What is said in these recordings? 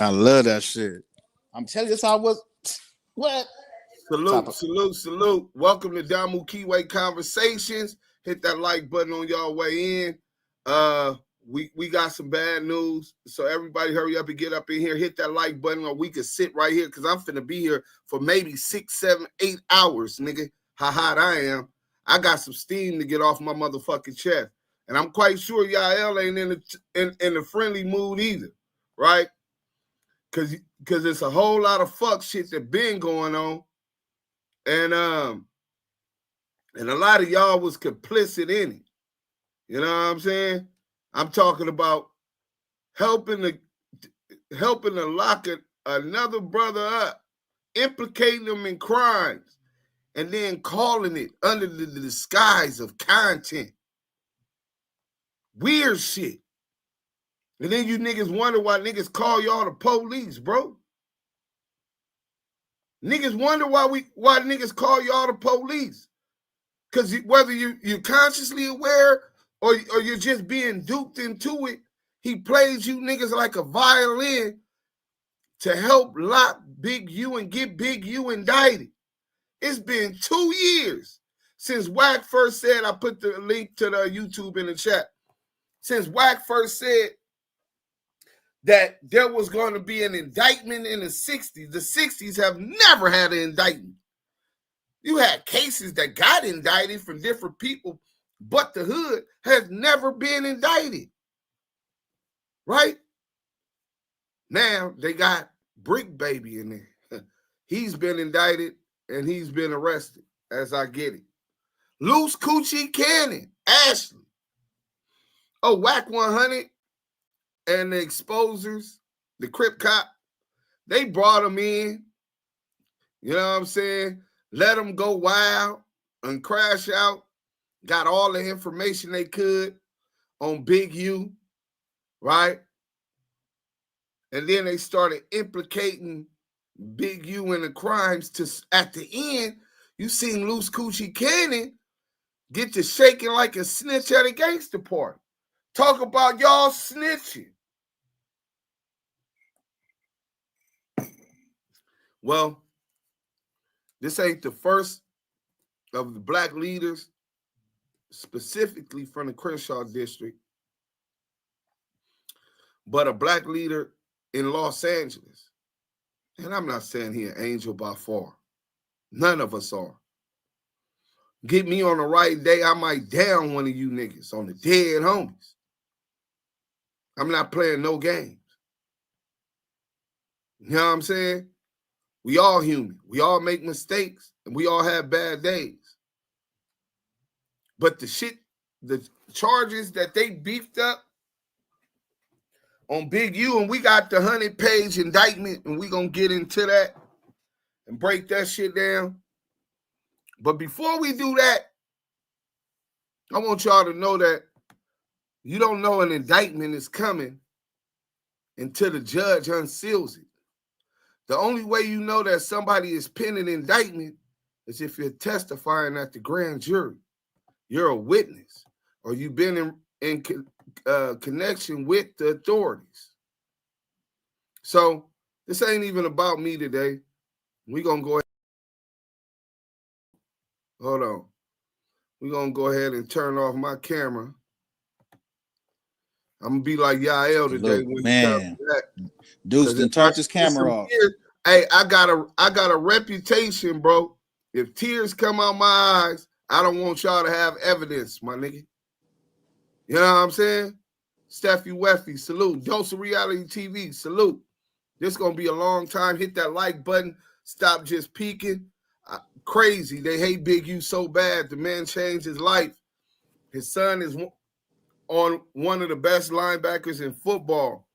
I love that shit. I'm telling you, that's how I was. What? Salute. Welcome to Damu Kiwe Conversations. Hit that like button on y'all way in. We got some bad news. So everybody hurry up and get up in here. Hit that like button or we can sit right here because I'm finna be here for maybe 6, 7, 8 hours, nigga. How hot I am. I got some steam to get off my motherfucking chest. And I'm quite sure y'all ain't in the friendly mood either, right? Because it's a whole lot of fuck shit that been going on. And a lot of y'all was complicit in it. You know what I'm saying? I'm talking about helping to lock another brother up, implicating them in crimes, and then calling it under the disguise of content. Weird shit. And then you niggas wonder why niggas call y'all the police, bro. Niggas wonder why niggas call y'all the police. Because whether you're consciously aware or you're just being duped into it, he plays you niggas like a violin to help lock Big U and get Big U indicted. It's been 2 years since Wack first said, I put the link to the YouTube in the chat, since Wack first said that there was going to be an indictment in the 60s. The 60s have never had an indictment. You had cases that got indicted from different people, but the hood has never been indicted. Right? Now they got Bricc baby in there. He's been indicted and he's been arrested, as I get it. Luce Cannon, Ashley. Oh, Wack 100 and the exposers, the Crip cop, they brought him in. You know what I'm saying? Let them go wild and crash out. Got all the information they could on Big U, right? And then they started implicating Big U in the crimes. At the end, you seen Luce Cannon get to shaking like a snitch at a gangster party. Talk about y'all snitching. Well, this ain't the first of the black leaders, specifically from the Crenshaw district, but a black leader in Los Angeles. And I'm not saying he an angel by far. None of us are. Get me on the right day, I might down one of you niggas on the dead homies. I'm not playing no games. You know what I'm saying? We all human. We all make mistakes, and we all have bad days. But the charges that they beefed up on Big U, and we got the 100-page indictment, and we gonna get into that and break that shit down. But before we do that, I want y'all to know that you don't know an indictment is coming until the judge unseals it. The only way you know that somebody is penning indictment is if you're testifying at the grand jury. You're a witness, or you've been in connection with the authorities. So this ain't even about me today. We're going to go ahead. Hold on. We're going to go ahead and turn off my camera. I'm going to be like Yael today. Look, when man. Deuce done turned his camera off. Hey, I got a reputation, bro. If tears come out my eyes, I don't want y'all to have evidence, my nigga. You know what I'm saying? Steffi Weffy, salute. Dose of Reality TV, salute. This going to be a long time. Hit that like button. Stop just peeking. Crazy. They hate Big U so bad. The man changed his life. His son is on one of the best linebackers in football.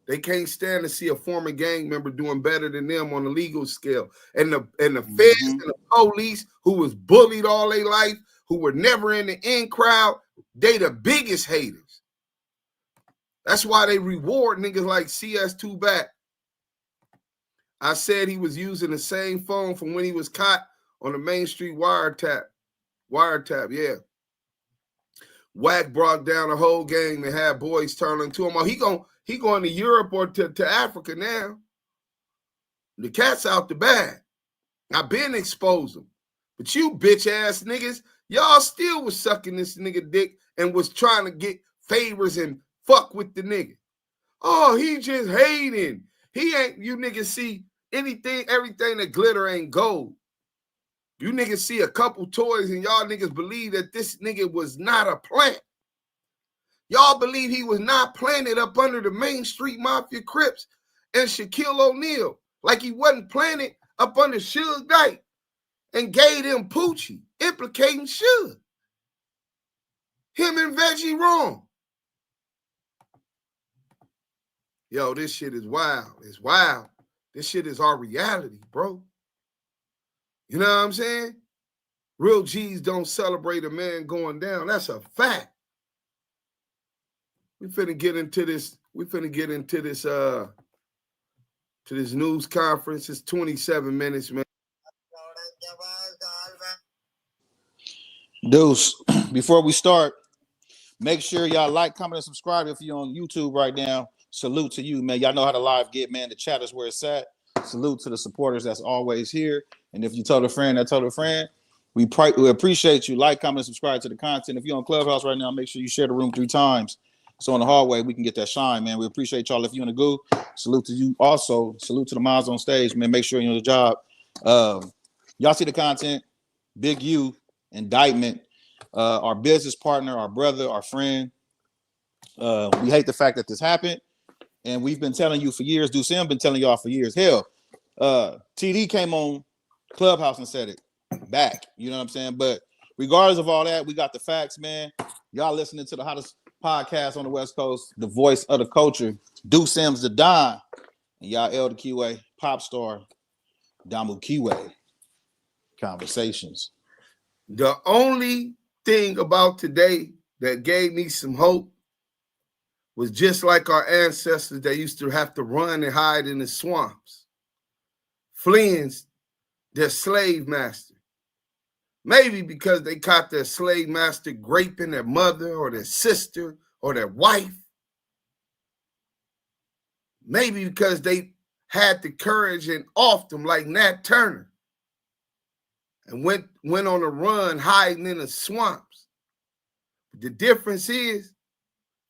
They can't stand to see a former gang member doing better than them on the legal scale. And the feds and the police who was bullied all their life, who were never in the in crowd, they the biggest haters. That's why they reward niggas like CS2 back. I said he was using the same phone from when he was caught on the Main Street wiretap. Yeah. Wack brought down the whole gang and had boys turn into him. He going to Europe or to Africa now. The cat's out the bag. I've been exposed him. But you bitch ass niggas, y'all still was sucking this nigga dick and was trying to get favors and fuck with the nigga. Oh, he just hating. He ain't, you niggas see anything, everything that glitter ain't gold. You niggas see a couple toys and y'all niggas believe that this nigga was not a plant. Y'all believe he was not planted up under the Main Street Mafia Crips and Shaquille O'Neal, like he wasn't planted up under Suge Knight and gave them Poochie, implicating Suge. Him and Veggie wrong. Yo, this shit is wild. It's wild. This shit is our reality, bro. You know what I'm saying? Real G's don't celebrate a man going down. That's a fact. We finna get into this. We finna get into this to this news conference. It's 27 minutes, man. Deuce, before we start, make sure y'all like, comment, and subscribe if you're on YouTube right now. Salute to you, man. Y'all know how the live get, man. The chat is where it's at. Salute to the supporters that's always here. And if you told a friend that told a friend, we appreciate you. Like, comment, and subscribe to the content. If you're on Clubhouse right now, make sure you share the room 3 times. So in the hallway, we can get that shine, man. We appreciate y'all. If you're in the goo, salute to you. Also, salute to the mods on stage, man. Make sure you're on the job. Y'all see the content. Big U, indictment. Our business partner, our brother, our friend. We hate the fact that this happened. And we've been telling you for years. Ducem been telling y'all for years. Hell, TD came on Clubhouse and said it back. You know what I'm saying? But regardless of all that, we got the facts, man. Y'all listening to the hottest podcast on the West Coast, the voice of the culture, Ducem's the Don, and y'all Elder Kiwe, pop star, Damu Kiwe Conversations. The only thing about today that gave me some hope was just like our ancestors that used to have to run and hide in the swamps, fleeing their slave master. Maybe because they caught their slave master raping their mother or their sister or their wife. Maybe because they had the courage and off them like Nat Turner and went on a run hiding in the swamps. The difference is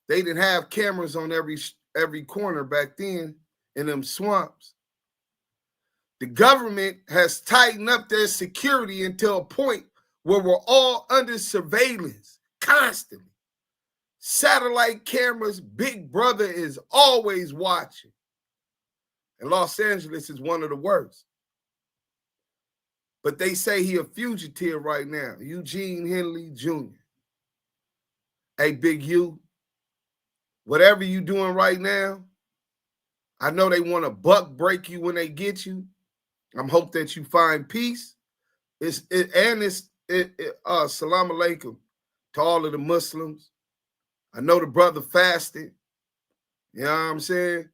they didn't have cameras on every corner back then in them swamps. The government has tightened up their security until a point where we're all under surveillance constantly. Satellite cameras, Big Brother is always watching. And Los Angeles is one of the worst. But they say he a fugitive right now, Eugene Henley Jr. Hey, Big U, whatever you doing right now, I know they want to buck break you when they get you. I'm hope that you find peace. Salam alaikum to all of the Muslims. I know the brother fasted. You know what I'm saying?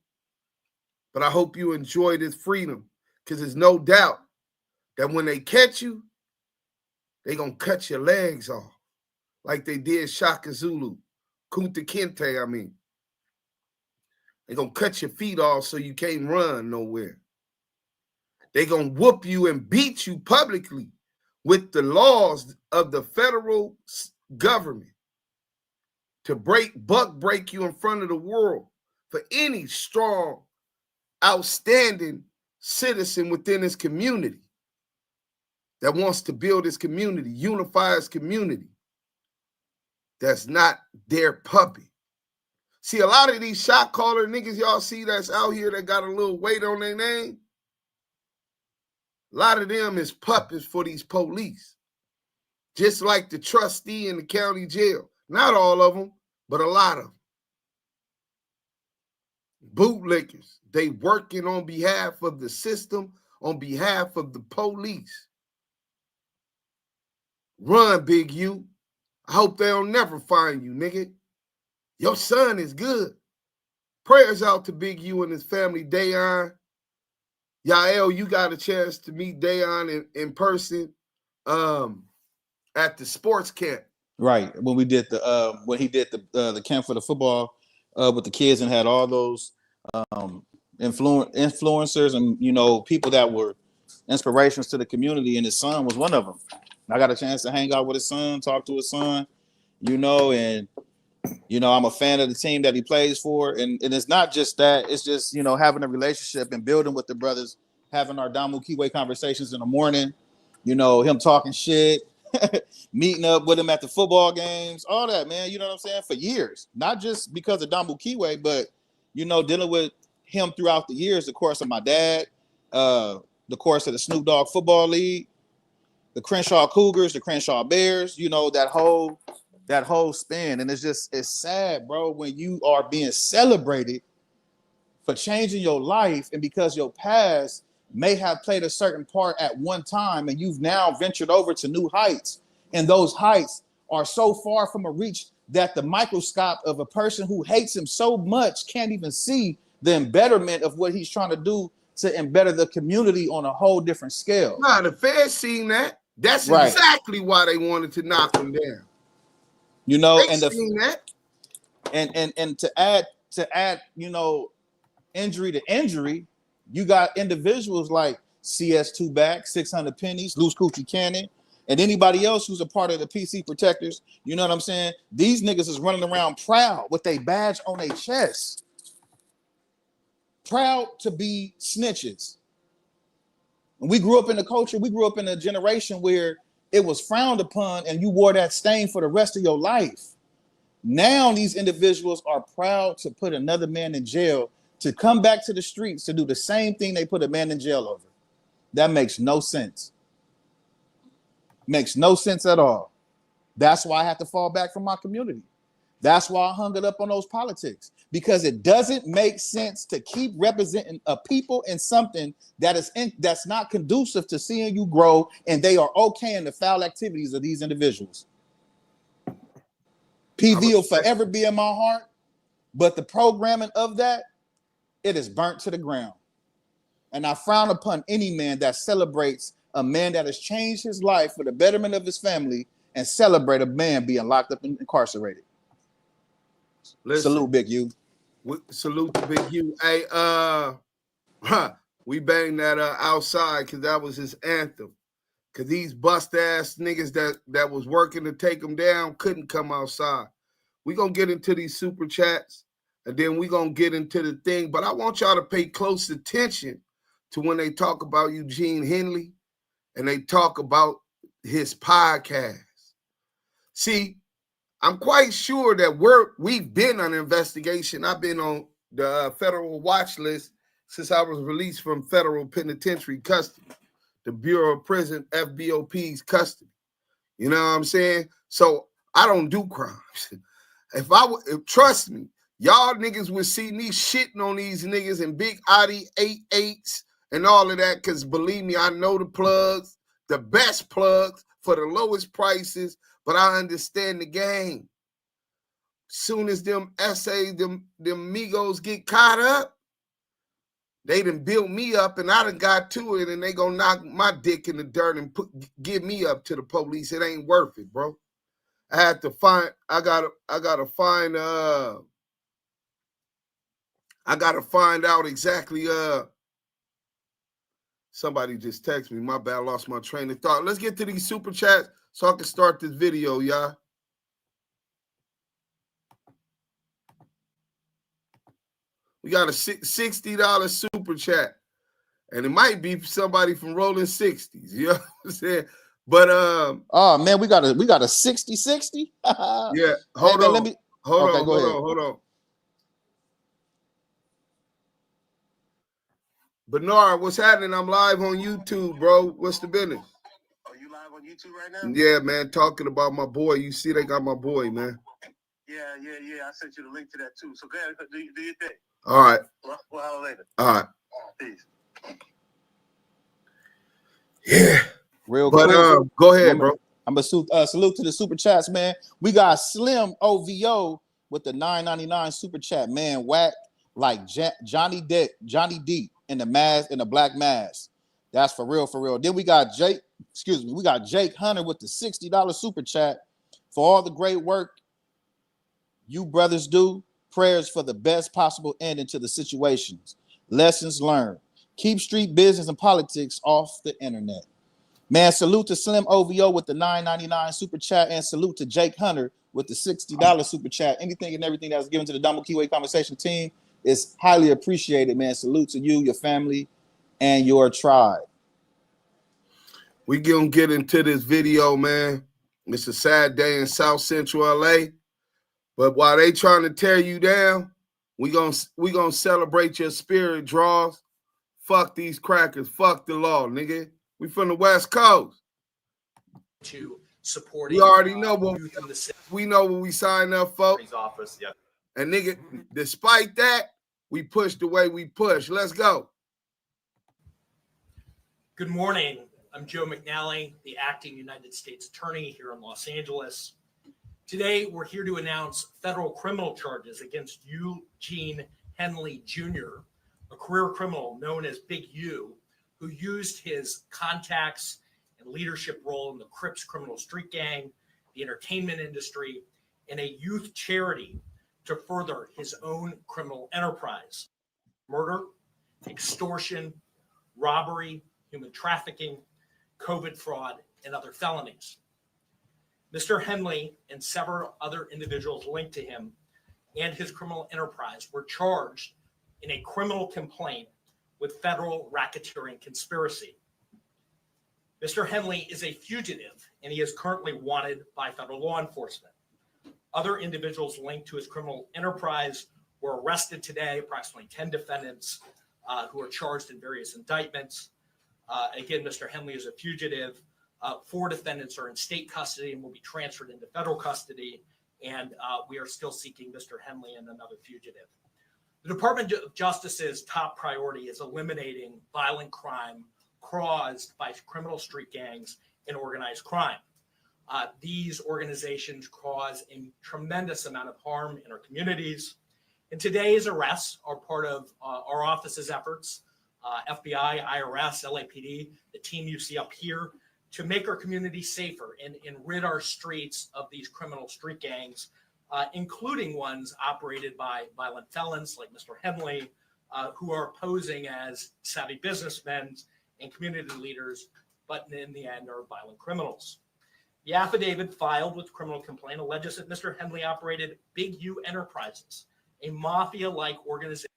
But I hope you enjoy this freedom, because there's no doubt that when they catch you, they going to cut your legs off like they did Shaka Zulu, Kunta Kinte, I mean. They going to cut your feet off so you can't run nowhere. They going to whoop you and beat you publicly with the laws of the federal government to buck break you in front of the world for any strong, outstanding citizen within his community that wants to build his community, unify his community, that's not their puppet. See, a lot of these shot caller niggas y'all see that's out here that got a little weight on their name, a lot of them is puppets for these police. Just like the trustee in the county jail. Not all of them, but a lot of them. Bootlickers. They working on behalf of the system, on behalf of the police. Run, Big U. I hope they'll never find you, nigga. Your son is good. Prayers out to Big U and his family, Dayon. Yael, you got a chance to meet Dayon in person at the sports camp. Right. When we did when he did the camp for the football with the kids and had all those influencers and, you know, people that were inspirations to the community, and his son was one of them. I got a chance to hang out with his son, talk to his son, you know, and, you know, I'm a fan of the team that he plays for. And it's not just that, it's just, you know, having a relationship and building with the brothers, having our Damu Kiwe conversations in the morning, you know, him talking shit, meeting up with him at the football games, all that, man, you know what I'm saying, for years. Not just because of Damu Kiwe, but, you know, dealing with him throughout the years, the course of my dad, the course of the Snoop Dogg Football League, the Crenshaw Cougars, the Crenshaw Bears, you know, that whole spin. And it's sad, bro, when you are being celebrated for changing your life, and because your past may have played a certain part at one time, and you've now ventured over to new heights, and those heights are so far from a reach that the microscope of a person who hates him so much can't even see the embetterment of what he's trying to do to embetter the community on a whole different scale. Nah, the feds seen that. That's right. Exactly why they wanted to knock him down. You know, they seen that. And to add, you know, injury to injury, you got individuals like CS2 Back, 600 Pennies, Luce Cannon, and anybody else who's a part of the PC protectors. You know what I'm saying? These niggas is running around proud with a badge on their chest. Proud to be snitches. And we grew up in the culture, we grew up in a generation where it was frowned upon and you wore that stain for the rest of your life. Now these individuals are proud to put another man in jail, to come back to the streets to do the same thing they put a man in jail over. That makes no sense. Makes no sense at all. That's why I have to fall back from my community. That's why I hung it up on those politics, because it doesn't make sense to keep representing a people in something that's not conducive to seeing you grow, and they are okay in the foul activities of these individuals. PV will forever be in my heart, but the programming of that, it is burnt to the ground. And I frown upon any man that celebrates a man that has changed his life for the betterment of his family and celebrate a man being locked up and incarcerated. Listen, salute, Big U. Salute to Big U. Hey, we banged that outside because that was his anthem. Because these bust-ass niggas that was working to take him down couldn't come outside. We're going to get into these super chats, and then we're going to get into the thing. But I want y'all to pay close attention to when they talk about Eugene Henley and they talk about his podcast. See, I'm quite sure that we've been on investigation. I've been on the federal watch list since I was released from federal penitentiary custody, the Bureau of Prison, FBOP's custody. You know what I'm saying? So I don't do crimes. Trust me, y'all niggas would see me shitting on these niggas in big Audi 88s and all of that, because believe me, I know the plugs, the best plugs for the lowest prices, but I understand the game. Soon as them essays, them Migos get caught up, they done built me up and I done got to it, and they gonna knock my dick in the dirt and give me up to the police. It ain't worth it, bro. I gotta find out exactly. Somebody just texted me. My bad, I lost my train of thought. Let's get to these super chats so I can start this video, y'all. We got a $60 super chat. And it might be somebody from Rollin 60s. You know what I'm saying? But oh man, we got a 60-60. Yeah, hold on. Bernard, what's happening? I'm live on YouTube, bro. What's the business? Are you live on YouTube right now? Yeah, man, talking about my boy. You see they got my boy, man. Yeah. I sent you the link to that too. So go ahead, do your thing. All right. We'll have it later. All right. Peace. Yeah. Real quick. Go ahead, bro. I'm a salute to the super chats, man. We got Slim OVO with the $9.99 super chat, man. Whack like Johnny D in the mask, in the black mask. That's for real, for real. Then we got Jake Hunter with the $60 super chat for all the great work you brothers do. Prayers for the best possible ending to the situations. Lessons learned. Keep street business and politics off the internet. Man, salute to Slim OVO with the $9.99 super chat, and salute to Jake Hunter with the $60 super chat. Anything and everything that was given to the Damu Kiwe Conversation team is highly appreciated, man. Salute to you, your family, and your tribe. We gonna get into this video, man. It's a sad day in South Central LA, but while they trying to tear you down, we gonna celebrate your spirit, draws. Fuck these crackers. Fuck the law, nigga. We from the West Coast. To supporting, we already know what we know what we signed up for. Office, yeah. And nigga, despite that, we push the way we push. Let's go. Good morning. I'm Joe McNally, the acting United States Attorney here in Los Angeles. Today, we're here to announce federal criminal charges against Eugene Henley Jr., a career criminal known as Big U, who used his contacts and leadership role in the Crips criminal street gang, the entertainment industry, and a youth charity to further his own criminal enterprise. Murder, extortion, robbery, human trafficking, COVID fraud, and other felonies. Mr. Henley and several other individuals linked to him and his criminal enterprise were charged in a criminal complaint with federal racketeering conspiracy. Mr. Henley is a fugitive, and he is currently wanted by federal law enforcement. Other individuals linked to his criminal enterprise were arrested today, approximately 10 defendants who are charged in various indictments. Again, Mr. Henley is a fugitive. 4 defendants are in state custody and will be transferred into federal custody, and we are still seeking Mr. Henley and another fugitive. The Department of Justice's top priority is eliminating violent crime caused by criminal street gangs and organized crime. These organizations cause a tremendous amount of harm in our communities. And today's arrests are part of our office's efforts, FBI, IRS, LAPD, the team you see up here, to make our community safer and rid our streets of these criminal street gangs, including ones operated by violent felons like Mr. Henley, who are posing as savvy businessmen and community leaders, but in the end are violent criminals. The affidavit filed with the criminal complaint alleges that Mr. Henley operated Big U Enterprises, a mafia-like organization.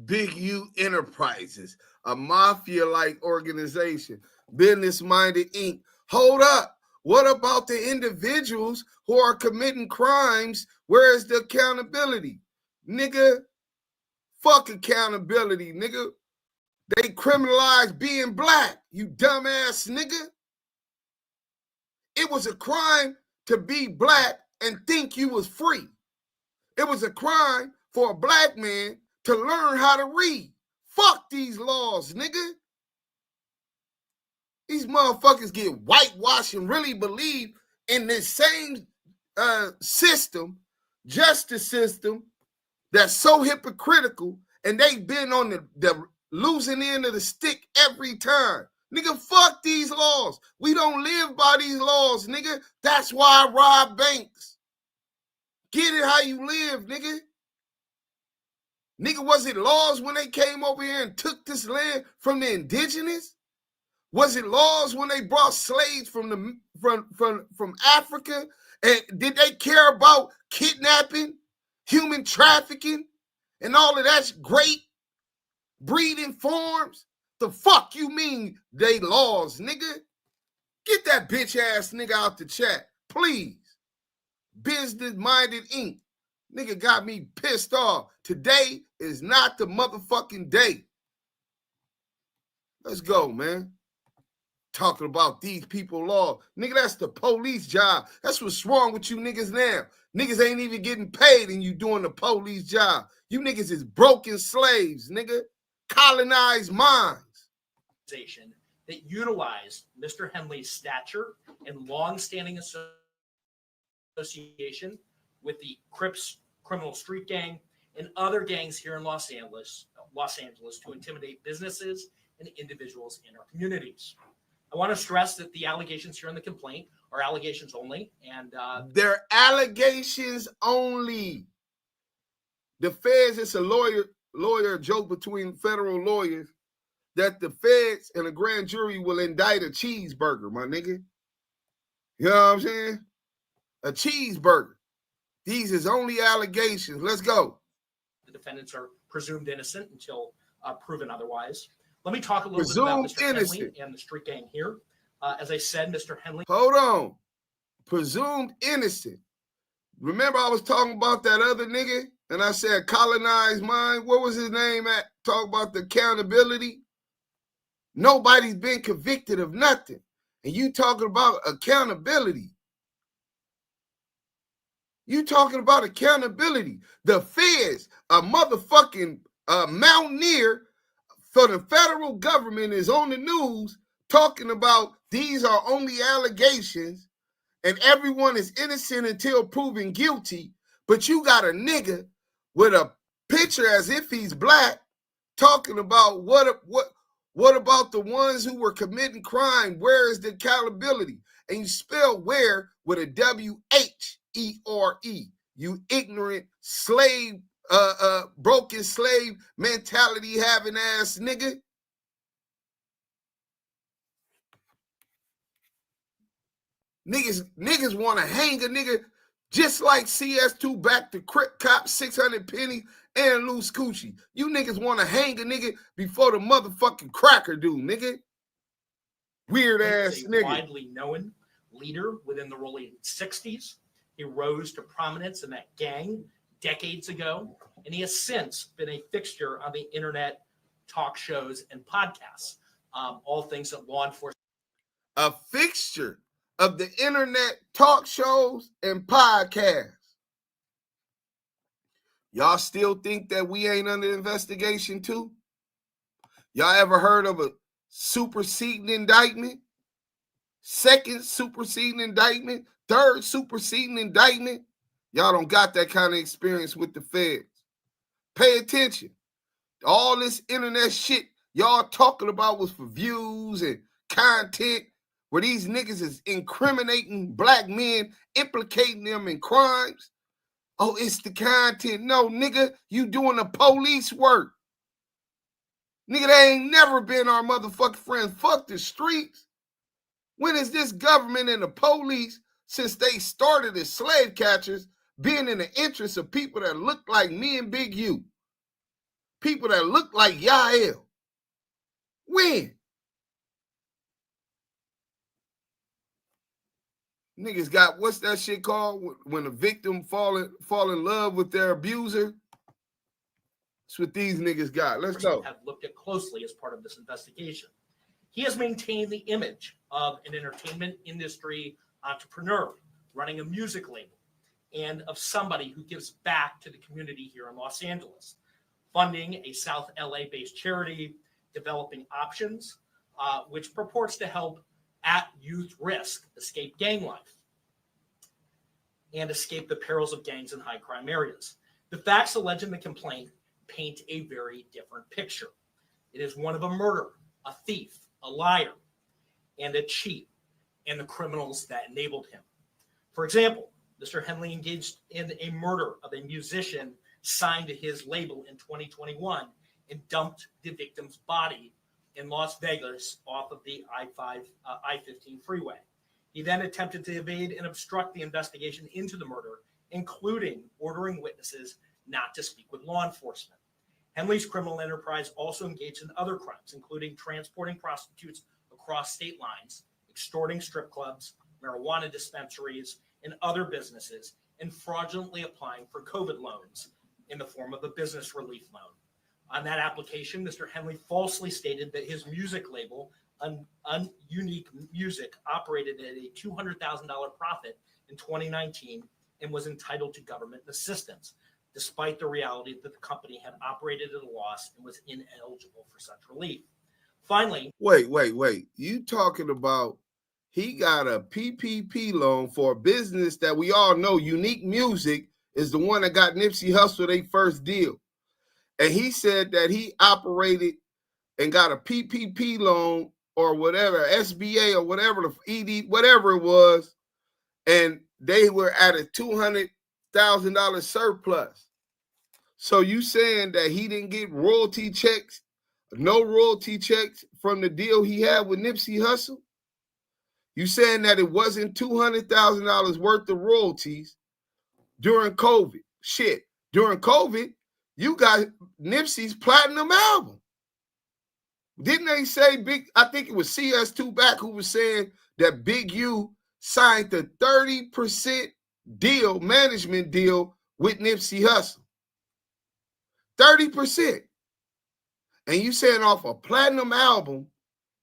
Big U Enterprises, a mafia-like organization. Business-minded Inc. Hold up. What about the individuals who are committing crimes? Where is the accountability? Nigga, fuck accountability, nigga. They criminalized being black, you dumbass nigga. It was a crime to be black and think you was free. It was a crime for a black man to learn how to read. Fuck these laws, nigga. These motherfuckers get whitewashed and really believe in this same system, justice system, that's so hypocritical, and they've been on the losing end of the stick every time. Nigga, fuck these laws. We don't live by these laws, nigga. That's why I rob banks. Get it how you live, nigga. Nigga, was it laws when they came over here and took this land from the indigenous? Was it laws when they brought slaves from Africa? And did they care about kidnapping, human trafficking, and all of that great breeding forms? The fuck you mean they laws, nigga? Get that bitch ass nigga out the chat, please. Business-minded Inc. Nigga got me pissed off. Today is not the motherfucking day. Let's go, man. Talking about these people law. Nigga, that's the police job. That's what's wrong with you niggas now. Niggas ain't even getting paid and you doing the police job. You niggas is broken slaves, nigga. Colonized minds. That utilized Mr. Henley's stature and long-standing association with the Crips criminal street gang and other gangs here in Los Angeles to intimidate businesses and individuals in our communities. I want to stress that the allegations here in the complaint are allegations only, and they're allegations only. the feds, it's a lawyer joke between federal lawyers that the feds and a grand jury will indict a cheeseburger, my nigga. You know what I'm saying? A cheeseburger. These is only allegations. Let's go. The defendants are presumed innocent until proven otherwise. Let me talk a little bit about Mr. Henley and the street gang here. As I said, Mr. Henley. Hold on. Presumed innocent. Remember I was talking about that other nigga and I said colonized mind? What was his name at? Talk about the accountability. Nobody's been convicted of nothing. And you talking about accountability. You talking about accountability. The feds, a motherfucking mountaineer for the federal government is on the news talking about these are only allegations and everyone is innocent until proven guilty. But you got a nigga with a picture as if he's black talking about what about the ones who were committing crime? Where is the accountability? And you spell where with a W-H-E-R-E. You ignorant slave, broken slave mentality having ass nigga. Niggas want to hang a nigga just like CS2 back to Crip Cop 600 pennies and loose coochie. You niggas want to hang a nigga before the motherfucking cracker do, nigga. Weird ass nigga. Widely known leader within the Rollin 60s. He rose to prominence in that gang decades ago, and he has since been a fixture on the internet, talk shows, and podcasts, all things that law enforcement. A fixture of the internet, talk shows, and podcasts. Y'all still think that we ain't under investigation too? Y'all ever heard of a superseding indictment? Second superseding indictment? Third superseding indictment? Y'all don't got that kind of experience with the feds. Pay attention. All this internet shit y'all talking about was for views and content where these niggas is incriminating black men, implicating them in crimes. Oh, it's the content. No, nigga, you doing the police work. Nigga, they ain't never been our motherfucking friends. Fuck the streets. When is this government and the police, since they started as slave catchers, being in the interest of people that look like me and Big U? People that look like Yael. When? Niggas got, what's that shit called? When a victim fall in love with their abuser? That's what these niggas got. Let's go. Have looked at closely as part of this investigation. He has maintained the image of an entertainment industry entrepreneur running a music label and of somebody who gives back to the community here in Los Angeles, funding a South LA-based charity, developing options, which purports to help at youth risk escape gang life and escape the perils of gangs in high crime areas. The facts alleged in the complaint paint a very different picture. It is one of a murderer, a thief, a liar, and a cheat, and the criminals that enabled him. For example, Mr. Henley engaged in a murder of a musician signed to his label in 2021 and dumped the victim's body in Las Vegas off of the I-15 freeway. He then attempted to evade and obstruct the investigation into the murder, including ordering witnesses not to speak with law enforcement. Henley's criminal enterprise also engaged in other crimes, including transporting prostitutes across state lines, extorting strip clubs, marijuana dispensaries, and other businesses, and fraudulently applying for COVID loans in the form of a business relief loan. On that application, Mr. Henley falsely stated that his music label, Unique Music, operated at a $200,000 profit in 2019 and was entitled to government assistance, despite the reality that the company had operated at a loss and was ineligible for such relief. Finally, wait. You talking about he got a PPP loan for a business that we all know, Unique Music, is the one that got Nipsey Hussle their first deal. And he said that he operated and got a PPP loan or whatever, SBA or whatever, the ED, whatever it was, and they were at a $200,000 surplus. So you saying that he didn't get royalty checks, no royalty checks from the deal he had with Nipsey Hussle? You saying that it wasn't $200,000 worth of royalties during COVID? Shit, during COVID, you got Nipsey's platinum album. Didn't they say I think it was CS2 Back who was saying that Big U signed the 30% deal, management deal with Nipsey Hussle. 30%. And you saying off a platinum album,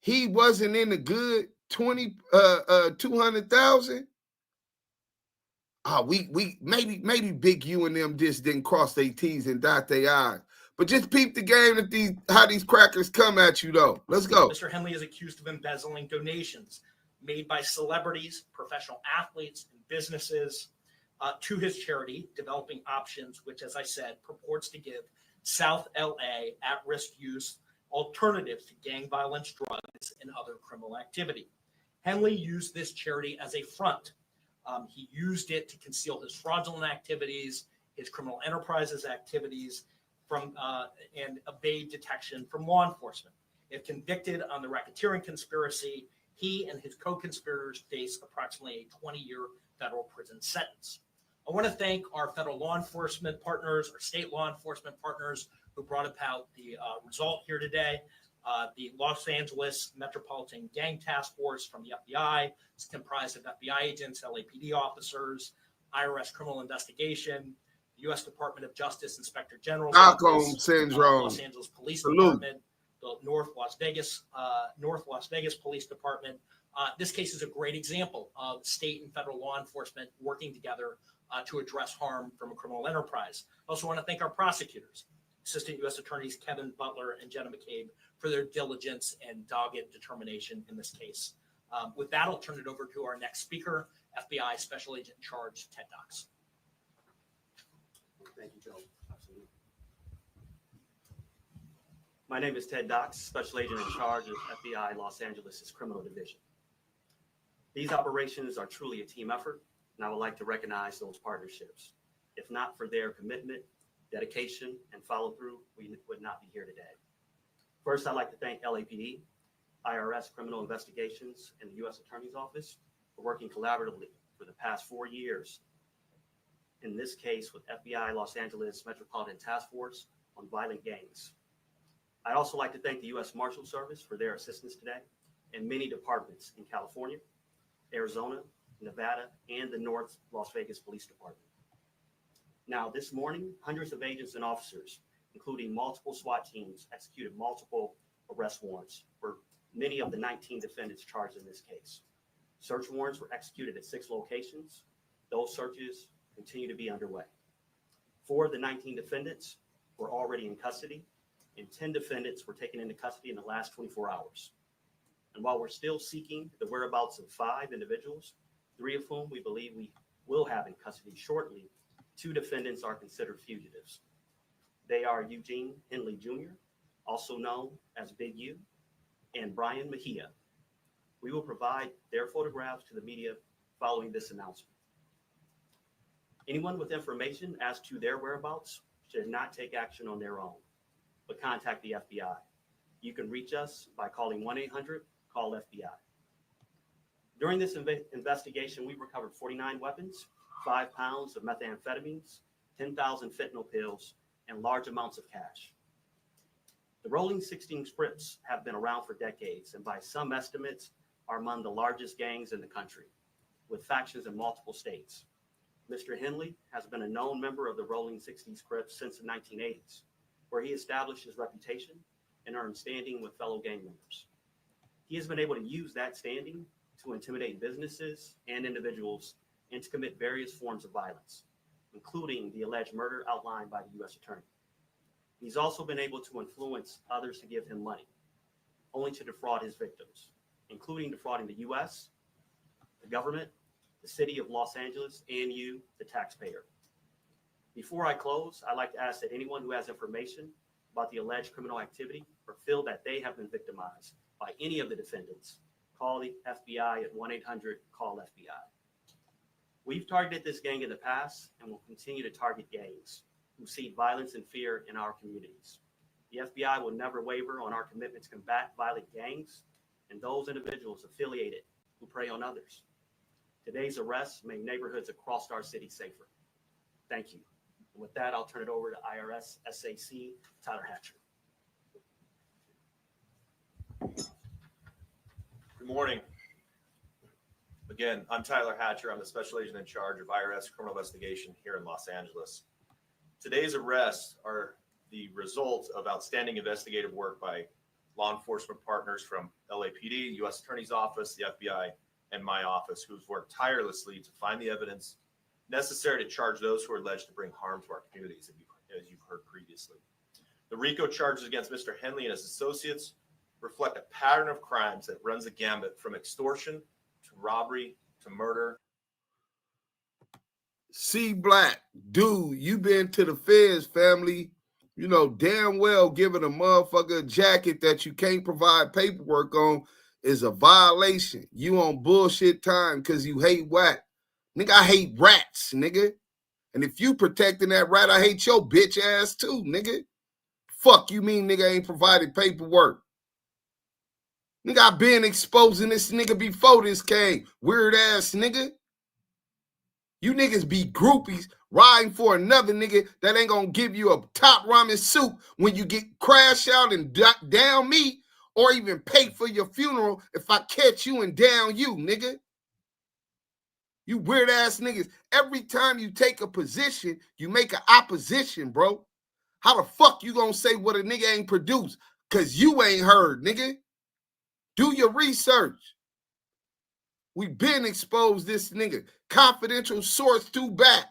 he wasn't in the good 200,000? We maybe Big U and them just didn't cross their T's and dot their I's. But just peep the game that how these crackers come at you though. Let's go. Mr. Henley is accused of embezzling donations made by celebrities, professional athletes, and businesses to his charity, Developing Options, which, as I said, purports to give South LA at-risk youth alternatives to gang violence, drugs, and other criminal activity. Henley used this charity as a front. He used it to conceal his fraudulent activities, his criminal enterprises activities, and evade detection from law enforcement. If convicted on the racketeering conspiracy, he and his co-conspirators face approximately a 20-year federal prison sentence. I want to thank our federal law enforcement partners, our state law enforcement partners who brought about the result here today. The Los Angeles Metropolitan Gang Task Force from the FBI. It's comprised of FBI agents, LAPD officers, IRS criminal investigation, the U.S. Department of Justice Inspector General's Stockholm Office, Syndrome. Los Angeles Police Salute. Department, the North Las Vegas Police Department. This case is a great example of state and federal law enforcement working together to address harm from a criminal enterprise. I also want to thank our prosecutors, Assistant U.S. Attorneys Kevin Butler and Jenna McCabe, for their diligence and dogged determination in this case. With that, I'll turn it over to our next speaker, FBI Special Agent in Charge, Ted Dox. Thank you, Joe. Absolutely. My name is Ted Dox, Special Agent in Charge of FBI Los Angeles' Criminal Division. These operations are truly a team effort, and I would like to recognize those partnerships. If not for their commitment, dedication, and follow-through, we would not be here today. First, I'd like to thank LAPD, IRS Criminal Investigations, and the U.S. Attorney's Office for working collaboratively for the past 4 years. In this case, with FBI Los Angeles Metropolitan Task Force on violent gangs. I'd also like to thank the U.S. Marshal Service for their assistance today, and many departments in California, Arizona, Nevada, and the North Las Vegas Police Department. Now, this morning, hundreds of agents and officers, including multiple SWAT teams, executed multiple arrest warrants for many of the 19 defendants charged in this case. Search warrants were executed at 6 locations. Those searches continue to be underway. 4 of the 19 defendants were already in custody, and 10 defendants were taken into custody in the last 24 hours. And while we're still seeking the whereabouts of 5 individuals, 3 of whom we believe we will have in custody shortly, 2 defendants are considered fugitives. They are Eugene Henley Jr., also known as Big U, and Brian Mejia. We will provide their photographs to the media following this announcement. Anyone with information as to their whereabouts should not take action on their own, but contact the FBI. You can reach us by calling 1-800-CALL-FBI. During this investigation, we recovered 49 weapons, 5 pounds of methamphetamines, 10,000 fentanyl pills, and large amounts of cash. The Rolling 16 Crips have been around for decades, and by some estimates are among the largest gangs in the country, with factions in multiple states. Mr. Henley has been a known member of the Rolling 60s Crips since the 1980s, where he established his reputation and earned standing with fellow gang members. He has been able to use that standing to intimidate businesses and individuals and to commit various forms of violence, including the alleged murder outlined by the U.S. Attorney. He's also been able to influence others to give him money, only to defraud his victims, including defrauding the U.S., the government, the city of Los Angeles, and you, the taxpayer. Before I close, I'd like to ask that anyone who has information about the alleged criminal activity or feel that they have been victimized by any of the defendants, call the FBI at 1-800-CALL-FBI. We've targeted this gang in the past and will continue to target gangs, who seed violence and fear in our communities. The FBI will never waver on our commitment to combat violent gangs and those individuals affiliated who prey on others. Today's arrests make neighborhoods across our city safer. Thank you. And with that, I'll turn it over to IRS SAC Tyler Hatcher. Good morning. Again, I'm Tyler Hatcher. I'm the special agent in charge of IRS criminal investigation here in Los Angeles. Today's arrests are the result of outstanding investigative work by law enforcement partners from LAPD, U.S. Attorney's Office, the FBI, and my office, who've worked tirelessly to find the evidence necessary to charge those who are alleged to bring harm to our communities, as you've heard previously. The RICO charges against Mr. Henley and his associates reflect a pattern of crimes that runs a gambit from extortion to robbery to murder. C Black, dude, you been to the feds, family. You know damn well giving a motherfucker a jacket that you can't provide paperwork on is a violation. You on bullshit time because you hate what? Nigga, I hate rats, nigga. And if you protecting that rat, I hate your bitch ass too, nigga. Fuck you mean nigga ain't provided paperwork. Nigga, I been exposing this nigga before this came. Weird ass nigga. You niggas be groupies riding for another nigga that ain't gonna give you a top ramen soup when you get crash out and down me, or even pay for your funeral if I catch you and down you, nigga. You weird ass niggas. Every time you take a position, you make an opposition, bro. How the fuck you gonna say what a nigga ain't produced? Cause you ain't heard, nigga. Do your research. We been exposed this nigga. Confidential source 2 back.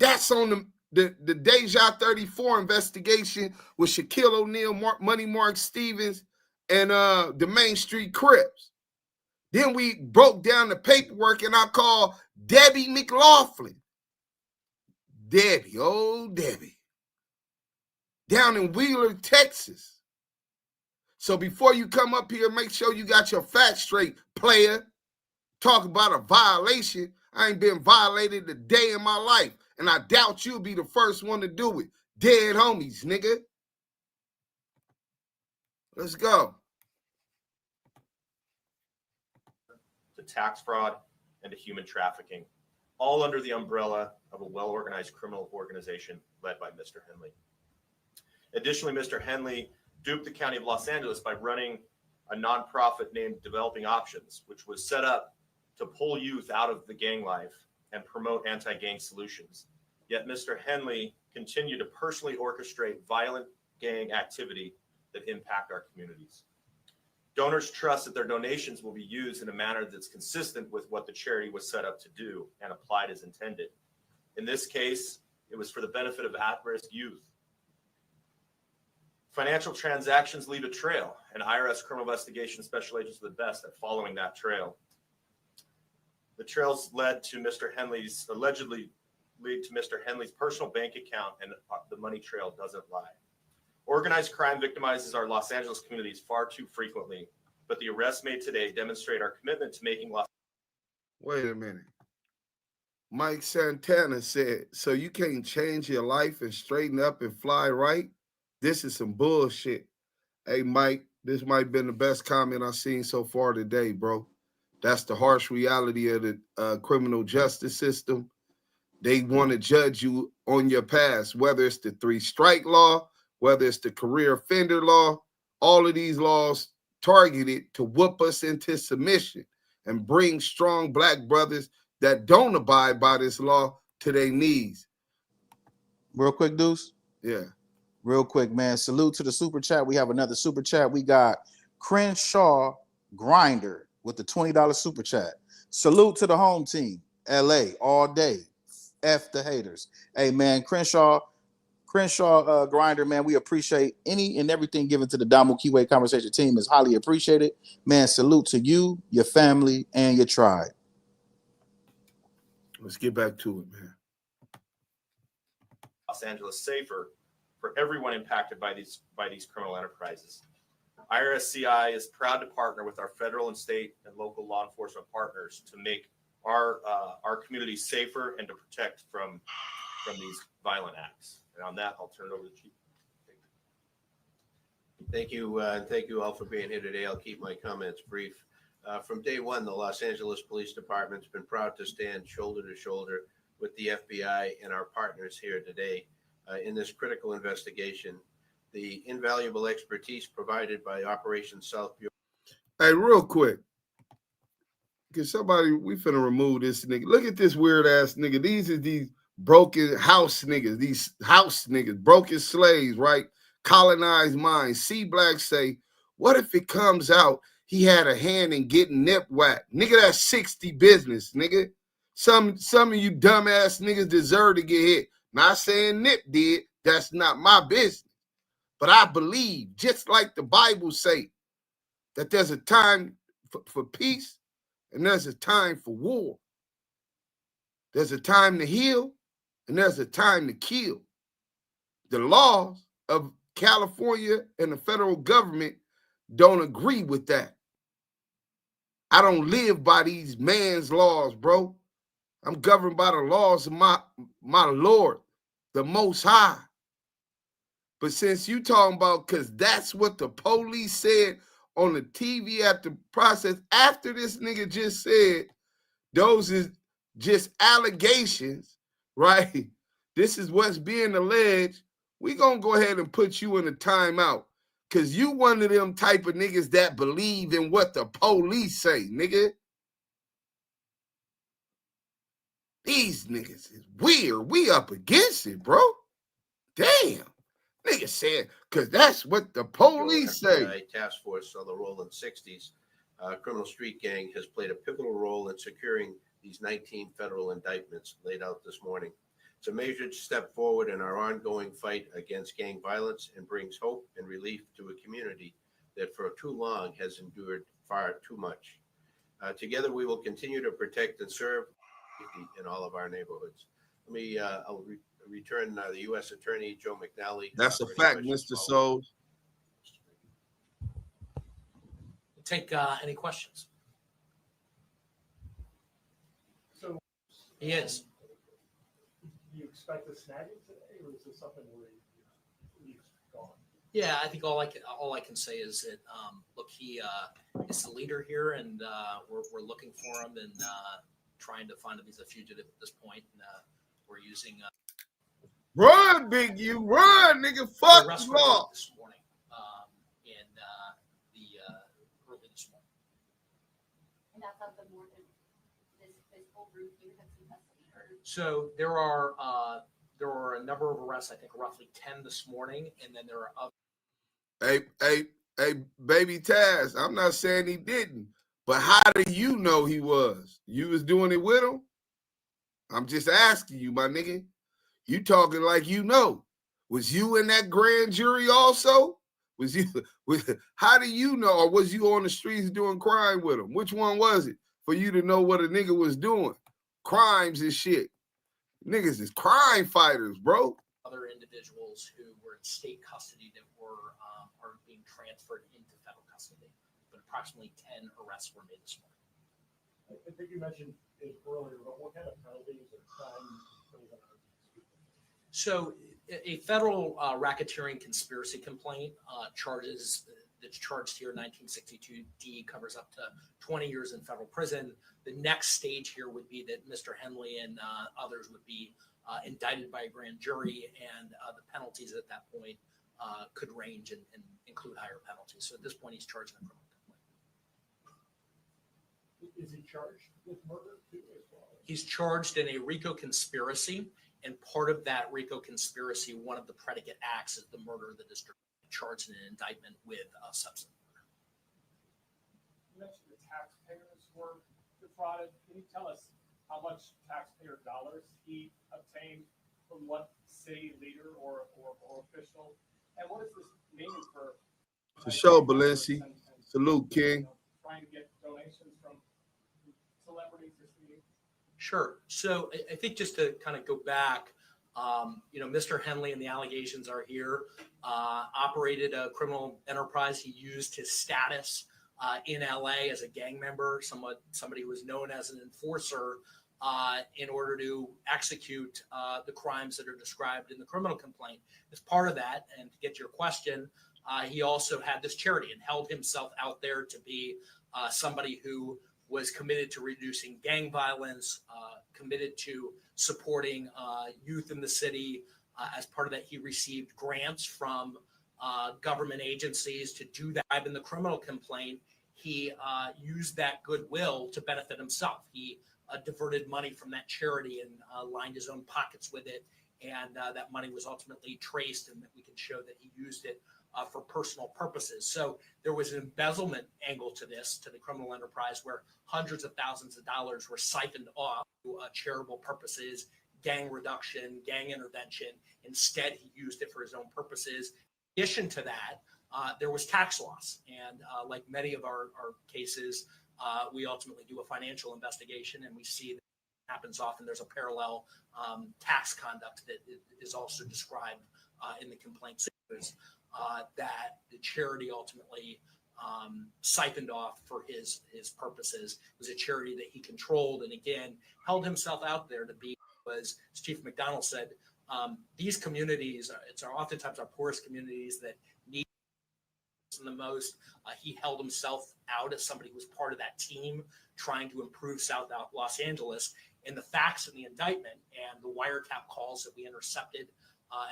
That's on the Deja 34 investigation with Shaquille O'Neal, Money Mark Stevens, and the Main Street Crips. Then we broke down the paperwork and I called Debbie McLaughlin. Debbie, oh Debbie. Down in Wheeler, Texas. So before you come up here, make sure you got your facts straight, player. Talk about a violation. I ain't been violated a day in my life. And I doubt you'll be the first one to do it. Dead homies, nigga. Let's go. To tax fraud and to human trafficking, all under the umbrella of a well-organized criminal organization led by Mr. Henley. Additionally, Mr. Henley duped the county of Los Angeles by running a nonprofit named Developing Options, which was set up to pull youth out of the gang life and promote anti-gang solutions. Yet Mr. Henley continued to personally orchestrate violent gang activity that impact our communities. Donors trust that their donations will be used in a manner that's consistent with what the charity was set up to do and applied as intended. In this case, it was for the benefit of at-risk youth. Financial transactions leave a trail, and IRS criminal investigation special agents are the best at following that trail. The trails led to allegedly lead to Mr. Henley's personal bank account, and the money trail doesn't lie. Organized crime victimizes our Los Angeles communities far too frequently, but the arrests made today demonstrate our commitment to making Los. Wait a minute. Mike Santana said, so you can't change your life and straighten up and fly right? This is some bullshit. Hey, Mike, this might have been the best comment I've seen so far today, bro. That's the harsh reality of the criminal justice system. They want to judge you on your past, whether it's the 3-strike law, whether it's the career offender law. All of these laws targeted to whoop us into submission and bring strong black brothers that don't abide by this law to their knees. Real quick, Deuce. Yeah. Real quick, man. Salute to the super chat. We have another super chat. We got Crenshaw Grinder with the $20 super chat. Salute to the home team, LA, all day. F the haters. Hey, man, Crenshaw Grinder, man, we appreciate any and everything given to the Damu Kiwe Conversation team is highly appreciated. Man, salute to you, your family, and your tribe. Let's get back to it, man. Los Angeles safer for everyone impacted by these criminal enterprises. IRSCI is proud to partner with our federal and state and local law enforcement partners to make our communities safer and to protect from violent acts. And on that, I'll turn it over to the Chief. Thank you, and thank you all for being here today. I'll keep my comments brief. From day one, the Los Angeles Police Department's been proud to stand shoulder to shoulder with the FBI and our partners here today in this critical investigation. The invaluable expertise provided by Operation South Bureau. Hey, real quick. Can somebody, we finna remove this nigga. Look at this weird ass nigga. These are these broken house niggas, broken slaves, right? Colonized minds. See Black say, what if it comes out he had a hand in getting nip whacked? Nigga, that's 60 business, nigga. Some of you dumbass niggas deserve to get hit. Not saying Nip did. That's not my business. But I believe, just like the Bible say, that there's a time for peace and there's a time for war. There's a time to heal and there's a time to kill. The laws of California and the federal government don't agree with that. I don't live by these man's laws, bro. I'm governed by the laws of my Lord, the Most High. But since you talking about, because that's what the police said on the TV at the process, after this nigga just said, those is just allegations, right? This is what's being alleged. We gonna go ahead and put you in a timeout. Because you one of them type of niggas that believe in what the police say, nigga. These niggas is weird. We up against it, bro. Damn. Nigga said, because that's what the police say. FBI task force of the Rollin 60s criminal street gang has played a pivotal role in securing these 19 federal indictments laid out this morning. It's a major step forward in our ongoing fight against gang violence and brings hope and relief to a community that for too long has endured far too much. Together, we will continue to protect and serve in all of our neighborhoods. I'll return the U.S. Attorney Joe McNally. That's a fact, Mr. Souls. Take any questions. So He is. do you expect to snag it today, or is this something where he's gone? Yeah, I think all I can say is that look, he is the leader here, and we're looking for him and trying to find him. He's a fugitive at this point, and we're using Run, big you, run, nigga. Fuck arrest the warrant law. this morning, and early this morning. And that's of the more than this whole group here that's in custody. So there are a number of arrests. I think roughly 10 this morning, and then there are other. Hey, baby Taz, I'm not saying he didn't, but how do you know he was? You was doing it with him? I'm just asking you, my nigga. You talking like you know. Was you in that grand jury also? How do you know? Or was you on the streets doing crime with him? Which one was it for you to know what a nigga was doing? Crimes and shit. Niggas is crime fighters, bro. Other individuals who were in state custody that are being transferred into federal custody. But approximately 10 arrests were made this morning. I think you mentioned it earlier, but what kind of penalties or crime are you going to speak of? So a federal racketeering conspiracy complaint that's charged here 1962D covers up to 20 years in federal prison. The next stage here would be that Mr. Henley and others would be indicted by a grand jury, and the penalties at that point could range and include higher penalties. So at this point, he's charged in a criminal complaint. Is he charged with murder too as well? He's charged in a RICO conspiracy, and part of that RICO conspiracy, one of the predicate acts is the murder of the district, charged in an indictment with substance murder. You mentioned the taxpayers were defrauded. Can you tell us how much taxpayer dollars he obtained from what city leader or official? And what is this meaning for sure, Balenci. Salute, King. Trying to get donations from celebrities this meeting? Sure. So I think just to kind of go back, Mr. Henley and the allegations are here, operated a criminal enterprise. He used his status in LA as a gang member, somebody who was known as an enforcer in order to execute the crimes that are described in the criminal complaint. As part of that, and to get to your question, he also had this charity and held himself out there to be somebody who was committed to reducing gang violence, committed to supporting youth in the city. As part of that, he received grants from government agencies to do that. In the criminal complaint, he used that goodwill to benefit himself. He diverted money from that charity and lined his own pockets with it. And that money was ultimately traced, and that we can show that he used it for personal purposes. So there was an embezzlement angle to this, to the criminal enterprise, where hundreds of thousands of dollars were siphoned off to charitable purposes, gang reduction, gang intervention. Instead, he used it for his own purposes. In addition to that, there was tax loss. And like many of our cases, we ultimately do a financial investigation, and we see that happens often. There's a parallel tax conduct that is also described in the complaint. That the charity ultimately siphoned off for his purposes. It was a charity that he controlled, and again held himself out there to be, as Chief McDonald said, these communities, it's oftentimes our poorest communities that need the most. He held himself out as somebody who was part of that team trying to improve South Los Angeles. And the facts in the indictment and the wiretap calls that we intercepted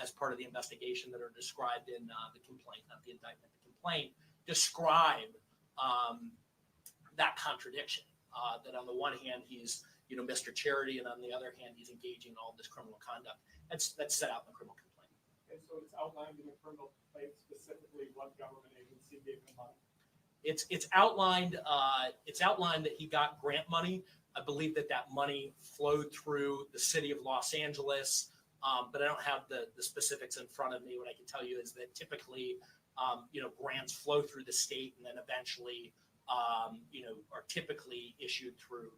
as part of the investigation that are described in the complaint, not the indictment, the complaint, describe that contradiction. That on the one hand, he's Mr. Charity, and on the other hand, he's engaging in all this criminal conduct. That's set out in the criminal complaint. And so it's outlined in the criminal complaint specifically what government agency gave him money. It's outlined. It's outlined that he got grant money. I believe that money flowed through the city of Los Angeles. But I don't have the specifics in front of me. What I can tell you is that typically, grants flow through the state and then eventually, are typically issued through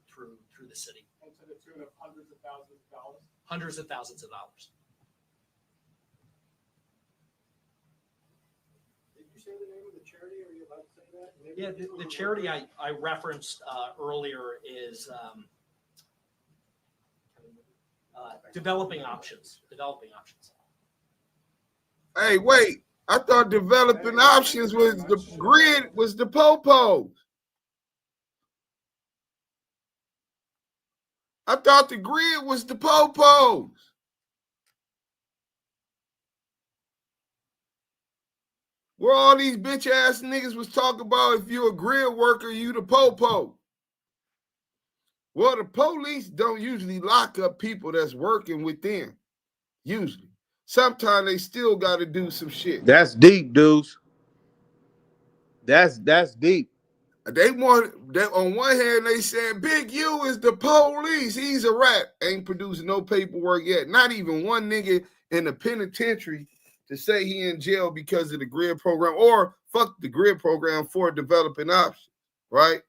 the city. And to the tune of hundreds of thousands of dollars? Hundreds of thousands of dollars. Did you say the name of the charity, or are you allowed to say that? Maybe Yeah, the charity I referenced earlier is developing options. Hey, wait. I thought developing options was the grid, was the popos. I thought the grid was the popos. Where all these bitch ass niggas was talking about, if you a grid worker, you the popo. Well, the police don't usually lock up people that's working with them. Usually. Sometimes they still got to do some shit. That's deep, dudes. That's deep. They on one hand, they said, Big U is the police. He's a rat. Ain't producing no paperwork yet. Not even one nigga in the penitentiary to say he in jail because of the grid program, or fuck the grid program for developing options, right?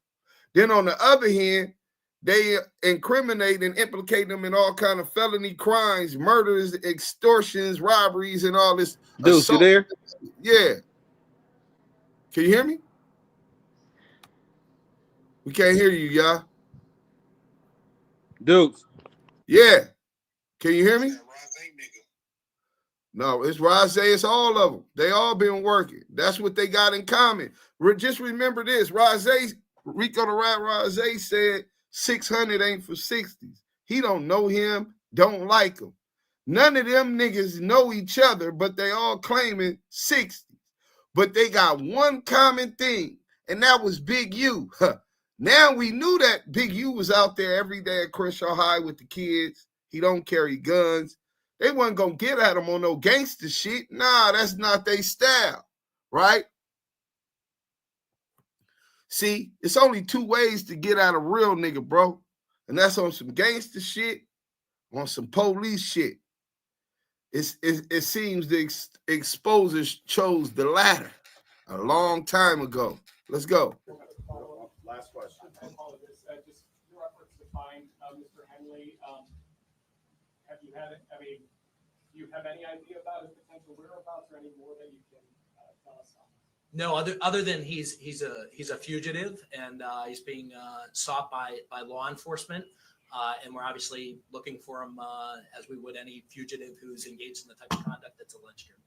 Then on the other hand, they incriminate and implicate them in all kind of felony crimes, murders, extortions, robberies, and all this. Dude, you there? Yeah. Can you hear me? We can't hear you, y'all. Dude. Yeah. Can you hear me? No, it's Rose. It's all of them. They all been working. That's what they got in common. Just remember this. Rico the Rat Rose said 600 ain't for 60s. He don't know him, don't like him. None of them niggas know each other, but they all claiming 60s. But they got one common thing, and that was Big U. Now we knew that Big U was out there every day at Crenshaw High with the kids. He don't carry guns. They wasn't going to get at him on no gangster shit. Nah, that's not their style, right? See, it's only two ways to get at a real nigga, bro. And that's on some gangster shit, on some police shit. It seems the exposers chose the latter a long time ago. Let's go. Last question. I apologize. Just your efforts to find Mr. Henley. Have you had, do you have any idea about his potential whereabouts, or any more that you can tell us on? No, other than he's a fugitive, and he's being sought by law enforcement. And we're obviously looking for him as we would any fugitive who's engaged in the type of conduct that's alleged here.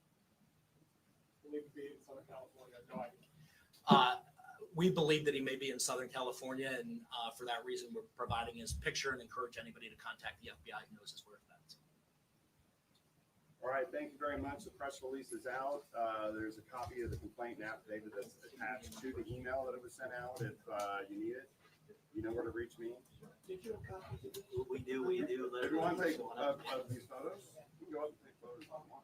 Will he be in Southern California? No idea. We believe that he may be in Southern California, and for that reason, we're providing his picture and encourage anybody to contact the FBI who knows his whereabouts. All right, thank you very much. The press release is out. There's a copy of the complaint and affidavit that's attached to the email that it was sent out if you need it. You know where to reach me. We do. If you want to take these photos, you can go up and take photos if you want.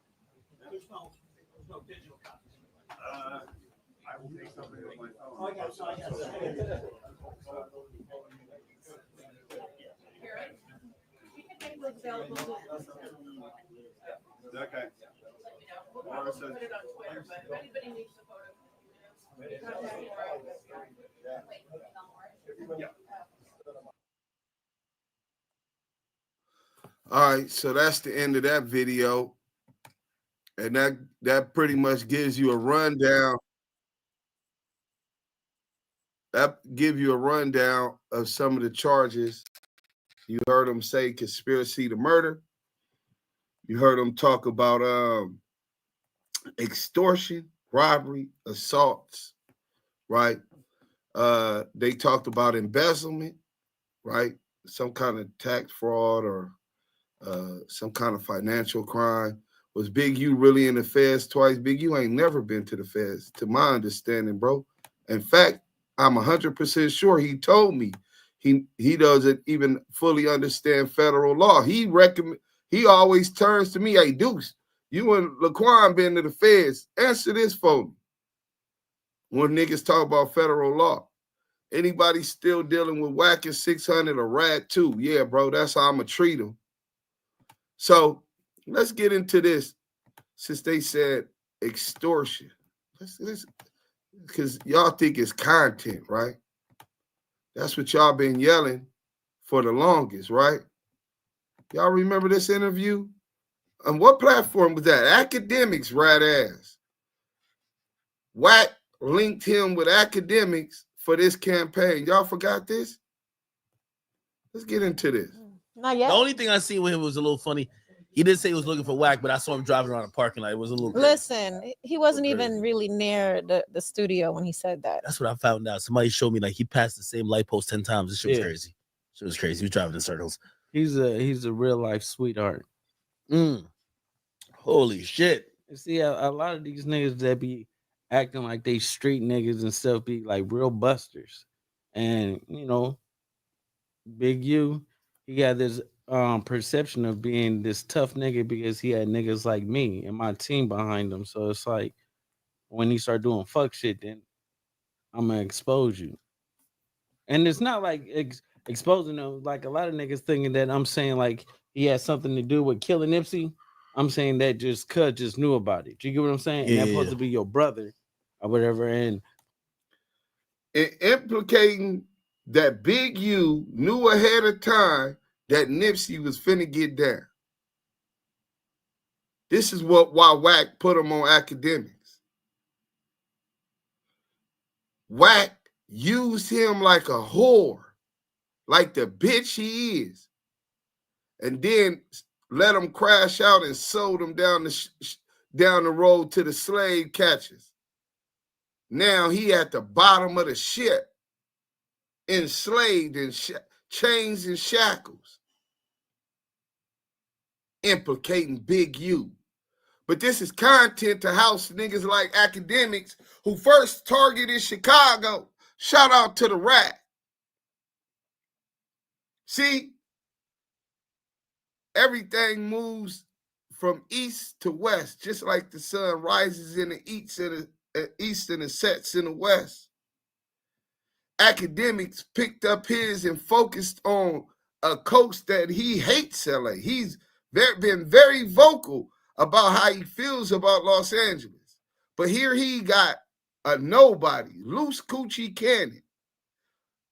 Yeah. There's no digital copies. I will take something with my phone. Oh, yeah, so I guess. Okay. We'll put it on Twitter, but if anybody needs the photo, contact Laura. All right, so that's the end of that video. And that pretty much gives you a rundown. That give you a rundown of some of the charges. You heard him say conspiracy to murder. You heard him talk about extortion, robbery, assaults, right? They talked about embezzlement, right? Some kind of tax fraud or some kind of financial crime. Was Big U really in the feds twice? Big U ain't never been to the feds, to my understanding, bro. In fact, I'm 100% sure he told me he doesn't even fully understand federal law. He always turns to me, hey, Deuce, you and Laquan been to the feds. Answer this for me. When niggas talk about federal law, anybody still dealing with whacking 600 or rad 2? Yeah, bro, that's how I'm going to treat them. So let's get into this since they said extortion. Because y'all think it's content, right? That's what y'all been yelling for the longest, right? Y'all remember this interview? On what platform was that? Academics, rat ass. Wack linked him with academics for this campaign. Y'all forgot this? Let's get into this. Not yet. The only thing I seen with him was a little funny. He didn't say he was looking for whack, but I saw him driving around the parking lot. It was a little crazy. Listen, he wasn't even really near the studio when he said that. That's what I found out. Somebody showed me like he passed the same light post 10 times. This shit was crazy. Shit was crazy. He was driving in circles. He's a real life sweetheart. Holy shit. See, a lot of these niggas that be acting like they street niggas and stuff be like real busters. And, you know, Big U, he got this perception of being this tough nigga because he had niggas like me and my team behind him. So it's like when he start doing fuck shit, then I'm gonna expose you. And it's not like exposing them like a lot of niggas thinking that I'm saying like he had something to do with killing Nipsey. I'm saying that just Cuz just knew about it. You get what I'm saying? And that's supposed to be your brother or whatever. And implicating that Big U knew ahead of time that Nipsey was finna get down. This is why Wack put him on academics. Wack used him like a whore, like the bitch he is, and then let him crash out and sold him down the road to the slave catchers. Now he at the bottom of the ship, enslaved in chains and shackles, implicating Big U. But this is content to house niggas like academics who first targeted Chicago. Shout out to the rat. See, everything moves from east to west, just like the sun rises in the east and sets in the west. Academics picked up his and focused on a coast that he hates LA. He's been very vocal about how he feels about Los Angeles. But here he got a nobody, Luce Cannon,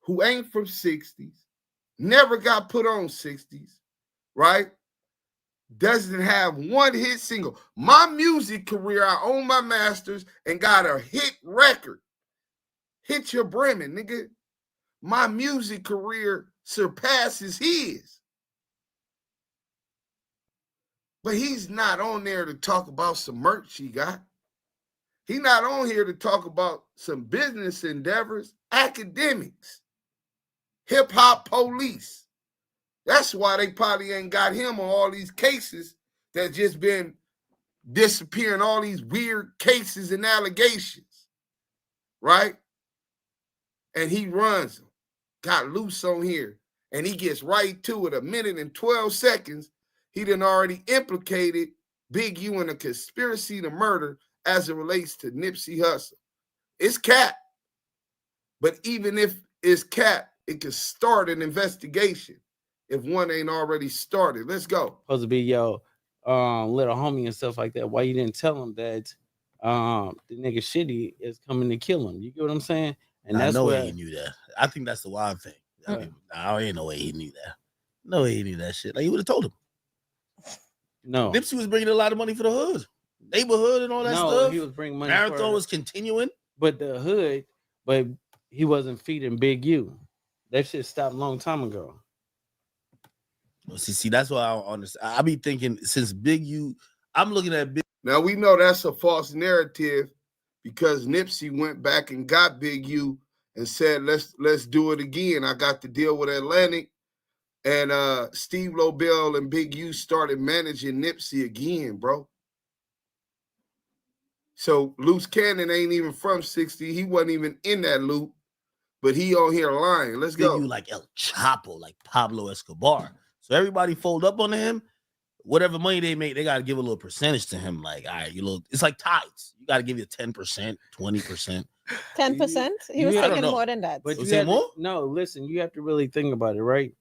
who ain't from 60s, never got put on 60s, right? Doesn't have one hit single. My music career, I own my masters and got a hit record. Hit your Bremen, nigga. My music career surpasses his. But he's not on there to talk about some merch he got. He's not on here to talk about some business endeavors, academics, hip-hop police. That's why they probably ain't got him on all these cases that just been disappearing, all these weird cases and allegations, right? And he runs them. Got Luce on here, and he gets right to it. A minute and 12 seconds, he done already implicated Big U in a conspiracy to murder as it relates to Nipsey Hussle. It's cap. But even if it's cap, it could start an investigation if one ain't already started. Let's go. Supposed to be your little homie and stuff like that. Why you didn't tell him that the nigga Shitty is coming to kill him? You get what I'm saying? And I that's know where he knew that. I think that's the wild thing. I mean, I ain't no way he knew that. No way he knew that shit. Like, he would have told him. No. Nipsey was bringing a lot of money for the hood, neighborhood, and all that stuff. He was bringing money. Marathon was continuing. But the hood, but he wasn't feeding Big U. That shit stopped a long time ago. Well, see, that's why I don't understand. I be thinking since Big U, I'm looking at Big. Now we know that's a false narrative because Nipsey went back and got Big U and said, let's do it again. I got to deal with Atlantic. And Steve Lobel and Big U started managing Nipsey again, bro. So Luce Cannon ain't even from 60. He wasn't even in that loop, but he on here lying. Let's Big go. U like El Chapo, like Pablo Escobar. So everybody fold up on him. Whatever money they make, they got to give a little percentage to him. Like, all right, it's like tithes. You got to give you 10%, 20%. 10%? He was taking more than that. But Was you it have more? No, listen, you have to really think about it, right?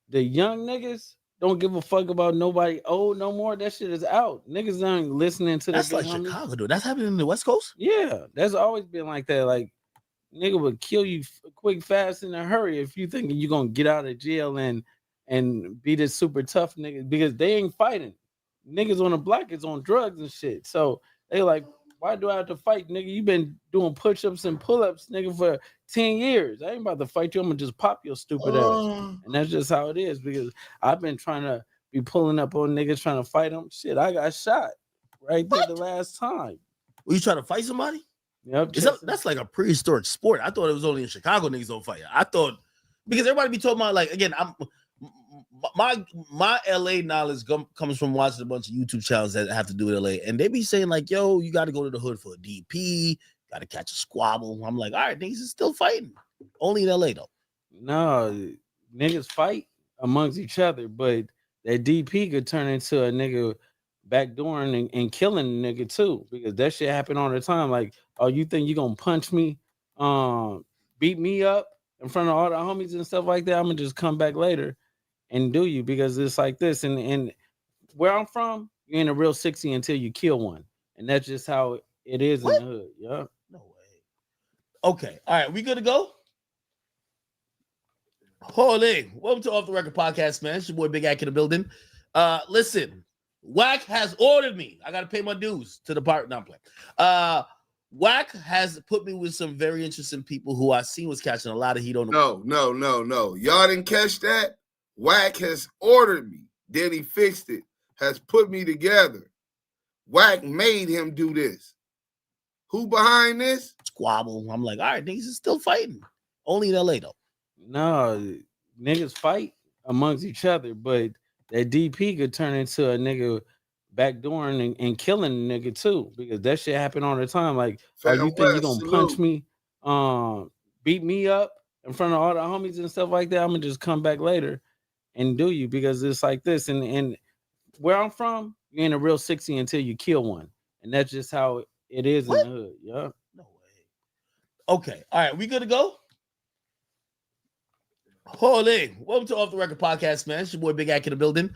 The young niggas don't give a fuck about nobody old no more. That shit is out. Niggas aren't listening to That's the like big homies. Chicago, dude. That's happening in the West Coast. Yeah, that's always been like that. Like, nigga would kill you quick, fast, in a hurry if you thinking you're gonna get out of jail and be this super tough nigga, because they ain't fighting. Niggas on the block is on drugs and shit. So they like, why do I have to fight, nigga? You been doing push-ups and pull-ups, nigga, for 10 years. I ain't about to fight you. I'm gonna just pop your stupid ass. And that's just how it is, because I've been trying to be pulling up on niggas trying to fight them. Shit, I got shot right there the last time. Were you trying to fight somebody? Yep. That's like a prehistoric sport. I thought it was only in Chicago niggas don't fight. I thought, because everybody be talking about, like, again, my LA knowledge comes from watching a bunch of YouTube channels that have to do with LA, and they be saying like, yo, you got to go to the hood for a DP, got to catch a squabble. I'm like, all right, niggas is still fighting. Only in LA though. No, niggas fight amongst each other, but that DP could turn into a nigga backdooring and killing a nigga too, because that shit happen all the time. Like, oh, you think you gonna punch me, beat me up in front of all the homies and stuff like that? I'm gonna just come back later and do you, because it's like this. And where I'm from, you ain't a real 60 until you kill one, and that's just how it is in the hood. Yeah. No way. Okay. All right. We good to go? Holy. Welcome to Off the Record Podcast, man. It's your boy Big Ack in the building. Listen, Wack has ordered me. I got to pay my dues to the part. No, I'm playing. Wack has put me with some very interesting people who I seen was catching a lot of heat on the. No. Y'all didn't catch that? Wack has ordered me. Then he fixed it. Has put me together. Wack made him do this. Who behind this? Squabble. I'm like, all right, niggas is still fighting. Only in LA though. No, niggas fight amongst each other, but that DP could turn into a nigga backdooring and killing a nigga too, because that shit happen all the time. Like, oh, you think you gonna punch me, beat me up in front of all the homies and stuff like that? I'm gonna just come back later and do you, because it's like this. And where I'm from, you ain't a real 60 until you kill one, and that's just how it is in the hood. Yeah. No way. Okay. All right. We good to go? Holy. Welcome to Off the Record Podcast, man. It's your boy Big Ack in the building.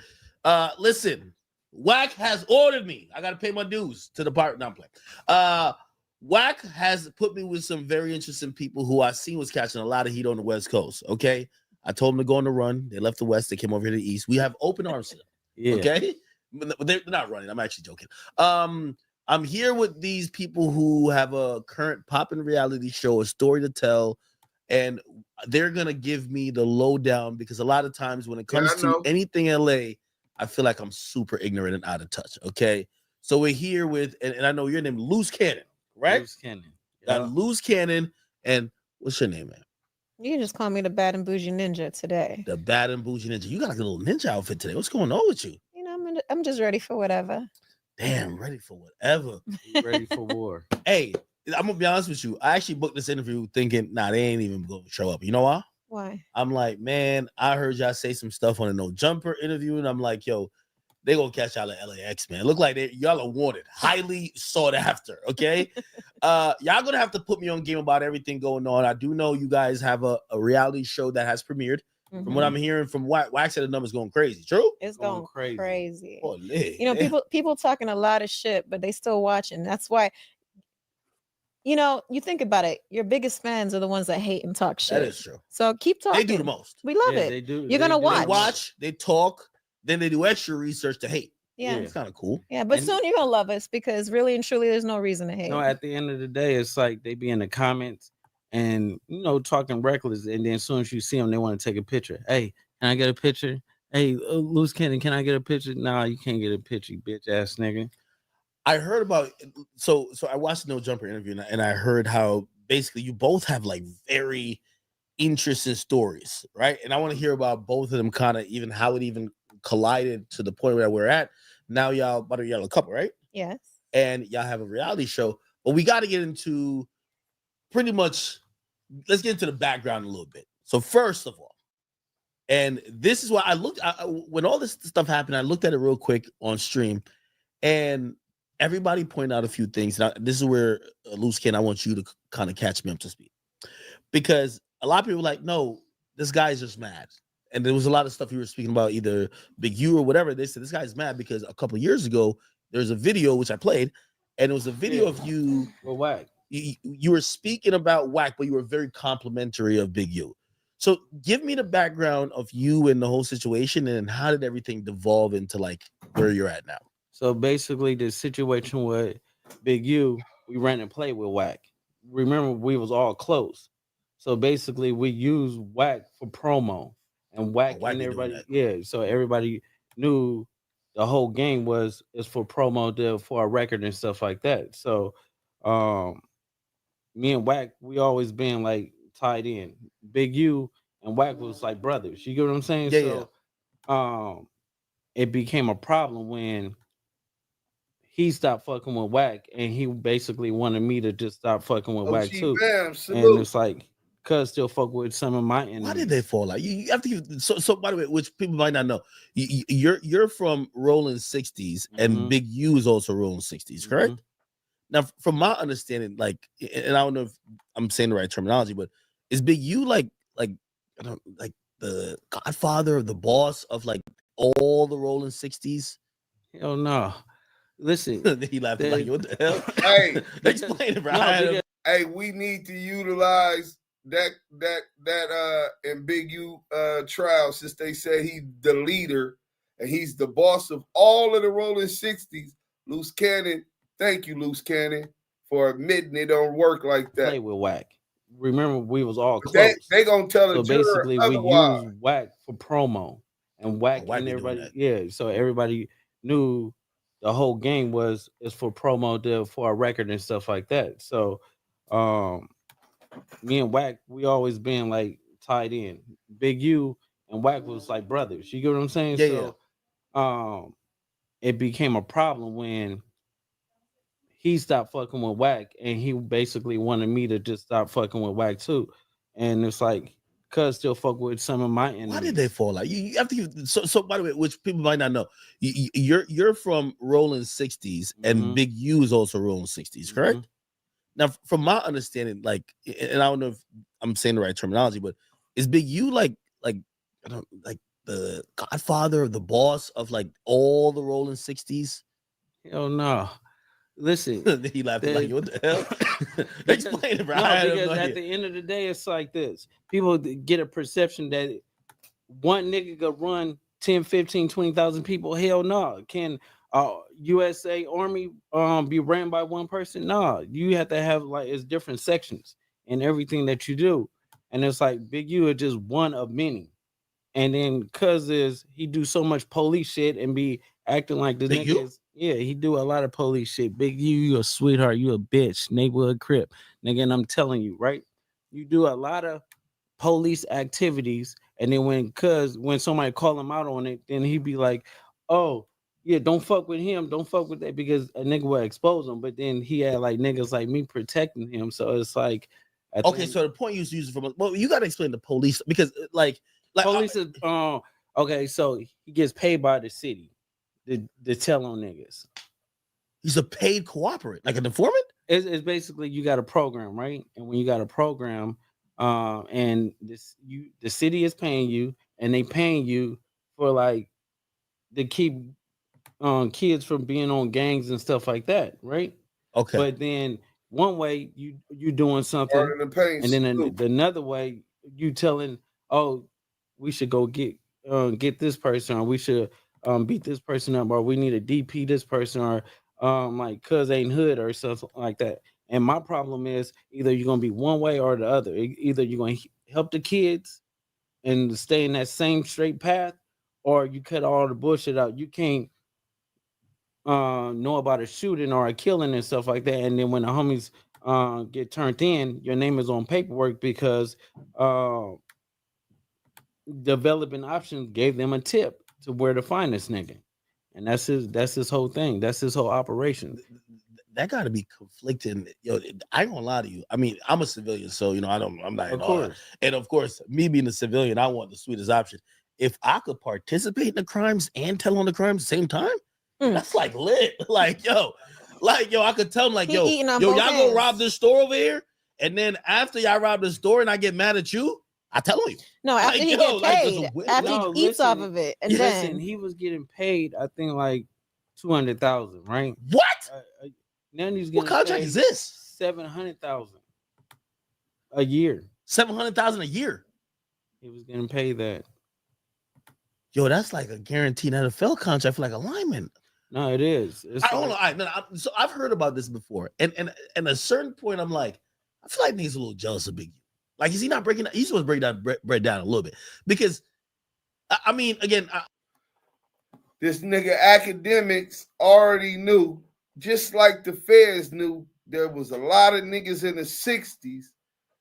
Listen, Wack has ordered me. I got to pay my dues to the part. No, I'm playing. Wack has put me with some very interesting people who I seen was catching a lot of heat on the West Coast. Okay. I told them to go on the run. They left the West. They came over here to the East. We have open arms here. Yeah. Okay. They're not running. I'm actually joking. I'm here with these people who have a current poppin' reality show, a story to tell, and they're gonna give me the lowdown because a lot of times when it comes I to know. anything LA, I feel like I'm super ignorant and out of touch. Okay, so we're here with, and I know your name, Luce Cannon, right? Luce Cannon. Got Yeah. Luce Cannon, and what's your name, man? You can just call me the bad and bougie ninja today. The Bad and Bougie Ninja. You got like a little ninja outfit today. What's going on with you? You know, I'm just ready for whatever. Damn, ready for whatever. Ready for war. Hey, I'm gonna be honest with you. I actually booked this interview thinking, nah, they ain't even gonna show up. You know why? Why? I'm like, man, I heard y'all say some stuff on a No Jumper interview, and I'm like, yo, they gonna catch y'all at LAX, man. Look like y'all are wanted, highly sought after. Okay, y'all gonna have to put me on game about everything going on. I do know you guys have a reality show that has premiered. From what I'm hearing from Wax, said the numbers going crazy. True? It's going crazy. Oh, you know, people talking a lot of shit, but they still watching. That's why. You know, you think about it. Your biggest fans are the ones that hate and talk shit. That is true. So keep talking. They do the most. We love Yeah, it. they do. You're gonna watch. They watch, they talk, then they do extra research to hate. Yeah. It's kind of cool. Yeah, but soon you're gonna love us because really and truly, there's no reason to hate. No, at the end of the day, it's like they be in the comments and talking reckless, and then as soon as you see them, they want to take a picture. Hey, can I get a picture? Hey, Luce Cannon, can I get a picture? Nah, you can't get a picture, you bitch ass nigga. I heard about so I watched the No Jumper interview and I heard how basically you both have like very interesting stories, right? And I want to hear about both of them, kind of even how it even collided to the point where we're at. Now y'all a couple, right? Yes. And y'all have a reality show, but we got to get into pretty much. Let's get into the background a little bit. So first of all, and this is why I looked when all this stuff happened. I looked at it real quick on stream, and everybody pointed out a few things. Now, this is where Luce Cannon, I want you to kind of catch me up to speed, because a lot of people were like, no, this guy's just mad. And there was a lot of stuff you were speaking about, either Big U or whatever. They said this guy's mad because a couple of years ago, there's a video which I played, and it was a video of you. Well, Wack. You were speaking about Wack, but you were very complimentary of Big U. So give me the background of you and the whole situation, and how did everything devolve into like where you're at now? So basically, the situation with Big U, we ran and played with Wack. Remember, we was all close. So basically, we used Wack for promo, and Wack and everybody, so everybody knew the whole game is for promo for a record and stuff like that. So, me and Wack, we always been like tied in. Big U and Wack was like brothers. You get what I'm saying? It became a problem when he stopped fucking with Wack, and he basically wanted me to just stop fucking with Wack too. And it's like, cuz still fuck with some of my enemies. Why did they fall out? You have to give, so by the way, which people might not know, you're from Rollin 60s, and Big U is also Rollin 60s, correct? Now, from my understanding, like, and I don't know if I'm saying the right terminology, but is Big U like I don't like the godfather of the boss of like all the Rollin 60s? Hell no. Listen, he laughed like, what the hell? Hey, explain it, bro. Hey, we need to utilize that and Big U trial, since they say he's the leader and he's the boss of all of the Rollin 60s. Luce Cannon, thank you, Luce Cannon, for admitting it don't work like that. Play with Wack. Remember, we was all close. They gonna tell the juror basically, otherwise. we used Wack for promo, and Wack and everybody, so everybody knew the whole game is for promo for a record and stuff like that. So, me and Wack, we always been like tied in. Big U and Wack was like brothers. You get what I'm saying? It became a problem when he stopped fucking with Wack, and he basically wanted me to just stop fucking with Wack too. And it's like, cuz still fuck with some of my enemies. Why did they fall out? You have to give, so by the way, which people might not know, you're from Rollin 60s, and Big U is also Rollin 60s, correct? Now, from my understanding, like, and I don't know if I'm saying the right terminology, but is Big U like I don't like the godfather of the boss of like all the Rollin 60s? Hell no. Listen, he laughed like, what the hell? Explain it, bro. No, because at the end of the day, it's like this. People get a perception that one nigga could run 10, 15, 20,000 people. Hell no. Can USA Army be ran by one person? No. You have to have, like, it's different sections in everything that you do. And it's like Big U is just one of many. And then cuz he do so much police shit and be acting like the Big nigga U? is, yeah, he do a lot of police shit. Big U, you a sweetheart, you a bitch, neighborhood crip. Nigga, and I'm telling you, right? You do a lot of police activities, and then when somebody call him out on it, then he be like, oh yeah, don't fuck with him, don't fuck with that, because a nigga will expose him. But then he had like niggas like me protecting him, so it's like Okay, so the point you was using from well, you got to explain the police because like police is okay, so he gets paid by the city to tell on niggas. He's a paid cooperator, like an informant. It's basically you got a program, right? And when you got a program, and the city is paying you, and they paying you for like to keep kids from being on gangs and stuff like that, right? Okay. But then one way you doing something, Part of the pain, and then Snoop. another way you telling, oh, we should go get this person, or we should beat this person up, or we need to DP this person, or like cuz ain't hood or something like that. And my problem is either you're gonna be one way or the other. Either you're gonna help the kids and stay in that same straight path, or you cut all the bullshit out. You can't know about a shooting or a killing and stuff like that, and then when the homies get turned in, your name is on paperwork because developing options gave them a tip to where to find this nigga. And that's his whole thing. That's his whole operation. That got to be conflicting. Yo, I ain't gonna lie to you. I mean, I'm a civilian, so I'm not. Of course. And of course, me being a civilian, I want the sweetest option. If I could participate in the crimes and tell on the crimes at the same time, that's like lit. Like yo, I could tell them like, yo, y'all go rob this store over here, and then after y'all rob the store and I get mad at you, I tell you. No, after like, he get paid, after he eats off of it, and then he was getting paid, I think like 200,000, right? What? Now he's what contract is this? 700,000 a year. 700,000 a year. He was getting paid that. Yo, that's like a guaranteed NFL contract for like a lineman. No, it is. So I've heard about this before, and at a certain point, I'm like, I feel like he's a little jealous of Big U. Like, is he not breaking? He's supposed to break down a little bit because, I mean, again, This nigga academics already knew, just like the feds knew, there was a lot of niggas in the 60s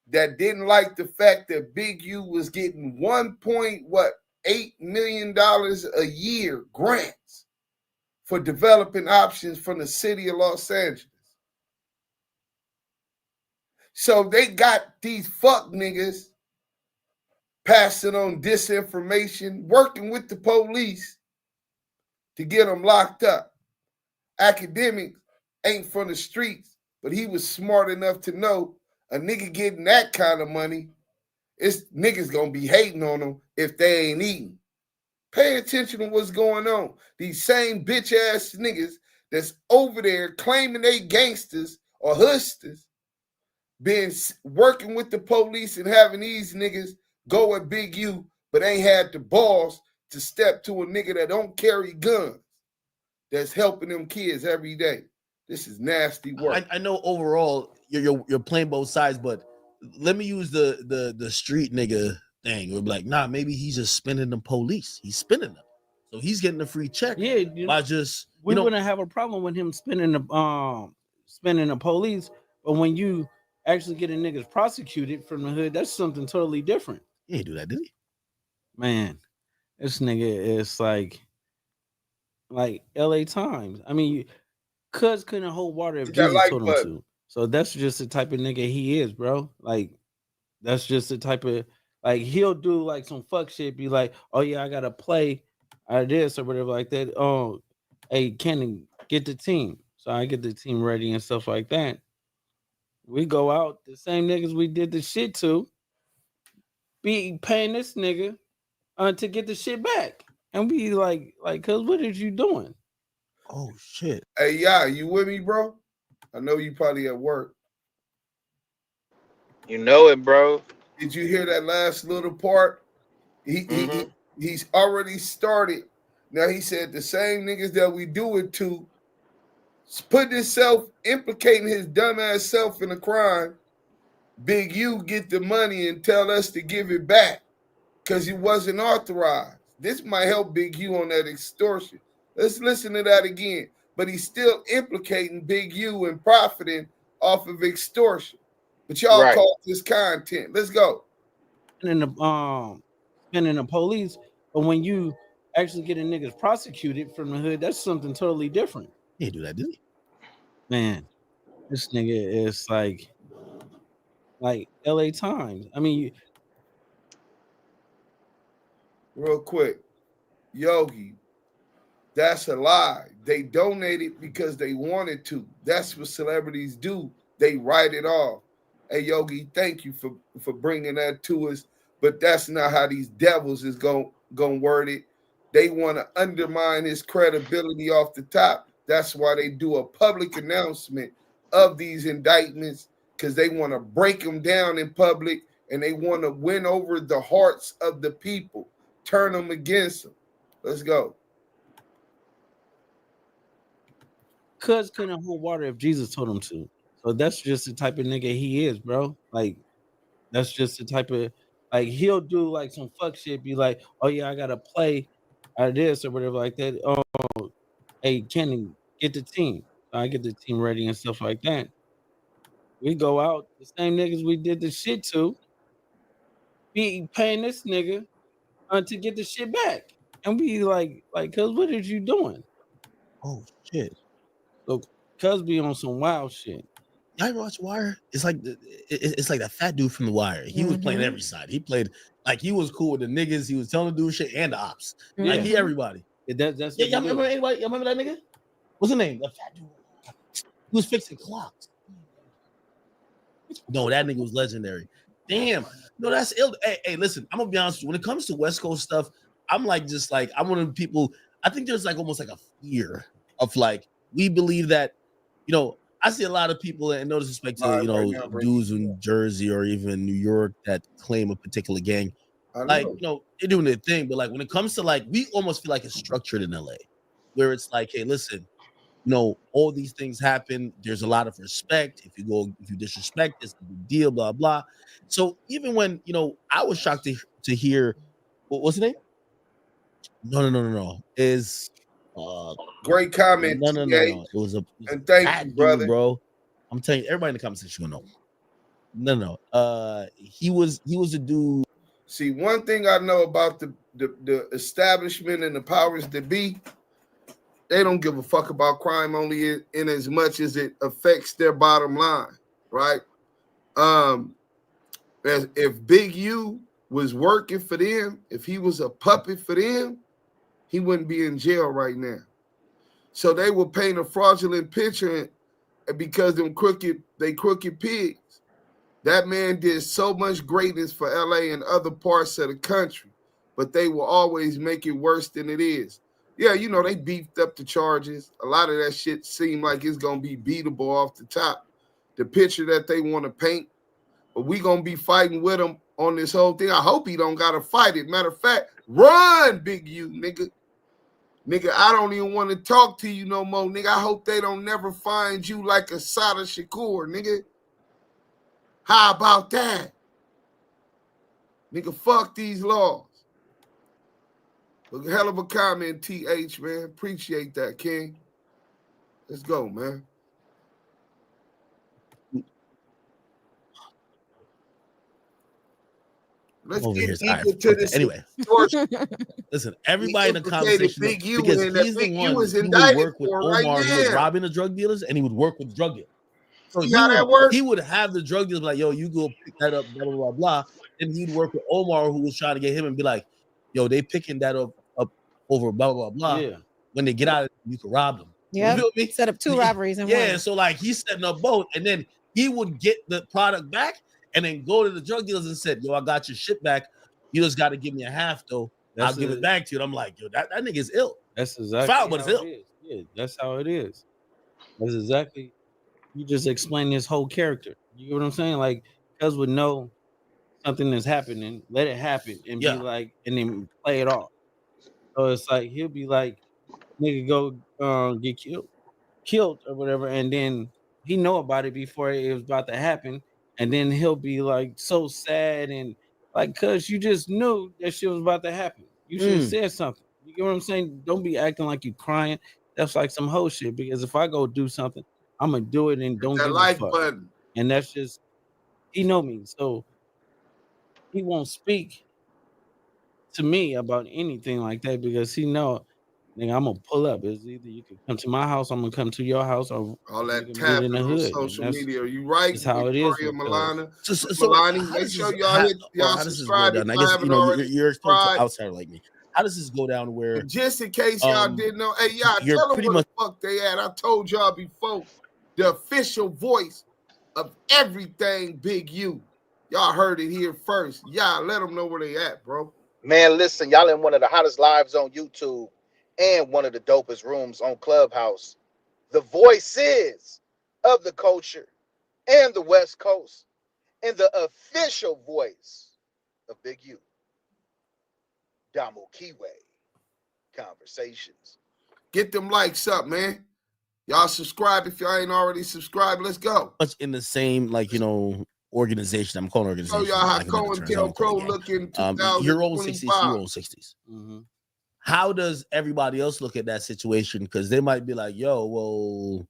that didn't like the fact that Big U was getting $1.8 million a year grants for developing options from the city of Los Angeles. So they got these fuck niggas passing on disinformation, working with the police to get them locked up. Academics ain't from the streets, but he was smart enough to know a nigga getting that kind of money, it's niggas gonna be hating on them if they ain't eating. Pay attention to what's going on. These same bitch ass niggas that's over there claiming they gangsters or hustlers, been working with the police and having these niggas go at Big U, but ain't had the balls to step to a nigga that don't carry guns, that's helping them kids every day. This is nasty work. I know overall you're playing both sides, but let me use the street nigga thing. We're like, nah, maybe he's just spending the police. He's spending them, so he's getting a free check. Yeah, by just we wouldn't have a problem with him spending the police, but when you actually getting niggas prosecuted from the hood, that's something totally different. He didn't do that, did he? Man, this nigga is like LA Times. I mean, cuz couldn't hold water if Jesus told him to. So that's just the type of nigga he is, bro. Like, that's just the type of, like, he'll do like some fuck shit, be like, oh yeah, I gotta play this or whatever like that. Oh, hey, Cannon, get the team. So I get the team ready and stuff like that. We go out, the same niggas we did the shit to, be paying this nigga to get the shit back. And be like, cuz what are you doing? Oh shit. Hey, yeah, you with me, bro? I know you probably at work. You know it, bro. Did you hear that last little part? He's already started. Now he said the same niggas that we do it to, put himself, implicating his dumbass self in a crime, Big U get the money and tell us to give it back because it wasn't authorized. This might help Big U on that extortion. Let's listen to that again. But he's still implicating Big U and profiting off of extortion. But y'all Right. call this content. Let's go. And spending the police, but when you actually get a niggas prosecuted from the hood, that's something totally different. He didn't do that, did he? Man, this nigga is like LA Times. I mean, Real quick, Yogi, that's a lie. They donated because they wanted to. That's what celebrities do. They write it off. Hey, Yogi, thank you for bringing that to us. But that's not how these devils is going word it. They want to undermine his credibility off the top. That's why they do a public announcement of these indictments, because they want to break them down in public and they want to win over the hearts of the people, turn them against them. Let's go. Cuz couldn't hold water if Jesus told him to. So that's just the type of nigga he is, bro. Like, that's just the type of, like, he'll do like some fuck shit, be like, oh yeah, I gotta play out of this or whatever like that. Oh, hey, Kenny, get the team. I get the team ready and stuff like that. We go out, the same niggas we did the shit to, be paying this nigga to get the shit back. And we like, cuz what are you doing? Oh shit. So cuz be on some wild shit. Y'all ever watch Wire? It's like it's like that fat dude from The Wire. He was playing every side. He played like he was cool with the niggas. He was telling the dude shit and the ops. Like he everybody. That's Yeah, y'all remember anybody? Y'all remember that nigga? What's his name? The fat dude. He was fixing clocks. No, that nigga was legendary. Damn. No, that's ill. Hey, listen, I'm gonna be honest with you. When it comes to West Coast stuff, I'm like just like I'm one of the people. I think there's like almost like a fear of like we believe that, you know. I see a lot of people, and no disrespect to dudes in Jersey or even New York that claim a particular gang. Like, they're doing their thing, but like when it comes to like, we almost feel like it's structured in LA, where it's like, hey, listen, all these things happen. There's a lot of respect. If you disrespect, it's a big deal, blah blah. So even when I was shocked to hear what's the name? No. Is great comment. No. It was a and thank you, brother, dude, bro. I'm telling you, everybody in the comment section will know. No. He was a dude. See, one thing I know about the establishment and the powers that be, they don't give a fuck about crime only in as much as it affects their bottom line, right? If Big U was working for them, if he was a puppet for them, he wouldn't be in jail right now. So they will paint a fraudulent picture because they crooked pigs. That man did so much greatness for LA and other parts of the country, but they will always make it worse than it is. Yeah, they beefed up the charges. A lot of that shit seemed like it's going to be beatable off the top, the picture that they want to paint. But we going to be fighting with them on this whole thing. I hope he don't got to fight it. Matter of fact, run, Big U, nigga. Nigga, I don't even want to talk to you no more, nigga. I hope they don't never find you like a Sada Shakur, nigga. How about that? Nigga, fuck these laws. Look, hell of a comment, TH, man. Appreciate that, King. Let's go, man. Let's get deeper to this. Anyway, listen, everybody in the conversation Big U because in he's Big the U one is who would indicted work with for Omar, right who was now. robbing the drug dealers, and he would work with drug dealers. So See how that works? He would have the drug dealers like, yo, you go pick that up, blah, blah, blah, blah. And he'd work with Omar, who was trying to get him and be like, yo, they picking that up over blah, blah, blah. Yeah. When they get out, you can rob them. Yeah. You feel me? Set up 2 robberies in one. Yeah, so like he's setting up both, and then he would get the product back and then go to the drug dealers and said, yo, I got your shit back. You just got to give me a half, though. I'll give it back to you. And I'm like, yo, that nigga is ill. That's exactly foul, but it's ill. it is. Yeah, that's how it is. That's exactly. You just explain his whole character. You get what I'm saying? Like, cuz would know something is happening, let it happen, and be like, and then play it off. So it's like he'll be like, nigga, go get killed or whatever, and then he know about it before it was about to happen, and then he'll be like so sad and like, cause you just knew that shit was about to happen. You should have said something. You get what I'm saying? Don't be acting like you crying. That's like some whole shit. Because if I go do something, I'm gonna do it and don't That give a like fuck. button. And that's just he know me, so he won't speak to me about anything like that because he know, nigga, I'm gonna pull up. It's either you can come to my house, I'm gonna come to your house, or All we that can meet tapping in the on hood. And social that's media. Are you right, just how it is Victoria with us. Milana? So Milani, how make does sure this, y'all hit or y'all how does this go subscribe if down? I y'all guess haven't you're already explaining to subscribed. outsider like me. How does this go down where And just in case y'all didn't know, hey, y'all you're tell them pretty where much the fuck they at. I told y'all before, the official voice of everything Big U. Y'all heard it here first. Y'all let them know where they at, bro. Man, listen, y'all in one of the hottest lives on YouTube and one of the dopest rooms on Clubhouse. The voices of the culture and the West Coast, and the official voice of Big U, Damu Kiwe Conversations. Get them likes up, man. Y'all subscribe if y'all ain't already subscribed. Let's go. much in the same, like, organization. I'm calling Show organization. y'all how lack of better terms. I won't call it COINTELPRO gang. look in You're old 60s, 2025. you're old 60s. How does everybody else look at that situation? Because they might be like, yo, well,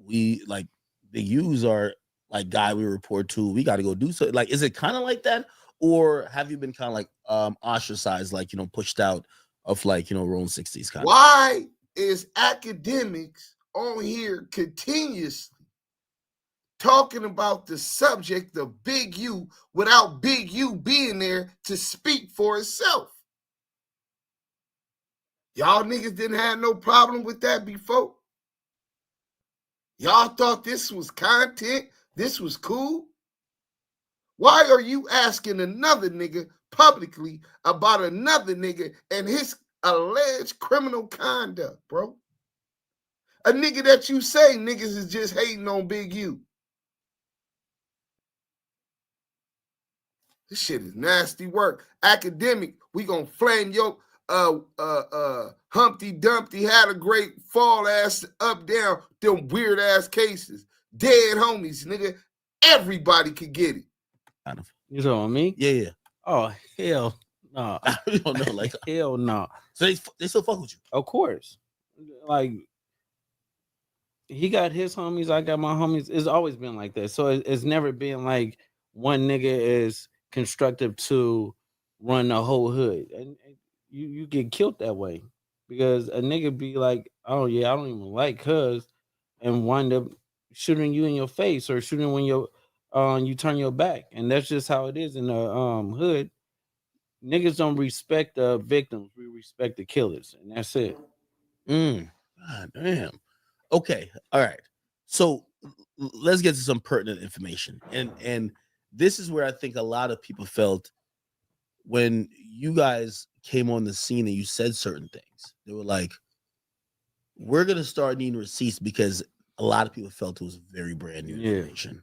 we like the U's are like guy we report to. We got to go do so. Like, is it kind of like that? Or have you been kind of like ostracized, like, pushed out of like, Rollin 60s kind of? Why is academics on here continuously talking about the subject of Big U without Big U being there to speak for itself? Y'all niggas didn't have no problem with that before. Y'all thought this was content, this was cool. Why are you asking another nigga publicly about another nigga and his alleged criminal conduct, bro? A nigga that you say niggas is just hating on Big U. This shit is nasty work. Academic, we gonna flame your Humpty Dumpty had a great fall ass up down, them weird ass cases. Dead homies, nigga. Everybody could get it. Kind of. You know what I mean? Yeah. Oh, hell no. I don't know. Like, hell no. So they still fuck with you? Of course. Like, he got his homies, I got my homies. It's always been like that. So it's never been like one nigga is constructive to run the whole hood. And you get killed that way. Because a nigga be like, oh yeah, I don't even like cuz, and wind up shooting you in your face or shooting when you turn your back. And that's just how it is in the hood. Niggas don't respect the victims. We respect the killers. And that's it. God damn. Okay. All right. So let's get to some pertinent information. And this is where I think a lot of people felt when you guys came on the scene and you said certain things. They were like, we're going to start needing receipts, because a lot of people felt it was very brand new information.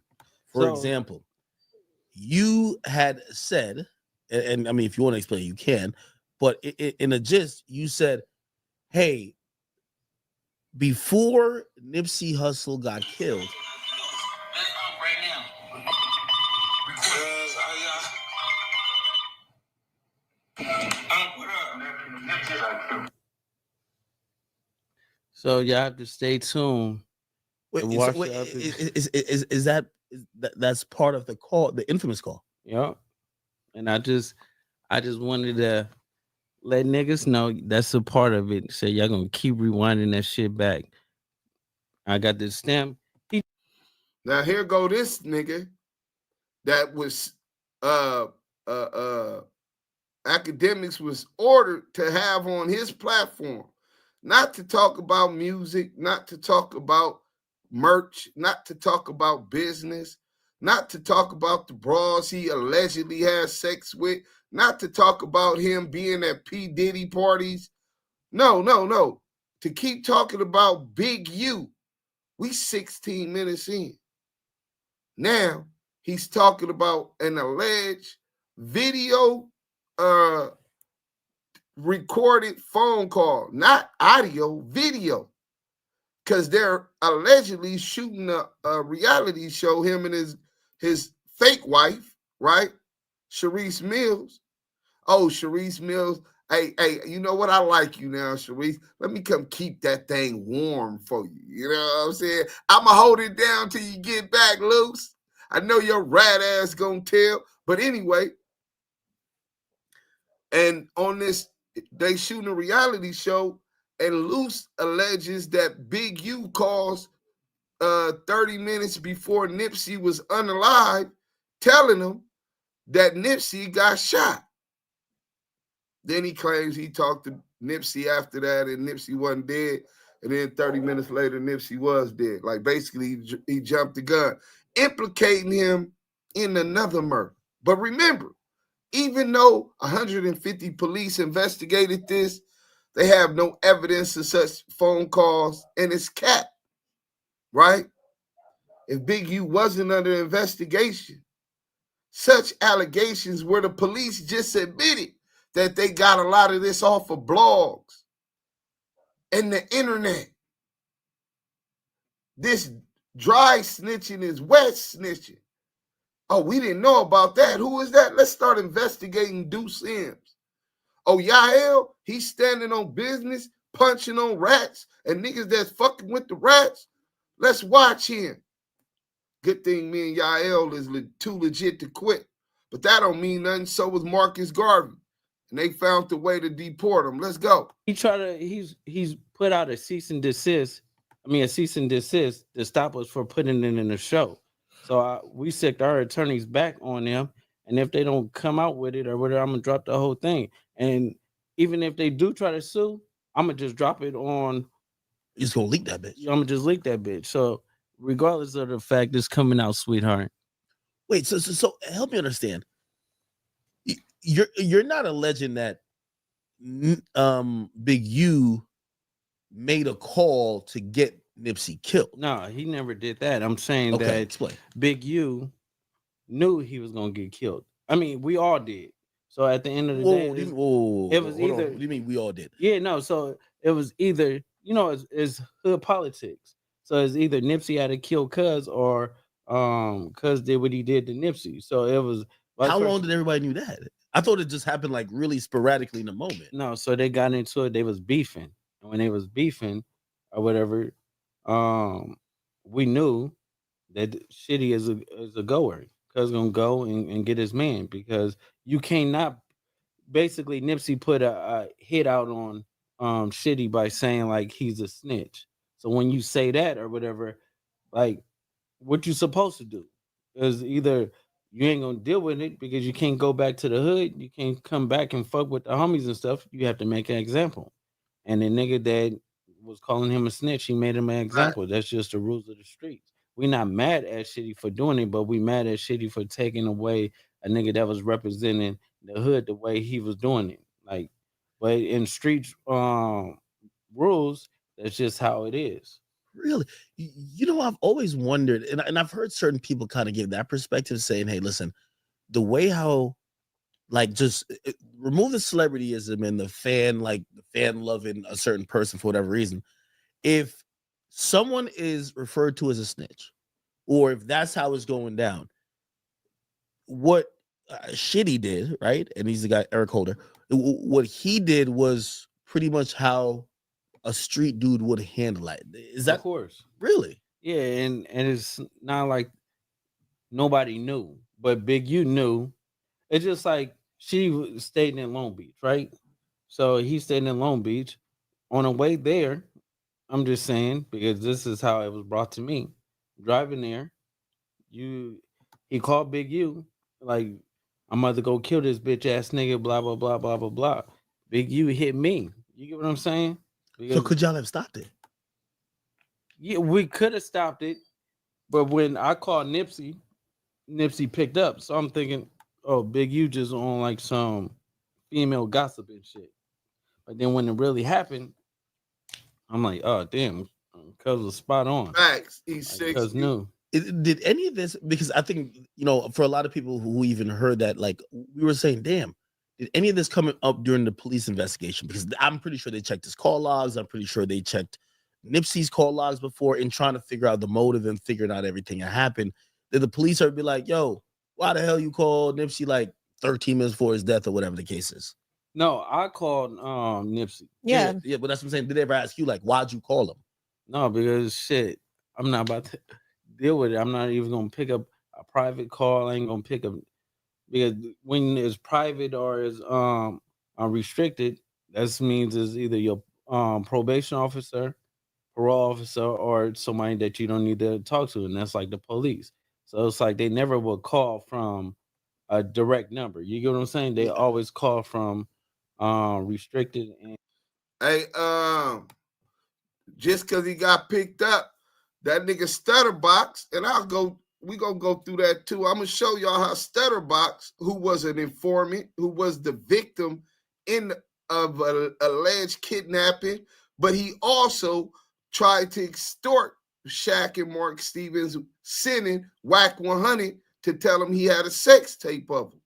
For example, you had said, and I mean, if you want to explain, you can, but in a gist, you said, hey, before Nipsey Hussle got killed, so you have to stay tuned. Is that's part of the call, the infamous call? Yeah. And I just wanted to let niggas know that's a part of it. So y'all gonna keep rewinding that shit back. I got this stamp. Now here go this nigga that was academics was ordered to have on his platform, not to talk about music, not to talk about merch, not to talk about business, not to talk about the bras he allegedly has sex with, not to talk about him being at P. Diddy parties. No. To keep talking about Big U. We 16 minutes in. Now he's talking about an alleged video recorded phone call, not audio, video. Because they're allegedly shooting a reality show, him and his his fake wife, right? Sharice Mills. Oh, Sharice Mills. Hey, you know what? I like you now, Sharice. Let me come keep that thing warm for you. You know what I'm saying? I'ma hold it down till you get back, Luce. I know your rat ass gonna tell. But anyway, and on this, they shooting a reality show, and Luce alleges that Big U calls 30 minutes before Nipsey was unalive, telling him that Nipsey got shot. Then he claims he talked to Nipsey after that, and Nipsey wasn't dead. And then 30 minutes later, Nipsey was dead. Like, basically, he jumped the gun, implicating him in another murder. But remember, even though 150 police investigated this, they have no evidence of such phone calls, and it's capped, right? If Big U wasn't under investigation, such allegations where the police just admitted that they got a lot of this off of blogs and the internet. This dry snitching is wet snitching. Oh, we didn't know about that. Who is that? Let's start investigating Deuce Sims. Oh, Yael, he's standing on business, punching on rats and niggas that's fucking with the rats. Let's watch him. Good thing me and Yael is too legit to quit. But that don't mean nothing. So was Marcus Garvey. And they found the way to deport him. Let's go. He's put out a cease and desist. A cease and desist to stop us from putting it in the show. So we sicked our attorneys back on them. And if they don't come out with it or whatever, I'm gonna drop the whole thing. And even if they do try to sue, I'm gonna just drop it on. You're just gonna leak that bitch. I'm gonna just leak that bitch. So regardless of the fact it's coming out, sweetheart. Wait, so help me understand. You're not alleging that Big U made a call to get Nipsey killed. No, he never did that. I'm saying that explain. Big U knew he was gonna get killed. I mean, we all did. So at the end of the day, it was either. What do you mean we all did? Yeah, no. So it was either, it's hood politics. So it's either Nipsey had to kill Cuz or Cuz did what he did to Nipsey. So it was. How long did everybody knew that? I thought it just happened like really sporadically in the moment. No, so they got into it. They was beefing, and when they was beefing or whatever, we knew that Shitty is a goer. Cuz gonna go and get his man, because you cannot. Basically, Nipsey put a hit out on Shitty by saying like he's a snitch. So when you say that or whatever, like what you supposed to do is either you ain't gonna deal with it because you can't go back to the hood. You can't come back and fuck with the homies and stuff. You have to make an example. And the nigga that was calling him a snitch, he made him an example. Right. That's just the rules of the streets. We're not mad at Shitty for doing it, but we mad at Shitty for taking away a nigga that was representing the hood the way he was doing it. Like, but in street rules, that's just how it is. Really? I've always wondered, and I've heard certain people kind of give that perspective, saying, hey, listen, the way how, like, just remove the celebrityism and the fan loving a certain person for whatever reason. If someone is referred to as a snitch, or if that's how it's going down, what Shitty did, right? And he's the guy, Eric Holder. What he did was pretty much how a street dude would handle it. Is that, of course, really? Yeah, and it's not like nobody knew, but Big U knew. It's just like she stayed in Long Beach, right? So he stayed in Long Beach. On the way there, I'm just saying, because this is how it was brought to me. Driving there, he called Big U, like, I'm about to go kill this bitch ass nigga, blah, blah, blah, blah, blah, blah. Big U hit me. You get what I'm saying? Because, so could y'all have stopped it? Yeah, we could have stopped it. But when I called Nipsey picked up. So I'm thinking, oh, Big U just on like some female gossip and shit. But then when it really happened, I'm like, oh, damn, Cuz was spot on. Facts. He's like, 'Cuz knew. Did any of this, because I think, for a lot of people who even heard that, like, we were saying, damn, did any of this come up during the police investigation? Because I'm pretty sure they checked his call logs. I'm pretty sure they checked Nipsey's call logs before in trying to figure out the motive and figuring out everything that happened. Did the police ever be like, yo, why the hell you called Nipsey like 13 minutes before his death or whatever the case is? No, I called Nipsey. Yeah. Yeah, but that's what I'm saying. Did they ever ask you, like, why'd you call him? No, because shit, I'm not about to deal with it. I'm not even gonna pick up a private call. I ain't gonna pick up because when it's private or it's restricted, that means it's either your probation officer, parole officer, or somebody that you don't need to talk to, and that's like the police. So it's like they never will call from a direct number. You get what I'm saying? They always call from restricted. And Hey, just because he got picked up, that nigga Stutterbox, and we gonna go through that too. I'm gonna show y'all how Stutterbox, who was an informant, who was the victim of an alleged kidnapping, but he also tried to extort Shaq and Mark Stevens, sending Whack 100 to tell him he had a sex tape of him.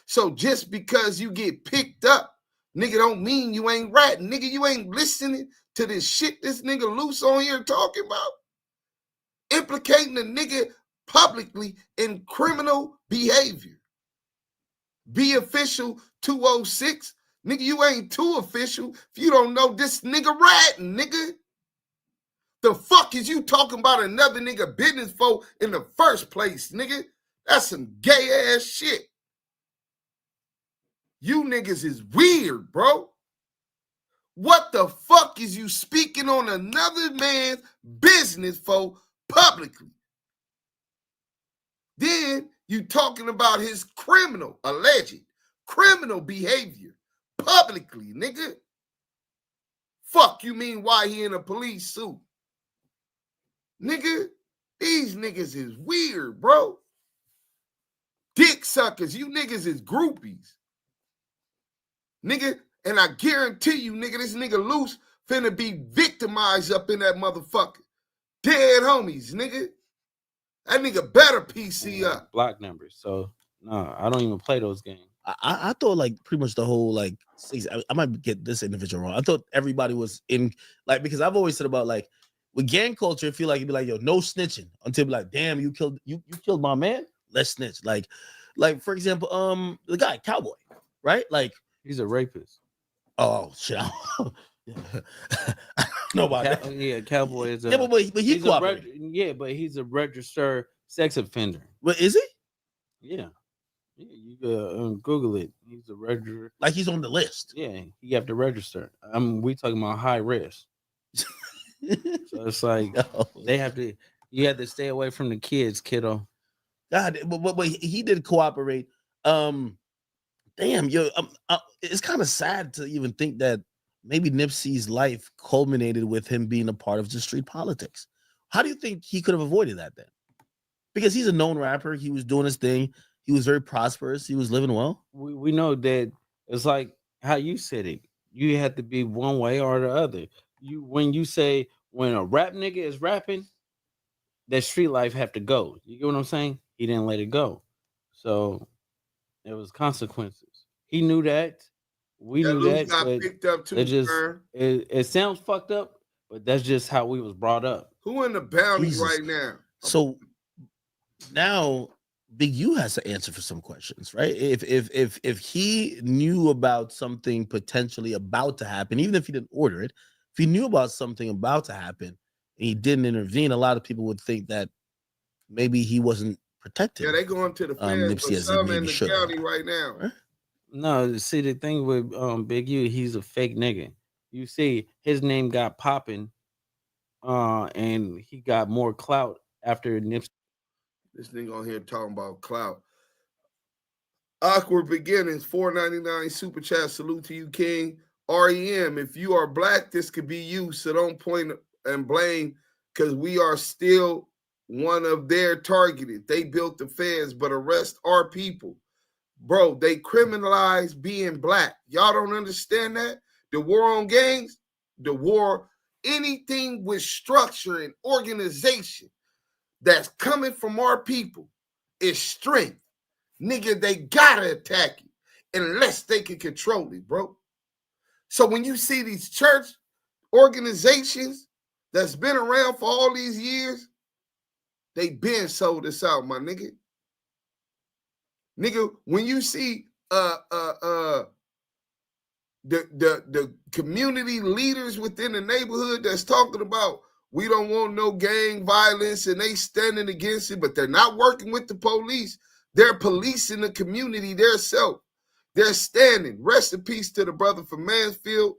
So just because you get picked up, nigga, don't mean you ain't ratting. Nigga, you ain't listening to this shit this nigga Luce on here talking about. Implicating a nigga publicly in criminal behavior. Be official 206. Nigga, you ain't too official if you don't know this nigga ratting, nigga. The fuck is you talking about another nigga business for in the first place, nigga? That's some gay ass shit. You niggas is weird, bro. What the fuck is you speaking on another man's business for publicly? Then you talking about his alleged criminal behavior publicly, nigga. Fuck you mean why he in a police suit? Nigga, these niggas is weird, bro. Dick suckers, you niggas is groupies. Nigga, and I guarantee you, nigga, this nigga Luce finna be victimized up in that motherfucker. Dead homies, nigga. That nigga better PC up. block numbers. So no, I don't even play those games. I thought like pretty much the whole like I might get this individual wrong. I thought everybody was in like because I've always said about like with gang culture, it feel like it'd be like yo no snitching until it be like damn you killed my man, let's snitch. Like for example the guy Cowboy, right? Like he's a rapist. Oh shit. No about that. Yeah, Cowboy is a yeah, but he cooperated. But he's a registered sex offender. What is he? Yeah. Yeah, you can Google it. He's a register. Like he's on the list. Yeah, you have to register. We talking about high risk. So it's like they have to. You have to stay away from the kids, kiddo. God, but he did cooperate. Damn, it's kind of sad to even think that maybe Nipsey's life culminated with him being a part of just street politics. How do you think he could have avoided that then? Because he's a known rapper. He was doing his thing. He was very prosperous. He was living well. We know that it's like how you said it. You have to be one way or the other. When you say when a rap nigga is rapping, that street life have to go. You get what I'm saying? He didn't let it go. So there was consequences. He knew that. We knew that. Got picked up too, it sounds fucked up, but that's just how we was brought up. Who in the bounty right now? So now Big U has to answer for some questions, right? If he knew about something potentially about to happen, even if he didn't order it, if he knew about something about to happen and he didn't intervene, a lot of people would think that maybe he wasn't protected. Yeah, they going to the feds, but some in the county right now. Right? No, see the thing with Big U, he's a fake nigga. You see, his name got popping, and he got more clout after Nipsey. This nigga on here talking about clout. Awkward beginnings, $4.99 super chat. Salute to you, King. REM, if you are black, this could be you. So don't point and blame because we are still one of their targeted. They built the feds, but arrest our people. Bro, they criminalize being black. Y'all don't understand that? The war on gangs, anything with structure and organization that's coming from our people is strength. Nigga, they gotta attack it unless they can control it, bro. So when you see these church organizations that's been around for all these years, They been sold us out, my nigga. Nigga, when you see the community leaders within the neighborhood that's talking about we don't want no gang violence and they standing against it, but they're not working with the police. They're policing the community themselves. They're standing. Rest in peace to the brother from Mansfield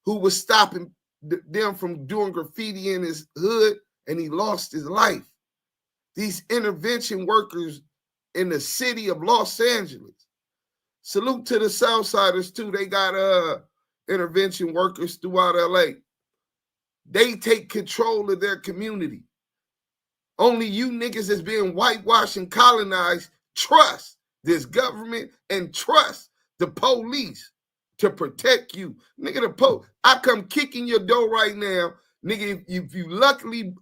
who was stopping them from doing graffiti in his hood and he lost his life. These intervention workers in the city of Los Angeles. Salute to the Southsiders too. They got intervention workers throughout LA. They take control of their community. Only you niggas that's being whitewashed and colonized trust this government and trust the police to protect you. Nigga, I come kicking your door right now. Nigga, if you luckily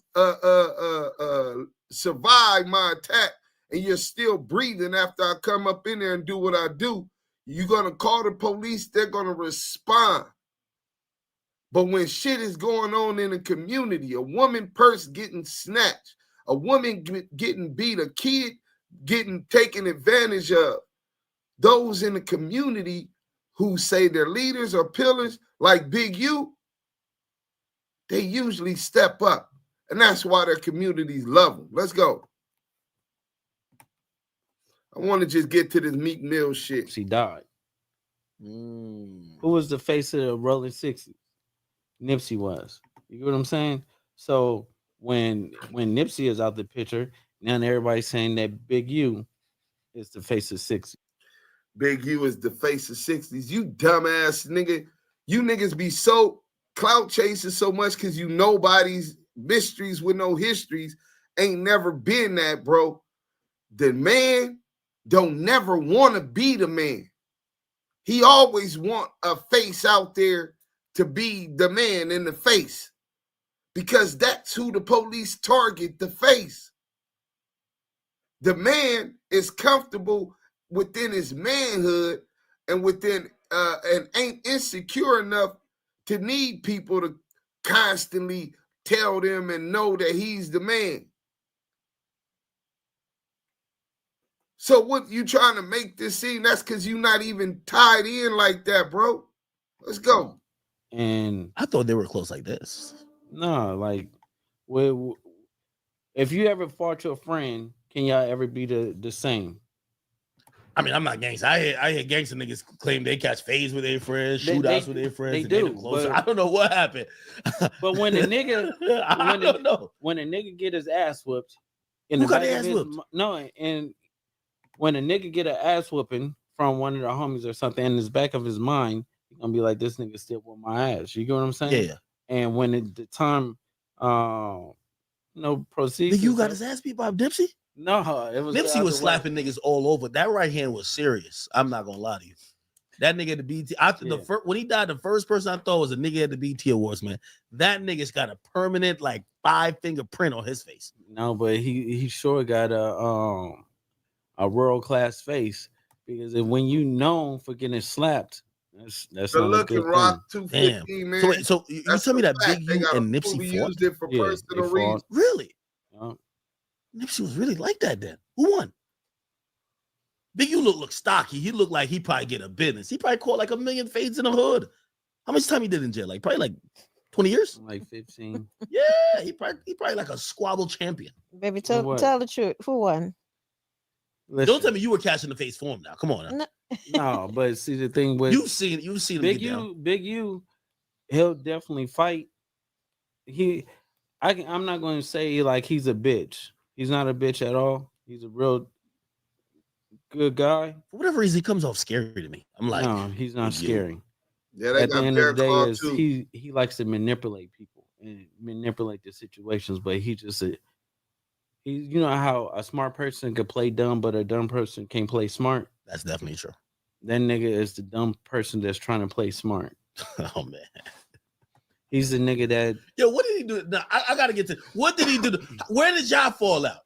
survive my attack and you're still breathing after I come up in there and do what I do, you're going to call the police, they're going to respond. But when shit is going on in a community, a woman purse getting snatched, a woman getting beat, a kid getting taken advantage of, those in the community who say they're leaders or pillars like Big U, they usually step up. And that's why their communities love them. Let's go. I want to just get to this Meek Mill shit. She died. Who was the face of the Rolling 60s? Nipsey was. You get what I'm saying? So when Nipsey is out the picture, now everybody's saying that Big U is the face of 60s. Big U is the face of 60s. You dumbass nigga. You niggas be so clout chasing so much because you nobody's mysteries with no histories. Ain't never been that, bro. The man don't never want to be the man. He always want a face out there to be the man in the face because that's who the police target, the face. The man is comfortable within his manhood and within and ain't insecure enough to need people to constantly tell them and know that he's the man. So what you trying to make this seem? That's because you're not even tied in like that, bro. Let's go. And I thought they were close like this. No, like, if you ever fought your friend, can y'all ever be the same? I mean, I'm not gangster. I hear gangster niggas claim they catch fades with their friends, shootouts with their friends. They and do. They closer. I don't know what happened. But when the nigga, I don't know. When a nigga get his ass whooped, Who got ass whooped? No, and when a nigga get an ass whooping from one of the homies or something, in his back of his mind, he's gonna be like, this nigga still whoop my ass. You get what I'm saying? Yeah. And when the time, proceeds. Did you got his ass beat by Nipsey? No, it was Nipsey was slapping niggas all over. That right hand was serious. I'm not gonna lie to you. That nigga at the BT. When he died, the first person I thought was a nigga at the BT Awards, man. That nigga's got a permanent 5-finger print on his face. No, but he sure got a world class face because when you known for getting slapped, that's the not Looking a good Rock thing. 215, man. So you tell me that Big U and Nipsey fought? Used it for personal reasons. Really? Nipsey was really like that then. Who won? Big U look stocky. He looked like he probably get a business. He probably caught 1 million fades in the hood. How much time he did in jail? Probably 20 years? 15. Yeah, he probably like a squabble champion. Baby, tell the truth. Who won? Listen. Don't tell me you were catching the face for him now. Come on now. No, but see the thing with you've seen him Big get U, down. Big U, he'll definitely fight. I'm not going to say he's a bitch. He's not a bitch at all. He's a real good guy. For whatever reason, he comes off scary to me. I'm like, no, he's not scary. Yeah, at the end of the day, he likes to manipulate people and manipulate the situations, but he you know how a smart person could play dumb, but a dumb person can't play smart. That's definitely true. That nigga is the dumb person that's trying to play smart. Oh man. He's the nigga that. Yo, what did he do? Now, I gotta get to what did he do? Where did y'all fall out?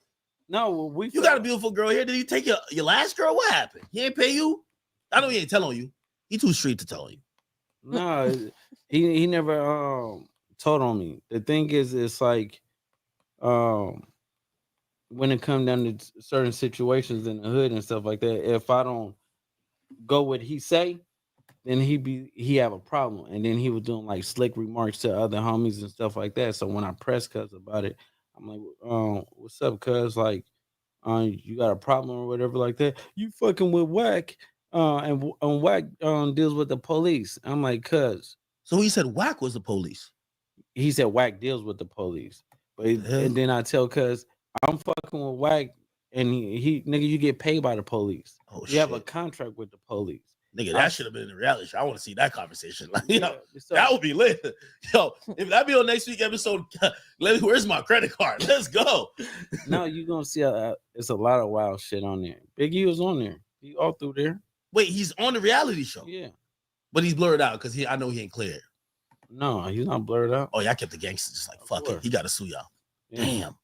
No, you got a beautiful girl here. Did he take your last girl? What happened? He ain't pay you? I know he ain't telling you. He too street to tell you. No, he never told on me. The thing is, it's when it comes down to certain situations in the hood and stuff like that, if I don't go what he say, then he have a problem. And then he was doing like slick remarks to other homies and stuff like that. So when I pressed cuz about it, I'm like, what's up, cuz? Like, you got a problem or whatever like that? You fucking with Whack, and Whack deals with the police. I'm like, cuz. So he said Whack was the police. He said Whack deals with the police. But hell? and then I tell cuz I'm fucking with Whack, and he nigga, you get paid by the police. Oh, you have a shit. contract with the police. Nigga, that should have been in the reality show. I want to see that conversation. Like, Yeah, so- that would be lit. Yo, if that be on next week episode, where's my credit card? Let's go. No, you're gonna see it's a lot of wild shit on there. Big E was on there. He all through there. Wait, he's on the reality show. Yeah. But he's blurred out because I know he ain't clear. No, he's not blurred out. Oh, y'all kept the gangsters just like, fuck it. He got to sue y'all. Yeah. Damn.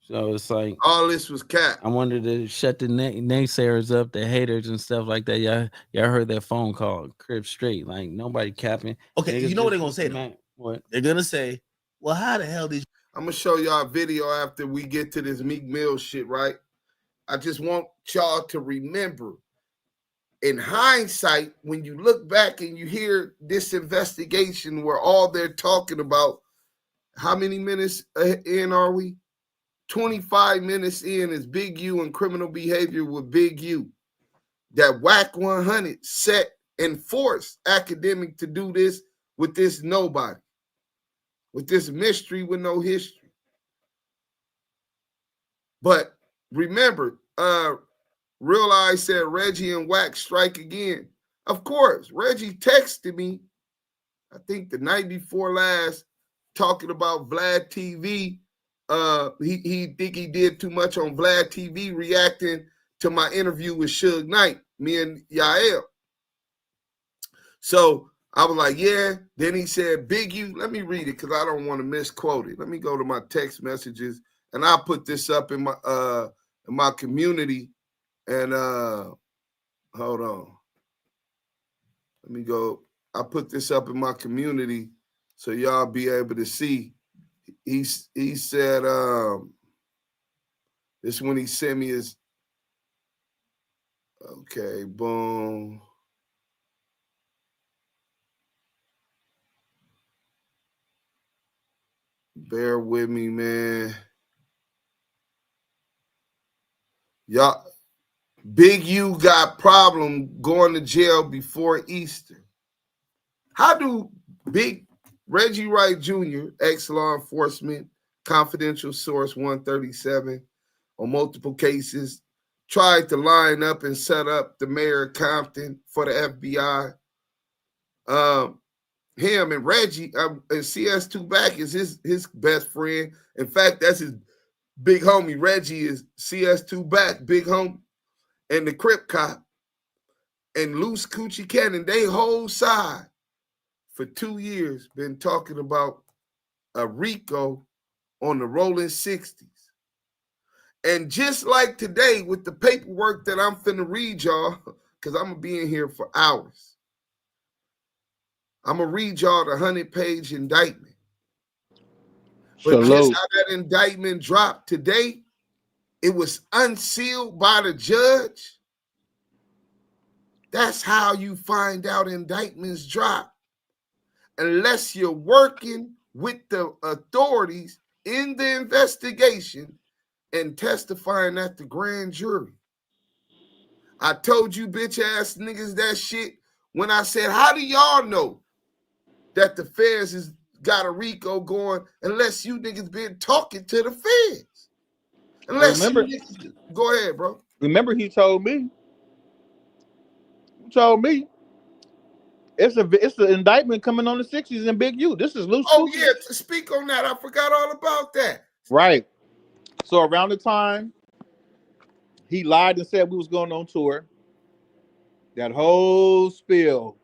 So it's like all this was cat. I wanted to shut the naysayers up, the haters and stuff like that. Y'all heard that phone call, Crips straight. Like nobody capping. Okay, Niggas you know what they're just- gonna say though? man, what? They're gonna say, well, how the hell did I'm gonna show y'all a video after we get to this Meek Mill shit, right? I just want y'all to remember, in hindsight, when you look back and you hear this investigation where all they're talking about, how many minutes in are we? 25 minutes in is Big U and criminal behavior with Big U. That Whack 100 set and forced academic to do this with this nobody, with this mystery with no history. But remember, Real Eyes said Reggie and Whack strike again. Of course, Reggie texted me, I think the night before last, talking about Vlad TV. He think he did too much on Vlad TV, reacting to my interview with Suge Knight, me and Yael. So I was like, yeah. Then he said, Big U, let me read it because I don't want to misquote it. Let me go to my text messages, and I'll put this up in my community. And hold on. Let me go. I put this up in my community so y'all be able to see. He said, this when he sent me his, okay, boom. Bear with me, man. Y'all, Big U got problem going to jail before Easter. How do Big Reggie Wright Jr., ex-law enforcement, confidential source 137, on multiple cases, tried to line up and set up the mayor of Compton for the FBI. Him and Reggie, and CS2 Back is his best friend. In fact, that's his big homie. Reggie is CS2 Back, big homie, and the Crip cop, and Luce Cannon, they whole side for 2 years been talking about a RICO on the Rollin 60s. And just like today with the paperwork that I'm finna read y'all, because I'm going to be in here for hours. I'm going to read y'all the 100-page indictment. But just how that indictment dropped today, it was unsealed by the judge. That's how you find out indictments drop. Unless you're working with the authorities in the investigation and testifying at the grand jury. I told you bitch ass niggas that shit when I said, how do y'all know that the feds has got a RICO going unless you niggas been talking to the feds? Unless remember, go ahead, bro. Remember he told me it's an indictment coming on the 60s in Big U. This is Luce. Oh, yeah, to speak on that, I forgot all about that. Right. So around the time he lied and said we was going on tour, that whole spill,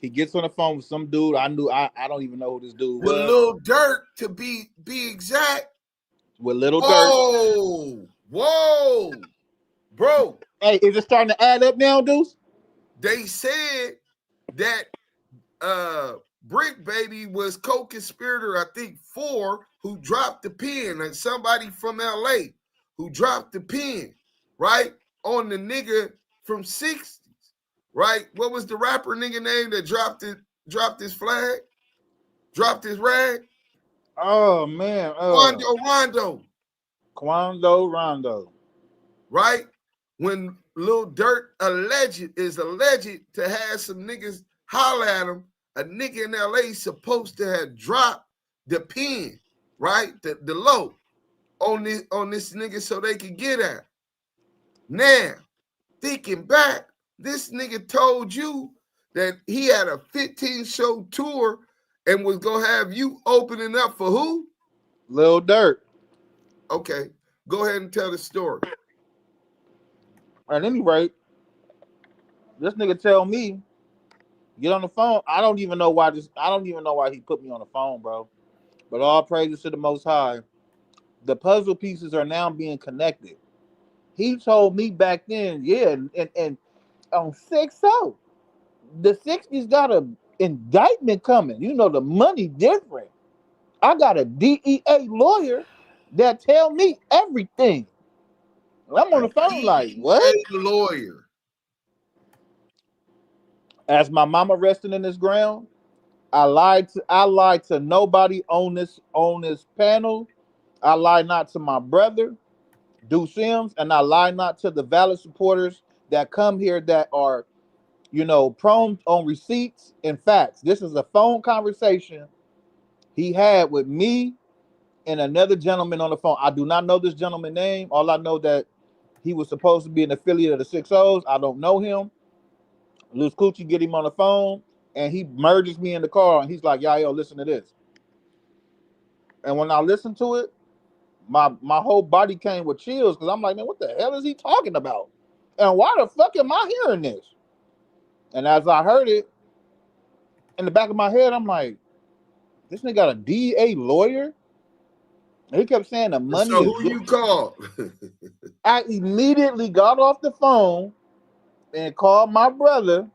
he gets on the phone with some dude. I don't even know who this dude With was. Lil Durk, to be exact. With Little Durk. Whoa. Bro. Hey, is it starting to add up now, Deuce? They said that Bricc Baby was co-conspirator, I think 4, who dropped the pen, and somebody from LA who dropped the pin, right, on the nigga from 60s, right? What was the rapper nigga name that dropped his flag, dropped his rag? Oh man, Quando Rondo. Right? When Lil Durk is alleged to have some niggas holler at him, a nigga in LA supposed to have dropped the pin, right? The low on this nigga so they could get at him. Now, thinking back, this nigga told you that he had a 15-show tour and was gonna have you opening up for who? Lil Durk. Okay, go ahead and tell the story. At any rate, this nigga tell me, get on the phone. I don't even know why he put me on the phone, bro. But all praises to the Most High. The puzzle pieces are now being connected. He told me back then, yeah, and on 6-0, the 60s got an indictment coming. You know, the money different. I got a DEA lawyer that tell me everything. I'm on the phone like, what? Lawyer. As my mama resting in this ground, I lied to nobody on this panel. I lied not to my brother, Du Sims, and I lie not to the valid supporters that come here that are, prone on receipts and facts. This is a phone conversation he had with me and another gentleman on the phone. I do not know this gentleman's name. All I know that he was supposed to be an affiliate of the 6-0s. I don't know him. Luce Coochie get him on the phone, and he merges me in the car, and he's like, yo, listen to this. And when I listened to it, my whole body came with chills because I'm like, man, what the hell is he talking about? And why the fuck am I hearing this? And as I heard it, in the back of my head, I'm like, this nigga got a DEA lawyer? And he kept saying the money. So who you called? I immediately got off the phone and called my brother,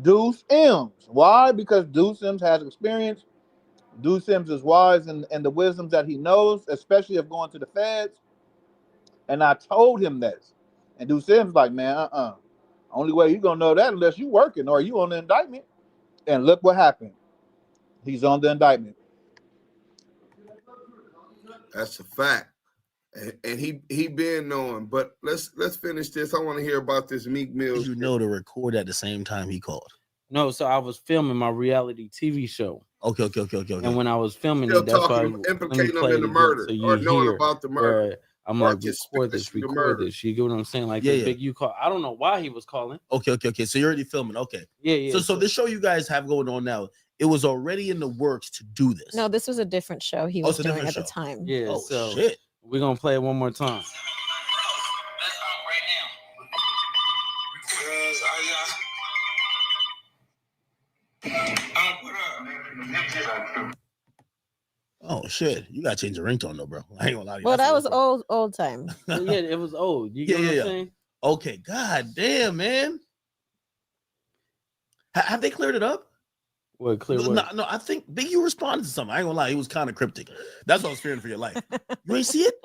Deuce M's. Why? Because Deuce M's has experience. Deuce M's is wise in the wisdoms that he knows, especially of going to the feds. And I told him this. And Deuce M's like, man, only way you gonna know that unless you working or you on the indictment. And look what happened. He's on the indictment. That's a fact. And he been knowing. But let's finish this. I want to hear about this Meek Mill. You know to record at the same time he called. No, so I was filming my reality TV show. Okay. And when I was filming Still it, that's why implicating them in the murder or knowing about the murder. I'm like, record this. You get what I'm saying? Like, Big U call. I don't know why he was calling. Okay. So you're already filming. Okay. Yeah. So this show you guys have going on now, it was already in the works to do this. No, this was a different show he was doing at the time. Yeah. Oh, so shit. We're gonna play it one more time. Oh shit! You gotta change the ringtone though, bro. I ain't gonna lie to you. Well, that was old time. Yeah, it was old. You get what I'm saying? Okay, god damn, man. Have they cleared it up? What clear? No, I think Big U responded to something. I ain't gonna lie, he was kind of cryptic. That's what I was fearing for your life. You ain't see it?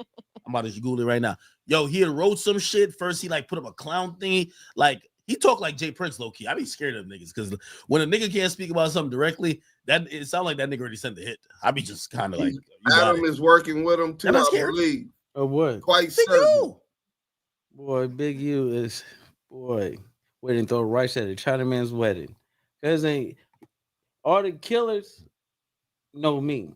I'm about to Google it right now. Yo, he had wrote some shit. First, he like put up a clown thingy. Like he talked like Jay Prince low key. I be scared of niggas because when a nigga can't speak about something directly, that it sounds like that nigga already sent the hit. I be just kind of like Adam is working with him too. I believe. Of what? Quite certain. Boy, Big U is waiting to throw rice at a Chinaman's wedding. Cause all the killers know me.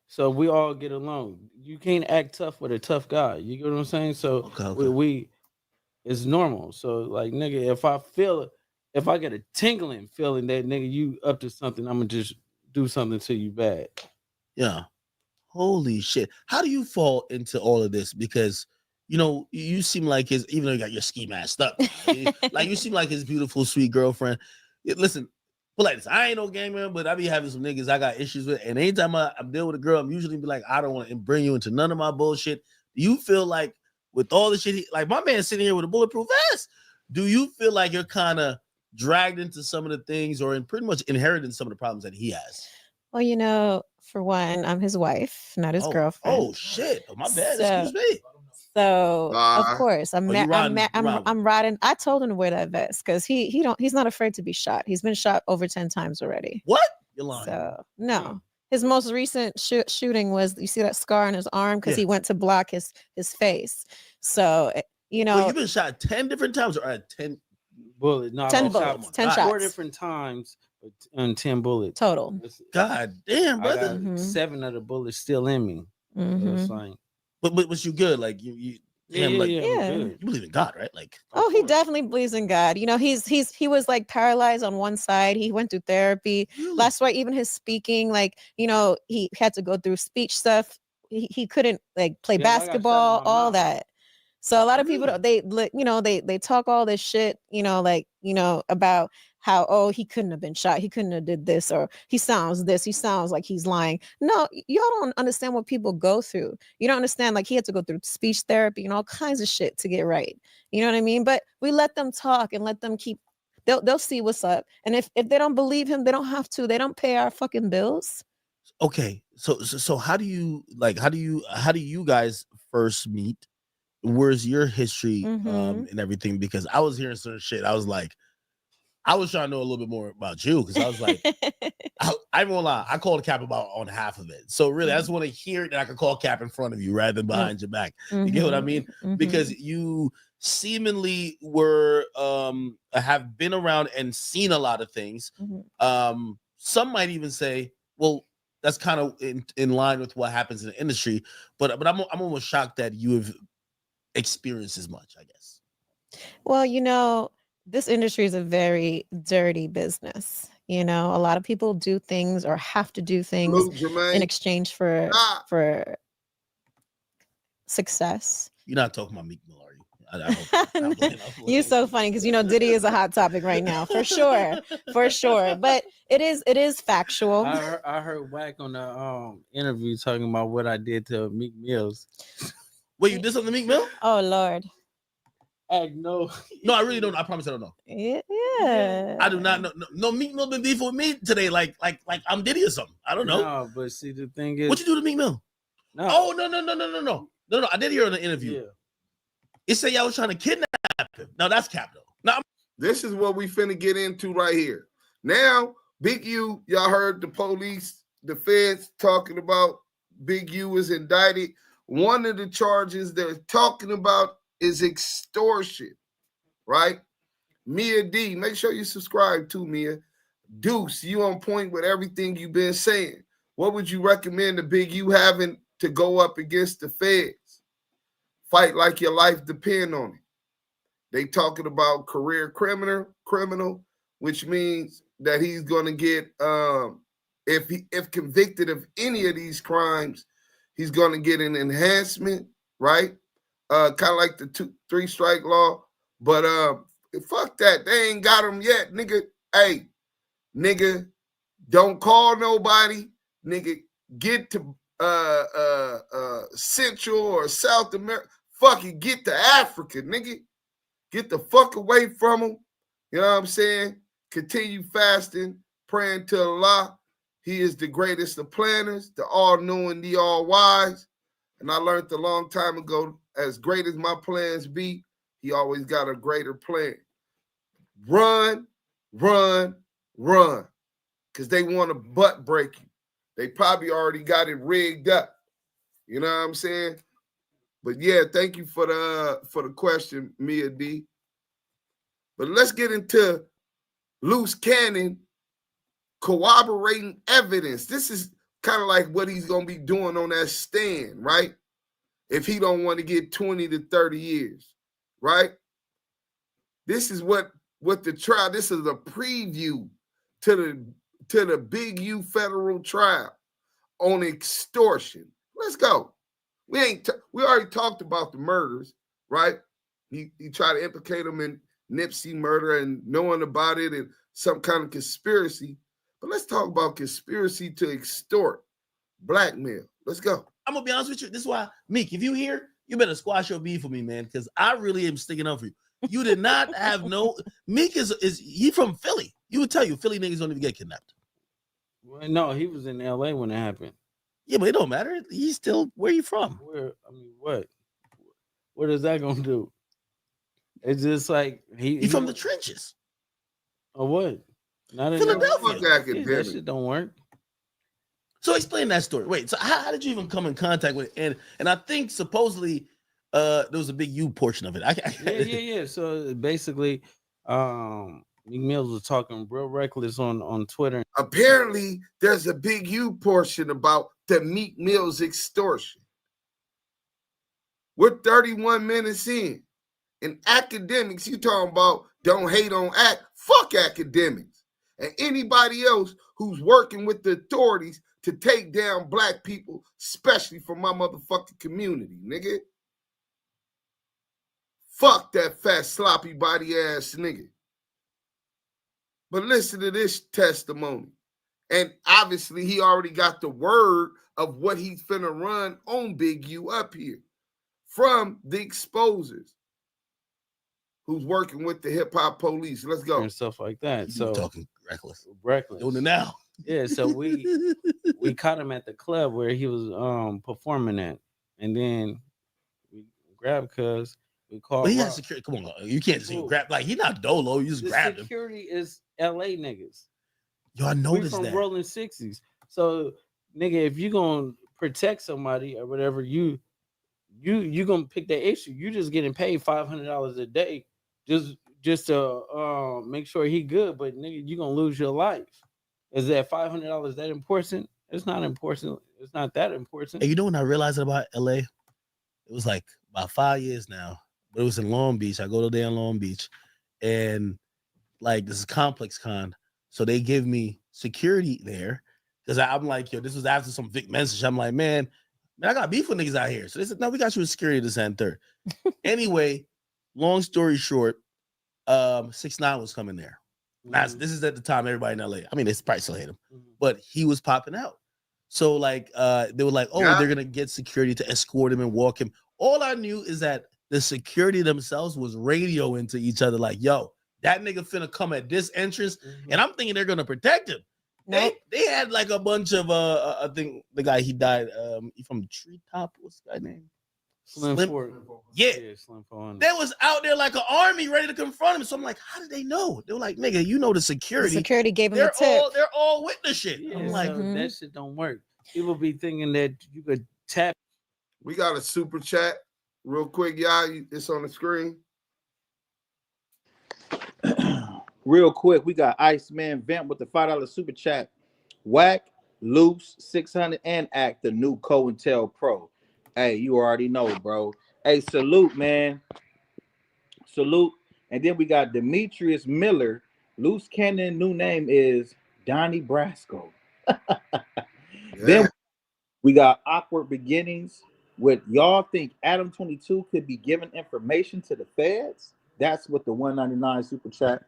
So we all get along. You can't act tough with a tough guy. You get what I'm saying? So we it's normal. So like nigga, if I get a tingling feeling that nigga you up to something, I'm gonna just do something to you bad. Yeah. Holy shit. How do you fall into all of this? Because you seem like even though you got your ski masked up, like you seem like his beautiful, sweet girlfriend. Listen, put like this. I ain't no gamer, but I be having some niggas I got issues with. And anytime I'm dealing with a girl, I'm usually be like, I don't want to bring you into none of my bullshit. Do you feel like with all the shit, like my man sitting here with a bulletproof vest, do you feel like you're kind of dragged into some of the things or pretty much inheriting some of the problems that he has? Well, for one, I'm his wife, not his girlfriend. Oh shit! Oh, my bad. Excuse me. So of Bye. course Oh, you riding- I'm riding. I told him to wear that vest because he's not afraid to be shot. He's been shot over 10 times already. What? You're lying. So no. His most recent shooting was, you see that scar on his arm because Yeah. he went to block his face. So you know, Well, you've been shot 10 different times, or at 10 bullet. No, 10 I shot bullets, 10 4 shots different times, but and 10 bullets total. God damn, I brother. got 7 of the bullets still in me. So it's like, But was you good? Like you yeah, damn, like, yeah, Yeah. I'm good. you believe in God, right? Like, Oh, he definitely believes in God. You know, he was like paralyzed on one side. He went through therapy. really? That's why even his speaking, like, you know, he had to go through speech stuff. He couldn't like play Yeah, like I shot in basketball, my all mouth. that. So a lot of people, Really? they talk all this shit, you know, like, you know, about how, oh, he couldn't have been shot. He couldn't have did this, or he sounds this. He sounds like he's lying. No, y'all don't understand what people go through. You don't understand, like, he had to go through speech therapy and all kinds of shit to get right. You know what I mean? But we let them talk and let them keep, they'll see what's up. And if they don't believe him, they don't have to. They don't pay our fucking bills. Okay. So how do you guys first meet? Where's your history and everything? Because I was hearing certain shit. I was like, I was trying to know a little bit more about you, because I was like, I won't lie, I called Cap about on half of it. So really, I just want to hear it that I could call Cap in front of you rather than behind your back. You get what I mean? Because you seemingly were have been around and seen a lot of things. Some might even say, well, that's kind of in line with what happens in the industry. But I'm almost shocked that you have experienced as much, I guess. Well, you know, this industry is a very dirty business. You know, a lot of people do things or have to do things Salute, Jermaine. in exchange for Ah. success. You're not talking about Meek Mill, are you? I hope. You're so funny because, you know, Diddy is a hot topic right now, for sure, for sure. But it is factual. I heard Wack on the interview talking about what I did to Meek Mills. Wait, you did something to Meek Mill? Oh Lord. No, I really don't. I promise I don't know. Yeah. I do not know. No, Meek Mill been beef with me today, like I'm Diddy or something. I don't know. No, but see, the thing is, What you do to Meek Mill? No. Oh no. I did hear in the interview. Yeah. It said y'all was trying to kidnap him. No, that's cap though. No, This is what we finna get into right here. Now, Big U, y'all heard the police, the feds talking about Big U was indicted. One of the charges they're talking about is extortion, right? Mia D, make sure you subscribe to Mia. Deuce, you on point with everything you've been saying. What would you recommend to Big U having to go up against the feds? Fight like your life depend on it. They talking about career criminal, which means that he's going to get, if convicted of any of these crimes, he's going to get an enhancement, right? Kind of like the 2-3 strike law. But fuck that. They ain't got him yet, nigga. Hey, nigga, don't call nobody. Nigga, get to Central or South America. Fuck it, get to Africa, nigga. Get the fuck away from them. You know what I'm saying? Continue fasting, praying to Allah. He is the greatest of planners, the all-knowing, the all-wise. And I learned a long time ago, as great as my plans be, he always got a greater plan. Run, because they want to butt break you. They probably already got it rigged up. You know what I'm saying? But yeah, thank you for the question, Mia D. But let's get into Luce Cannon corroborating evidence. This is kind of like what he's going to be doing on that stand, right? If he don't want to get 20 to 30 years, right? This is what the trial, this is a preview to the Big U federal trial on extortion. Let's go. We already talked about the murders, right? He tried to implicate him in Nipsey murder and knowing about it and some kind of conspiracy. But let's talk about conspiracy to extort, blackmail. Let's go. I'm gonna be honest with you. This is why, Meek, if you here, you better squash your beef for me, man, because I really am sticking up for you. You did not have no Meek is he from Philly? You would tell you Philly niggas don't even get kidnapped. Well, no, he was in LA when it happened. Yeah, but it don't matter. He's still where you from? Where? I mean, what? What is that gonna do? It's just like He from the trenches. Or what? Not in Philadelphia. Fuck that academic. shit don't work. So explain that story. Wait, so how did you even come in contact with it? And I think supposedly there was a big U portion of it. Yeah. So basically, Meek Mills was talking real reckless on Twitter. Apparently, there's a big U portion about the Meek Mill's extortion. We're 31 minutes in. And academics, you talking about don't hate on act. Fuck academics. And anybody else who's working with the authorities to take down black people, especially from my motherfucking community, nigga. Fuck that fat, sloppy body ass nigga. But listen to this testimony. And obviously, he already got the word of what he's finna run on Big U up here from the exposers who's working with the hip hop police. Let's go. And stuff like that. So talking reckless. Doing it now. Yeah, so we caught him at the club where he was performing at. And then we grabbed Cuz. We called. But he has security. Come on, you can't just grab like he's not dolo. You just grabbed him. Security is LA niggas. Yo, I noticed from that. Rolling 60s. So, nigga, if you gonna protect somebody or whatever, you gonna pick that issue. You just getting paid $500 a day just to make sure he good. But nigga, you gonna lose your life. Is that $500 that important? It's not important. It's not that important. And you know when I realized about LA? It was like about 5 years now. But it was in Long Beach. I go there in Long Beach, and like this is Complex Con, so they give me security there because I'm like, yo, this was after some Vic message. I'm like, man, I got beef with niggas out here. So they said, no, we got you with security this and third. Anyway, long story short, 6ix9ine was coming there. Now, this is at the time everybody in LA. I mean, they probably still hate him, but he was popping out. So like, they were like, oh, they're gonna get security to escort him and walk him. All I knew is that the security themselves was radioing to each other like, yo, that nigga finna come at this entrance, and I'm thinking they're gonna protect him. They had like a bunch of I think the guy he died from Treetop. What's the guy name? Slim. Yeah, Slim Ford. they was out there like an army ready to confront him. So I'm like, how did they know? They were like, nigga, you know the security. The security gave him a tip. They're all with the shit. Yeah, I'm like, so that shit don't work. People be thinking that you could tap. We got a super chat real quick, y'all. It's on the screen. Real quick, we got Iceman Vamp with the $5 super chat. Whack, Luce, 600, and Act, the new COINTELPRO. Hey, you already know, bro. Hey, salute, man. Salute. And then we got Demetrius Miller. Luce Cannon, new name is Donnie Brasco. Then we got Awkward Beginnings with y'all think Adam 22 could be giving information to the feds. That's what the 199 super chat.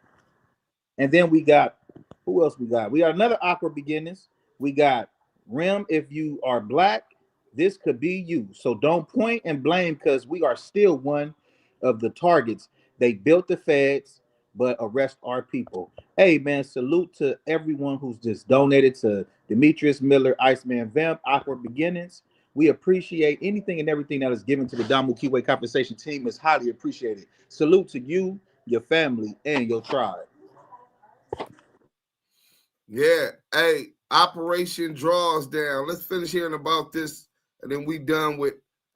And then we got, who else we got? We got another Awkward Beginnings. We got Rim, if you are black, this could be you. So don't point and blame because we are still one of the targets. They built the feds, but arrest our people. Hey, man, salute to everyone who's just donated to Demetrius Miller, Iceman Vamp, Awkward Beginnings. We appreciate anything and everything that is given to the Damu Kiwe Conversation team is highly appreciated. Salute to you, your family, and your tribe. Yeah. Hey, Operation Draws Down. Let's finish hearing about this, and then we done with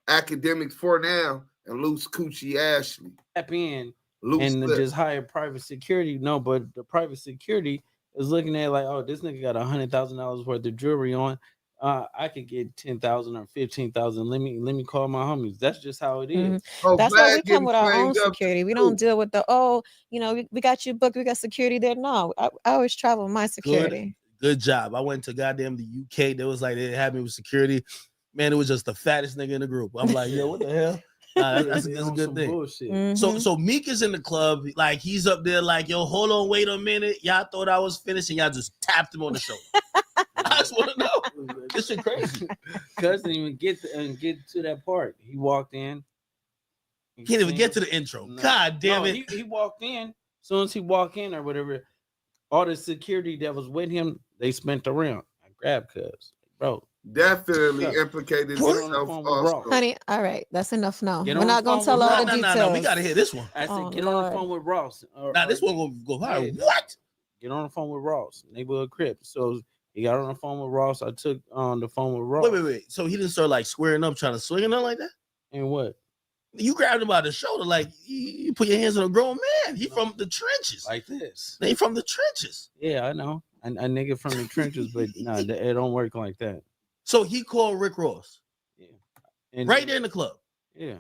academics for now and Luce Coochie Ashley. Tap in Luce and Lip. just hire private security. No, but the private security is looking at like, oh, this nigga got $100,000 worth of jewelry on. I could get 10,000 or 15,000. Let me call my homies. That's just how it is. Oh, That's why we Vlad come with our getting own framed up security. We too. don't deal with the we got you booked. We got security there. No, I always travel with my security. Good job. I went to goddamn the UK. They was like, they had me with security. Man, it was just the fattest nigga in the group. I'm like, yo, what the hell? That's a good thing. Bullshit. So Meek is in the club. Like, he's up there like, yo, hold on, wait a minute. Y'all thought I was finished and y'all just tapped him on the shoulder. I just want to know. This shit crazy. Cuz didn't even get to that part. He walked in. He can't even get to the intro. No. God damn it. He walked in. As soon as he walked in or whatever, all the security that was with him, they spent around. I grabbed Cuz. Bro, definitely Sure. implicated Get on the himself phone with also. Ross. Honey, all right, that's enough now. Get We're on the not gonna phone tell with all Ross. the details. We gotta hear this one. I said, Oh, get on Lord. the phone with Ross. Now this one gonna go high. Yeah. What? Get on the phone with Ross, neighborhood Crips. So he got on the phone with Ross. I took on the phone with Ross. Wait. So he didn't start like squaring up, trying to swing or nothing like that? And what? You grabbed him by the shoulder, like you put your hands on a grown man. He from the trenches. Like this. They from the trenches. Yeah, I know. A nigga from the trenches, but no, it don't work like that. So he called Rick Ross. Yeah. And Right there in the club. Yeah.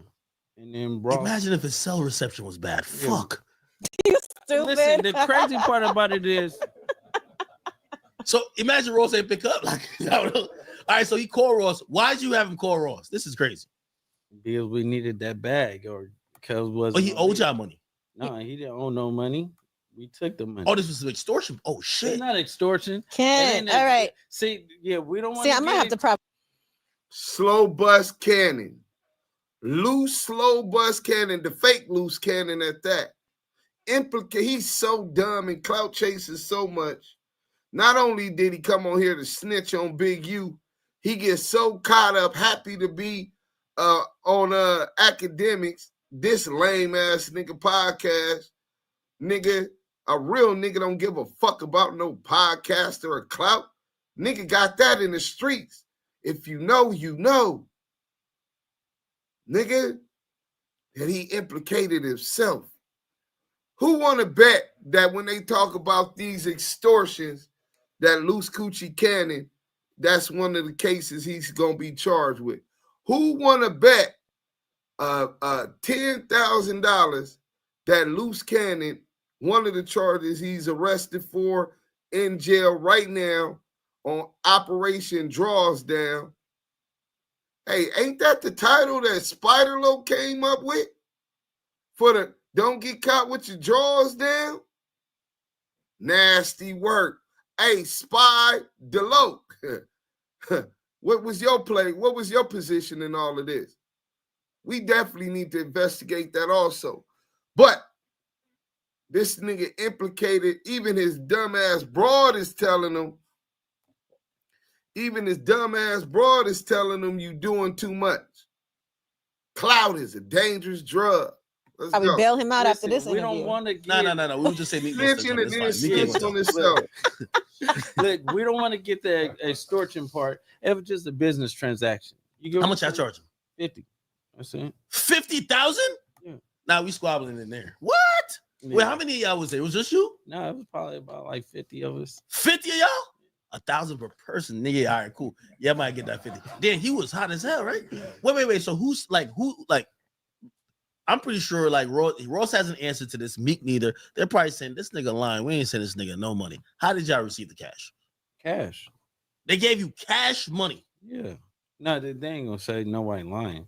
And then Ross. Imagine if his cell reception was bad. Yeah. Fuck. You stupid. Listen, the crazy part about it is, So imagine Ross ain't pick up. Like, I don't know. All right, so he called Ross. Why'd you have him call Ross? This is crazy. because we needed that bag, or because was Oh, he owed y'all money. No, he didn't owe no money. We took the money. Oh, this was extortion. Oh shit. It's not extortion. Ken, It ain't all right. See, yeah, we don't want See, I might have to prop. Slow Bus Cannon. Loose Slow Bus Cannon, the fake Luce Cannon at that. He's so dumb and clout chases so much. Not only did he come on here to snitch on Big U, he gets so caught up, happy to be on academics, this lame ass nigga podcast. Nigga, a real nigga don't give a fuck about no podcaster or clout. Nigga got that in the streets. If you know, you know. Nigga, that he implicated himself. Who want to bet that when they talk about these extortions, that Luce Coochie Cannon, that's one of the cases he's going to be charged with? Who want to bet $10,000 that Luce Cannon, one of the charges he's arrested for in jail right now on Operation Draws Down? Hey, ain't that the title that Spider-Lo came up with for the Don't Get Caught with Your Drawers Down? Nasty work. Hey, Spy DeLoke, what was your play? What was your position in all of this? We definitely need to investigate that also. But this nigga implicated, even his dumbass broad is telling him, you doing too much. Clout is a dangerous drug. Let's I would go. bail him out after Listen, this we interview. don't want to get No. We would just say Meek Mill's Snitching and then touchdown. It's snitch fine. on Meek Mill's himself. Look, we don't want to get the extortion part. It was just a business transaction. How much I charge him? 50. That's it. 50,000? Yeah. Now we squabbling in there. What? Yeah. Wait, how many of y'all was there? It was just you? No, it was probably about like 50 of us. 50 of y'all? 1,000 per person, nigga. All right, cool. Yeah, I might get that 50. Then he was hot as hell, right? Wait. So who? I'm pretty sure like Ross hasn't answered to this. Meek neither. They're probably saying this nigga lying. We ain't sending this nigga no money. How did y'all receive the cash? Cash. They gave you cash money. Yeah. No, they ain't gonna say nobody lying.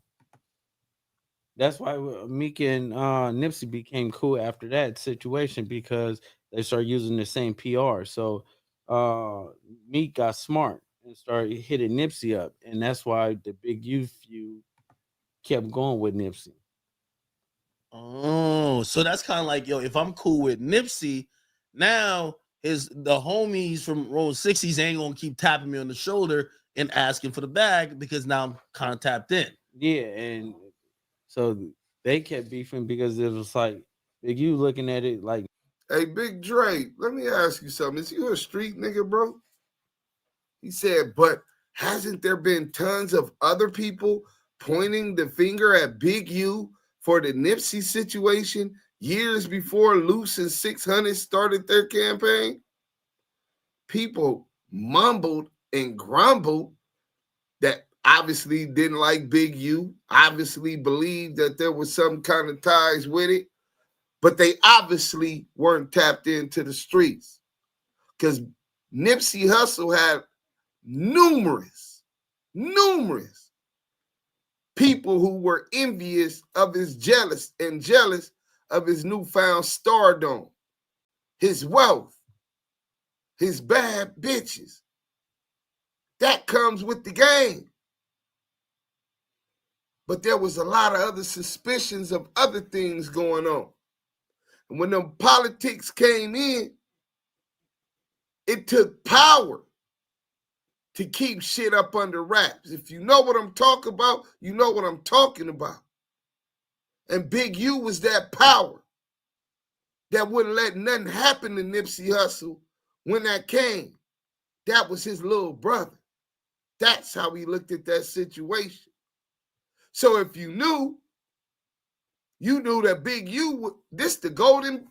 That's why Meek and Nipsey became cool after that situation, because they started using the same PR. So Meek got smart and started hitting Nipsey up, and that's why the Big U feud kept going with Nipsey. Oh, so that's kind of like, yo, if I'm cool with Nipsey, now the homies from Rollin 60s ain't gonna keep tapping me on the shoulder and asking for the bag, because now I'm kind of tapped in. Yeah, and so they kept beefing because it was like Big U looking at it like, Hey, Big Dre, let me ask you something. Is you a street nigga, bro? He said, but hasn't there been tons of other people pointing the finger at Big U for the Nipsey situation years before Luce and 600 started their campaign? People mumbled and grumbled that obviously didn't like Big U, obviously believed that there was some kind of ties with it, but they obviously weren't tapped into the streets, because Nipsey Hussle had numerous people who were envious of his jealous of his newfound stardom, his wealth, his bad bitches. That comes with the game. But there was a lot of other suspicions of other things going on. And when the politics came in, it took power to keep shit up under wraps. If you know what I'm talking about, you know what I'm talking about. And Big U was that power that wouldn't let nothing happen to Nipsey Hussle when that came. That was his little brother. That's how he looked at that situation. So if you knew that Big U, this the golden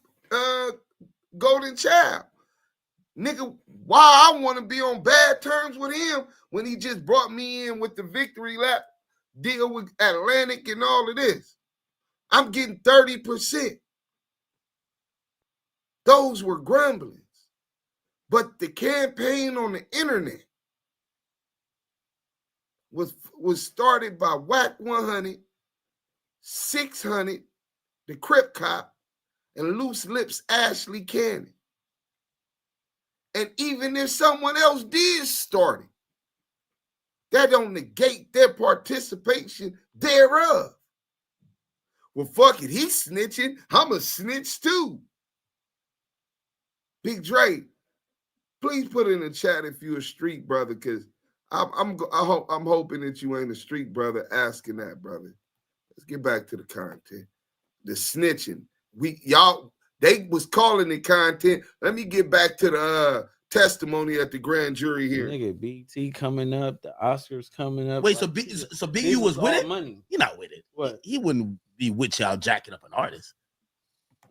child. Nigga, why I want to be on bad terms with him when he just brought me in with the victory lap deal with Atlantic and all of this. I'm getting 30%. Those were grumblings. But the campaign on the internet was started by Whack 100, 600, the Crip Cop, and Loose Lips Ashley Cannon. And even if someone else did start it, that don't negate their participation thereof. Well, fuck it, he's snitching. I'm a snitch too. Big Dre, please put in the chat if you're a street brother, because I'm hoping that you ain't a street brother asking that, brother. Let's get back to the content. The snitching. They was calling it content. Let me get back to the testimony at the grand jury here. Nigga, BT coming up, the Oscars coming up. Wait, like, so Big U was with it? Money. He not with it. What? He wouldn't be with y'all jacking up an artist.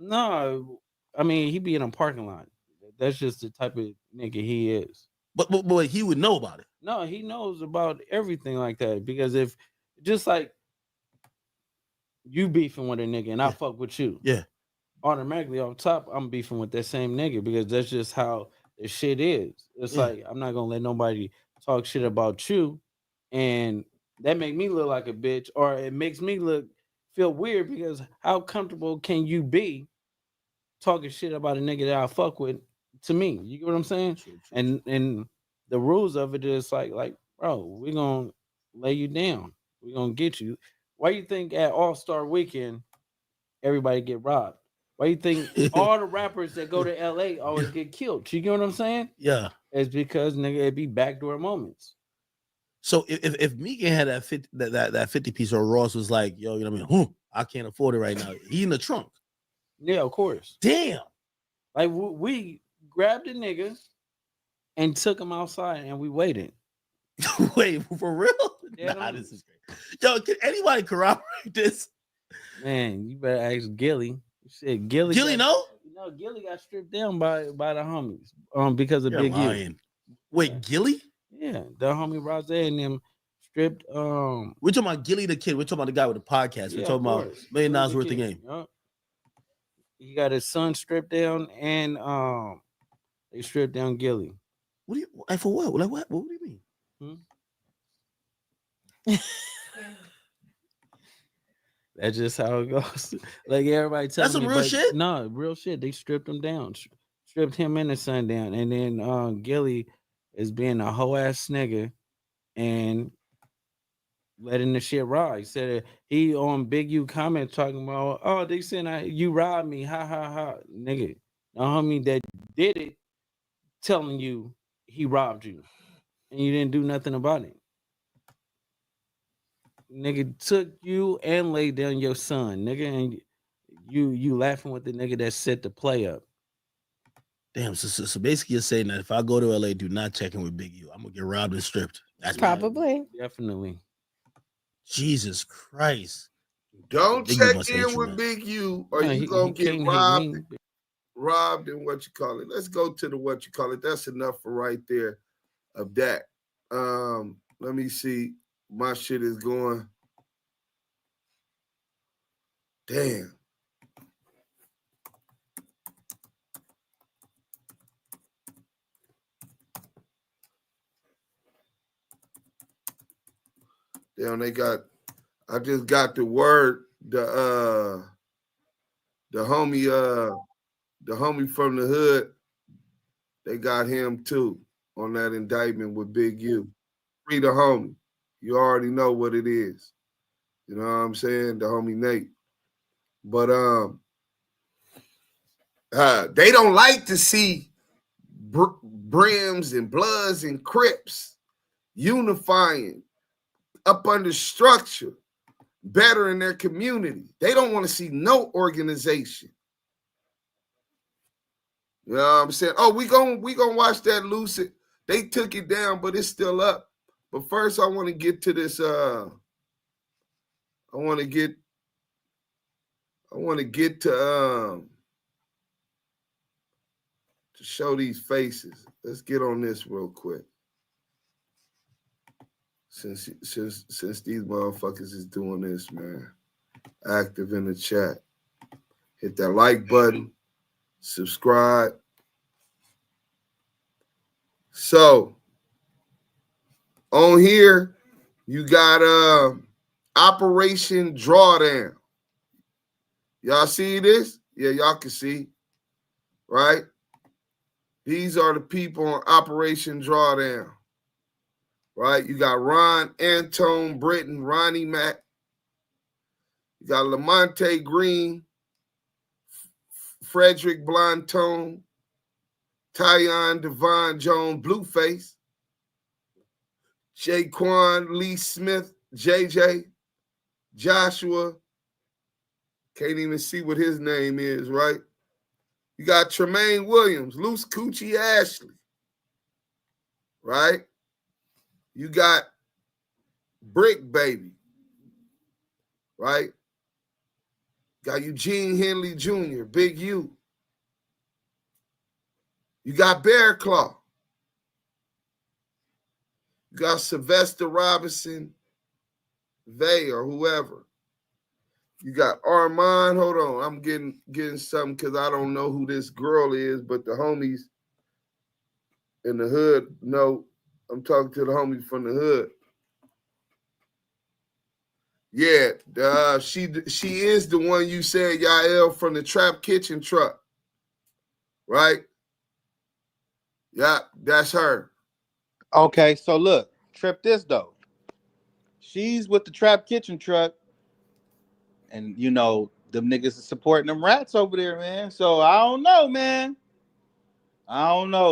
No, I mean, he be in a parking lot. That's just the type of nigga he is. But he would know about it. No, he knows about everything like that, because if just like you beefing with a nigga and I fuck with you, yeah, automatically off top, I'm beefing with that same nigga, because that's just how the shit is. It's like, I'm not gonna let nobody talk shit about you, and that make me look like a bitch, or it makes me feel weird, because how comfortable can you be talking shit about a nigga that I fuck with to me? You get what I'm saying? True. And the rules of it is like, bro, we're gonna lay you down. We're gonna get you. Why you think at All-Star Weekend everybody get robbed? Why you think all the rappers that go to LA always get killed? You get what I'm saying? Yeah. It's because, nigga, it be backdoor moments. So if Megan had that 50 piece, or Ross was like, yo, you know what I mean? I can't afford it right now. He in the trunk. Yeah, of course. Damn. Like we grabbed a nigga and took him outside and we waited. Wait, for real? Yeah, nah, this is great. Yo, can anybody corroborate this? Man, you better ask Gilly. You said Gilly. No? No, Gilly got stripped down by the homies. Because of You're Big lying. U. Wait, Gilly? Yeah, the homie Rose and them stripped. We're talking about Gilly the Kid. We're talking about the guy with the podcast. We're talking about $1 million worth of game. Yep. He got his son stripped down, and they stripped down Gilly. What do you like for what? Like what? What do you mean? That's just how it goes. Like everybody tells me. That's some real shit? No, real shit. They stripped him down. Stripped him and his son down. And then Gilly is being a hoe ass nigga and letting the shit ride. He said he on Big U comment talking about, oh, they said you robbed me. Ha ha ha. Nigga. The homie that did it telling you he robbed you. And you didn't do nothing about it. Nigga took you and laid down your son, nigga, and you laughing with the nigga that set the play up. Damn, so basically you're saying that if I go to LA, do not check in with Big U. I'm gonna get robbed and stripped. That's Probably. Definitely. Jesus Christ. Don't Big check U must hate in you, with man. Big U, or you he gonna get can't robbed. hate me. Robbed and what you call it. Let's go to the what you call it. That's enough for right there of that. Let me see. My shit is going. Damn. Damn, I just got the word, the homie from the hood, they got him too on that indictment with Big U. Free the homie. You already know what it is. You know what I'm saying? The homie Nate. But they don't like to see Brims and Bloods and Crips unifying up under structure, better in their community. They don't want to see no organization. You know what I'm saying? Oh, we gonna watch that Luce. They took it down, but it's still up. But first, I want to get to this. I want to get to show these faces. Let's get on this real quick. Since these motherfuckers is doing this, man. Active in the chat. Hit that like button. Subscribe. So on here, you got Operation Drawdown. Y'all see this? Yeah, y'all can see, right? These are the people on Operation Drawdown, right? You got Ron, Antone, Britton, Ronnie Mack. You got Lamonte Green, Frederick Blantone, Tyon Devon Jones, Blueface, Jaquan Lee Smith, JJ, Joshua. Can't even see what his name is, right? You got Tremaine Williams, Luce Coochie Ashley, right? You got Bricc Baby, right? Got Eugene Henley Jr., Big U. You got Bear Claw. You got Sylvester Robinson, Vay, or whoever. You got Armand. Hold on, I'm getting something because I don't know who this girl is, but the homies in the hood know. I'm talking to the homies from the hood. Yeah, she is the one you said, Yael, from the Trap Kitchen truck, right? Yeah, that's her. Okay, so look, trip this though. She's with the Trap Kitchen truck, and you know them niggas is supporting them rats over there, man. So I don't know,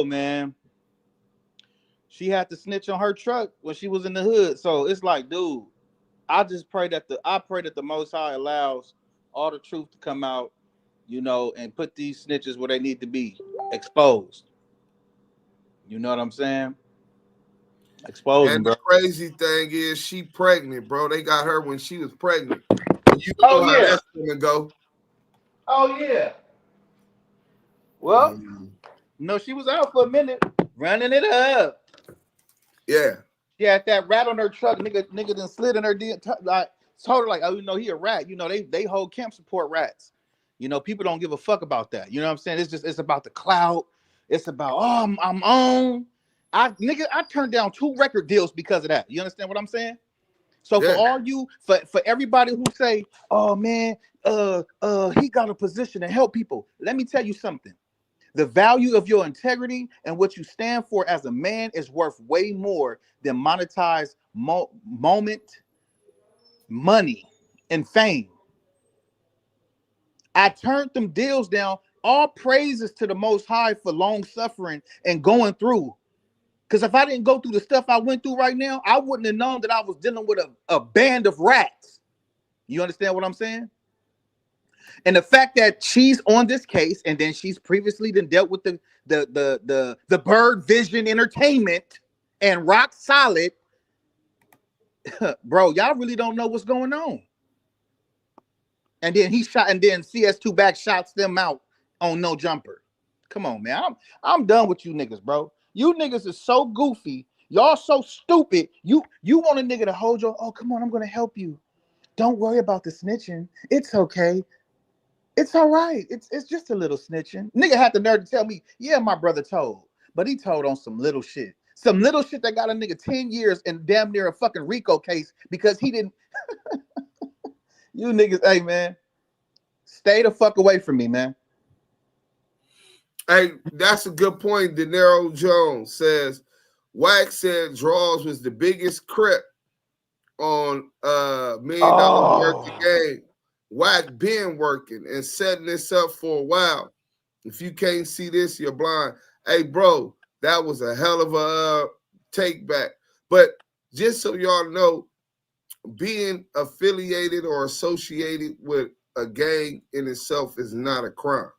man. She had to snitch on her truck when she was in the hood. So it's like, dude, I pray that the Most High allows all the truth to come out, you know, and put these snitches where they need to be exposed. You know what I'm saying? Expose them, And bro. the crazy thing is, she pregnant, bro. They got her when she was pregnant. You know how that's gonna go. Oh yeah. Well, no, she was out for a minute, running it up. Yeah. She had that rat on her truck. Nigga done slid in her like told her like, oh, you know, he a rat. You know, they hold camp support rats. You know, people don't give a fuck about that. You know what I'm saying? It's about the clout. It's about I'm on. I turned down 2 record deals because of that. You understand what I'm saying? So for all you, for everybody who say, oh man, he got a position to help people. Let me tell you something. The value of your integrity and what you stand for as a man is worth way more than monetized moment, money, and fame. I turned them deals down. All praises to the Most High for long suffering and going through. Because if I didn't go through the stuff I went through right now, I wouldn't have known that I was dealing with a band of rats. You understand what I'm saying? And the fact that she's on this case, and then she's previously then dealt with the Bird Vision Entertainment and Rock Solid, bro, y'all really don't know what's going on. And then CS2 back shots them out on No Jumper. Come on, man. I'm done with you niggas, bro. You niggas is so goofy. Y'all so stupid. You want a nigga to hold your, oh, come on, I'm gonna help you. Don't worry about the snitching. It's okay. It's all right. It's just a little snitching. Nigga had the nerve to tell me, yeah, my brother told. But he told on some little shit. Some little shit that got a nigga 10 years and damn near a fucking RICO case because he didn't. You niggas, hey, man. Stay the fuck away from me, man. Hey, that's a good point. De Niro Jones says, Wax said Draws was the biggest Crip on $1 million worth of game. Wack been working and setting this up for a while. If you can't see this, you're blind. Hey, bro, that was a hell of a take back. But just so y'all know, being affiliated or associated with a gang in itself is not a crime.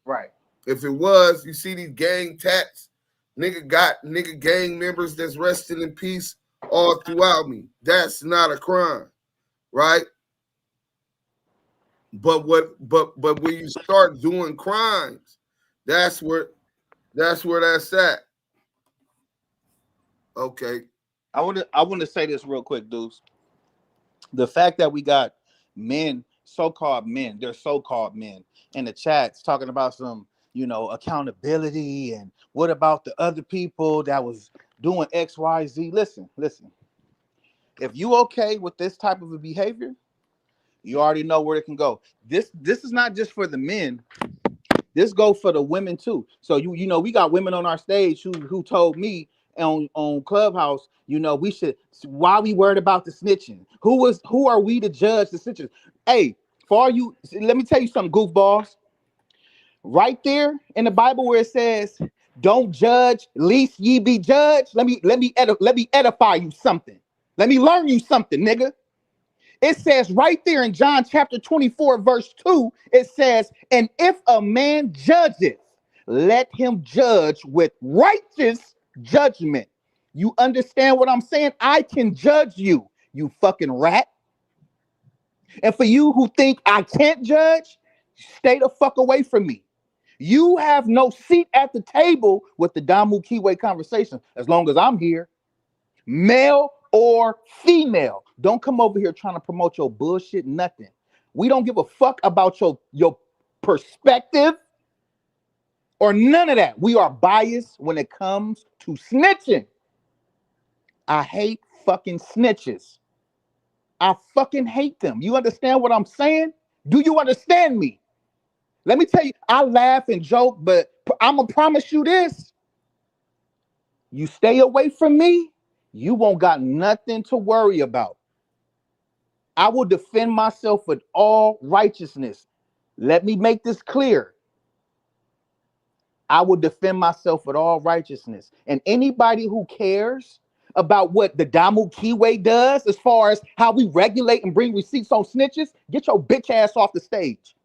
Right. If it was, you see these gang tats, nigga gang members that's resting in peace all throughout me. That's not a crime, right? But when you start doing crimes, that's where that's at. Okay. I want to say this real quick, dudes. The fact that we got men, so-called men, they're so-called men in the chats talking about some, accountability, and what about the other people that was doing X, Y, Z? Listen. If you okay with this type of a behavior, you already know where it can go. This is not just for the men. This go for the women too. So we got women on our stage who told me on Clubhouse, we should, why we worried about the snitching? Who are we to judge the snitching? Hey, for all you, let me tell you something, goofballs. Right there in the Bible where it says, "Don't judge, lest ye be judged." Let me edify you something. Let me learn you something, nigga. It says right there in John chapter 24, verse 2, it says, "And if a man judgeth, let him judge with righteous judgment." You understand what I'm saying? I can judge you, you fucking rat. And for you who think I can't judge, stay the fuck away from me. You have no seat at the table with the Damu Kiwe Conversations as long as I'm here. Male or female. Don't come over here trying to promote your bullshit, nothing. We don't give a fuck about your perspective or none of that. We are biased when it comes to snitching. I hate fucking snitches. I fucking hate them. You understand what I'm saying? Do you understand me? Let me tell you, I laugh and joke, but I'm gonna promise you this. You stay away from me, you won't got nothing to worry about. I will defend myself with all righteousness. Let me make this clear. I will defend myself with all righteousness. And anybody who cares about what the Damu Kiwe does as far as how we regulate and bring receipts on snitches, get your bitch ass off the stage.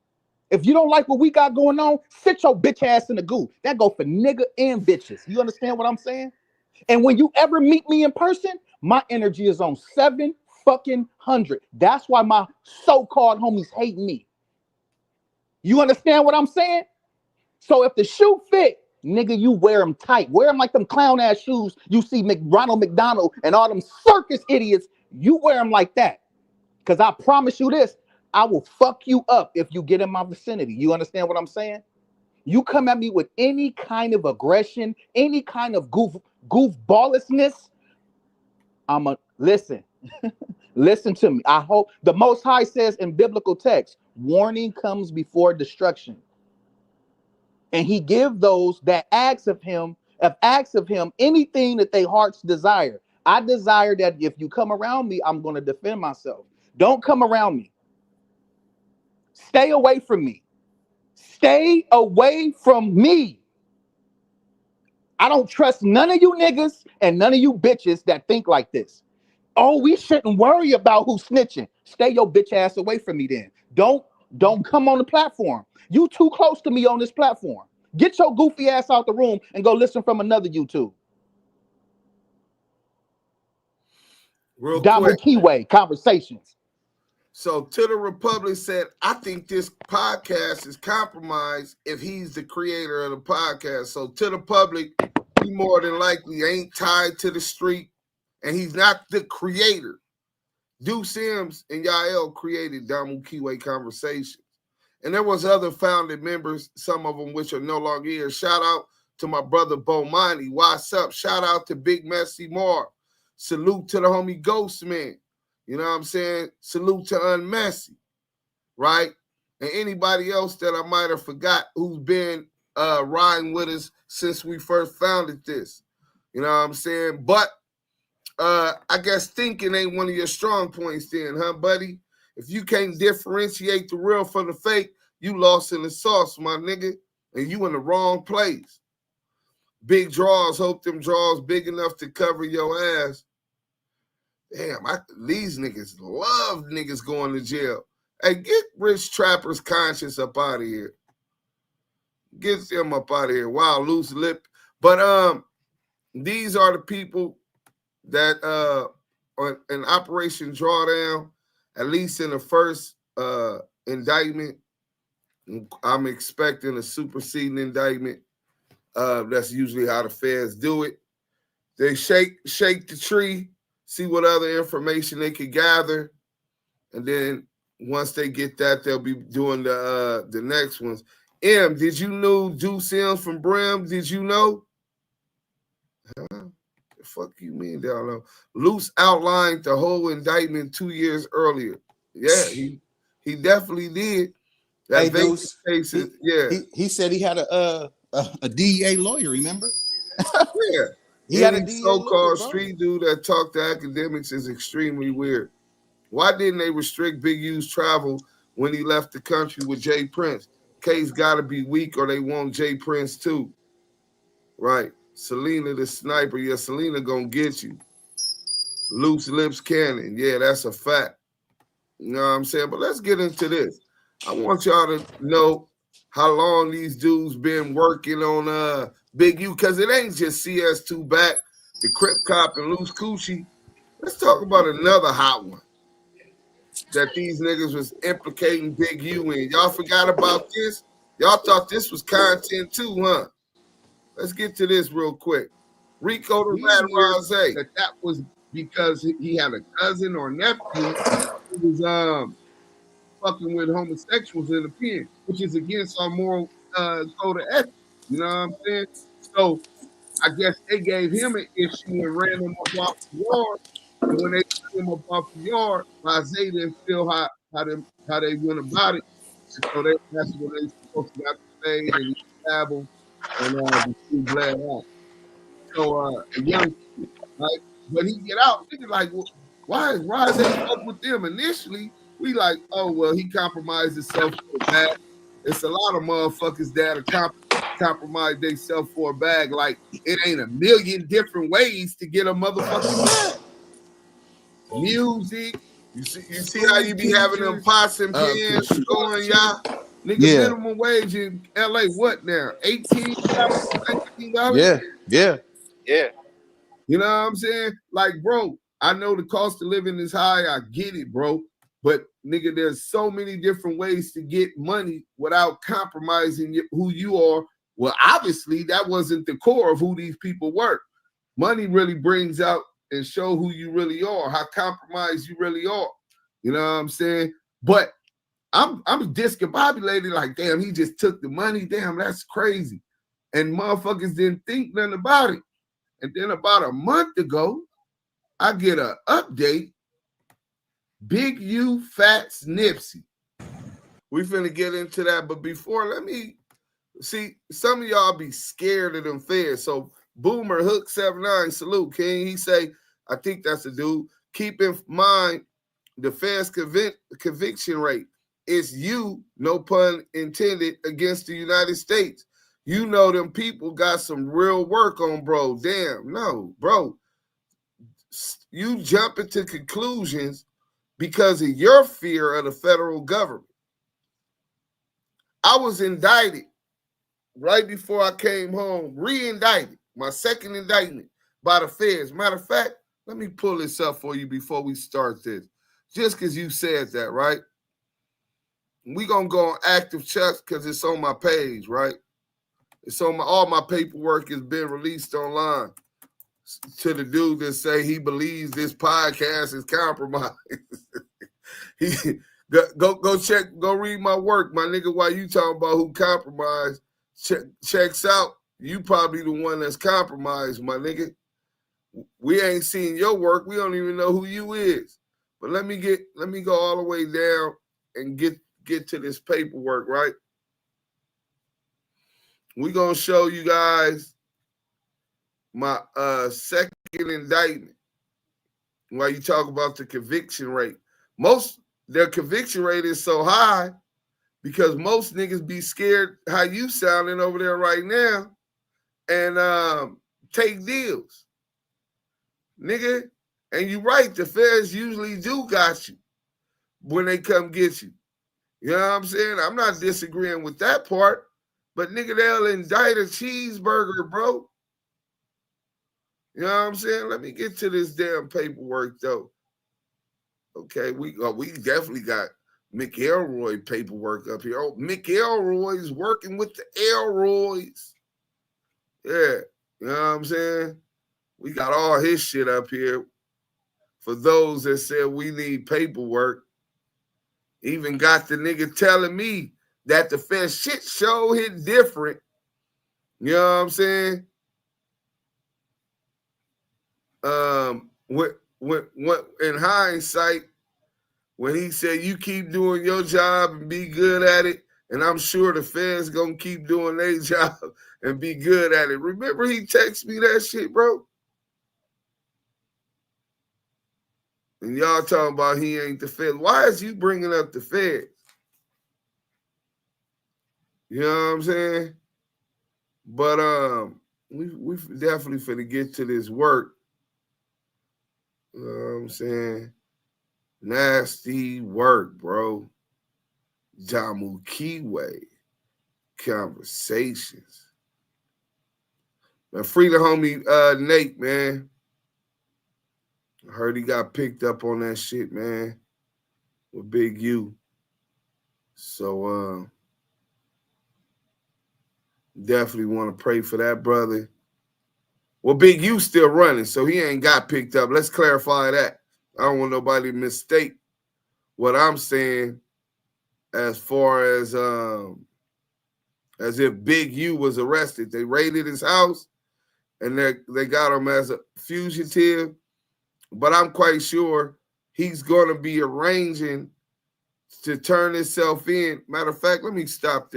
If you don't like what we got going on, sit your bitch ass in the goo. That go for nigga and bitches. You understand what I'm saying? And when you ever meet me in person, my energy is on 700. That's why my so-called homies hate me. You understand what I'm saying? So if the shoe fit, nigga, you wear them tight. Wear them like them clown ass shoes you see Ronald McDonald and all them circus idiots. You wear them like that. Because I promise you this, I will fuck you up if you get in my vicinity. You understand what I'm saying? You come at me with any kind of aggression, any kind of goofballishness, listen. Listen to me. I hope the Most High says in biblical text, warning comes before destruction. And he give those that acts of him anything that their hearts desire. I desire that if you come around me, I'm going to defend myself. Don't come around me. Stay away from me. Stay away from me. I don't trust none of you niggas and none of you bitches that think like this. Oh, we shouldn't worry about who's snitching. Stay your bitch ass away from me then. Don't come on the platform. You too close to me on this platform. Get your goofy ass out the room and go listen from another YouTube. Real Damu quick. Kiwe Conversations. So To the Republic said, I think this podcast is compromised if he's the creator of the podcast. So To the Public, he more than likely ain't tied to the street, and he's not the creator. Deuce Sims and Yael created Damu Kiwe Conversations. And there was other founding members, some of them which are no longer here. Shout out to my brother Bomani. What's up? Shout out to Big Messy Marv. Salute to the homie Ghost Man. You know what I'm saying? Salute to Unmessy, right? And anybody else that I might have forgot who's been riding with us since we first founded this. You know what I'm saying? But I guess thinking ain't one of your strong points then, huh, buddy? If you can't differentiate the real from the fake, you lost in the sauce, my nigga, and you in the wrong place. Big draws, hope them draws big enough to cover your ass. Damn, these niggas love niggas going to jail. Hey, get rich trappers conscience up out of here. Get them up out of here. Wow, loose lip. But these are the people that on an Operation Drawdown, at least in the first indictment, I'm expecting a superseding indictment. That's usually how the feds do it. They shake the tree, see what other information they could gather, and then once they get that, they'll be doing the next ones. Did you know Deuce Sims from Brim? Did you know? The fuck you mean, down low? Luce outlined the whole indictment 2 years earlier. Yeah, he definitely did. That Hey, Deuce, cases, he said he had a DEA lawyer. Remember? Yeah. He had a Any DEA so-called lawyer, street dude that talked to academics is extremely weird. Why didn't they restrict Big U's travel when he left the country with Jay Prince? Case got to be weak or they want Jay Prince too. Right. Selena the sniper. Yeah, Selena gonna get you. Luce Cannon. Yeah, that's a fact. You know what I'm saying? But let's get into this. I want y'all to know how long these dudes been working on Big U, because it ain't just CS2 back, the Crip Cop and Loose Coochie. Let's talk about another hot one that these niggas was implicating Big U in. Y'all forgot about this? Y'all thought this was content too, huh? Let's get to this real quick. Rico the Rat Rose. That was because he had a cousin or nephew who was fucking with homosexuals in the pen, which is against our moral code of ethics. You know what I'm saying? So I guess they gave him an issue and ran him up off the yard. And when they ran him up off the yard, Isaiah didn't feel how they went about it. And so that's when they supposed to got the spade and the dabble and the two bled out. So a young kid, right? When he get out, nigga like, well, why is fuck with them? Initially, we like, oh well, he compromised himself for a bag. It's a lot of motherfuckers that compromise themselves for a bag. Like it ain't a million different ways to get a motherfucking bag. Music, you see how you be having them pots and pans going, y'all. Nigga, minimum wage in LA, what now? $18? $19? Yeah. You know what I'm saying? Like, bro, I know the cost of living is high. I get it, bro. But nigga, there's so many different ways to get money without compromising who you are. Well, obviously, that wasn't the core of who these people were. Money really brings out and show who you really are, how compromised you really are. You know what I'm saying? But I'm discombobulated, like, damn, he just took the money. Damn, that's crazy. And motherfuckers didn't think nothing about it. And then about a month ago, I get an update. Big U Fats Nipsey. We finna get into that, but before, let me see. Some of y'all be scared of them feds. So Boomer Hook 79 salute. King. He say, I think that's a dude. Keep in mind the feds conviction rate. It's you, no pun intended, against the United States. You know them people got some real work on, bro. Damn, no, bro. You jump into conclusions because of your fear of the federal government. I was indicted right before I came home, re-indicted, my second indictment by the feds. Matter of fact, let me pull this up for you before we start this. Just because you said that, right? We're going to go on Active Chucks because it's on my page, right? It's on all my paperwork has been released online to the dude that say he believes this podcast is compromised. Go check, go read my work, my nigga, while you talking about who compromised. Checks out, you probably the one that's compromised, my nigga. We ain't seen your work. We don't even know who you is. But let me go all the way down and get to this paperwork, right? We're going to show you guys my second indictment while you talk about the conviction rate. Their conviction rate is so high because most niggas be scared how you sounding over there right now and take deals. Nigga, And you're right, the feds usually do got you when they come get you. You know what I'm saying? I'm not disagreeing with that part, but nigga, they'll indict a cheeseburger, bro. You know what I'm saying? Let me get to this damn paperwork, though. Okay, we definitely got McElroy paperwork up here. Oh, McElroy's working with the Elroys. Yeah, you know what I'm saying? We got all his shit up here. For those that said we need paperwork, even got the nigga telling me that the Fed shit show hit different. You know what I'm saying? What in hindsight, when he said you keep doing your job and be good at it, and I'm sure the feds gonna keep doing their job and be good at it. Remember he texted me that shit, bro? And y'all talking about he ain't the Fed. Why is you bringing up the Fed? You know what I'm saying? But we definitely finna get to this work. You know what I'm saying? Nasty work, bro. Damu Kiwe Conversations. Man, free the homie Nate, man. I heard he got picked up on that shit, man, with Big U. So definitely want to pray for that brother. Well, Big U still running, so he ain't got picked up. Let's clarify that. I don't want nobody to mistake what I'm saying as far as if Big U was arrested. They raided his house and they got him as a fugitive. But I'm quite sure he's going to be arranging to turn himself in. Matter of fact, let me stop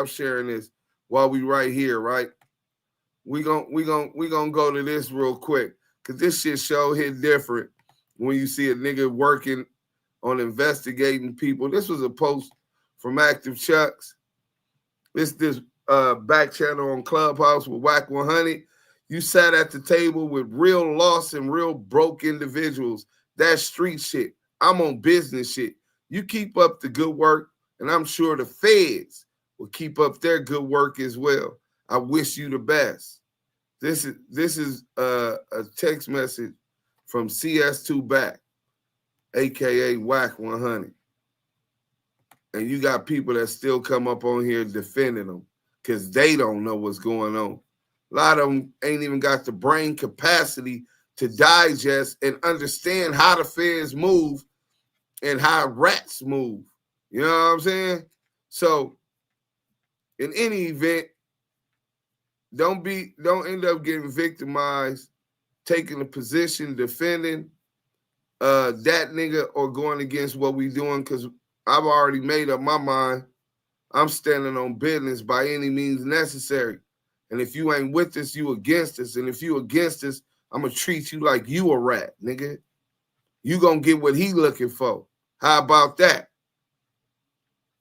sharing this while we right here, right? We gonna go to this real quick because this shit show hit different when you see a nigga working on investigating people. This was a post from Active Chucks. This back channel on Clubhouse with Whack 100. You sat at the table with real lost and real broke individuals. That's street shit. I'm on business shit. You keep up the good work, and I'm sure the feds will keep up their good work as well. I wish you the best. This is a text message from CS2 Back, aka Whack 100. And you got people that still come up on here defending them because they don't know what's going on. A lot of them ain't even got the brain capacity to digest and understand how the feds move and how rats move. You know what I'm saying? So, in any event, don't end up getting victimized, taking a position, defending that nigga or going against what we doing, because I've already made up my mind. I'm standing on business by any means necessary. And if you ain't with us, you against us. And if you against us, I'm going to treat you like you a rat, nigga. You going to get what he looking for. How about that?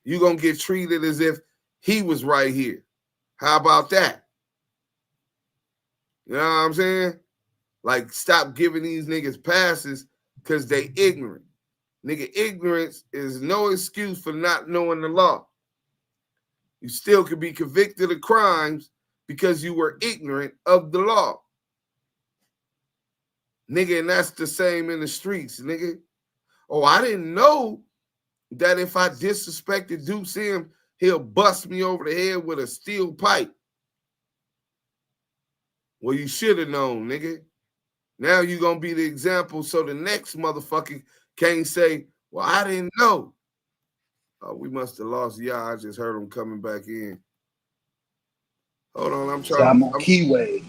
You going to get treated as if he was right here. How about that? You know what I'm saying? Like, stop giving these niggas passes because they ignorant. Nigga, ignorance is no excuse for not knowing the law. You still could be convicted of crimes because you were ignorant of the law. Nigga, and that's the same in the streets, nigga. Oh, I didn't know that if I disrespected Duke Sim, he'll bust me over the head with a steel pipe. Well, you should have known, nigga. Now you're going to be the example so the next motherfucker can't say, well, I didn't know. Oh, we must have lost. Yeah, I just heard him coming back in. Hold on, I'm trying. Damu Kiwe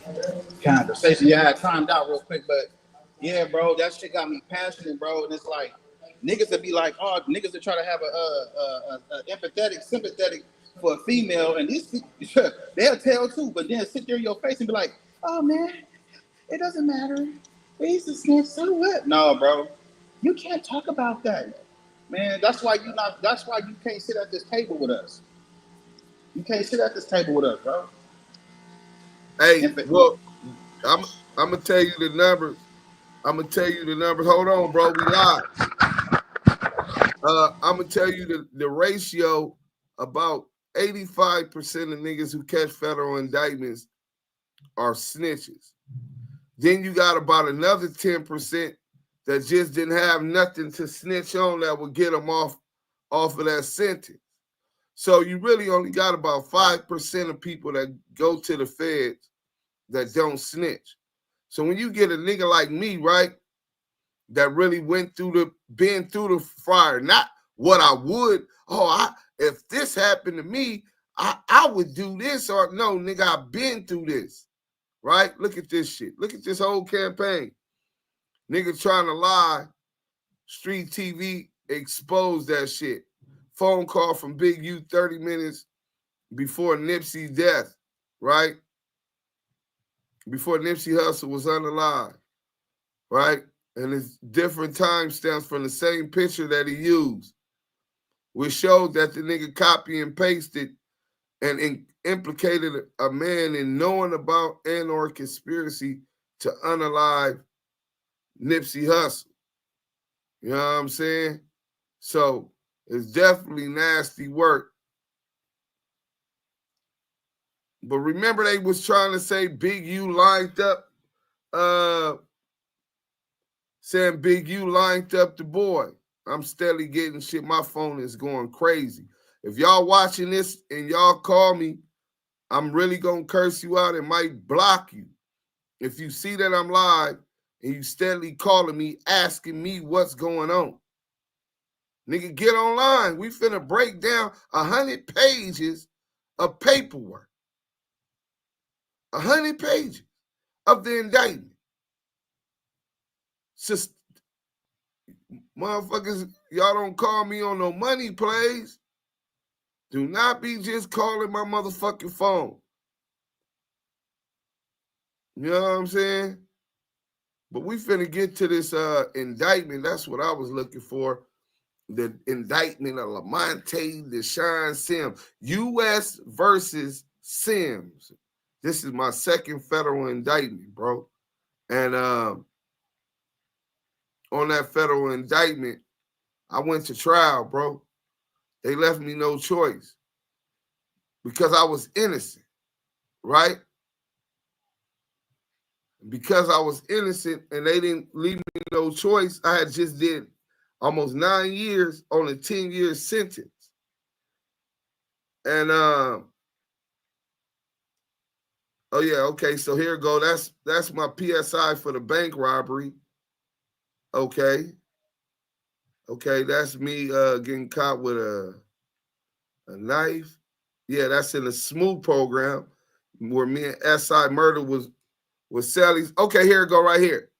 Conversation. Yeah, I timed out real quick, but yeah, bro, that shit got me passionate, bro. And it's like niggas that be like, oh, niggas that try to have a empathetic, sympathetic for a female, and these people, they'll tell too, but then sit there in your face and be like, oh man, it doesn't matter. He's a snitch, so what? No, bro, you can't talk about that, man. That's why you can't sit at this table with us. You can't sit at this table with us, bro. Hey, well, I'm gonna tell you the numbers. I'm gonna tell you the numbers. Hold on, bro. We live. I'm gonna tell you the ratio. About 85% of niggas who catch federal indictments are snitches. Then you got about another 10% that just didn't have nothing to snitch on that would get them off of that sentence. So you really only got about 5% of people that go to the feds that don't snitch. So when you get a nigga like me, right, that really been through the fire, not what I would, if this happened to me, I would do this, or no, nigga, I've been through this, right? Look at this shit. Look at this whole campaign. Nigga trying to lie, street TV exposed that shit. Phone call from Big U 30 minutes before Nipsey's death, right? Before Nipsey Hussle was unalive, right? And it's different timestamps from the same picture that he used, which showed that the nigga copy and pasted and implicated a man in knowing about and/or conspiracy to unalive Nipsey Hussle. You know what I'm saying? So it's definitely nasty work. But remember, they was trying to say Big U lined up, saying Big U lined up the boy. I'm steadily getting shit. My phone is going crazy. If y'all watching this and y'all call me, I'm really going to curse you out and might block you. If you see that I'm live and you steadily calling me, asking me what's going on. Nigga, get online. We finna break down 100 pages of paperwork. 100 pages of the indictment. Motherfuckers, y'all don't call me on no money plays. Do not be just calling my motherfucking phone. You know what I'm saying? But we finna get to this indictment. That's what I was looking for. The indictment of Lamonte Deshaun Sims. U.S. versus Sims. This is my second federal indictment, bro. And on that federal indictment, I went to trial, bro. They left me no choice because I was innocent, right? Because I was innocent and they didn't leave me no choice, I had just did almost 9 years on a 10-year sentence. And oh yeah, okay, so here we go. That's my PSI for the bank robbery. Okay, that's me getting caught with a knife. Yeah, that's in the SMOOth program where me and SI murder was Sally's. Okay, here we go right here.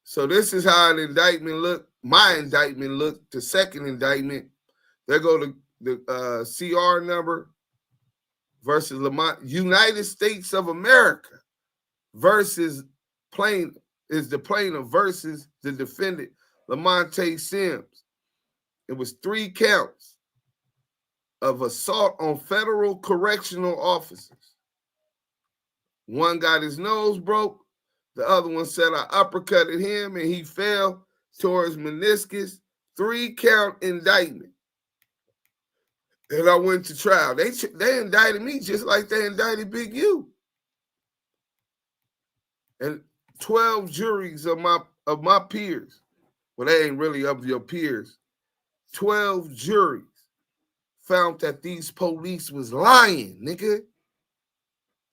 So this is how an indictment looked. My indictment looked. The second indictment. There go the CR number versus Lamont. United States of America versus the plaintiff versus the defendant, Lamonte Sims. It was 3 counts of assault on federal correctional officers. One got his nose broke. The other one said I uppercutted him and he fell towards meniscus. 3-count indictment. And I went to trial. They indicted me just like they indicted Big U. And 12 juries of my peers. Well, they ain't really of your peers. 12 juries found that these police was lying, nigga.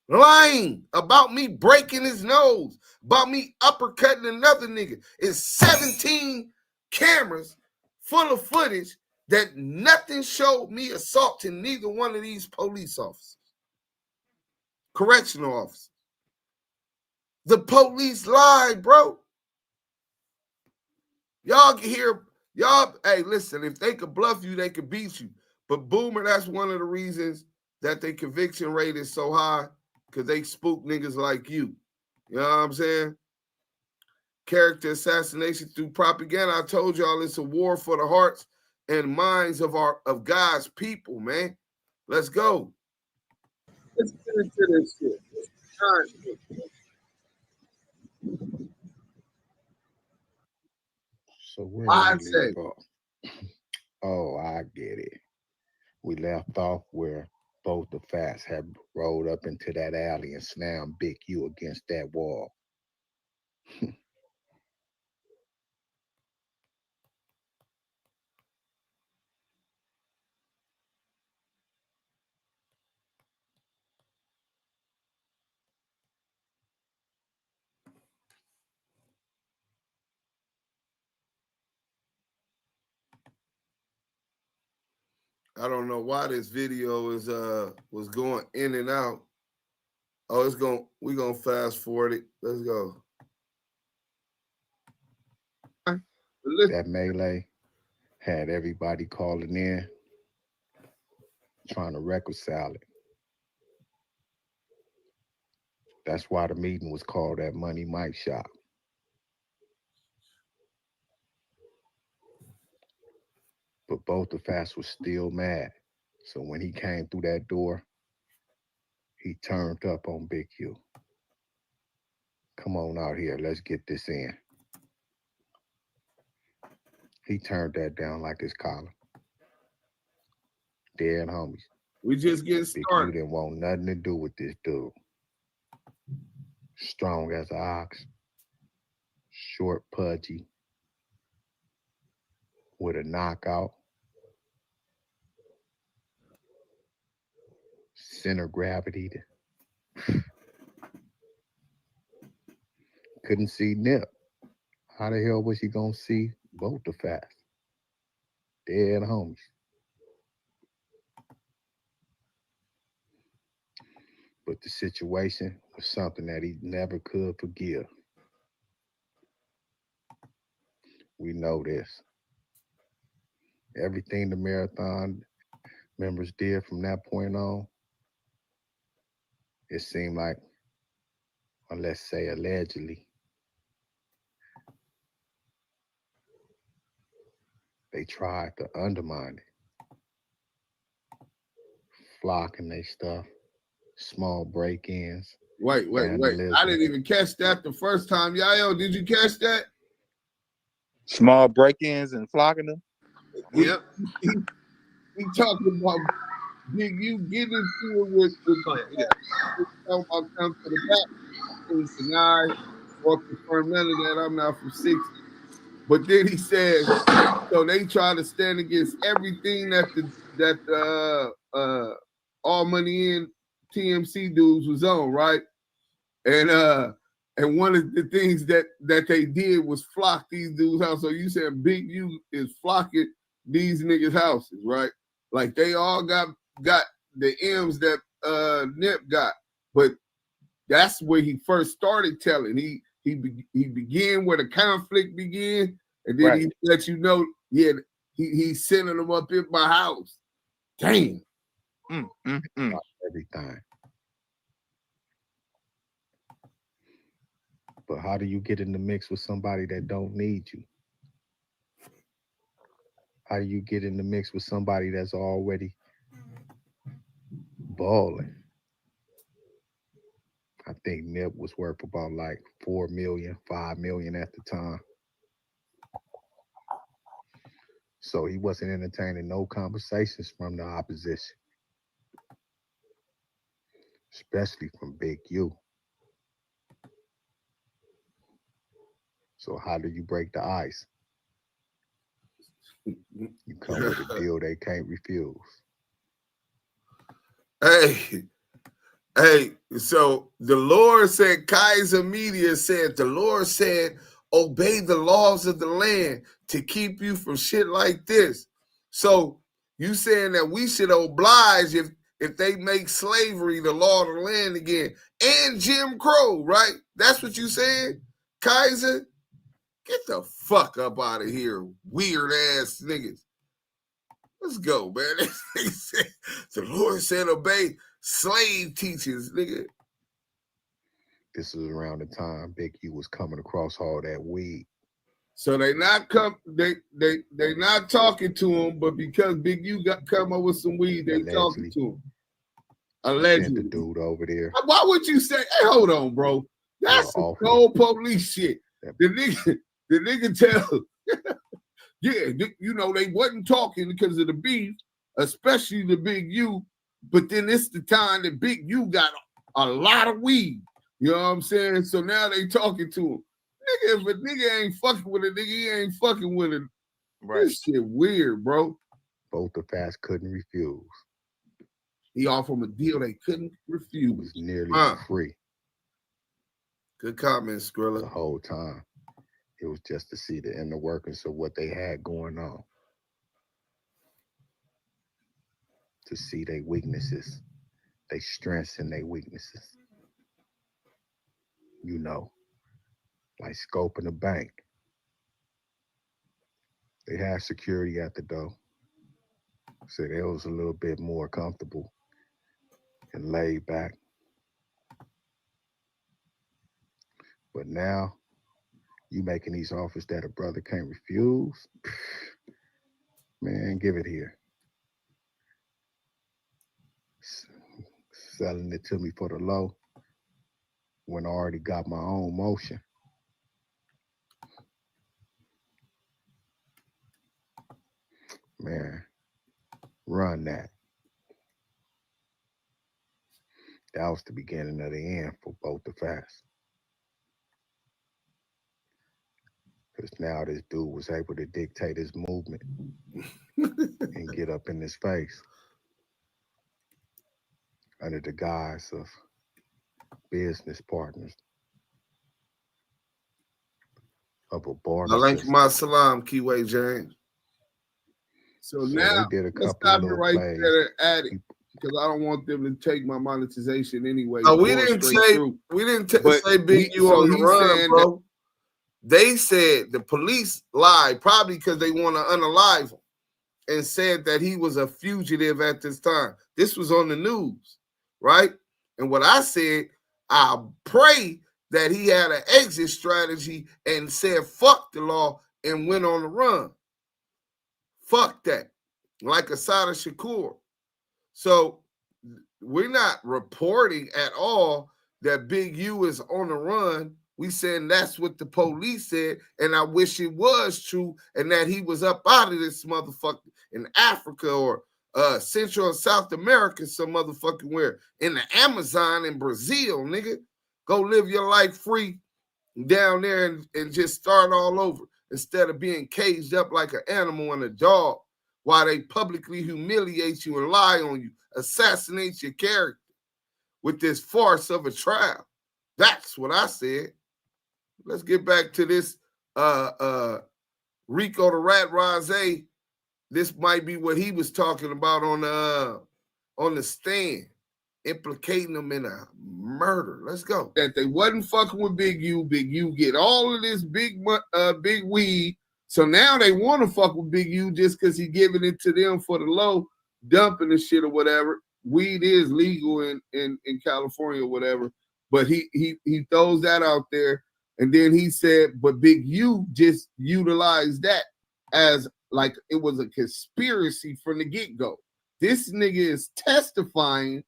Lying about me breaking his nose, about me uppercutting another nigga. It's 17 cameras full of footage that nothing showed me assaulting neither one of these police officers, correctional officers. The police lied, bro. Y'all can hear, hey, listen, if they could bluff you, they could beat you. But Boomer, that's one of the reasons that their conviction rate is so high, because they spook niggas like you. You know what I'm saying? Character assassination through propaganda. I told y'all it's a war for the hearts and minds of God's people, man. Let's go. Let's get into this shit. So where I did we say, leave off? Oh, I get it. We left off where both the Fats had rolled up into that alley and slammed Big U against that wall. I don't know why this video is was going in and out. Oh, we're gonna fast forward it. Let's go. That melee had everybody calling in, trying to reconcile it. That's why the meeting was called that Money Mike Shop. But both the Fats was still mad. So when he came through that door, he turned up on Big U. Come on out here, let's get this in. He turned that down like his collar. Dead homies. We just getting Big started. U didn't want nothing to do with this dude. Strong as an ox, short, pudgy, with a knockout, center gravity. Couldn't see Nip. How the hell was he gonna see both the Fats? Dead homies. But the situation was something that he never could forgive. We know this. Everything the marathon members did from that point on, it seemed like, or let's say allegedly, they tried to undermine it. Flocking their stuff, small break-ins. Wait. I didn't even catch that the first time. Yayo, did you catch that? Small break-ins and flocking them. Yep. He talking about Big U getting into it with talking about come to the back and deny or confirm none of that. I'm not from 60. But then he said, so they try to stand against everything that the All Money In TMC dudes was on, right? And one of the things that they did was flock these dudes' house. So you said Big U is flocking these niggas' houses, right? Like they all got the M's that Nip got, but that's where he first started telling. He began where the conflict began, and then he let you know, yeah, he's sending them up in my house. Damn. Everything. But how do you get in the mix with somebody that don't need you? How do you get in the mix with somebody that's already balling? I think Nip was worth about like 4 million, 5 million at the time. So he wasn't entertaining no conversations from the opposition, especially from Big U. So how do you break the ice? You come with a deal they can't refuse. Hey, so the Lord said, Kaiser Media said, the Lord said, obey the laws of the land to keep you from shit like this. So you saying that we should oblige if they make slavery the law of the land again and Jim Crow, right? That's what you saying, Kaiser? Get the fuck up out of here, weird ass niggas. Let's go, man. The Lord said obey slave teachers, nigga. This is around the time Big U was coming across all that weed. So they not talking to him, but because Big U got come up with some weed, they talking to him. Allegedly. Sent the dude over there. Why would you say, hey, hold on, bro? That's some cold police shit. The nigga tell Yeah, you know, they wasn't talking because of the beef, especially the Big U. But then it's the time that Big U got a lot of weed. You know what I'm saying? So now they talking to him. Nigga, if a nigga ain't fucking with a nigga, he ain't fucking with it. Right. This shit weird, bro. Both the fast couldn't refuse. He offered him a deal they couldn't refuse. It was nearly free. Good comment, Skrilla. The whole time. It was just to see the inner workings of what they had going on. To see their weaknesses, their strengths and their weaknesses. You know, like scoping a bank. They had security at the door. So they was a little bit more comfortable and laid back. But now, you making these offers that a brother can't refuse? Man, give it here. Selling it to me for the low when I already got my own motion. Man, run that. That was the beginning of the end for both the fast. Because now this dude was able to dictate his movement and get up in his face under the guise of business partners of a barter system. Alaikum salam, Kiwe James. So now, they did a let's couple stop of you little right plays. there at it, because I don't want them to take my monetization anyway. Oh, we didn't say Big U on the run, bro. They said the police lied, probably because they want to unalive him, and said that he was a fugitive at this time. This was on the news, right? And what I said, I pray that he had an exit strategy and said, fuck the law, and went on the run. Fuck that. Like Asada Shakur. So we're not reporting at all that Big U is on the run. We saying that's what the police said, and I wish it was true, and that he was up out of this motherfucker in Africa or Central and South America, some motherfucking where, in the Amazon in Brazil, nigga. Go live your life free down there and just start all over instead of being caged up like an animal and a dog while they publicly humiliate you and lie on you, assassinate your character with this farce of a trial. That's what I said. Let's get back to this Rico the Rat Rose. This might be what he was talking about on the stand, implicating him in a murder. Let's go. That they wasn't fucking with Big U. Big U get all of this big weed. So now they want to fuck with Big U just because he giving it to them for the low, dumping the shit or whatever. Weed is legal in California or whatever. But he throws that out there. And then he said, but Big U just utilized that as like it was a conspiracy from the get-go. This nigga is testifying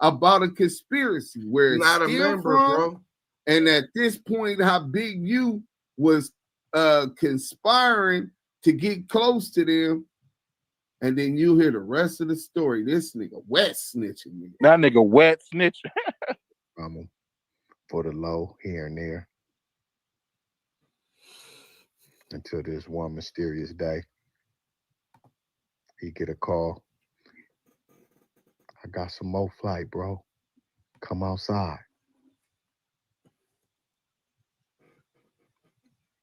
about a conspiracy where it's not a member, bro. And at this point, how Big U was conspiring to get close to them. And then you hear the rest of the story. This nigga wet snitching me. That nigga wet snitching. For the low here and there. Until this one mysterious day, he get a call. I got some more flight, bro. Come outside.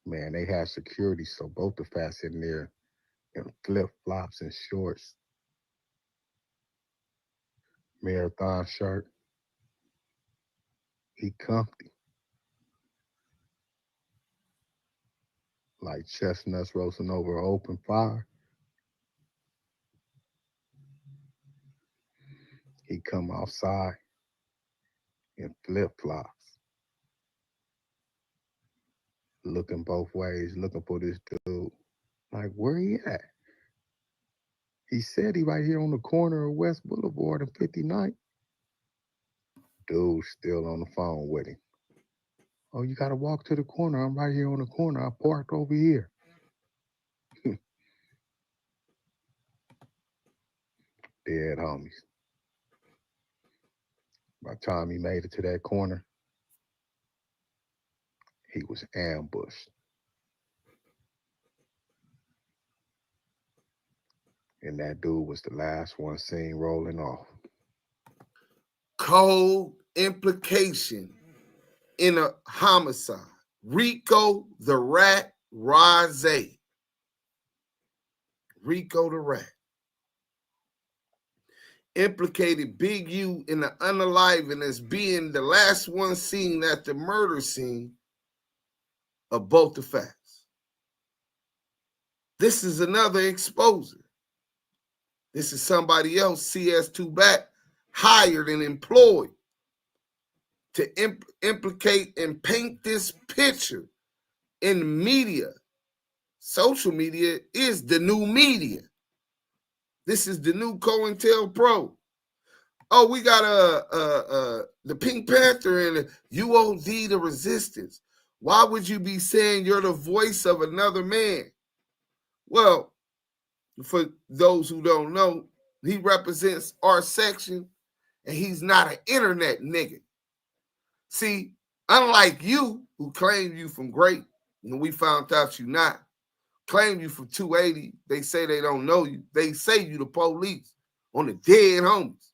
Man, they had security, so both the fast in there in flip-flops and shorts. Marathon shirt. He comfy. Like chestnuts roasting over an open fire. He come outside in flip-flops. Looking both ways, looking for this dude. Like, where he at? He said he right here on the corner of West Boulevard and 59th. Dude's still on the phone with him. Oh, you got to walk to the corner. I'm right here on the corner. I parked over here. dead homies. By the time he made it to that corner, he was ambushed. And that dude was the last one seen rolling off. Cold implication in a homicide. Rico the Rat Rose. Rico the Rat implicated Big U in the unaliving as being the last one seen at the murder scene of both the facts. This is another exposure. This is somebody else, CS2 back, hired and employed to implicate and paint this picture in the media. Social media is the new media. This is the new COINTELPRO. Oh, we got the Pink Panther and UOD, the resistance. Why would you be saying you're the voice of another man? Well, for those who don't know, he represents our section, and he's not an internet nigga. See, unlike you, who claim you from Great, and we found out you not, claim you from 280, they say they don't know you. They say you the police on the dead homies.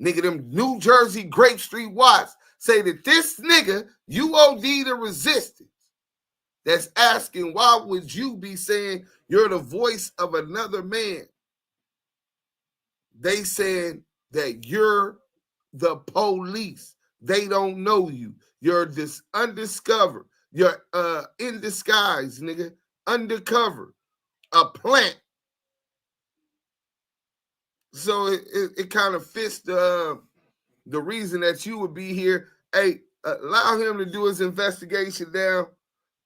Nigga, them New Jersey Grape Street Watts say that this nigga, UOD the resistance, that's asking why would you be saying you're the voice of another man? They saying that you're the police. They don't know you. You're this undiscovered. You're in disguise, nigga. Undercover. A plant. So it kind of fits the reason that you would be here. Hey, allow him to do his investigation down.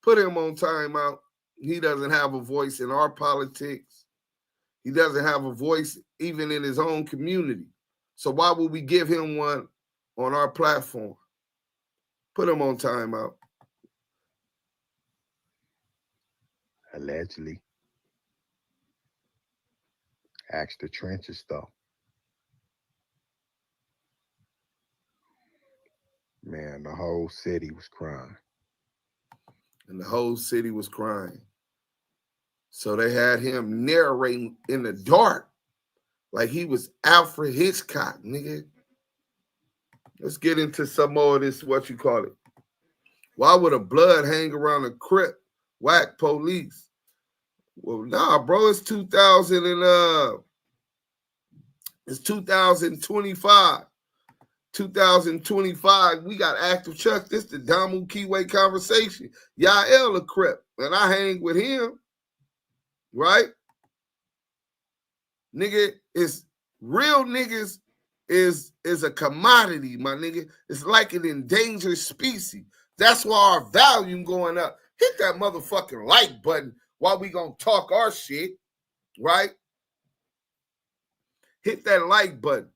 Put him on timeout. He doesn't have a voice in our politics. He doesn't have a voice even in his own community. So why would we give him one on our platform? Put him on timeout. Allegedly. Ask the trenches, though. Man, the whole city was crying. And the whole city was crying. So they had him narrating in the dark like he was Alfred Hitchcock, nigga. Let's get into some more of this, what you call it. Why would a blood hang around a Crip whack police? Well, nah, bro, it's 2025. 2025, we got active Chuck. This the Damu Kiwe Conversation. Yael a Crip, and I hang with him, right? Nigga, it's real niggas is a commodity, my nigga. It's like an endangered species. That's why our volume going up. Hit that motherfucking like button while we gonna talk our shit, right? Hit that like button.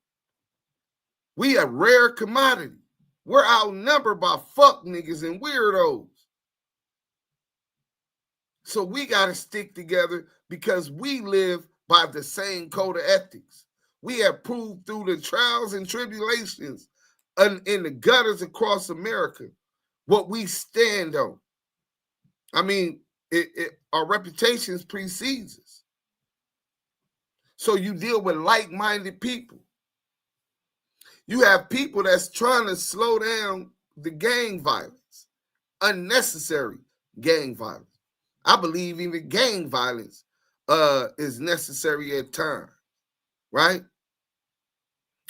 We a rare commodity. We're outnumbered by fuck niggas and weirdos. So we got to stick together because we live by the same code of ethics. We have proved through the trials and tribulations in the gutters across America what we stand on. I mean, our reputations precedes us. So you deal with like-minded people. You have people that's trying to slow down the gang violence, unnecessary gang violence. I believe even gang violence is necessary at times, right?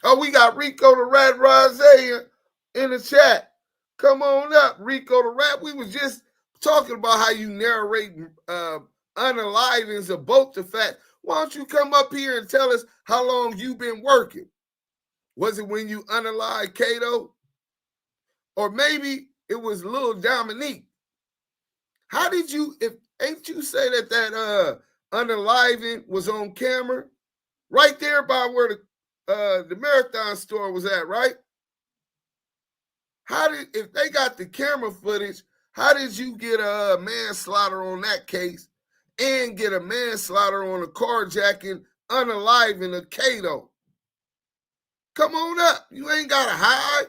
Oh, we got Rico the Rat Rose in the chat. Come on up, Rico the Rat. We was just talking about how you narrate unalivings of both the fact. Why don't you come up here and tell us how long you've been working? Was it when you unalived Cato? Or maybe it was Lil Dominique. How did you, ain't you say that unaliving was on camera? Right there by where the Marathon store was at, right? If they got the camera footage, how did you get a manslaughter on that case and get a manslaughter on a carjacking unaliving a Cato. Come on up. You ain't got to hide.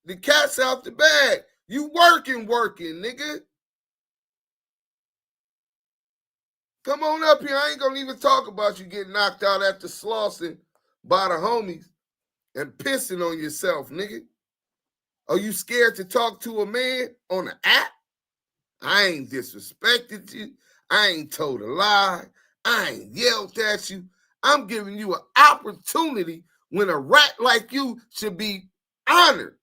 The cat's out the bag. You working, nigga. Come on up here. I ain't going to even talk about you getting knocked out after slossing by the homies and pissing on yourself, nigga. Are you scared to talk to a man on the app? I ain't disrespected you. I ain't told a lie. I ain't yelled at you. I'm giving you an opportunity when a rat like you should be honored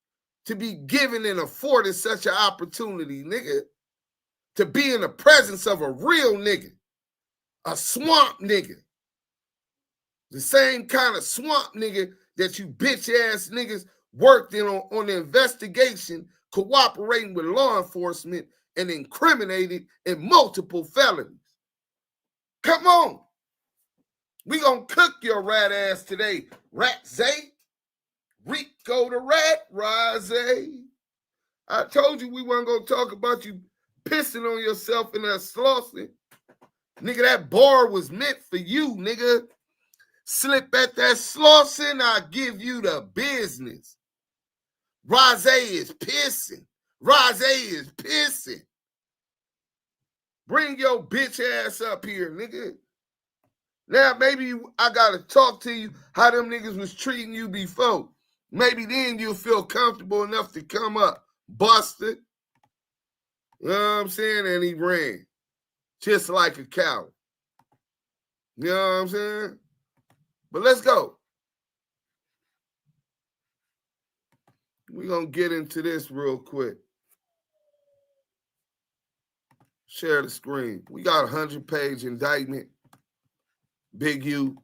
to be given and afforded such an opportunity, nigga. To be in the presence of a real nigga. A swamp nigga. The same kind of swamp nigga that you bitch ass niggas worked in on the investigation, cooperating with law enforcement and incriminated in multiple felonies. Come on. We gonna cook your rat ass today, Rat Zay. Rico the Rat, Rise. I told you we weren't gonna talk about you pissing on yourself in that slossing. Nigga, that bar was meant for you, nigga. Slip at that slossing, I give you the business. Rise is pissing. Rise is pissing. Bring your bitch ass up here, nigga. Now, maybe I got to talk to you how them niggas was treating you before. Maybe then you'll feel comfortable enough to come up. Busted. You know what I'm saying? And he ran. Just like a coward. You know what I'm saying? But let's go. We're going to get into this real quick. Share the screen. We got a 100-page indictment. Big U.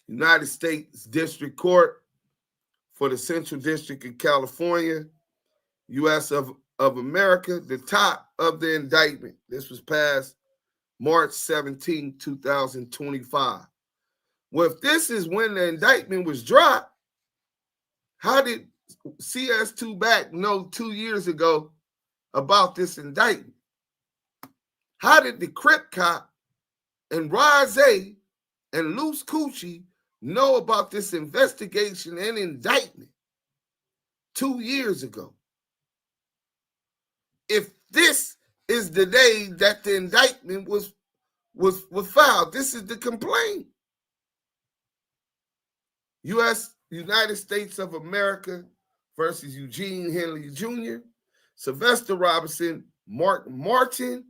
United States District Court for the Central District of California, U.S. of America, the top of the indictment. This was passed March 17, 2025. Well, if this is when the indictment was dropped, how did CS2 back know 2 years ago about this indictment? How did the Crip cop and Rise and Luce Coochie know about this investigation and indictment 2 years ago? If this is the day that the indictment was filed, this is the complaint. United States of America versus Eugene Henley Jr., Sylvester Robinson, Mark Martin,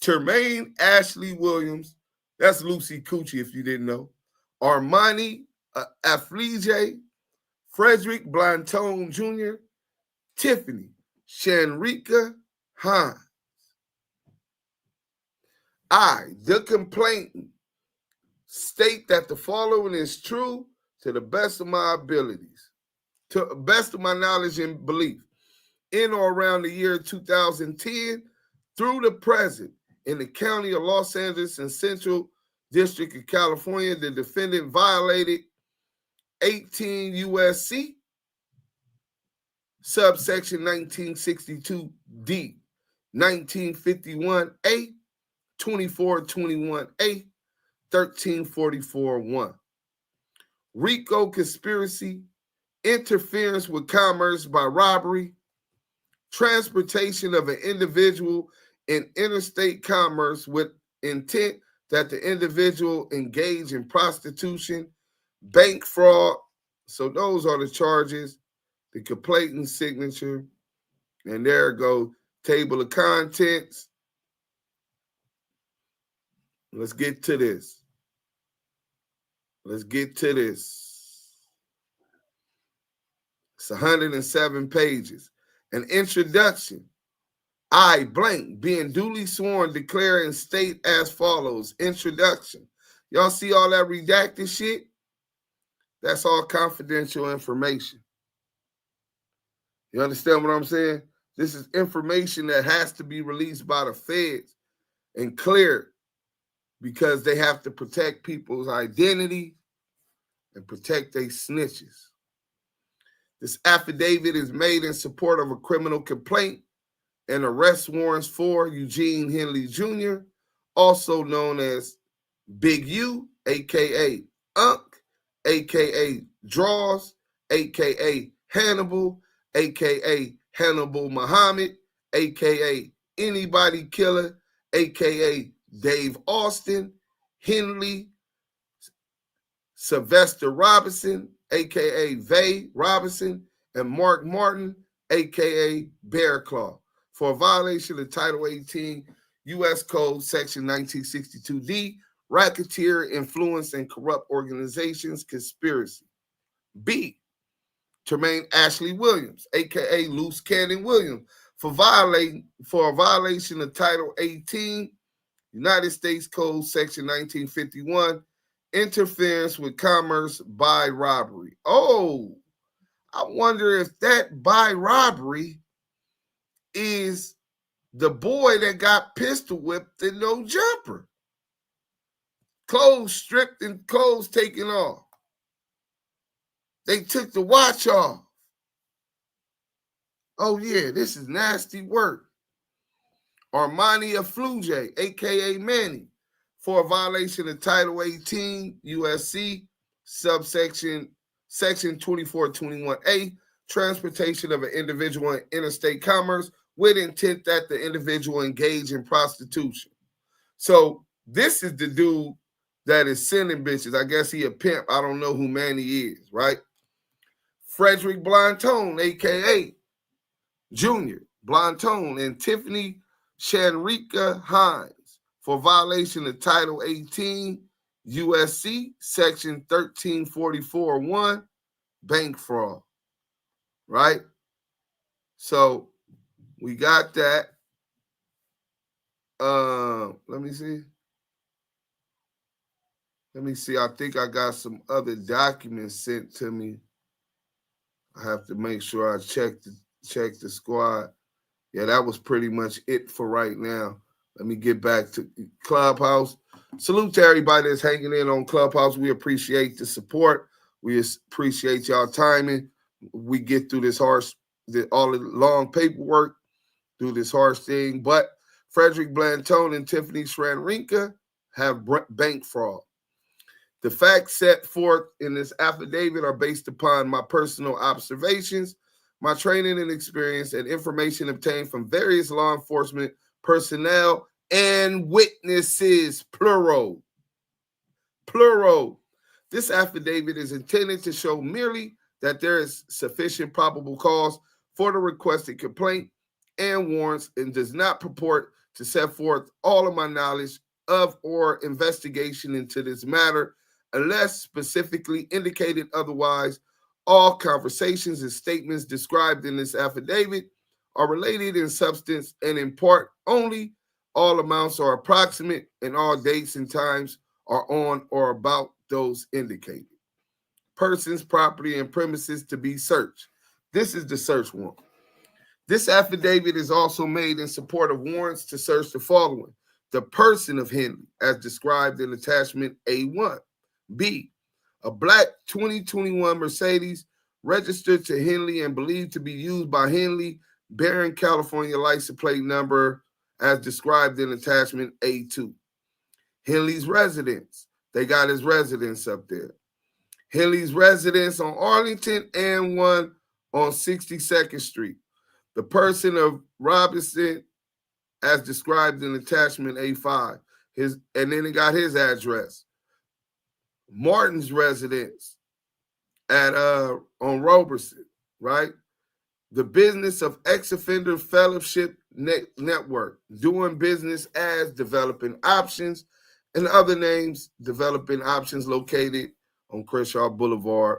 Termaine Ashley Williams, that's Lucy Coochie if you didn't know, Armani Afflige, Frederick Blantone Jr., Tiffany Shanrika Hines. I, the complainant, state that the following is true to the best of my abilities, to the best of my knowledge and belief. In or around the year 2010 through the present, in the county of Los Angeles and Central District of California, the defendant violated 18 U.S.C. subsection 1962D, 1951A, 2421A, 1344-1. RICO conspiracy, interference with commerce by robbery, transportation of an individual in interstate commerce with intent that the individual engage in prostitution, bank fraud. So those are the charges, the complainant signature, and there go table of contents. Let's get to this. Let's get to this. It's 107 pages. An introduction. I, blank, being duly sworn, declare and state as follows. Introduction. Y'all see all that redacted shit? That's all confidential information. You understand what I'm saying? This is information that has to be released by the feds and cleared because they have to protect people's identity and protect their snitches. This affidavit is made in support of a criminal complaint and arrest warrants for Eugene Henley Jr., also known as Big U, aka Unc, aka Draws, aka Hannibal, aka Hannibal Muhammad, aka Anybody Killer, aka Dave Austin, Henley, Sylvester Robinson, aka Vay Robinson, and Mark Martin, aka Bear Claw, for a violation of Title 18 U.S. Code Section 1962D, racketeer, influence, and corrupt organizations, conspiracy. B, Tremaine Ashley Williams, aka Luce Cannon Williams, for a violation of Title 18 United States Code Section 1951, interference with commerce by robbery. Oh, I wonder if that by robbery is the boy that got pistol whipped and no jumper. Clothes stripped and clothes taken off. They took the watch off. Oh yeah, this is nasty work. Armani Afluje, aka Manny, for a violation of Title 18 USC subsection Section 2421A, transportation of an individual in interstate commerce with intent that the individual engage in prostitution. So this is the dude that is sending bitches. I guess he a pimp. I don't know who Manny is, right? Frederick Blantone, aka Junior Blantone, and Tiffany Shanrika Hines for violation of Title 18 USC Section 1344-1, bank fraud, right? So we got that. Let me see. I think I got some other documents sent to me. I have to make sure I check the squad. Yeah, that was pretty much it for right now. Let me get back to Clubhouse. Salute to everybody that's hanging in on Clubhouse. We appreciate the support. We appreciate y'all timing. We get through this all the long paperwork, through this harsh thing. But Frederick Blantone and Tiffany Shanrika have bank fraud. The facts set forth in this affidavit are based upon my personal observations, my training and experience, and information obtained from various law enforcement personnel and witnesses, plural. This affidavit is intended to show merely that there is sufficient probable cause for the requested complaint and warrants, and does not purport to set forth all of my knowledge of or investigation into this matter, unless specifically indicated otherwise. All conversations and statements described in this affidavit are related in substance and in part only. All amounts are approximate, and all dates and times are on or about those indicated. Persons, property, and premises to be searched. This is the search warrant. This affidavit is also made in support of warrants to search the following: the person of Henley, as described in attachment A1. B, a black 2021 Mercedes registered to Henley and believed to be used by Henley, bearing California license plate number as described in attachment A2. Henley's residence. They got his residence up there. Henley's residence on Arlington and one on 62nd Street. The person of Robinson as described in attachment A5. And then it got his address. Martin's residence at on Roberson, right? The business of ex-offender fellowship network, doing business as Developing Options, and other names, Developing Options, located on Crenshaw Boulevard.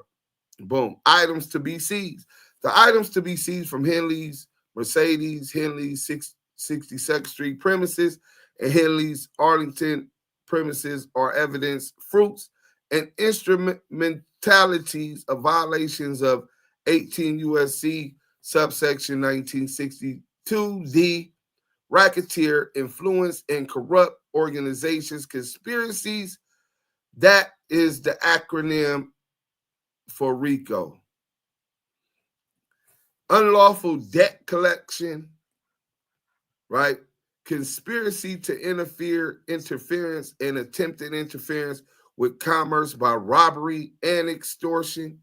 Boom. Items to be seized. The items to be seized from Henley's Mercedes, Henley's 62nd Street premises, and Henley's Arlington premises are evidence, fruits, and instrumentalities of violations of 18 USC subsection 1962D, racketeer, influence, and corrupt organizations, conspiracies. That is the acronym for RICO. Unlawful debt collection, right? conspiracy to interference and attempted interference with commerce by robbery and extortion.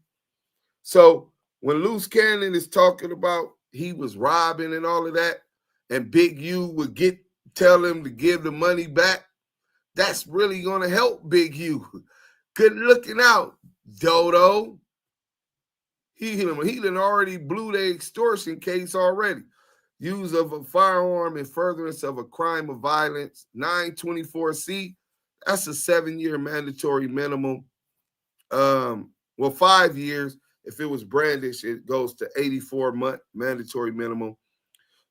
So when Luce Cannon is talking about he was robbing and all of that, and Big U would tell him to give the money back, that's really gonna help Big U. Good looking out, Dodo. He done already blew the extortion case already. Use of a firearm in furtherance of a crime of violence, 924C. That's a 7-year mandatory minimum. 5 years. If it was brandish, it goes to 84-month mandatory minimum.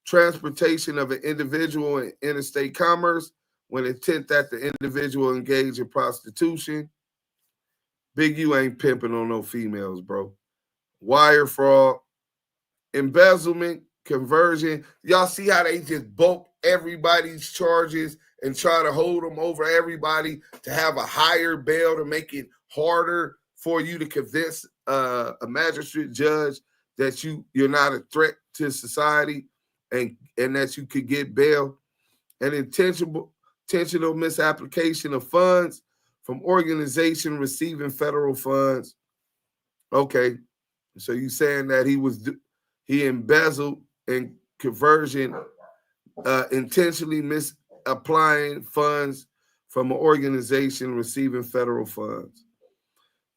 Transportation of an individual in interstate commerce when intent that the individual engage in prostitution. Big U ain't pimping on no females, bro. Wire fraud, embezzlement, conversion. Y'all see how they just bulk everybody's charges and try to hold them over everybody to have a higher bail to make it harder for you to convince a magistrate judge that you're not a threat to society and that you could get bail. And intentional misapplication of funds from organization receiving federal funds. Okay, so you saying that he embezzled and conversion, intentionally misapplying funds from an organization receiving federal funds.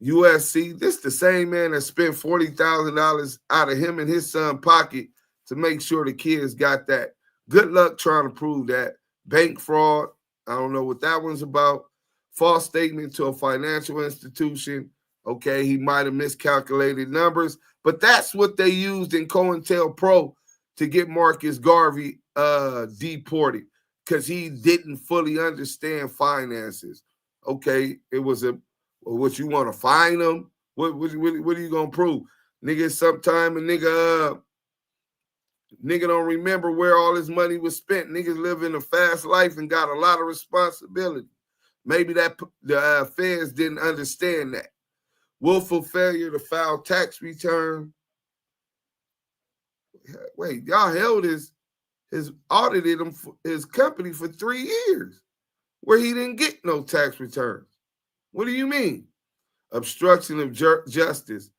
USC, this the same man that spent $40,000 out of him and his son pocket to make sure the kids got that. Good luck trying to prove that. Bank fraud, I don't know what that one's about. False statement to a financial institution. Okay, he might have miscalculated numbers, but that's what they used in COINTELPRO to get Marcus Garvey deported because he didn't fully understand finances. Okay, it was what you want to fine him? What are you gonna prove? Nigga, sometime a nigga don't remember where all his money was spent. Niggas living a fast life and got a lot of responsibility. Maybe that the feds didn't understand that. Willful failure to file tax return. Wait, y'all held his audited him his company for 3 years where he didn't get no tax returns. What do you mean? Obstruction of justice.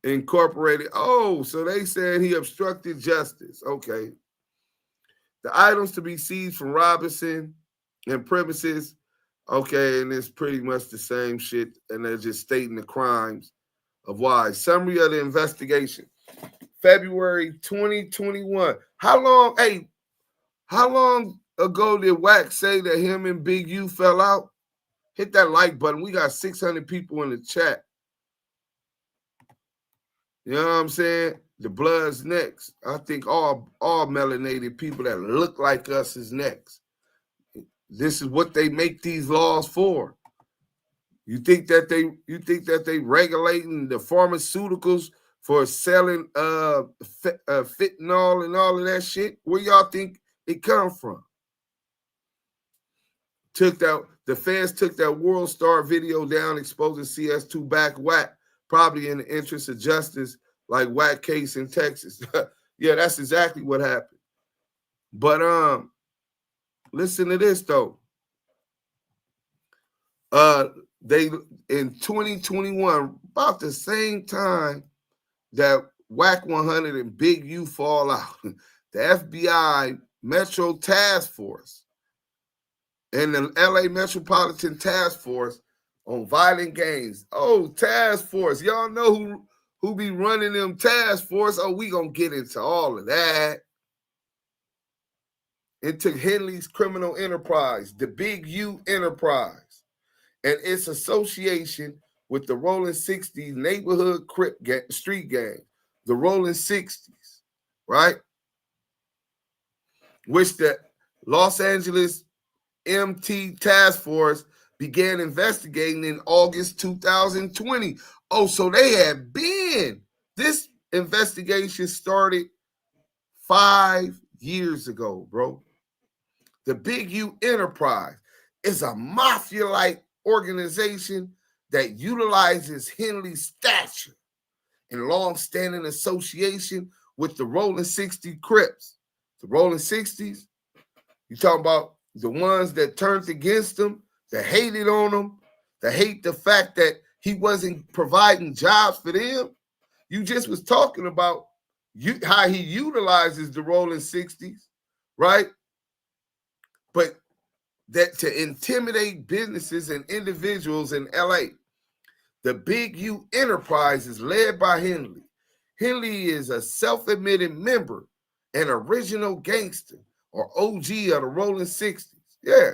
Incorporated. Oh, so they said he obstructed justice. Okay. The items to be seized from Robinson and premises. Okay, and it's pretty much the same shit, and they're just stating the crimes of why. Summary of the investigation. February 2021. How long ago did Wack say that him and Big U fell out? Hit that like button. We got 600 people in the chat. You know what I'm saying? The blood's next. I think all melanated people that look like us is next. This is what they make these laws for. You think that they regulating the pharmaceuticals for selling fentanyl and all of that shit? Where y'all think it come from? The feds took that World Star video down exposing CS2 back Wack, probably in the interest of justice, like Wack case in Texas. Yeah, that's exactly what happened. But listen to this though. They in 2021, about the same time that Wack 100 and Big U fall out, the FBI Metro Task Force and the LA Metropolitan Task Force on violent gangs. Oh, task force. Y'all know who be running them task force? Oh, we gonna get into all of that. Into Henley's criminal enterprise, the Big U enterprise, and its association with the Rollin 60s neighborhood street gang, the Rollin 60s, right? Which the Los Angeles MT Task Force began investigating in August 2020. Oh, so they had been. This investigation started 5 years ago, bro. The Big U Enterprise is a mafia-like organization that utilizes Henley's stature and long-standing association with the Rollin 60 Crips. The Rollin 60s, You talking about the ones that turned against him, that hated on him, that hate the fact that he wasn't providing jobs for them. You just was talking about how he utilizes the Rollin 60s, right? But that to intimidate businesses and individuals in LA. The Big U enterprise is led by Henley. Henley is a self-admitted member and original gangster, or OG of the Rollin 60s. Yeah.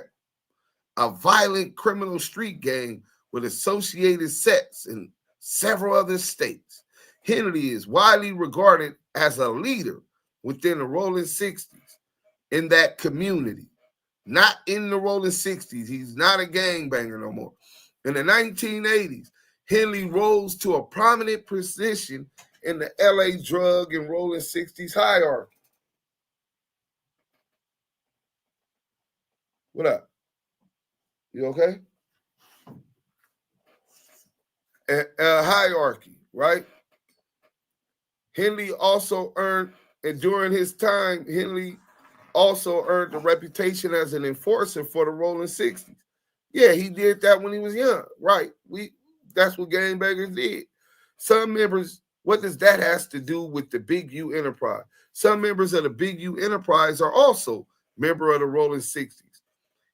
A violent criminal street gang with associated sets in several other states. Henley is widely regarded as a leader within the Rollin 60s in that community. Not in the Rollin 60s. He's not a gangbanger no more. In the 1980s, Henley rose to a prominent position in the LA drug and Rollin 60s hierarchy. What up? You okay? Hierarchy, right? Henley also earned, and during his time, Henley also earned a reputation as an enforcer for the Rollin 60s. Yeah, he did that when he was young, right? That's what gangbangers did. Some members, what does that has to do with the Big U enterprise? Some members of the Big U enterprise are also member of the Rollin 60s.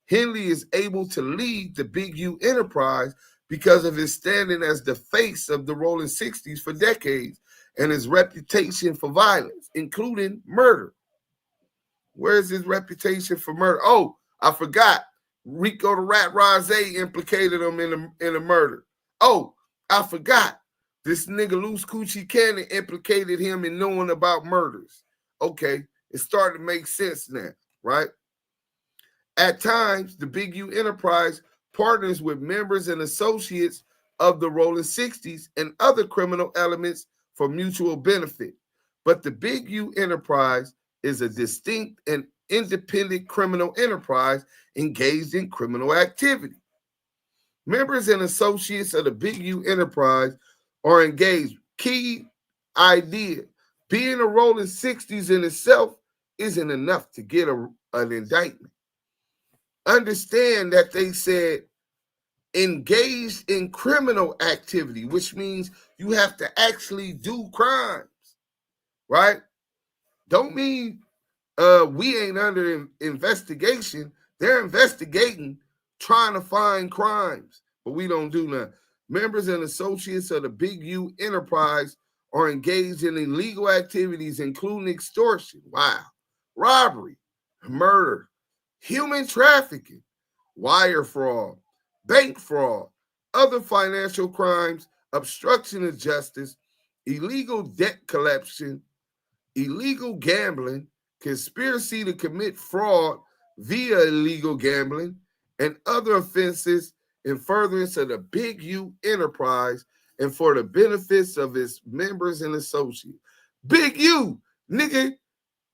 Henley is able to lead the Big U enterprise because of his standing as the face of the Rollin 60s for decades and his reputation for violence, including murder. Where's his reputation for murder? Oh, I forgot. Rico the Rat Rose implicated him in a murder. Oh, I forgot. This nigga Luce Cannon implicated him in knowing about murders. Okay, it's starting to make sense now, right? At times, the Big U enterprise partners with members and associates of the Rollin 60s and other criminal elements for mutual benefit. But the Big U enterprise is a distinct and independent criminal enterprise engaged in criminal activity. Members and associates of the Big U enterprise are engaged. Key idea, being a Rollin 60s in itself isn't enough to get an indictment. Understand that they said engaged in criminal activity, which means you have to actually do crimes, right? Don't mean we ain't under investigation. They're investigating, trying to find crimes, but we don't do nothing. Members and associates of the Big U enterprise are engaged in illegal activities, including extortion, robbery, murder, human trafficking, wire fraud, bank fraud, other financial crimes, obstruction of justice, illegal debt collection, illegal gambling, conspiracy to commit fraud via illegal gambling, and other offenses in furtherance of the Big U enterprise and for the benefits of its members and associates. Big U, nigga,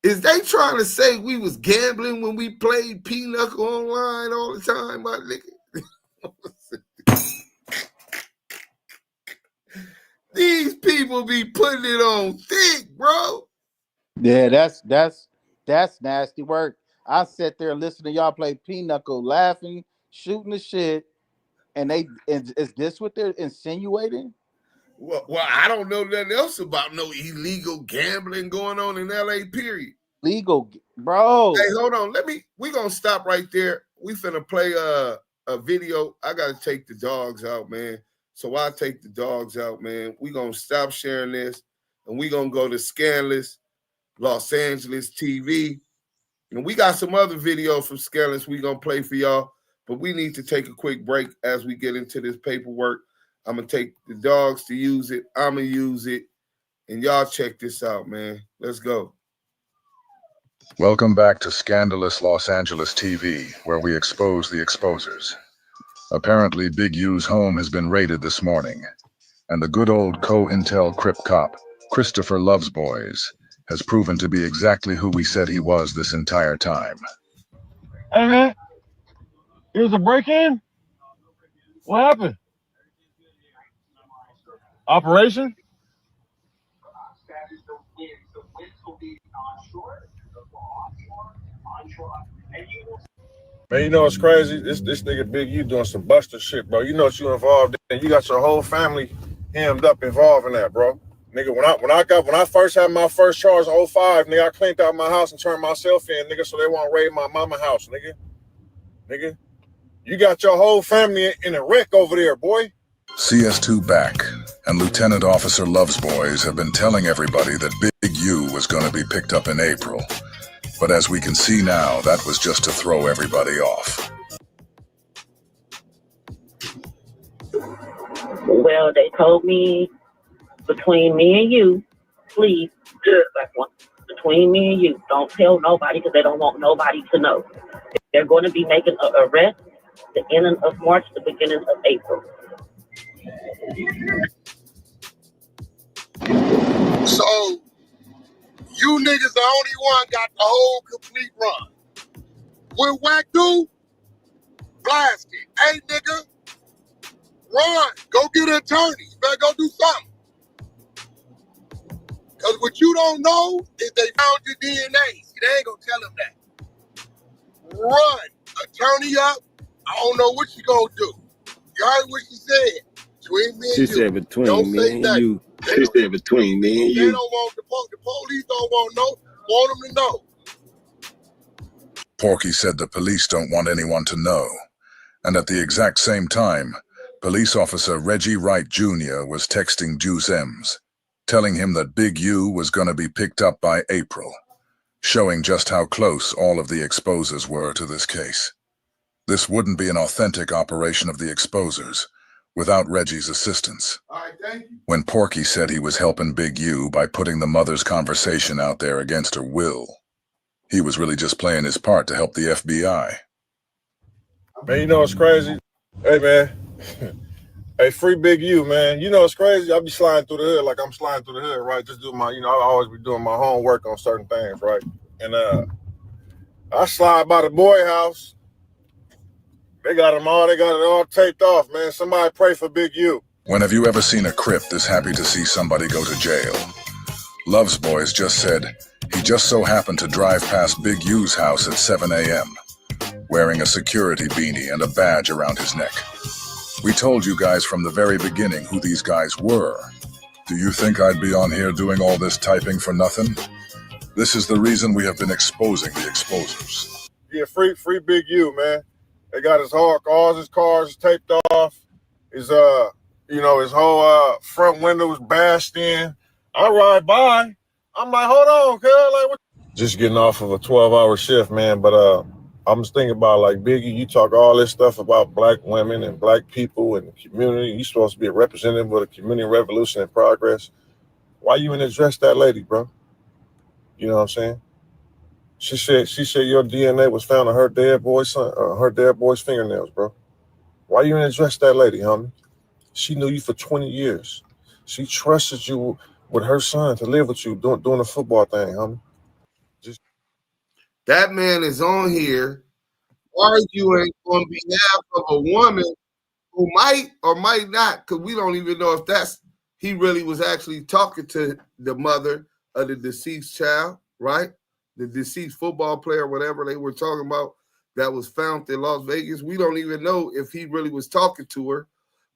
is they trying to say we was gambling when we played Pinochle online all the time, my nigga? These people be putting it on thick, bro. Yeah, that's nasty work. I sat there listening to y'all play Pinochle, laughing, shooting the shit, and is this what they're insinuating? Well, I don't know nothing else about no illegal gambling going on in LA, period. Legal, bro. Hey, hold on. We gonna stop right there. We finna play a video. I gotta take the dogs out, man. So I take the dogs out, man. We gonna stop sharing this, and we gonna go to Scandalous Los Angeles TV. And we got some other videos from Scandalous we gonna play for y'all, but we need to take a quick break as we get into this paperwork. I'm gonna take the dogs to use it. I'm gonna use it, and y'all check this out, man. Let's go. Welcome back to Scandalous Los Angeles TV, where we expose the exposers. Apparently, Big U's home has been raided this morning, and the good old COINTEL Crip cop, Christopher Loves Boys, has proven to be exactly who we said he was this entire time. Hey man, here's a break-in? What happened? Operation? Man, you know what's crazy? This nigga Big U doing some buster shit, bro. You know what you involved in. You got your whole family hemmed up involved in that, bro. Nigga, when I first had my first charge in 05, nigga, I cleaned out my house and turned myself in, nigga, so they won't raid my mama house, nigga. Nigga. You got your whole family in a wreck over there, boy. CS2 back, and Lieutenant Officer Love's boys have been telling everybody that Big U was going to be picked up in April. But as we can see now, that was just to throw everybody off. Well, they told me between me and you, please, between me and you, don't tell nobody because they don't want nobody to know. They're going to be making an arrest the ending of March, the beginning of April. So you niggas the only one got the whole complete run. What Whack do? Blast it. Hey nigga, run. Go get an attorney. You better go do something. Cause what you don't know is they found your DNA. See, they ain't gonna tell them that. Run. Attorney up. I don't know what you gonna do. You heard what she said. Between me and you. She said between don't me say and nothing. you. She said between me and They you. don't want the police don't want them to know. Porky said the police don't want anyone to know. And at the exact same time, police officer Reggie Wright Jr. was texting Juice M's, telling him that Big U was going to be picked up by April, showing just how close all of the exposers were to this case. This wouldn't be an authentic operation of the exposers without Reggie's assistance. All right, thank you. When Porky said he was helping Big U by putting the mother's conversation out there against her will, he was really just playing his part to help the FBI. Man, you know what's crazy? Hey, man. Hey, free Big U, man. You know what's crazy? I be sliding through the hood like I'm sliding through the hood, right? Just do my, I always be doing my homework on certain things, right? And I slide by the boy house. They got it all taped off, man. Somebody pray for Big U. When have you ever seen a Crip this happy to see somebody go to jail? Love's boys just said he just so happened to drive past Big U's house at 7 a.m., wearing a security beanie and a badge around his neck. We told you guys from the very beginning who these guys were. Do you think I'd be on here doing all this typing for nothing? This is the reason we have been exposing the exposers. Yeah, free Big U, man. They got all his cars taped off. His his whole front window was bashed in. I ride by. I'm like, hold on, cuz, like what? Just getting off of a 12-hour shift, man. But I'm just thinking about, like, Biggie, you talk all this stuff about black women and black people and the community. You're supposed to be a representative of the community revolution and progress. Why you didn't address that lady, bro? You know what I'm saying? She said your DNA was found on her dead boy's fingernails, bro. Why you didn't address that lady, homie? She knew you for 20 years. She trusted you with her son to live with you doing the football thing, homie. That man is on here arguing on behalf of a woman who might or might not, because we don't even know if he really was actually talking to the mother of the deceased child, right? The deceased football player, whatever they were talking about, that was found in Las Vegas. We don't even know if he really was talking to her,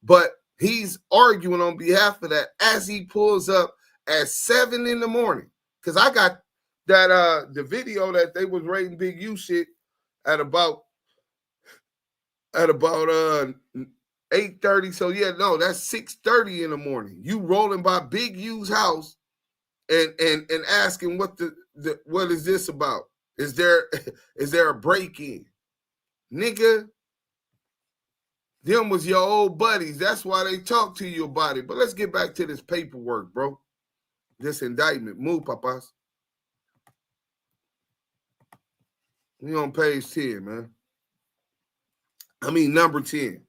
but he's arguing on behalf of that as he pulls up at 7 in the morning. Because I got that the video that they was rating Big U shit at about 8:30. So yeah, no, that's 6:30 in the morning. You rolling by Big U's house and asking what is this about? Is there a break-in? Nigga, them was your old buddies. That's why they talk to you about it. But let's get back to this paperwork, bro. This indictment. Move, papas. We on page 10, man. Number 10.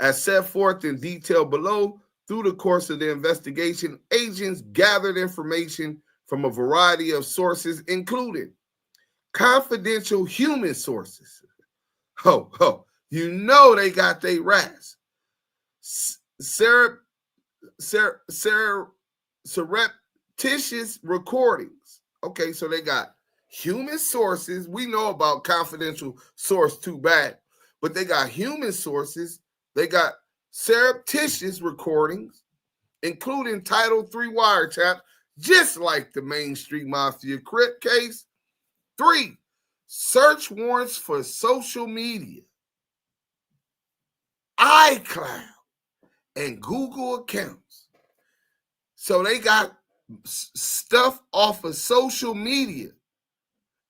As set forth in detail below, through the course of the investigation, agents gathered information from a variety of sources, including confidential human sources. You know they got their rats. Surreptitious recordings. Okay, so they got human sources. We know about confidential source too bad, but they got human sources. They got surreptitious recordings, including Title III wiretaps, just like the Main Street Mafia Crip case. 3, search warrants for social media, iCloud, and Google accounts. So they got stuff off of social media,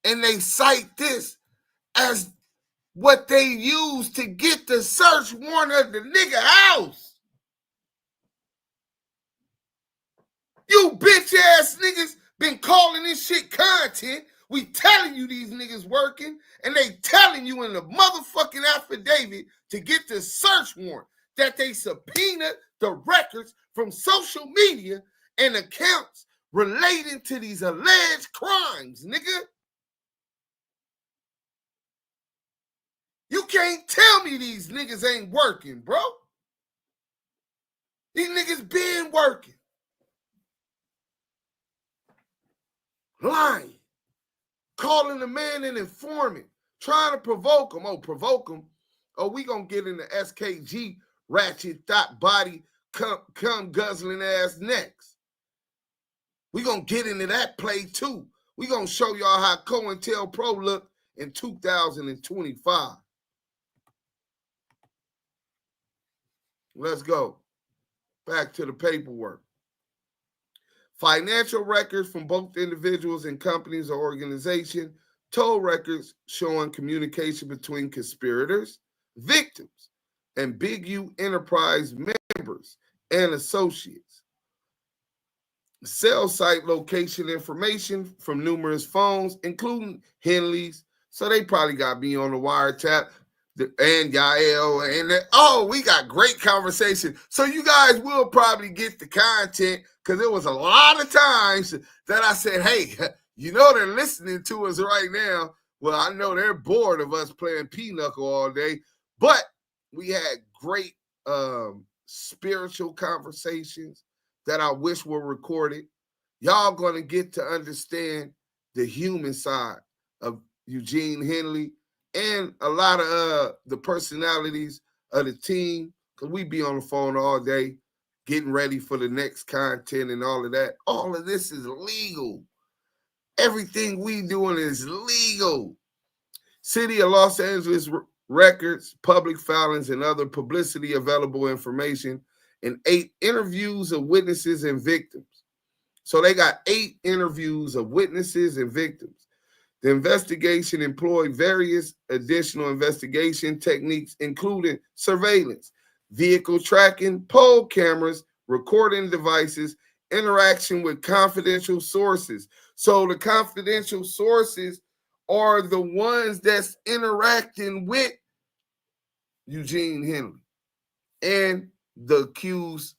and they cite this as what they use to get the search warrant of the nigga house. You bitch ass niggas been calling this shit content. We telling you these niggas working, and they telling you in the motherfucking affidavit to get the search warrant that they subpoenaed the records from social media and accounts relating to these alleged crimes, nigga. You can't tell me these niggas ain't working, bro. These niggas been working. Lying. Calling the man an informant. Trying to provoke him. Oh, provoke him. Oh, we gonna get in the SKG ratchet thought body come guzzling ass next. We gonna get into that play too. We gonna show y'all how COINTELPRO looked in 2025. Let's go. Back to the paperwork. Financial records from both individuals and companies or organization, toll records showing communication between conspirators, victims, and Big U Enterprise members and associates. Cell site location information from numerous phones, including Henley's. So they probably got me on the wiretap. And Yael, and we got great conversation. So you guys will probably get the content, because there was a lot of times that I said, hey, you know they're listening to us right now. Well, I know they're bored of us playing pinochle all day, but we had great spiritual conversations that I wish were recorded. Y'all gonna get to understand the human side of Eugene Henley and a lot of the personalities of the team, because we be on the phone all day getting ready for the next content and all of that. All of this is legal. Everything we doing is legal. City of Los Angeles records, public filings, and other publicity available information, and 8 interviews of witnesses and victims. So they got 8 interviews of witnesses and victims. The investigation employed various additional investigation techniques, including surveillance, vehicle tracking, poll cameras, recording devices, interaction with confidential sources. So the confidential sources are the ones that's interacting with Eugene Henley and the accused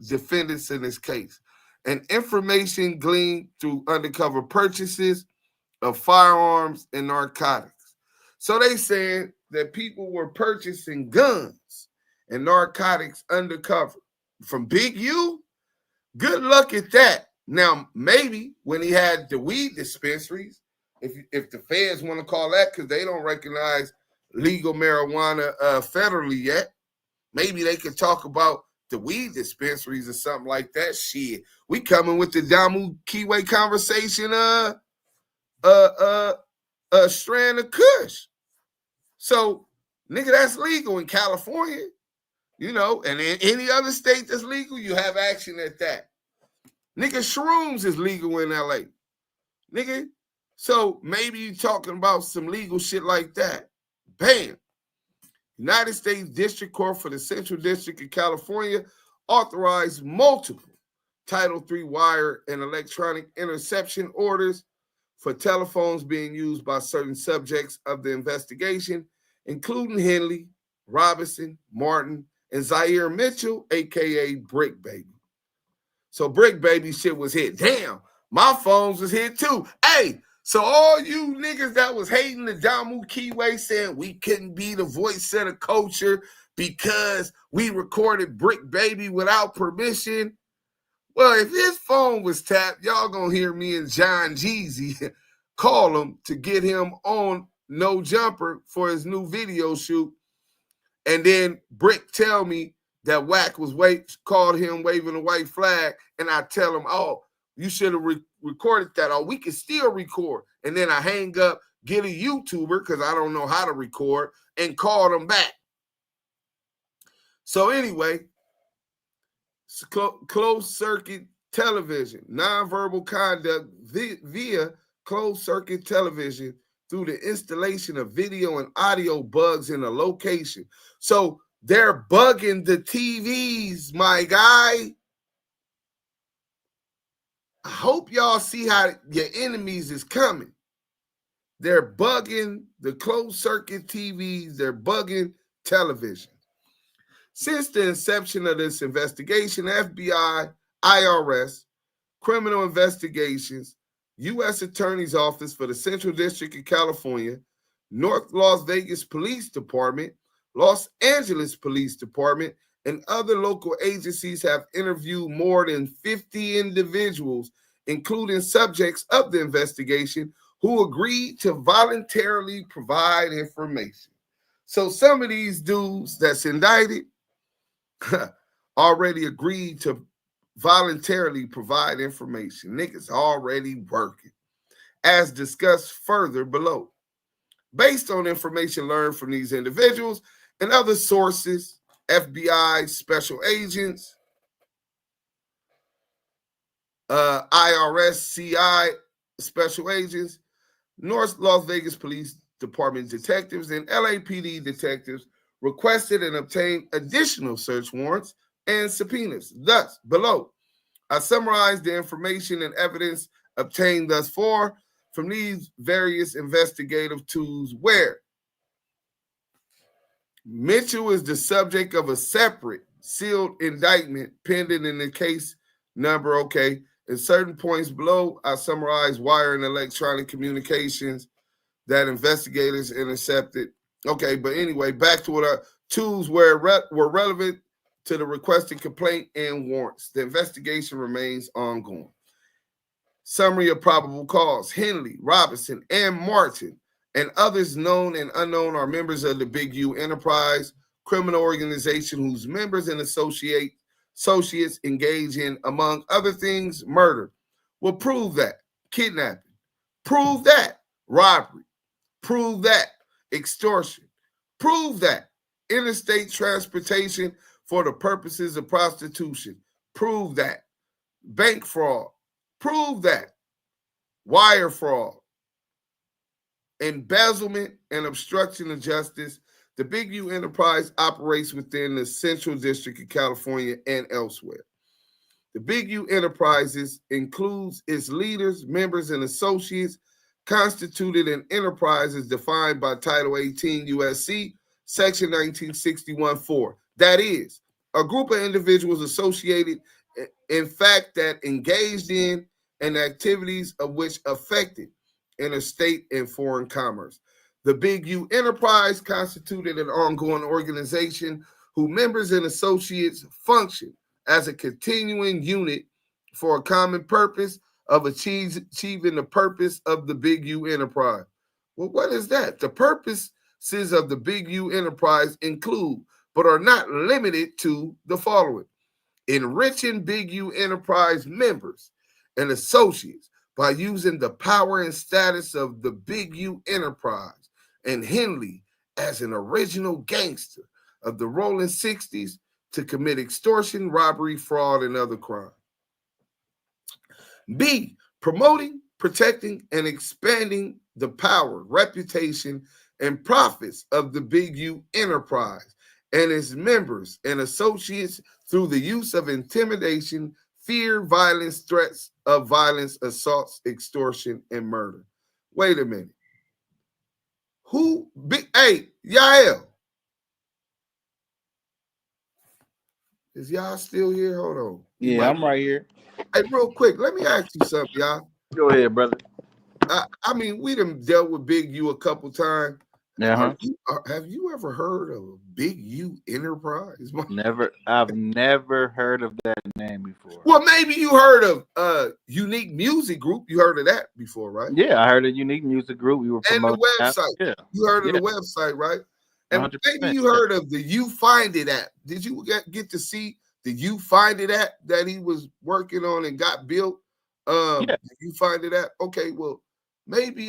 defendants in this case. And information gleaned through undercover purchases of firearms and narcotics. So they said that people were purchasing guns and narcotics undercover from Big U. Good luck at that. Now, maybe when he had the weed dispensaries, if the feds want to call that, because they don't recognize legal marijuana federally yet, maybe they could talk about the weed dispensaries or something like that. Shit, we coming with the Damu Kiwe conversation strand of kush. So, nigga, that's legal in California, and in any other state that's legal, you have action at that. Nigga, shrooms is legal in LA. Nigga, so maybe you talking about some legal shit like that. Bam. United States District Court for the Central District of California authorized multiple Title III wire and electronic interception orders for telephones being used by certain subjects of the investigation, including Henley, Robinson, Martin, and Zaire Mitchell, a.k.a. Bricc Baby. So Bricc Baby shit was hit. Damn, my phones was hit too. Hey, so all you niggas that was hating the Damu Kiwe saying we couldn't be the voice of the culture because we recorded Bricc Baby without permission. Well, if his phone was tapped, y'all gonna hear me and John Jeezy call him to get him on No Jumper for his new video shoot. And then Bricc tell me that Wack was called him waving a white flag. And I tell him, oh, you should have recorded that. Oh, we can still record. And then I hang up, get a YouTuber, because I don't know how to record, and call them back. So anyway, closed circuit television, nonverbal conduct via closed circuit television through the installation of video and audio bugs in a location. So they're bugging the TVs, my guy. I hope y'all see how your enemies is coming. They're bugging the closed circuit TVs. They're bugging television. Since the inception of this investigation, FBI, IRS, Criminal Investigations, U.S. Attorney's Office for the Central District of California, North Las Vegas Police Department, Los Angeles Police Department, and other local agencies have interviewed more than 50 individuals, including subjects of the investigation, who agreed to voluntarily provide information. So some of these dudes that's indicted already agreed to voluntarily provide information. Niggas already working, as discussed further below. Based on information learned from these individuals and other sources, FBI special agents, IRS, CI special agents, North Las Vegas Police Department detectives, and LAPD detectives requested and obtained additional search warrants and subpoenas. Thus, below, I summarized the information and evidence obtained thus far from these various investigative tools, where Mitchell is the subject of a separate sealed indictment pending in the case number. Okay. In certain points below, I summarized wire and electronic communications that investigators intercepted. Okay, but anyway, back to what our tools were relevant to the requested complaint and warrants. The investigation remains ongoing. Summary of probable cause. Henley, Robinson, and Martin, and others known and unknown, are members of the Big U Enterprise criminal organization whose members and associates engage in, among other things, murder. Will prove that. Kidnapping. Prove that. Robbery. Prove that. Extortion. Prove that. Interstate transportation for the purposes of prostitution. Prove that. Bank fraud. Prove that. Wire fraud. Embezzlement and obstruction of justice. The Big U Enterprise operates within the Central District of California and elsewhere. The Big U Enterprises includes its leaders, members, and associates constituted in enterprises defined by Title 18 U.S.C. Section 1961-4. That is, a group of individuals associated, in fact, that engaged in and activities of which affected interstate and foreign commerce. The Big U Enterprise constituted an ongoing organization whose members and associates function as a continuing unit for a common purpose of achieving the purpose of the Big U Enterprise. Well, what is that? The purposes of the Big U Enterprise include, but are not limited to, the following: enriching Big U Enterprise members and associates by using the power and status of the Big U Enterprise and Henley as an original gangster of the Rollin 60s to commit extortion, robbery, fraud, and other crimes. B, promoting, protecting, and expanding the power, reputation, and profits of the Big U Enterprise and its members and associates through the use of intimidation, fear, violence, threats of violence, assaults, extortion, and murder. Wait a minute. Hey, Yael. Is y'all still here? Hold on. Yeah, I'm right here. Hey, real quick, let me ask you something, y'all. Go ahead, brother. I mean, we done dealt with Big U a couple times. Yeah. Have you ever heard of a Big U Enterprise? Never. I've never heard of that name before. Well, maybe you heard of Unique Music Group. You heard of that before, right? Yeah, I heard of Unique Music Group. We were And the promoting that. website. Yeah. You heard of Yeah. the website, right? And 100%. maybe you heard of the You Find It app. Did you get to see the You Find It app that he was working on and got built? Yeah. You Find It app. Okay, well, maybe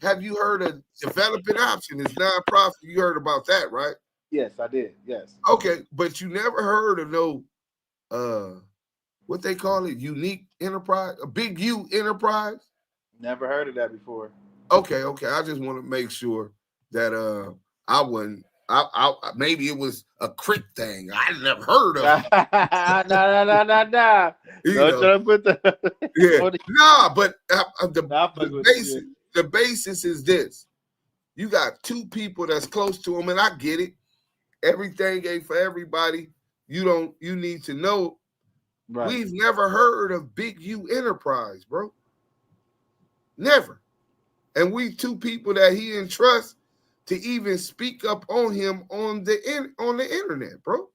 have you heard of Developing Option? It's nonprofit. You heard about that, right? Yes, I did. Yes. Okay, but you never heard of no what they call it, Unique Enterprise, a Big U Enterprise? Never heard of that before. Okay. I just want to make sure that I wasn't. I maybe it was a Crips thing. I never heard of it. Nah. Don't try to put the yeah. Nah, but the basis is this. You got two people that's close to him, and I get it. Everything ain't for everybody. You need to know. Right. We've never heard of Big U Enterprise, bro. Never. And we two people that he entrusts to even speak up on him on the internet, bro.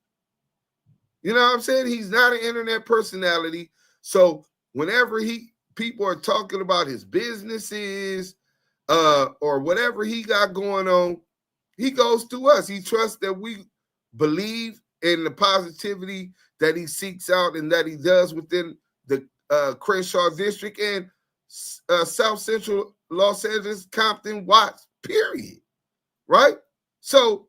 You know what I'm saying? He's not an internet personality. So whenever people are talking about his businesses or whatever he got going on, he goes to us. He trusts that we believe in the positivity that he seeks out and that he does within the Crenshaw district and South Central Los Angeles, Compton, Watts, period. Right? So,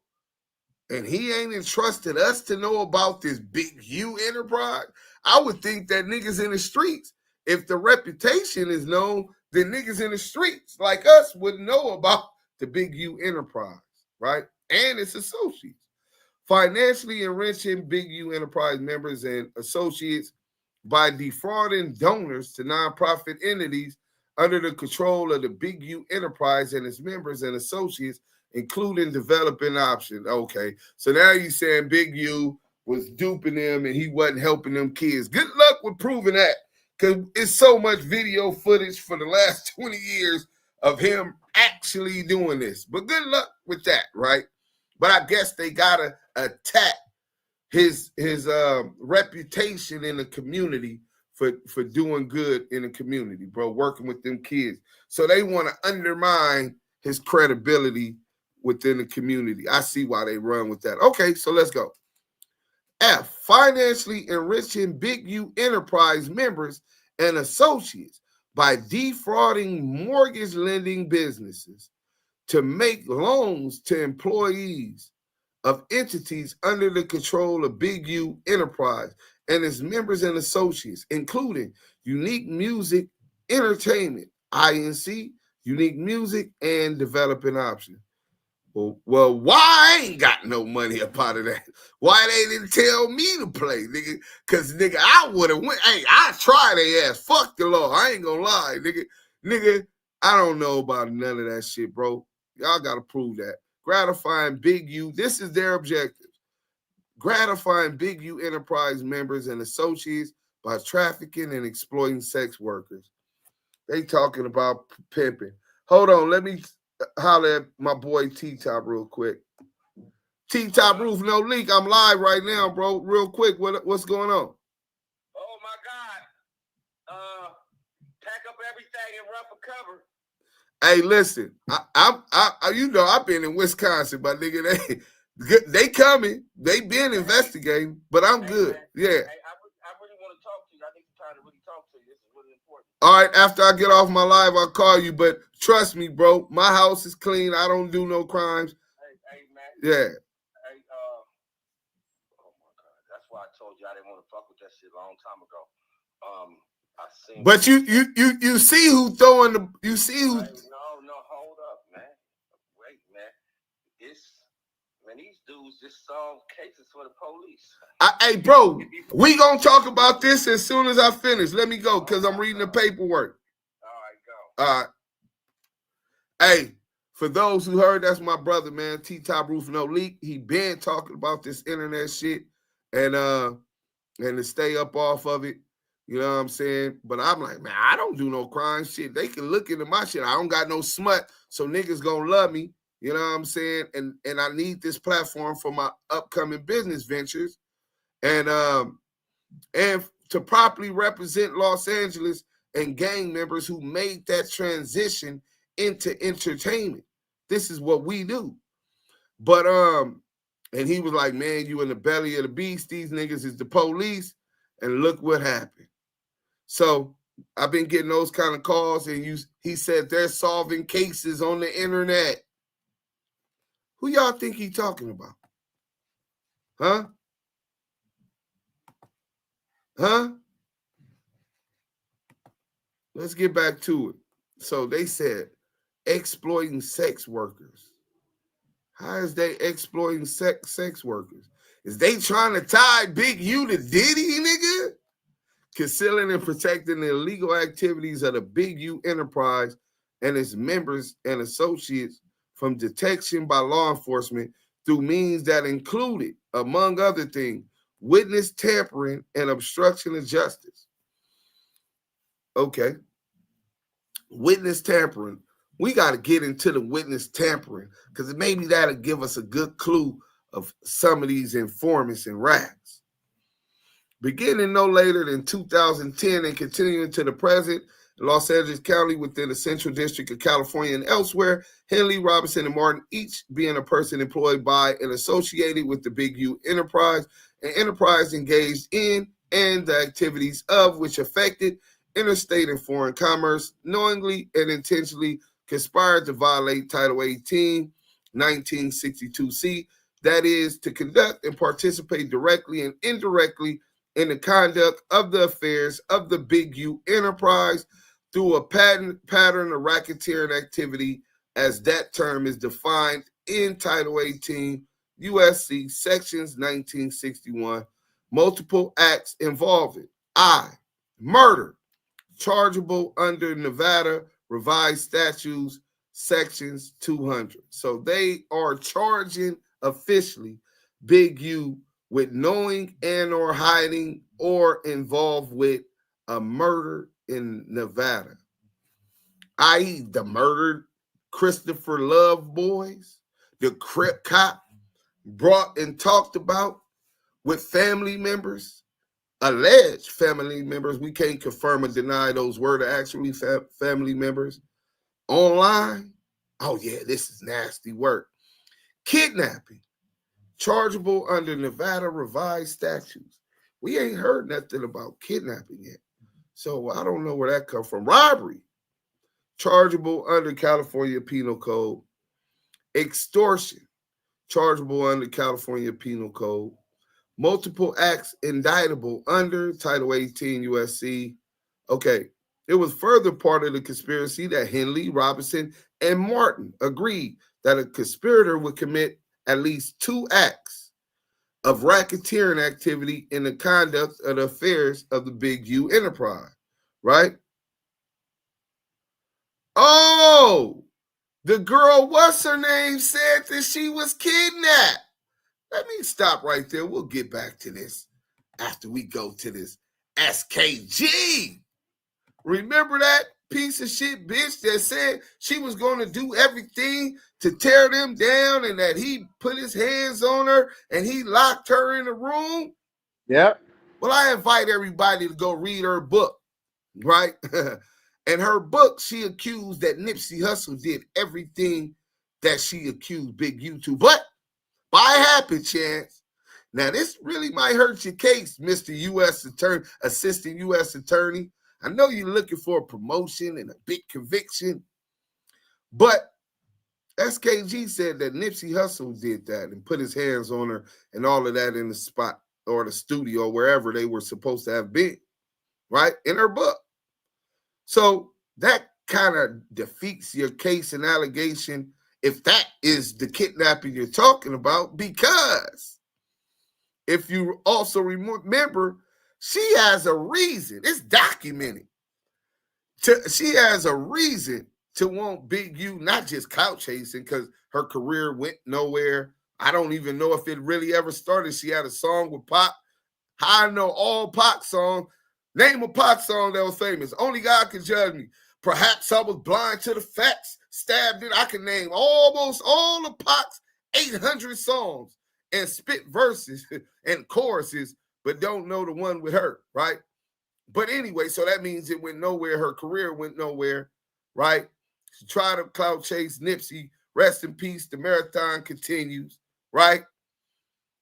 and he ain't entrusted us to know about this Big U Enterprise. I would think that niggas in the streets, if the reputation is known, then niggas in the streets like us would know about the Big U Enterprise, right? And its associates. Financially enriching Big U Enterprise members and associates by defrauding donors to nonprofit entities under the control of the Big U Enterprise and its members and associates, including Developing Option. Okay, so now you're saying Big U was duping them and he wasn't helping them kids. Good luck with proving that, because it's so much video footage for the last 20 years of him actually doing this. But good luck with that, right? But I guess they gotta attack his reputation in the community for doing good in the community, bro, working with them kids. So they want to undermine his credibility within the community. I see why they run with that. Okay, so let's go. F, financially enriching Big U Enterprise members and associates by defrauding mortgage lending businesses to make loans to employees of entities under the control of Big U Enterprise and its members and associates, including Unique Music Entertainment, INC, Unique Music, and Developing Option. Well, why I ain't got no money up out of that? Why they didn't tell me to play, nigga? Because, nigga, I would have went. Hey, I tried their ass. Fuck the law. I ain't gonna lie, nigga. Nigga, I don't know about none of that shit, bro. Y'all got to prove that. Gratifying Big U. This is their objective. Gratifying Big U Enterprise members and associates by trafficking and exploiting sex workers. They talking about pimping. Hold on. Let me holler at my boy T-Top real quick. T-Top Roof, no leak. I'm live right now, bro. Real quick. What's going on? Oh, my God. Pack up everything and run for cover. Hey, listen, I you know, I've been in Wisconsin, but nigga, they coming. They been investigating, but I'm good. Man. Yeah. Hey, I really want to talk to you. I think you're trying to really talk to you. This is really important. All right, after I get off my live, I'll call you. But trust me, bro, my house is clean. I don't do no crimes. Hey, man. Yeah. Hey, oh my God, that's why I told you I didn't want to fuck with that shit a long time ago. I seen. But you see who throwing the No, hold up, man. Wait, man. These dudes just solve cases for the police. Hey, bro, we gonna talk about this as soon as I finish. Let me go because I'm reading the paperwork. All right, go. All right. Hey, for those who heard, that's my brother, man. T-Top Roof No Leak. He been talking about this internet shit and to stay up off of it. You know what I'm saying? But I'm like, man, I don't do no crime shit. They can look into my shit. I don't got no smut, so niggas gonna love me. You know what I'm saying? And I need this platform for my upcoming business ventures, and to properly represent Los Angeles and gang members who made that transition into entertainment. This is what we do. But and he was like, man, you in the belly of the beast. These niggas is the police. And look what happened. So I've been getting those kind of calls, and he said they're solving cases on the internet. Who y'all think he talking about? Huh? Huh? Let's get back to it. So they said exploiting sex workers. How is they exploiting sex workers? Is they trying to tie Big U to Diddy, nigga? Concealing and protecting the illegal activities of the Big U enterprise and its members and associates from detection by law enforcement through means that included, among other things, witness tampering and obstruction of justice. Okay. Witness tampering. We got to get into the witness tampering because maybe that'll give us a good clue of some of these informants and rats. Beginning no later than 2010 and continuing to the present, in Los Angeles County within the Central District of California and elsewhere, Henley, Robinson, and Martin, each being a person employed by and associated with the Big U enterprise, an enterprise engaged in and the activities of which affected interstate and foreign commerce, knowingly and intentionally conspired to violate Title 18, 1962C, that is, to conduct and participate directly and indirectly in the conduct of the affairs of the Big U enterprise through a pattern of racketeering activity, as that term is defined in Title 18 USC sections 1961. Multiple acts involving murder, chargeable under Nevada revised statutes sections 200. So they are charging officially Big U with knowing and or hiding or involved with a murder in Nevada, i.e. the murdered Christopher Love boys, the Crip cop brought and talked about with family members, alleged family members. We can't confirm or deny those were the actually family members online. Oh yeah, this is nasty work. Kidnapping, chargeable under Nevada revised statutes. We ain't heard nothing about kidnapping yet. So I don't know where that comes from. Robbery, chargeable under California Penal Code. Extortion, chargeable under California Penal Code. Multiple acts indictable under Title 18 USC. Okay, it was further part of the conspiracy that Henley, Robinson, and Martin agreed that a conspirator would commit at least 2 acts of racketeering activity in the conduct of the affairs of the Big U enterprise, right? Oh, the girl, what's her name, said that she was kidnapped. Let me stop right there. We'll get back to this after we go to this SKG. Remember that piece of shit bitch that said she was going to do everything to tear them down and that he put his hands on her and he locked her in a room? Yep. Well, I invite everybody to go read her book, right? And her book, she accused that Nipsey Hussle did everything that she accused Big U to, but by happy chance. Now, this really might hurt your case, Mr. U.S. Attorney, Assistant U.S. Attorney. I know you're looking for a promotion and a big conviction, but SKG said that Nipsey Hussle did that and put his hands on her and all of that in the spot or the studio, wherever they were supposed to have been, right, in her book. So that kind of defeats your case and allegation if that is the kidnapping you're talking about, because if you also remember, she has a reason. It's documented. She has a reason to want Big U, not just couch chasing, because her career went nowhere. I don't even know if it really ever started. She had a song with Pac. I know all Pac songs. Name a Pac song that was famous. Only God Can Judge Me. Perhaps I was blind to the facts, stabbed it. I can name almost all of Pac's 800 songs and spit verses and choruses, but don't know the one with her, right? But anyway, so that means it went nowhere. Her career went nowhere, right? She tried to clout chase Nipsey. Rest in peace. The marathon continues, right?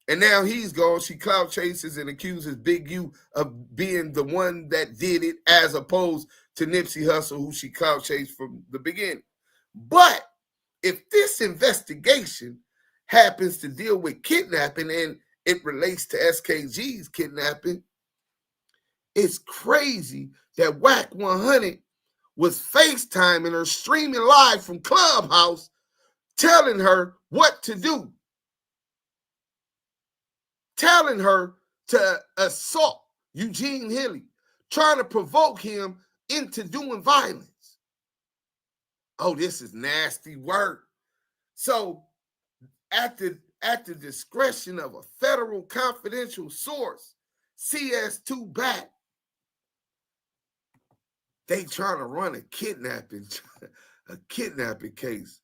And now he's gone. She clout chases and accuses Big U of being the one that did it, as opposed to Nipsey Hussle, who she clout chased from the beginning. But if this investigation happens to deal with kidnapping and it relates to SKG's kidnapping, it's crazy that Whack 100 was FaceTiming her, streaming live from Clubhouse, telling her what to do, telling her to assault Eugene Hilly, trying to provoke him into doing violence. Oh, this is nasty work. So at the discretion of a federal confidential source, CS2 back, they trying to run a kidnapping case.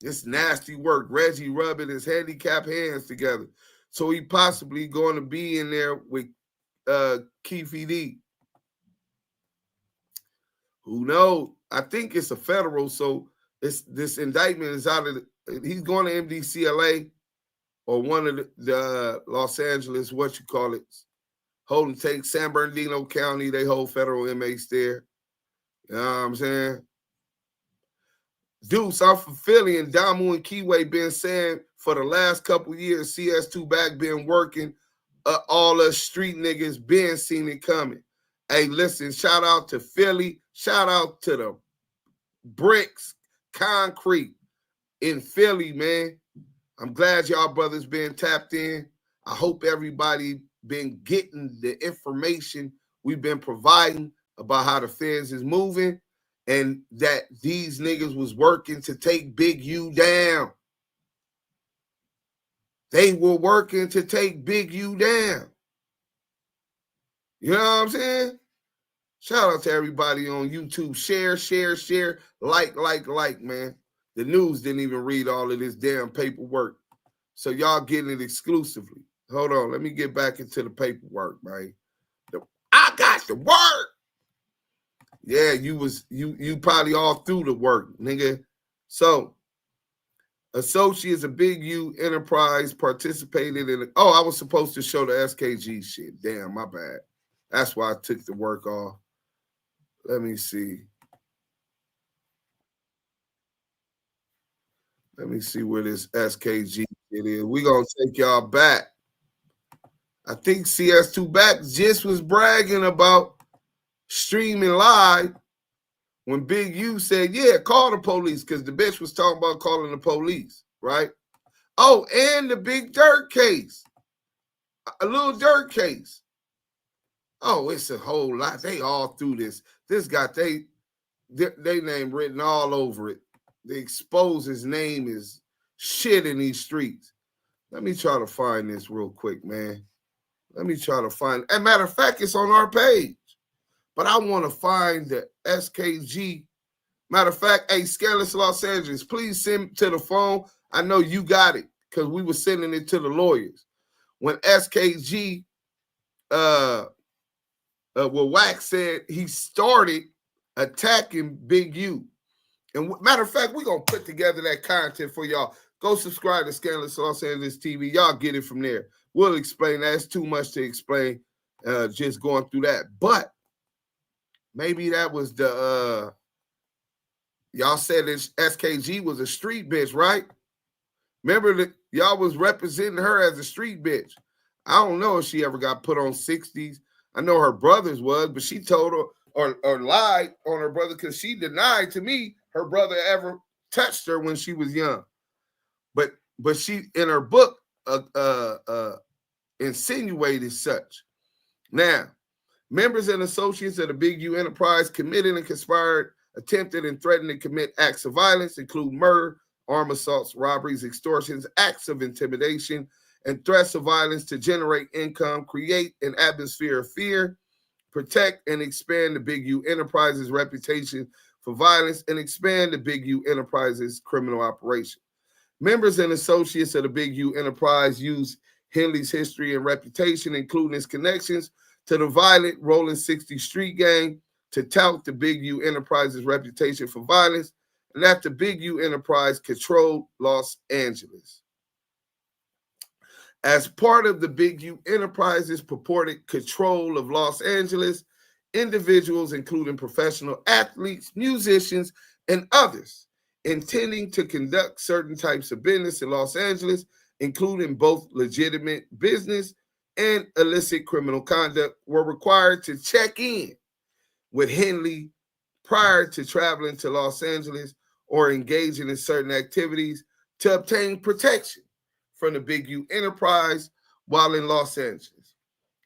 It's nasty work. Reggie rubbing his handicapped hands together. So he possibly going to be in there with Keefe D. Who knows? I think it's a federal, so this indictment is out of he's going to MDCLA or one of the Los Angeles, hold and take, San Bernardino County. They hold federal inmates there. You know what I'm saying? Deuce, I'm from Philly, and Damu and Kiwe been saying for the last couple years, CS2 back been working. All us street niggas been seen it coming. Hey, listen, shout out to Philly. Shout out to the Bricc Concrete in Philly, man. I'm glad y'all brothers been tapped in. I hope everybody been getting the information we've been providing about how the feds is moving and that these niggas was working to take Big U down. They were working to take Big U down. You know what I'm saying? Shout out to everybody on YouTube. Share, like, man. The news didn't even read all of this damn paperwork. So y'all getting it exclusively. Hold on, let me get back into the paperwork, man. I got the work. Yeah, you probably all through the work, nigga. So, associates of Big U Enterprise participated in I was supposed to show the SKG shit. Damn, my bad. That's why I took the work off. Let me see. Let me see where this SKG shit is. We're going to take y'all back. I think CS2 back just was bragging about streaming live when Big U said, yeah, call the police, because the bitch was talking about calling the police, right? Oh, and the Big Dirt case. A little Dirt case. Oh, it's a whole lot. They all through this. This got they name written all over it. They expose his name is shit in these streets. Let me try to find this real quick, man. Let me try to find. As a matter of fact, it's on our page. But I want to find the SKG. Matter of fact, hey, Scandalous Los Angeles, please send to the phone. I know you got it because we were sending it to the lawyers. When SKG, Wax said he started attacking Big U. And matter of fact, we're going to put together that content for y'all. Go subscribe to Scandalous Los Angeles TV. Y'all get it from there. We'll explain that. It's too much to explain just going through that. But maybe that was the, y'all said this SKG was a street bitch, right? Remember that y'all was representing her as a street bitch. I don't know if she ever got put on 60s. I know her brothers was, but she told her or lied on her brother because she denied to me her brother ever touched her when she was young. But she, in her book, insinuated such. Now, members and associates of the Big U Enterprise committed and conspired, attempted and threatened to commit acts of violence, include murder, armed assaults, robberies, extortions, acts of intimidation, and threats of violence to generate income, create an atmosphere of fear, protect and expand the Big U Enterprise's reputation for violence and expand the Big U Enterprises criminal operation. Members and associates of the Big U Enterprise use Henley's history and reputation, including his connections to the violent Rollin 60 street gang, to tout the Big U Enterprise's reputation for violence, and that the Big U Enterprise controlled Los Angeles. As part of the Big U Enterprise's purported control of Los Angeles, individuals, including professional athletes, musicians, and others, intending to conduct certain types of business in Los Angeles, including both legitimate business and illicit criminal conduct, were required to check in with Henley prior to traveling to Los Angeles or engaging in certain activities to obtain protection from the Big U Enterprise while in Los Angeles.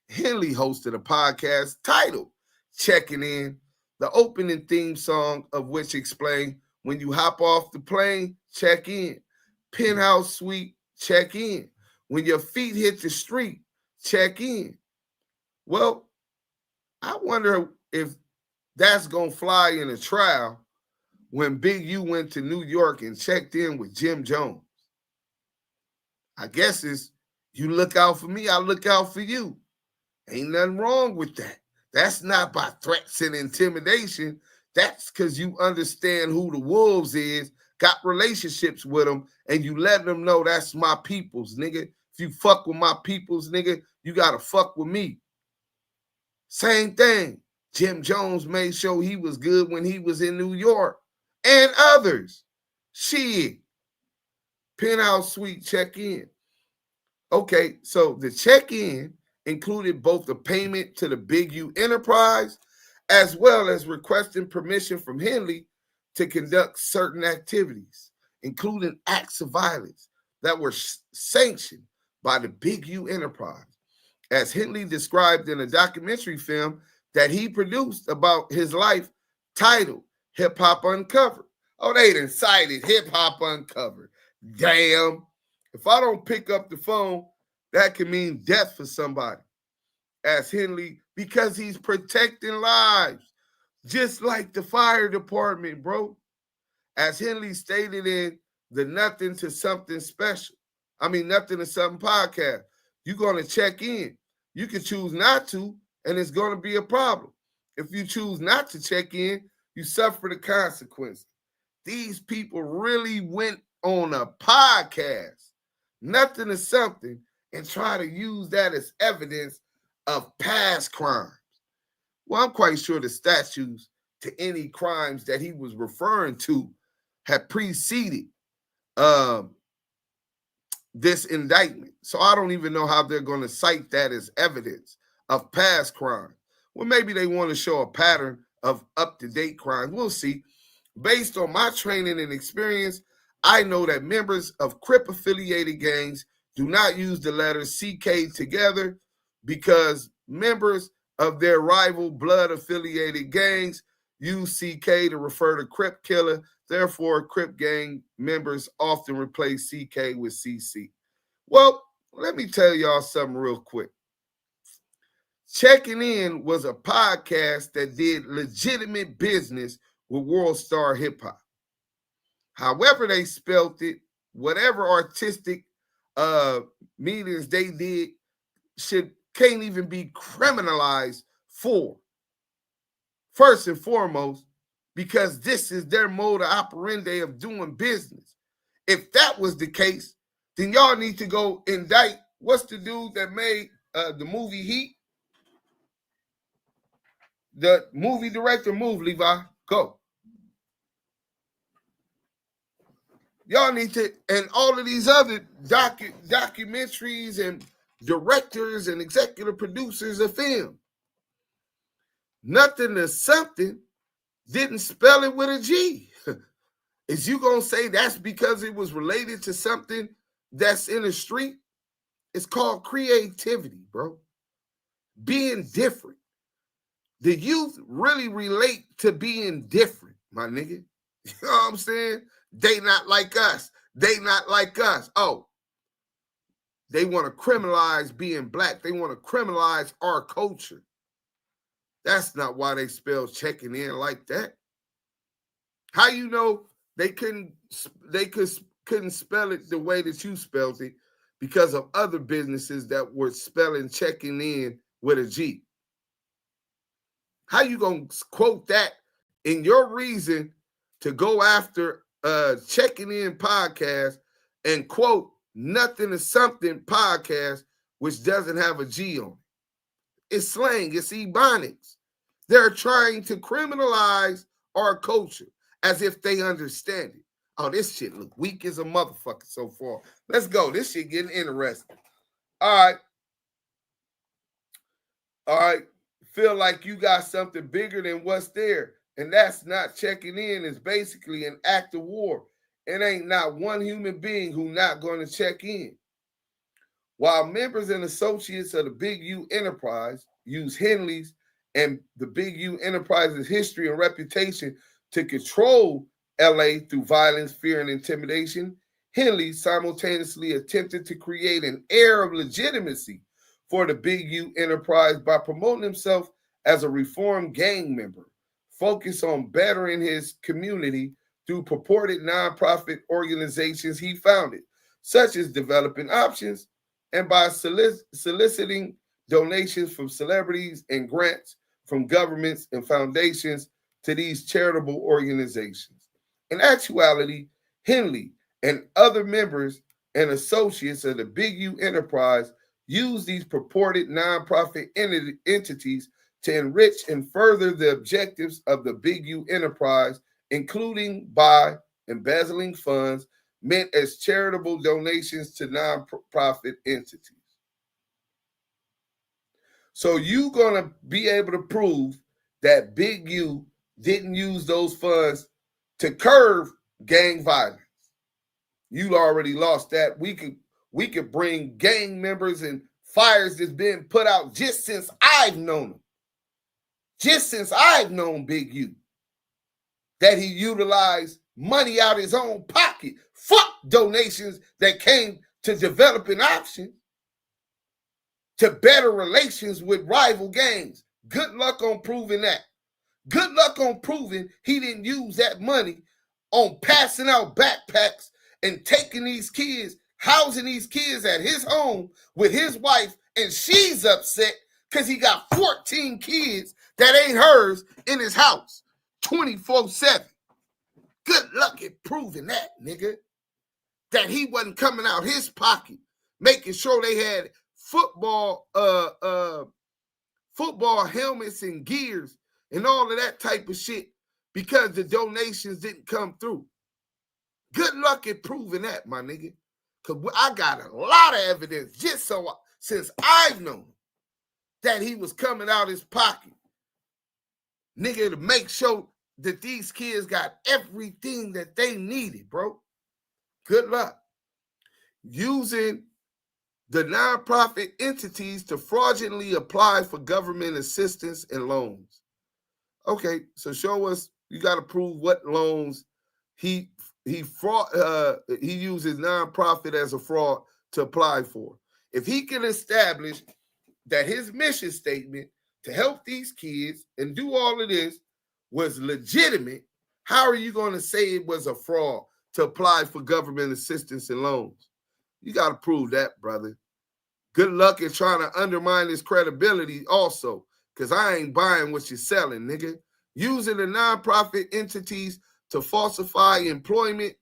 Henley hosted a podcast titled Checking In, the opening theme song of which explained, when you hop off the plane, check in. Penthouse suite, check in. When your feet hit the street, check in. Well, I wonder if that's going to fly in a trial when Big U went to New York and checked in with Jim Jones. I guess it's, you look out for me, I look out for you. Ain't nothing wrong with that. That's not by threats and intimidation. That's because you understand who the wolves is, got relationships with them, and you let them know that's my peoples, nigga. If you fuck with my peoples, nigga, you got to fuck with me. Same thing. Jim Jones made sure he was good when he was in New York. And others. Shit. Penthouse suite check-in. Okay, so the check-in included both the payment to the Big U Enterprise as well as requesting permission from Henley to conduct certain activities, including acts of violence that were sanctioned by the Big U Enterprise, as Henley described in a documentary film that he produced about his life titled Hip Hop Uncovered. Oh, they done cited Hip Hop Uncovered. Damn. If I don't pick up the phone, that can mean death for somebody. As Henley, because he's protecting lives, just like the fire department, bro. As Henley stated in the Nothing to Something Nothing to Something podcast, you're going to check in. You can choose not to, and it's going to be a problem. If you choose not to check in, you suffer the consequences. These people really went on a podcast, Nothing to Something, and try to use that as evidence of past crimes. Well, I'm quite sure the statutes to any crimes that he was referring to had preceded this indictment. So I don't even know how they're going to cite that as evidence of past crime. Well, maybe they want to show a pattern of up-to-date crimes. We'll see. Based on my training and experience, I know that members of Crip-affiliated gangs do not use the letters CK together because members of their rival blood-affiliated gangs use CK to refer to Crip killer. Therefore, Crip gang members often replace CK with CC. Well, let me tell y'all something real quick. Checking In was a podcast that did legitimate business with World Star Hip Hop. However they spelt it, whatever artistic meetings they did can't even be criminalized for. First and foremost, because this is their mode operandi of doing business. If that was the case, then y'all need to go indict, what's the dude that made the movie Heat? The movie director, move, Levi, go. Y'all need to, and all of these other documentaries and directors and executive producers of film. Nothing to Something didn't spell it with a G. Is you gonna say that's because it was related to something that's in the street? It's called creativity, bro. Being different. The youth really relate to being different, my nigga. You know what I'm saying? They not like us. They not like us. Oh, they want to criminalize being black. They want to criminalize our culture. That's not why they spell checking in like that. How you know they couldn't spell it the way that you spelled it because of other businesses that were spelling checking in with a G? How you gonna quote that in your reason to go after checking in podcast and quote nothing is something podcast which doesn't have a G on it? It's slang, it's ebonics. They're trying to criminalize our culture as if they understand it. Oh, this shit look weak as a motherfucker so far. Let's go. This shit getting interesting. All right. Feel like you got something bigger than what's there. And that's not checking in. It's basically an act of war. It ain't not one human being who not going to check in. While members and associates of the Big U Enterprise use Henley's and the Big U Enterprise's history and reputation to control LA through violence, fear, and intimidation, Henley simultaneously attempted to create an air of legitimacy for the Big U Enterprise by promoting himself as a reformed gang member, focused on bettering his community through purported nonprofit organizations he founded, such as Developing Options, and by soliciting donations from celebrities and grants from governments and foundations to these charitable organizations. In actuality, Henley and other members and associates of the Big U Enterprise use these purported nonprofit entities to enrich and further the objectives of the Big U Enterprise, including by embezzling funds meant as charitable donations to nonprofit entities. So you're going to be able to prove that Big U didn't use those funds to curb gang violence. You already lost that. We could bring gang members and fires that's been put out just since I've known them. Just since I've known Big U. That he utilized money out of his own pocket. Fuck donations that came to Developing Options to better relations with rival gangs. Good luck on proving that. Good luck on proving he didn't use that money on passing out backpacks and taking these kids, housing these kids at his home with his wife, and she's upset because he got 14 kids that ain't hers in his house 24/7. Good luck at proving that, nigga. That he wasn't coming out his pocket, making sure they had football helmets and gears and all of that type of shit because the donations didn't come through. Good luck at proving that, my nigga. Because I got a lot of evidence since I've known that he was coming out his pocket. Nigga, to make sure that these kids got everything that they needed, bro. Good luck. Using the nonprofit entities to fraudulently apply for government assistance and loans. Okay, so show us, you got to prove what loans he uses nonprofit as a fraud to apply for. If he can establish that his mission statement to help these kids and do all of this was legitimate, how are you going to say it was a fraud to apply for government assistance and loans? You got to prove that, brother. Good luck at trying to undermine his credibility also, because I ain't buying what you're selling, nigga. Using the nonprofit entities to falsify employment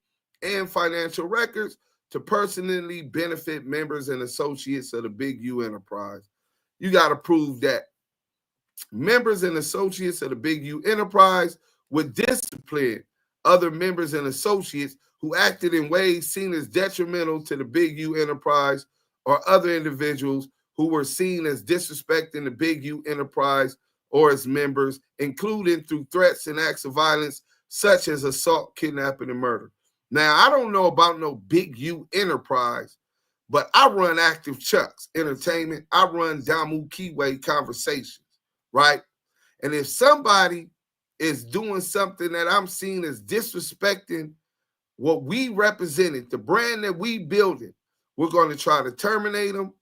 and financial records to personally benefit members and associates of the Big U Enterprise. You got to prove that. Members and associates of the Big U Enterprise would discipline other members and associates who acted in ways seen as detrimental to the Big U Enterprise or other individuals who were seen as disrespecting the Big U Enterprise or its members, including through threats and acts of violence such as assault, kidnapping, and murder. Now, I don't know about no Big U Enterprise, but I run Active Chucks Entertainment. I run Damu Kiwe Conversations, right? And if somebody is doing something that I'm seeing as disrespecting what we represented, the brand that we building, we're going to try to terminate them.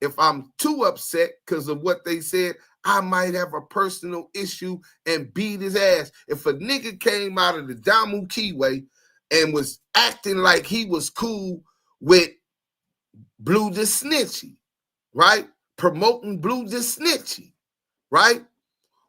If I'm too upset because of what they said, I might have a personal issue and beat his ass. If a nigga came out of the Damu Kiwe and was acting like he was cool with Blue the Snitchy, right? Promoting Blue the Snitchy, right?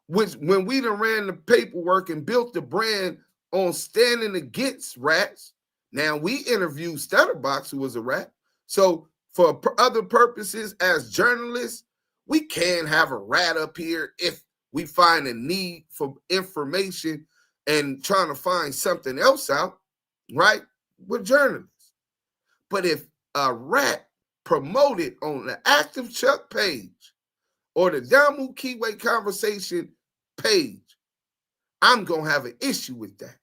Which when we done ran the paperwork and built the brand on standing against rats, now we interviewed Stutterbox, who was a rat. So for other purposes as journalists, we can have a rat up here if we find a need for information and trying to find something else out, right? We're journalists. But if a rat promoted on the Active Chuck page or the Damu Kiwe Conversation page, I'm going to have an issue with that.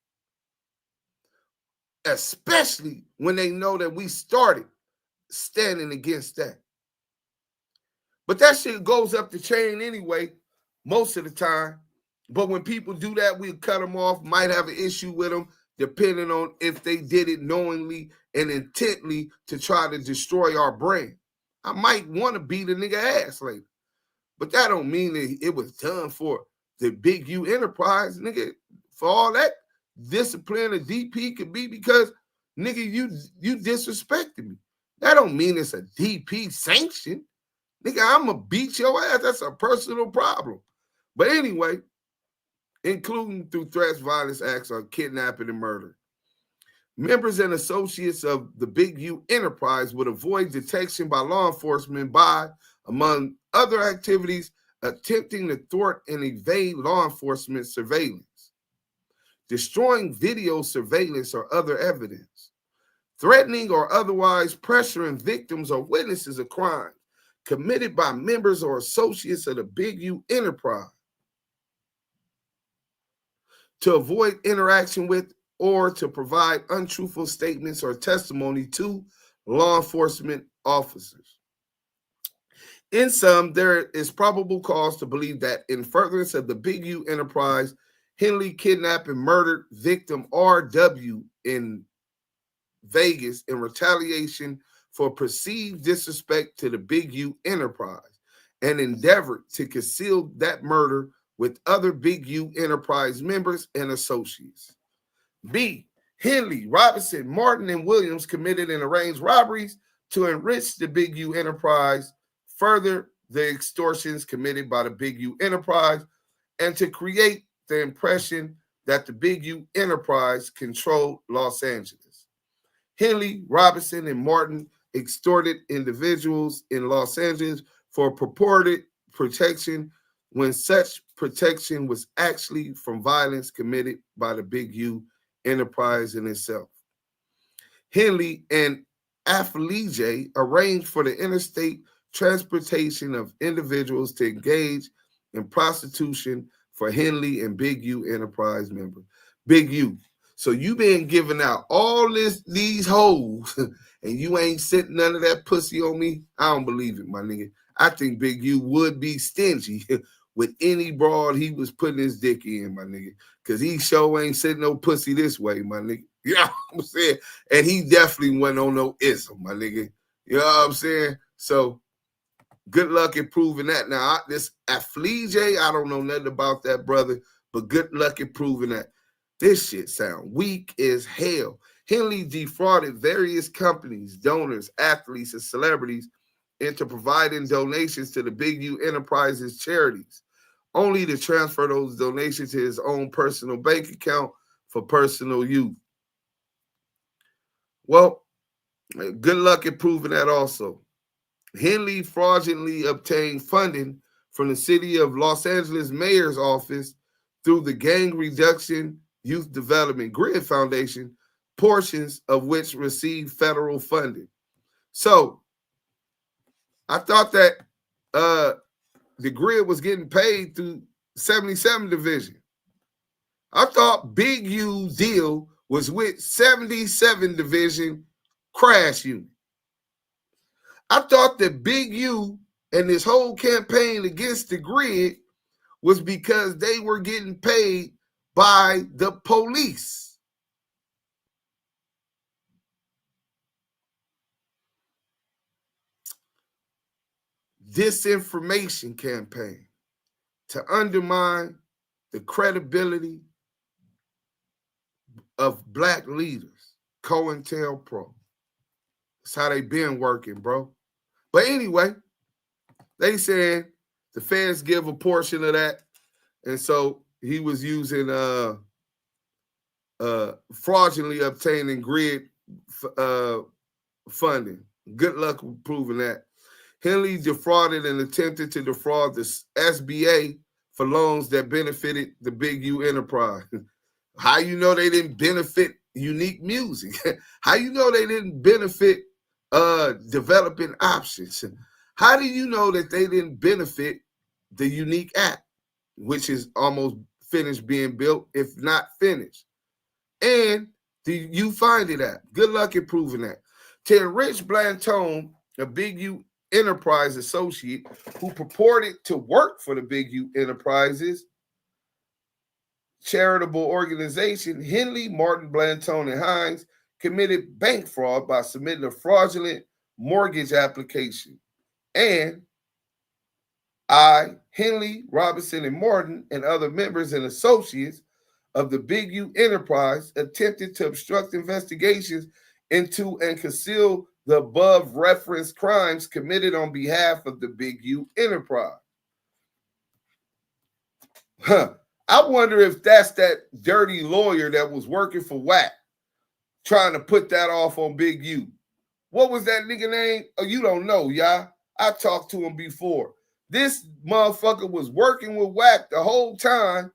Especially when they know that we started standing against that. But that shit goes up the chain anyway, most of the time. But when people do that, we'll cut them off, might have an issue with them, depending on if they did it knowingly and intently to try to destroy our brand. I might want to beat a nigga ass later. But that don't mean that it was done for the Big U enterprise, nigga. For all that discipline a DP could be because, nigga, you disrespected me. That don't mean it's a DP sanction. Nigga, I'm going to beat your ass. That's a personal problem. But anyway, including through threats, violence, acts, or kidnapping and murder. Members and associates of the Big U enterprise would avoid detection by law enforcement by, among other activities, attempting to thwart and evade law enforcement surveillance, destroying video surveillance or other evidence, threatening or otherwise pressuring victims or witnesses of crime committed by members or associates of the Big U enterprise, to avoid interaction with or to provide untruthful statements or testimony to law enforcement officers. In sum, there is probable cause to believe that in furtherance of the Big U enterprise, Henley kidnapped and murdered victim R.W. in Vegas in retaliation for perceived disrespect to the Big U enterprise and endeavored to conceal that murder with other Big U enterprise members and associates. B. Henley, Robinson, Martin, and Williams committed and arranged robberies to enrich the Big U enterprise, further the extortions committed by the Big U enterprise, and to create the impression that the Big U enterprise controlled Los Angeles. Henley, Robinson, and Martin extorted individuals in Los Angeles for purported protection when such protection was actually from violence committed by the Big U enterprise in itself. Henley and Afflige arranged for the interstate transportation of individuals to engage in prostitution for Henley and Big U enterprise members. Big U. So you been giving out all these hoes and you ain't sent none of that pussy on me? I don't believe it, my nigga. I think Big U would be stingy with any broad he was putting his dick in, my nigga. Because he sure ain't sent no pussy this way, my nigga. You know what I'm saying? And he definitely went on no ism, my nigga. You know what I'm saying? So good luck at proving that. Now, this Afflige, I don't know nothing about that, brother, but good luck at proving that. This shit sound weak as hell. Henley defrauded various companies, donors, athletes, and celebrities into providing donations to the Big U Enterprises charities, only to transfer those donations to his own personal bank account for personal use. Well, good luck at proving that also. Henley fraudulently obtained funding from the city of Los Angeles mayor's office through the Gang Reduction Youth Development Grid Foundation, portions of which received federal funding. So I thought that the grid was getting paid through 77 Division. I thought Big U deal was with 77 Division Crash Unit. I thought that Big U and this whole campaign against the grid was because they were getting paid by the police. Disinformation campaign. to undermine the credibility of black leaders. COINTELPRO. That's how they been working, bro. But anyway, they said the feds give a portion of that. And so he was using fraudulently obtaining grid funding. Good luck with proving that. Henley defrauded and attempted to defraud the SBA for loans that benefited the Big U enterprise. How you know they didn't benefit unique music? How you know they didn't benefit developing options? How do you know that they didn't benefit the unique app, which is almost finished being built, if not finished? And you find it at? Good luck in proving that. To Rich Blanton, a Big U Enterprise associate who purported to work for the Big U Enterprises charitable organization, Henley, Martin, Blanton, and Hines committed bank fraud by submitting a fraudulent mortgage application. And Henley, Robinson, and Martin, and other members and associates of the Big U Enterprise attempted to obstruct investigations into and conceal the above referenced crimes committed on behalf of the Big U Enterprise. I wonder if that's that dirty lawyer that was working for WAC trying to put that off on Big U. What was that nigga name? Oh, you don't know, y'all. I talked to him before. This motherfucker was working with WAC the whole time.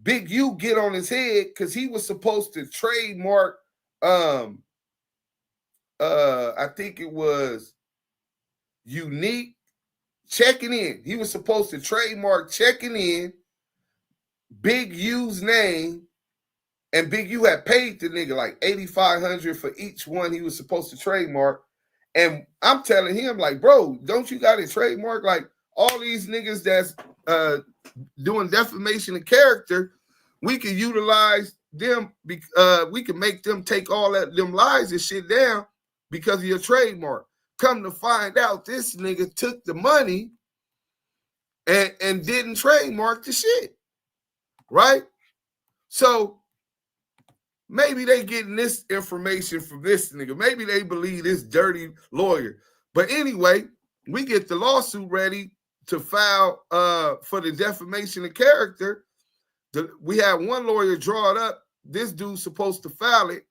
Big U get on his head because he was supposed to trademark I think it was unique checking in. He was supposed to trademark checking in Big U's name, and Big U had paid the nigga like $8,500 for each one he was supposed to trademark. And I'm telling him, like, bro, don't you got a trademark? Like, all these niggas that's doing defamation of character, we can utilize them. We can make them take all that them lies and shit down because of your trademark. Come to find out, this nigga took the money and didn't trademark the shit. Right? So maybe they getting this information from this nigga. Maybe they believe this dirty lawyer. But anyway, we get the lawsuit ready to file for the defamation of character. We had one lawyer draw it up. This dude's supposed to file it.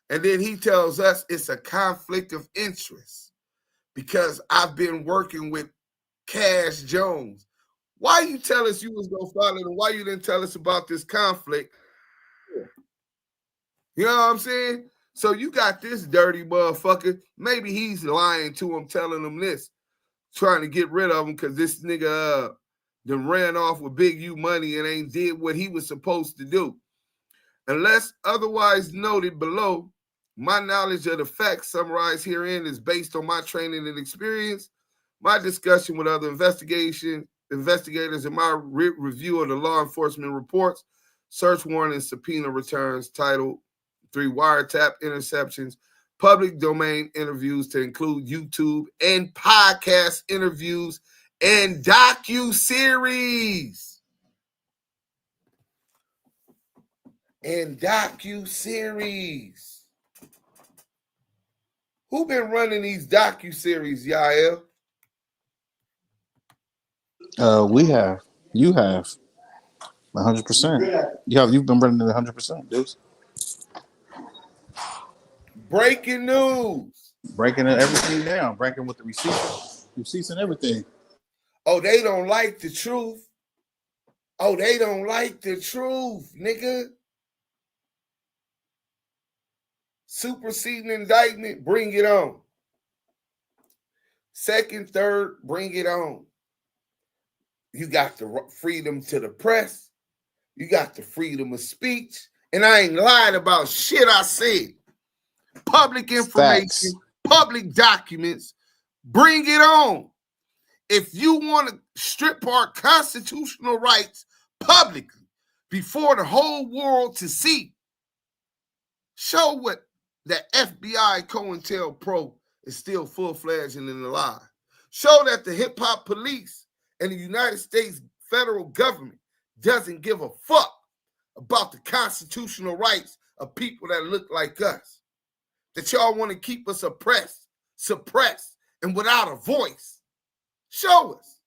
And then he tells us it's a conflict of interest because I've been working with Cash Jones. Why you tell us you was going to file it and why you didn't tell us about this conflict? You know what I'm saying? So you got this dirty motherfucker. Maybe he's lying to him, telling him this, trying to get rid of him because this nigga done ran off with Big U money and ain't did what he was supposed to do. Unless otherwise noted below, my knowledge of the facts summarized herein is based on my training and experience, my discussion with other investigators, and my review of the law enforcement reports, search warrant and subpoena returns, Title 3 wiretap interceptions, public domain interviews to include YouTube and podcast interviews, and docuseries. Who been running these docuseries, Yael? We have. You have. 100%. You've been running it 100%, dudes. Breaking news. Breaking everything down. Breaking with the receipts and everything. Oh, they don't like the truth. Oh, they don't like the truth, nigga. Superseding indictment, bring it on. Second, third, bring it on. You got the freedom to the press. You got the freedom of speech. And I ain't lied about shit I said. Public information, facts. Public documents, bring it on. If you want to strip our constitutional rights publicly before the whole world to see, show what the FBI COINTELPRO is still full-fledged and alive. Show that the hip-hop police and the United States federal government doesn't give a fuck about the constitutional rights of people that look like us. That y'all want to keep us oppressed, suppressed, and without a voice. Show us.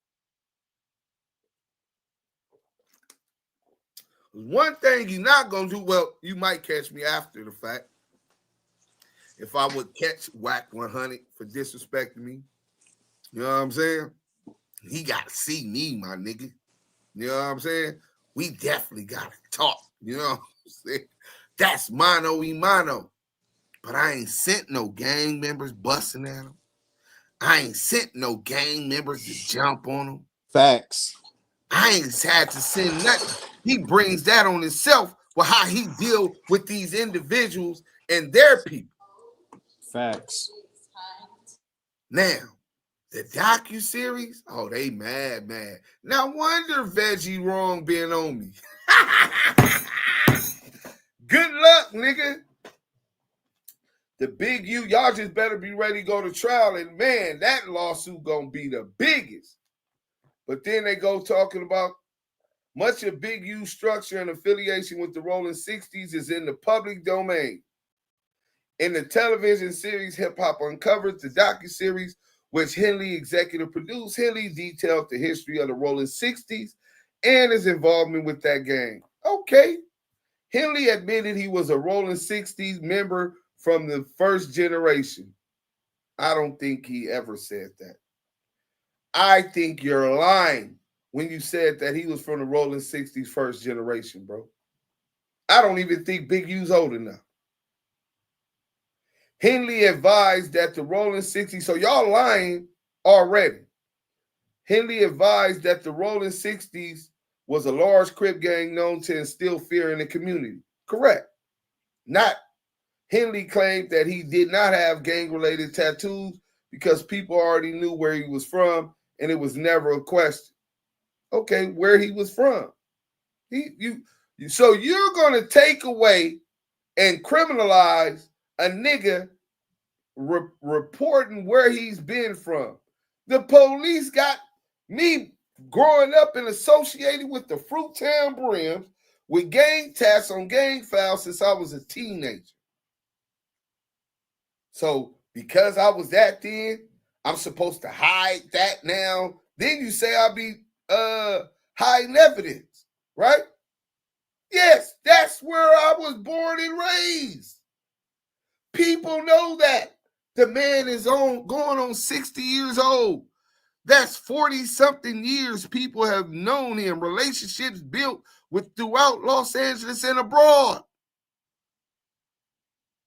One thing you're not going to do, well, you might catch me after the fact. If I would catch Whack 100 for disrespecting me, you know what I'm saying? He got to see me, my nigga. You know what I'm saying? We definitely got to talk. You know what I'm saying? That's mano y mano. But I ain't sent no gang members busting at him. I ain't sent no gang members to jump on him. Facts. I ain't had to send nothing. He brings that on himself with how he deal with these individuals and their people. Facts. Now, the docuseries, oh, they mad. Now, wonder Veggie Wrong being on me. Good luck, nigga. The big U, y'all just better be ready to go to trial. And man, that lawsuit gonna be the biggest. But then they go talking about much of Big U's structure and affiliation with the Rollin 60s is in the public domain. In the television series Hip Hop Uncovered, the docuseries, which Henley executive produced, Henley detailed the history of the Rollin 60s and his involvement with that gang. Okay. Henley admitted he was a Rollin 60s member from the first generation. I don't think he ever said that. I think you're lying when you said that he was from the Rollin 60s first generation, bro. I don't even think Big U's old enough. Henley advised that the Rollin 60s, so y'all lying already. Henley advised that the Rollin 60s was a large Crip gang known to instill fear in the community. Correct. Not Henley claimed that he did not have gang-related tattoos because people already knew where he was from and it was never a question. Okay, where he was from. So you're going to take away and criminalize a nigga reporting where he's been from. The police got me growing up and associated with the Fruittown Brims with gang tats on gang files since I was a teenager. So because I was that then, I'm supposed to hide that now. Then you say I'll be hiding evidence, right? Yes, that's where I was born and raised. People know that. The man is going on 60 years old. That's 40-something years people have known him. Relationships built with throughout Los Angeles and abroad.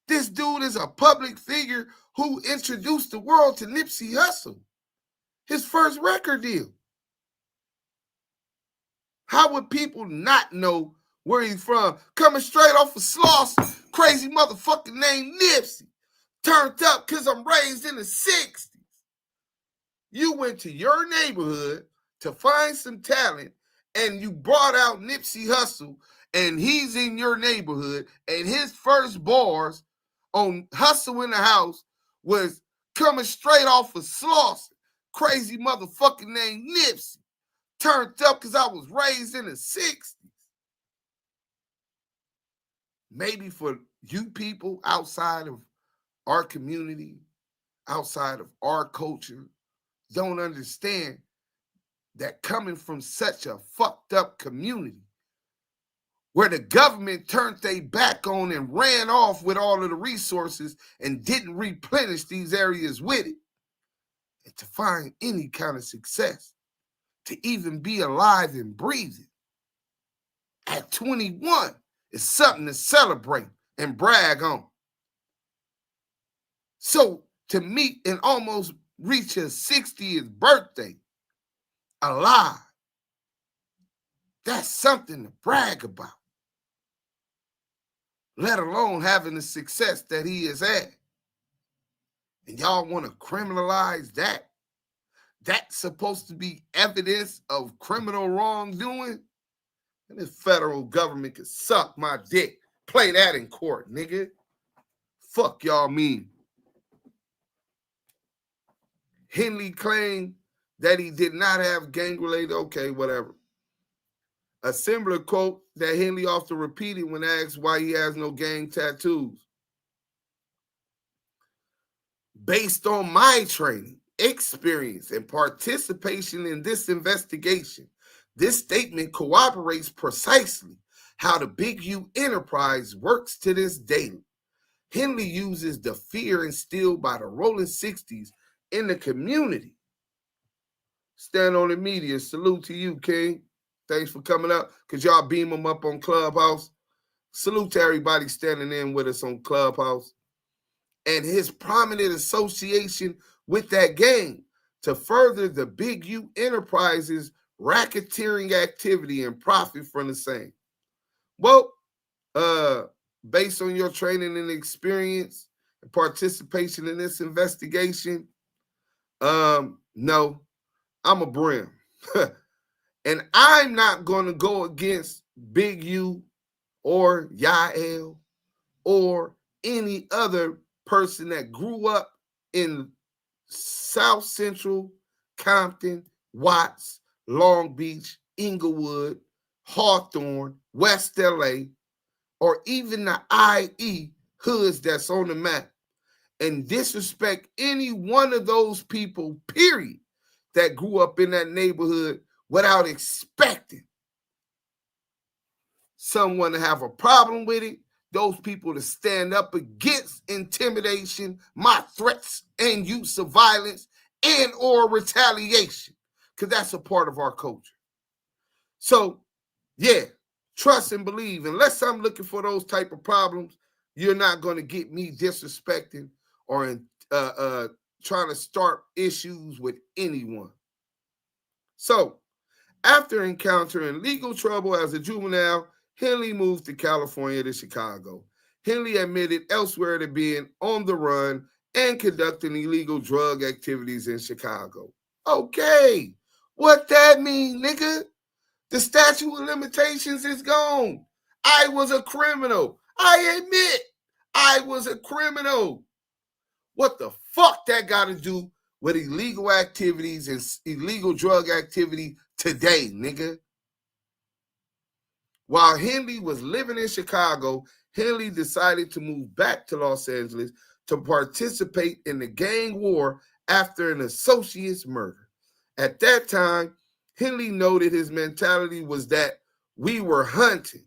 This dude is a public figure who introduced the world to Nipsey Hussle, his first record deal. How would people not know where he's from? Coming straight off of Slauson, crazy motherfucker named Nipsey. Turned up because I'm raised in the 60s. You went to your neighborhood to find some talent and you brought out Nipsey Hussle and he's in your neighborhood and his first bars on Hustle in the House was coming straight off of Slauson, crazy motherfucker named Nipsey. Turned up because I was raised in the 60s. Maybe for you people outside of our community, outside of our culture, don't understand that coming from such a fucked up community where the government turned their back on and ran off with all of the resources and didn't replenish these areas with it, and to find any kind of success, to even be alive and breathing at 21 is something to celebrate and brag on. So to meet and almost reach his 60th birthday alive, that's something to brag about, let alone having the success that he has had. And y'all want to criminalize that? That's supposed to be evidence of criminal wrongdoing? And this federal government can suck my dick. Play that in court, nigga. Fuck y'all mean. Henley claimed that he did not have gang-related, okay, whatever. A similar quote that Henley often repeated when asked why he has no gang tattoos. Based on my training, experience, and participation in this investigation, this statement corroborates precisely how the Big U enterprise works to this day. Henley uses the fear instilled by the Rollin 60s in the community. Stand on the media. Salute to you, King. Thanks for coming up. Could y'all beam them up on Clubhouse? Salute to everybody standing in with us on Clubhouse. And his prominent association with that gang to further the Big U Enterprises racketeering activity and profit from the same. Well, based on your training and experience and participation in this investigation, no, I'm a brim. And I'm not going to go against Big U or Yael or any other person that grew up in South Central, Compton, Watts, Long Beach, Inglewood, Hawthorne, West LA, or even the IE hoods that's on the map, and disrespect any one of those people, period, that grew up in that neighborhood without expecting someone to have a problem with it, those people to stand up against intimidation, my threats, and use of violence and or retaliation, because that's a part of our culture. So, yeah, trust and believe. Unless I'm looking for those type of problems, you're not going to get me disrespecting or trying to start issues with anyone. So, after encountering legal trouble as a juvenile, Henley moved to California to Chicago. Henley admitted elsewhere to being on the run and conducting illegal drug activities in Chicago. Okay, what that mean, nigga? The statute of limitations is gone. I was a criminal. I admit I was a criminal. What the fuck that got to do with illegal activities and illegal drug activity today, nigga? While Henley was living in Chicago, Henley decided to move back to Los Angeles to participate in the gang war after an associate's murder. At that time, Henley noted his mentality was that we were hunting.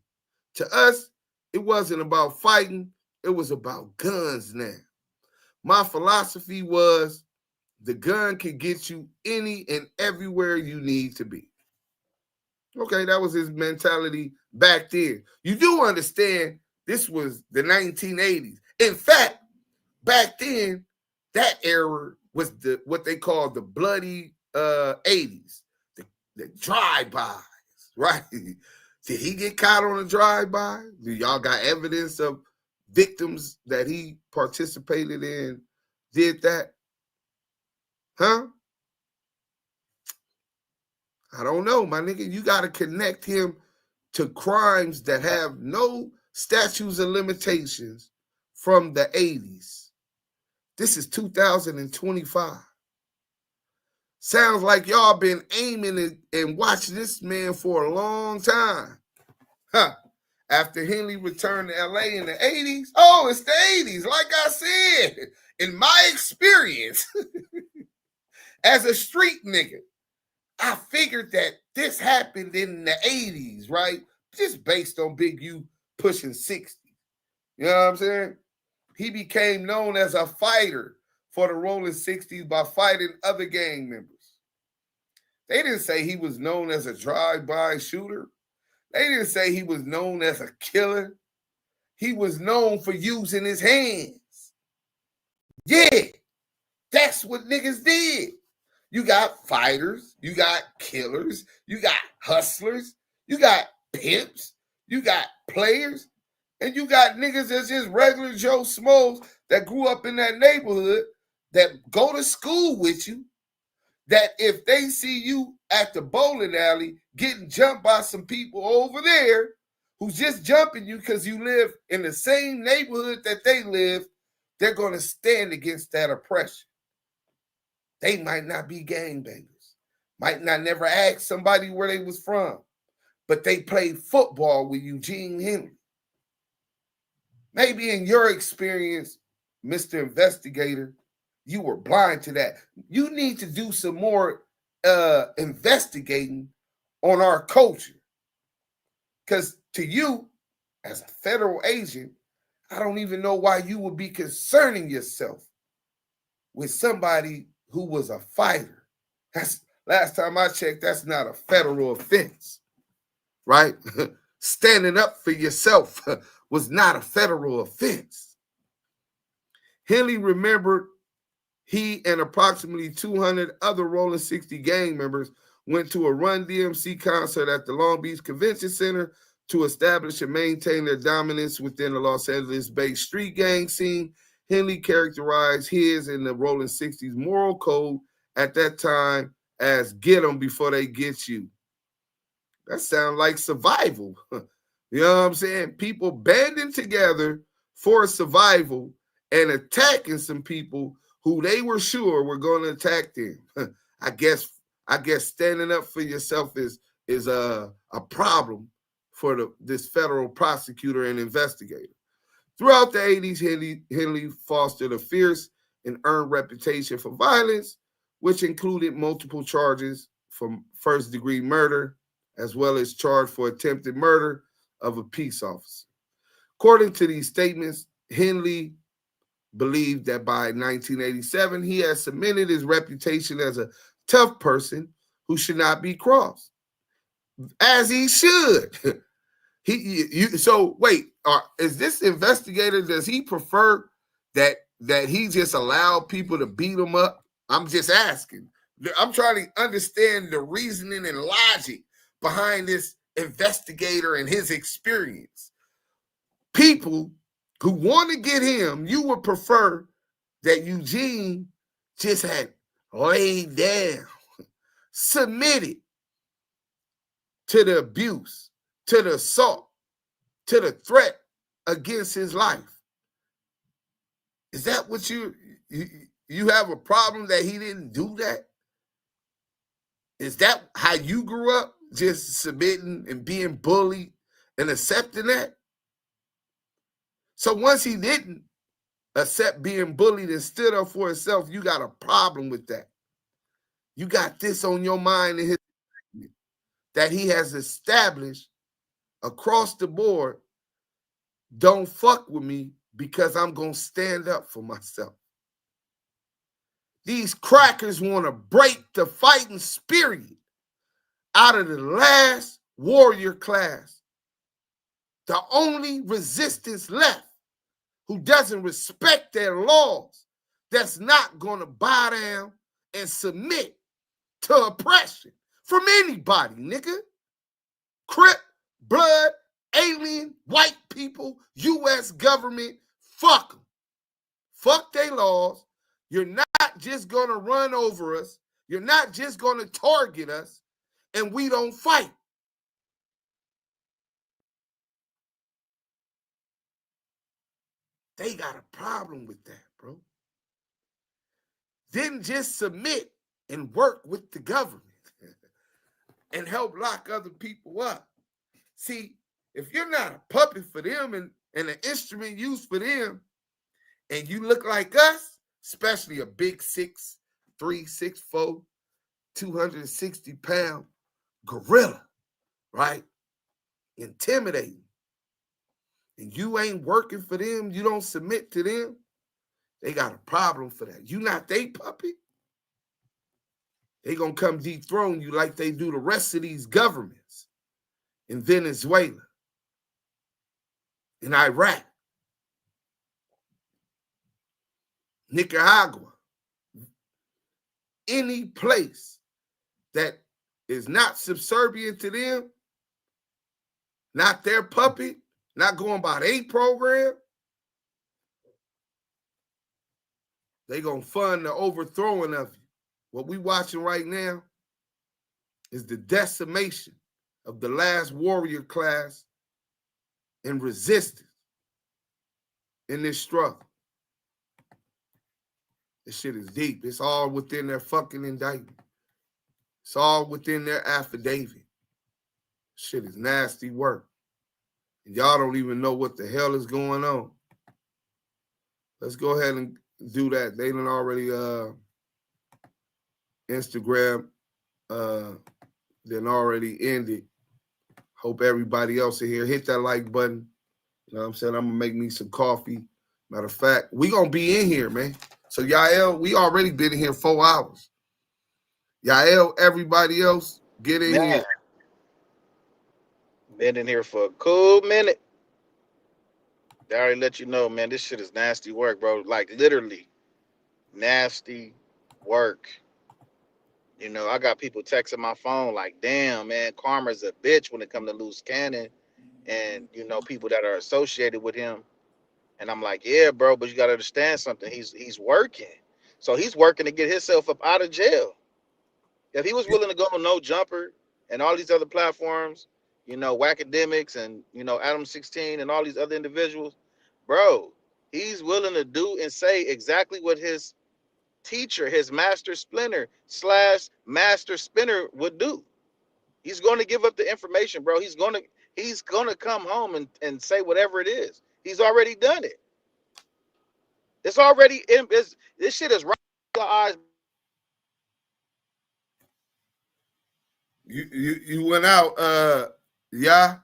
To us, it wasn't about fighting, it was about guns now. My philosophy was the gun can get you any and everywhere you need to be. Okay, that was his mentality back then. You do understand this was the 1980s. In fact, back then, that era was what they called the bloody 80s, the drive-bys, right? Did he get caught on a drive-by? Do y'all got evidence of victims that he participated in did that? Huh? I don't know, my nigga. You got to connect him to crimes that have no statutes of limitations from the 80s. This is 2025. Sounds like y'all been aiming and watching this man for a long time. Huh. After Henley returned to LA in the 80s, oh, it's the 80s. Like I said, in my experience as a street nigga, I figured that this happened in the 80s, right? Just based on Big U pushing 60. You know what I'm saying? He became known as a fighter for the Rollin 60s by fighting other gang members. They didn't say he was known as a drive-by shooter. They didn't say he was known as a killer. He was known for using his hands. Yeah, that's what niggas did. You got fighters, you got killers, you got hustlers, you got pimps, you got players, and you got niggas that's just regular Joe Smos that grew up in that neighborhood that go to school with you, that if they see you at the bowling alley getting jumped by some people over there who's just jumping you because you live in the same neighborhood that they live, they're going to stand against that oppression. They might not be gangbangers, might not never ask somebody where they was from, but they played football with Eugene Henley. Maybe in your experience, Mr. Investigator, you were blind to that. You need to do some more investigating on our culture. Because to you, as a federal agent, I don't even know why you would be concerning yourself with somebody who was a fighter. That's last time I checked, that's not a federal offense, right? Standing up for yourself was not a federal offense. Henley remembered he and approximately 200 other Rollin 60 gang members went to a Run DMC concert at the Long Beach Convention Center to establish and maintain their dominance within the Los Angeles-based street gang scene. Henley characterized his and the Rollin 60's moral code at that time as get them before they get you. That sounds like survival. You know what I'm saying? People banding together for survival and attacking some people who they were sure were going to attack them. I guess standing up for yourself is a problem for this federal prosecutor and investigator. Throughout the 80s, Henley fostered a fierce and earned reputation for violence, which included multiple charges for first-degree murder, as well as charge for attempted murder of a peace officer. According to these statements, Henley believed that by 1987, he had cemented his reputation as a tough person who should not be crossed, as he should. So wait, is this investigator, does he prefer that he just allowed people to beat him up? I'm just asking. I'm trying to understand the reasoning and logic behind this investigator and his experience. People who want to get him, you would prefer that Eugene just had laid down, submitted to the abuse, to the assault, to the threat against his life. Is that what you have a problem that he didn't do that? Is that how you grew up, just submitting and being bullied and accepting that? So once he didn't accept being bullied and stood up for himself, you got a problem with that. You got this on your mind in his that he has established across the board. Don't fuck with me because I'm going to stand up for myself. These crackers want to break the fighting spirit out of the last warrior class. The only resistance left who doesn't respect their laws, that's not going to bow down and submit to oppression from anybody, nigga. Crip, blood, alien, white people, U.S. government, fuck them. Fuck their laws. You're not just going to run over us. You're not just going to target us, and we don't fight. They got a problem with that, bro. Didn't just submit and work with the government and help lock other people up. See, if you're not a puppet for them and an instrument used for them, and you look like us, especially a big 6'3", 6'4", 260-pound gorilla, right? Intimidating. And you ain't working for them, you don't submit to them, they got a problem for that. You not they puppet. They gonna come dethrone you like they do the rest of these governments in Venezuela, in Iraq, Nicaragua, any place that is not subservient to them, not their puppet, not going by their program, they gonna fund the overthrowing of you. What we watching right now is the decimation of the last warrior class and resistance in this struggle. This shit is deep. It's all within their fucking indictment. It's all within their affidavit. Shit is nasty work. Y'all don't even know what the hell is going on. Let's go ahead and do that. They done already Instagram then already ended. Hope everybody else in here hit that like button. You know what I'm saying? I'm gonna make me some coffee. Matter of fact, we gonna be in here, man. So Yael, we already been in here 4 hours. Yael, everybody else, get in here. Been in here for a cool minute. They already let you know, man, this shit is nasty work, bro. Like, literally nasty work. You know, I got people texting my phone like, damn, man, Karma's a bitch when it comes to Luce Cannon and, you know, people that are associated with him. And I'm like, yeah, bro, but you got to understand something. He's working. So he's working to get himself up out of jail. If he was willing to go on No Jumper and all these other platforms, you know, Whackademics and, you know, Adam 16 and all these other individuals, bro, he's willing to do and say exactly what his teacher, his master splinter / master spinner would do. He's going to give up the information, bro. He's going to come home and say whatever it is. He's already done it. It's already in this shit is right in your eyes. You went out, yeah.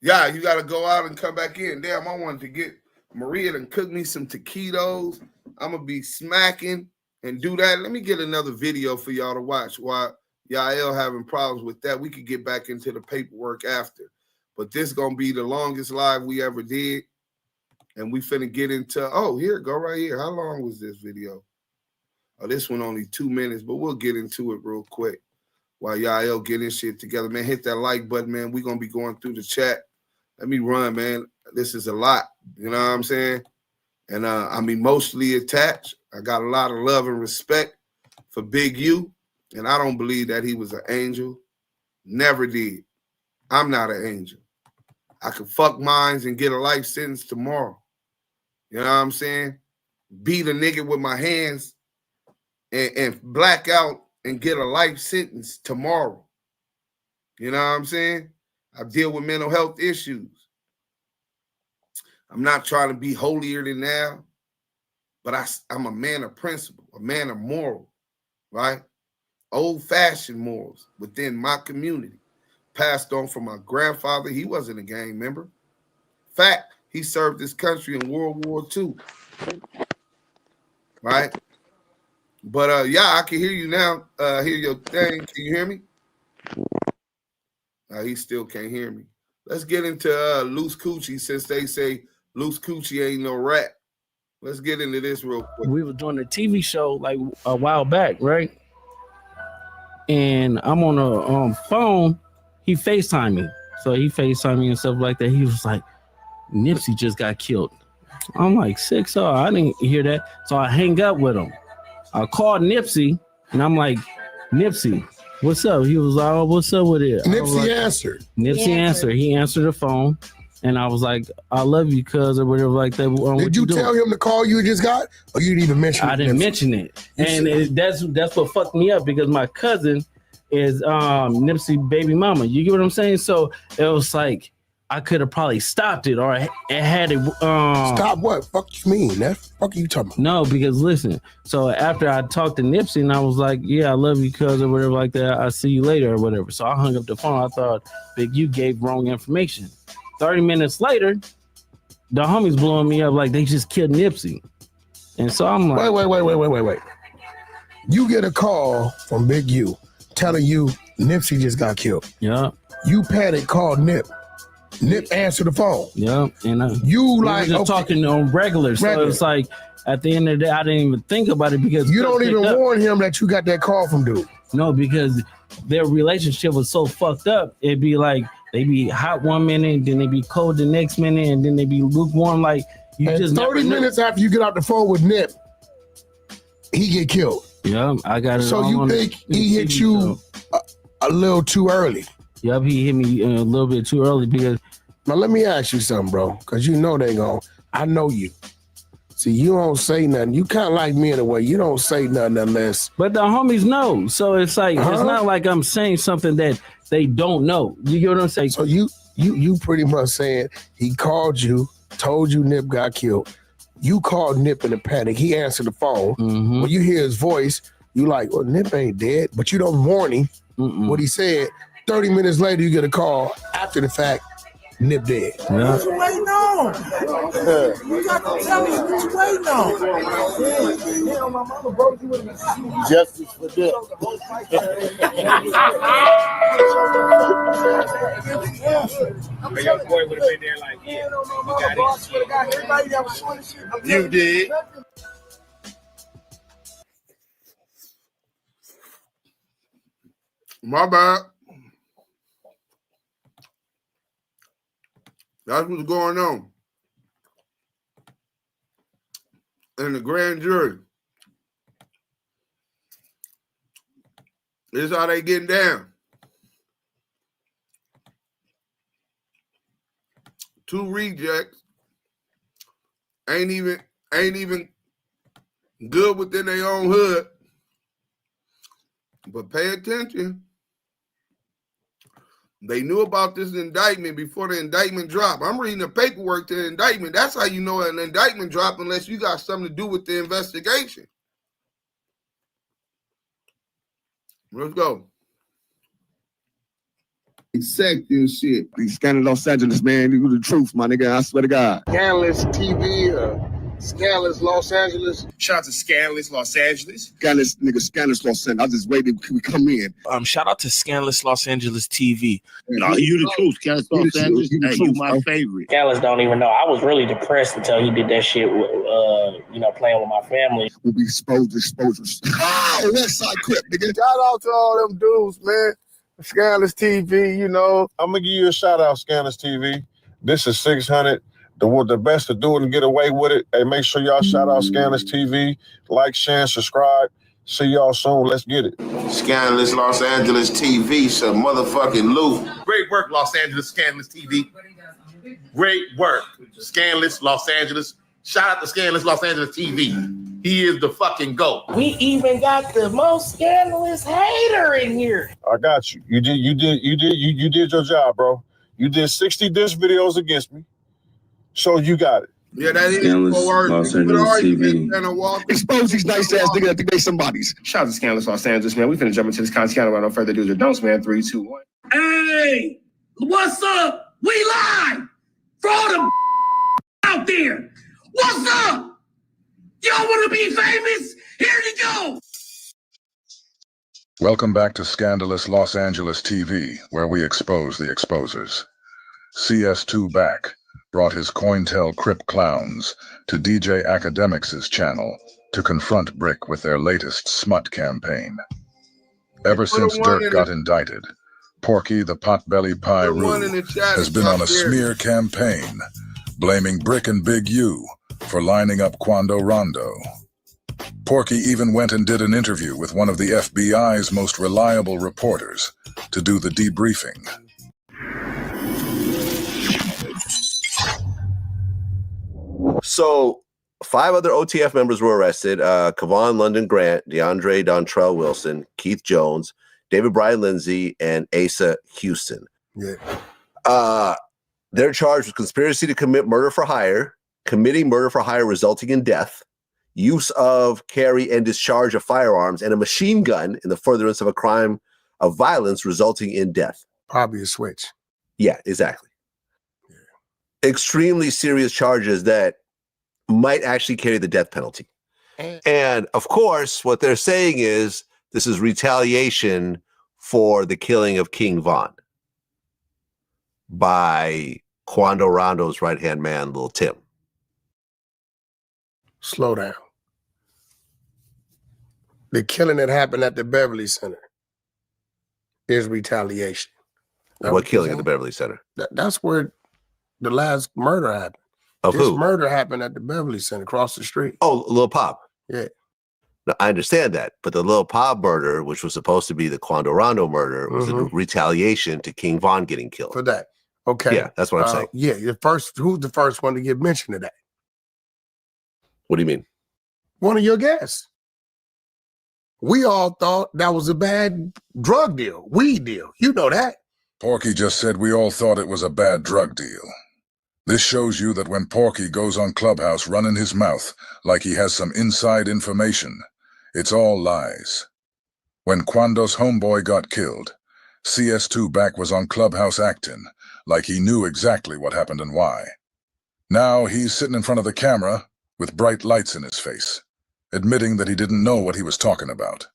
Yeah, you got to go out and come back in. Damn, I wanted to get Maria to cook me some taquitos. I'm going to be smacking and do that. Let me get another video for y'all to watch while Yael having problems with that. We could get back into the paperwork after. But this going to be the longest live we ever did. And we finna get into, oh, here, go right here. How long was this video? Oh, this one only 2 minutes, but we'll get into it real quick while Yael getting shit together. Man, hit that like button, man. We're going to be going through the chat. Let me run, man. This is a lot. You know what I'm saying? And I'm emotionally attached. I got a lot of love and respect for Big U. And I don't believe that he was an angel. Never did. I'm not an angel. I could fuck minds and get a life sentence tomorrow. You know what I'm saying? Beat a nigga with my hands and black out and get a life sentence tomorrow. You know what I'm saying? I deal with mental health issues. I'm not trying to be holier than thou, but I'm a man of principle, a man of moral, right? Old-fashioned morals within my community, passed on from my grandfather. He wasn't a gang member. In fact, he served this country in World War II, right? But yeah, I can hear you now. Hear your thing. Can you hear me? He still can't hear me. Let's get into Loose Coochie, since they say Loose Coochie ain't no rat. Let's get into this real quick. We were doing a TV show like a while back, right? And I'm on a phone. He FaceTimed me. So he FaceTimed me and stuff like that. He was like, Nipsey just got killed. I'm like, 6 I didn't hear that. So I hang up with him. I called Nipsey and I'm like, Nipsey, what's up? He was like, oh, what's up with it? Nipsey answered. Nipsey answered. He answered the phone. And I was like, I love you, cuz, or whatever like that. Did you tell him the call you just got? Or you didn't even mention it? I didn't mention it. And that's what fucked me up, because my cousin is Nipsey baby mama. You get what I'm saying? So it was like, I could have probably stopped it, or it had it. Stop what? Fuck you mean? That fuck you talking about? No, because listen. So after I talked to Nipsey and I was like, yeah, I love you, cuz, or whatever like that. I'll see you later or whatever. So I hung up the phone. I thought Big U gave wrong information. 30 minutes later, the homies blowing me up like they just killed Nipsey. And so I'm like, wait. You get a call from Big U telling you Nipsey just got killed. Yeah. You panic, call Nip. Nip answer the phone. Yeah. And you like just talking on regular. So it's like at the end of the day, I didn't even think about it, because you don't even warn him that you got that call from dude. No, because their relationship was so fucked up. It'd be like they be hot 1 minute, then they be cold the next minute, and then they be lukewarm. Like you and just 30 minutes after you get out the phone with Nip, he get killed. Yeah, I got it. So you think he hit you a little too early? Yep, he hit me a little bit too early, because now let me ask you something, bro, because you know they gon'. I know you. See, you don't say nothing. You kind of like me in a way. You don't say nothing unless. But the homies know. So it's like, it's not like I'm saying something that they don't know. You get what I'm saying? So you pretty much saying he called you, told you Nip got killed. You called Nip in a panic. He answered the phone. When you hear his voice, you like, well, Nip ain't dead. But you don't warn him what he said. 30 minutes later, you get a call after the fact, Nip dead. What you waiting on? You got to tell me what you waiting on. My mama broke you with Justice for that. But your boy would have been there like, yeah, we got it. You did. My bad. That's what's going on in the grand jury. This is how they getting down. 2 rejects ain't even good within their own hood. But pay attention. They knew about this indictment before the indictment dropped. I'm reading the paperwork to the indictment. That's how you know an indictment dropped unless you got something to do with the investigation. Let's go. Sect and shit. These scandalous Los Angeles, man. You the truth, my nigga. I swear to God. Scandalous TV, Scandalous Los Angeles. Shout out to Scandalous Los Angeles. Scandalous nigga, Scandalous Los Angeles. I was just waiting till we come in. Shout out to Scandalous Los Angeles TV. No, you the truth, Scandalous Los Angeles. Hey, you my favorite. Scandalous don't even know. I was really depressed until he did that shit with, playing with my family. We'll be exposures. Oh, West Side Crip, nigga. Shout out to all them dudes, man. Scandalous TV, I'm gonna give you a shout out, Scandalous TV. This is 600. The best to do it and get away with it. Hey, make sure y'all shout out Scandalous TV. Like, share, and subscribe. See y'all soon. Let's get it. Scandalous Los Angeles TV, some motherfucking loot. Great work, Los Angeles Scandalous TV. Great work, Scandalous Los Angeles. Shout out to Scandalous Los Angeles TV. He is the fucking GOAT. We even got the most scandalous hater in here. I got you. You did your job, bro. You did 60 diss videos against me. So you got it. Yeah, that is Los Angeles TV. Expose these nice ass niggas that think they somebody's. Shout out to Scandalous Los Angeles, man. We finna jump into this content without no further ado. Don'ts, man. 3, 2, 1. Hey, what's up? We live for all the out there. What's up? Y'all want to be famous? Here you go. Welcome back to Scandalous Los Angeles TV, where we expose the exposers. CS2 Back brought his COINTEL Crip clowns to DJ Academics' channel to confront Bricc with their latest smut campaign. Ever since Dirk got indicted, Porky the Potbelly Pyru has been on a smear campaign, blaming Bricc and Big U for lining up Quando Rondo. Porky even went and did an interview with one of the FBI's most reliable reporters to do the debriefing. So 5 other OTF members were arrested. Kevon London Grant, DeAndre Dontrell Wilson, Keith Jones, David Brian Lindsay, and Asa Houston. Yeah. They're charged with conspiracy to commit murder for hire, committing murder for hire resulting in death, use of, carry, and discharge of firearms, and a machine gun in the furtherance of a crime of violence resulting in death. Probably a switch. Yeah, exactly. Yeah. Extremely serious charges that might actually carry the death penalty. And of course, what they're saying is this is retaliation for the killing of King Von by Quando Rondo's right-hand man, Lil Tim. Slow down. The killing that happened at the Beverly Center is retaliation. What killing at the Beverly Center? That's where the last murder happened. Of this who? murder happened at the Beverly Center across the street. Oh, Lil Pop. Yeah. Now, I understand that, but the Lil Pop murder, which was supposed to be the Quando Rondo murder, was a retaliation to King Von getting killed. For that. Okay. Yeah, that's what I'm saying. Yeah, who's the first one to get mentioned today? What do you mean? One of your guests. We all thought that was a bad drug deal, weed deal. You know that. Porky just said we all thought it was a bad drug deal. This shows you that when Porky goes on Clubhouse running his mouth like he has some inside information, it's all lies. When Quando's homeboy got killed, CS2 back was on Clubhouse acting like he knew exactly what happened and why. Now he's sitting in front of the camera with bright lights in his face, admitting that he didn't know what he was talking about.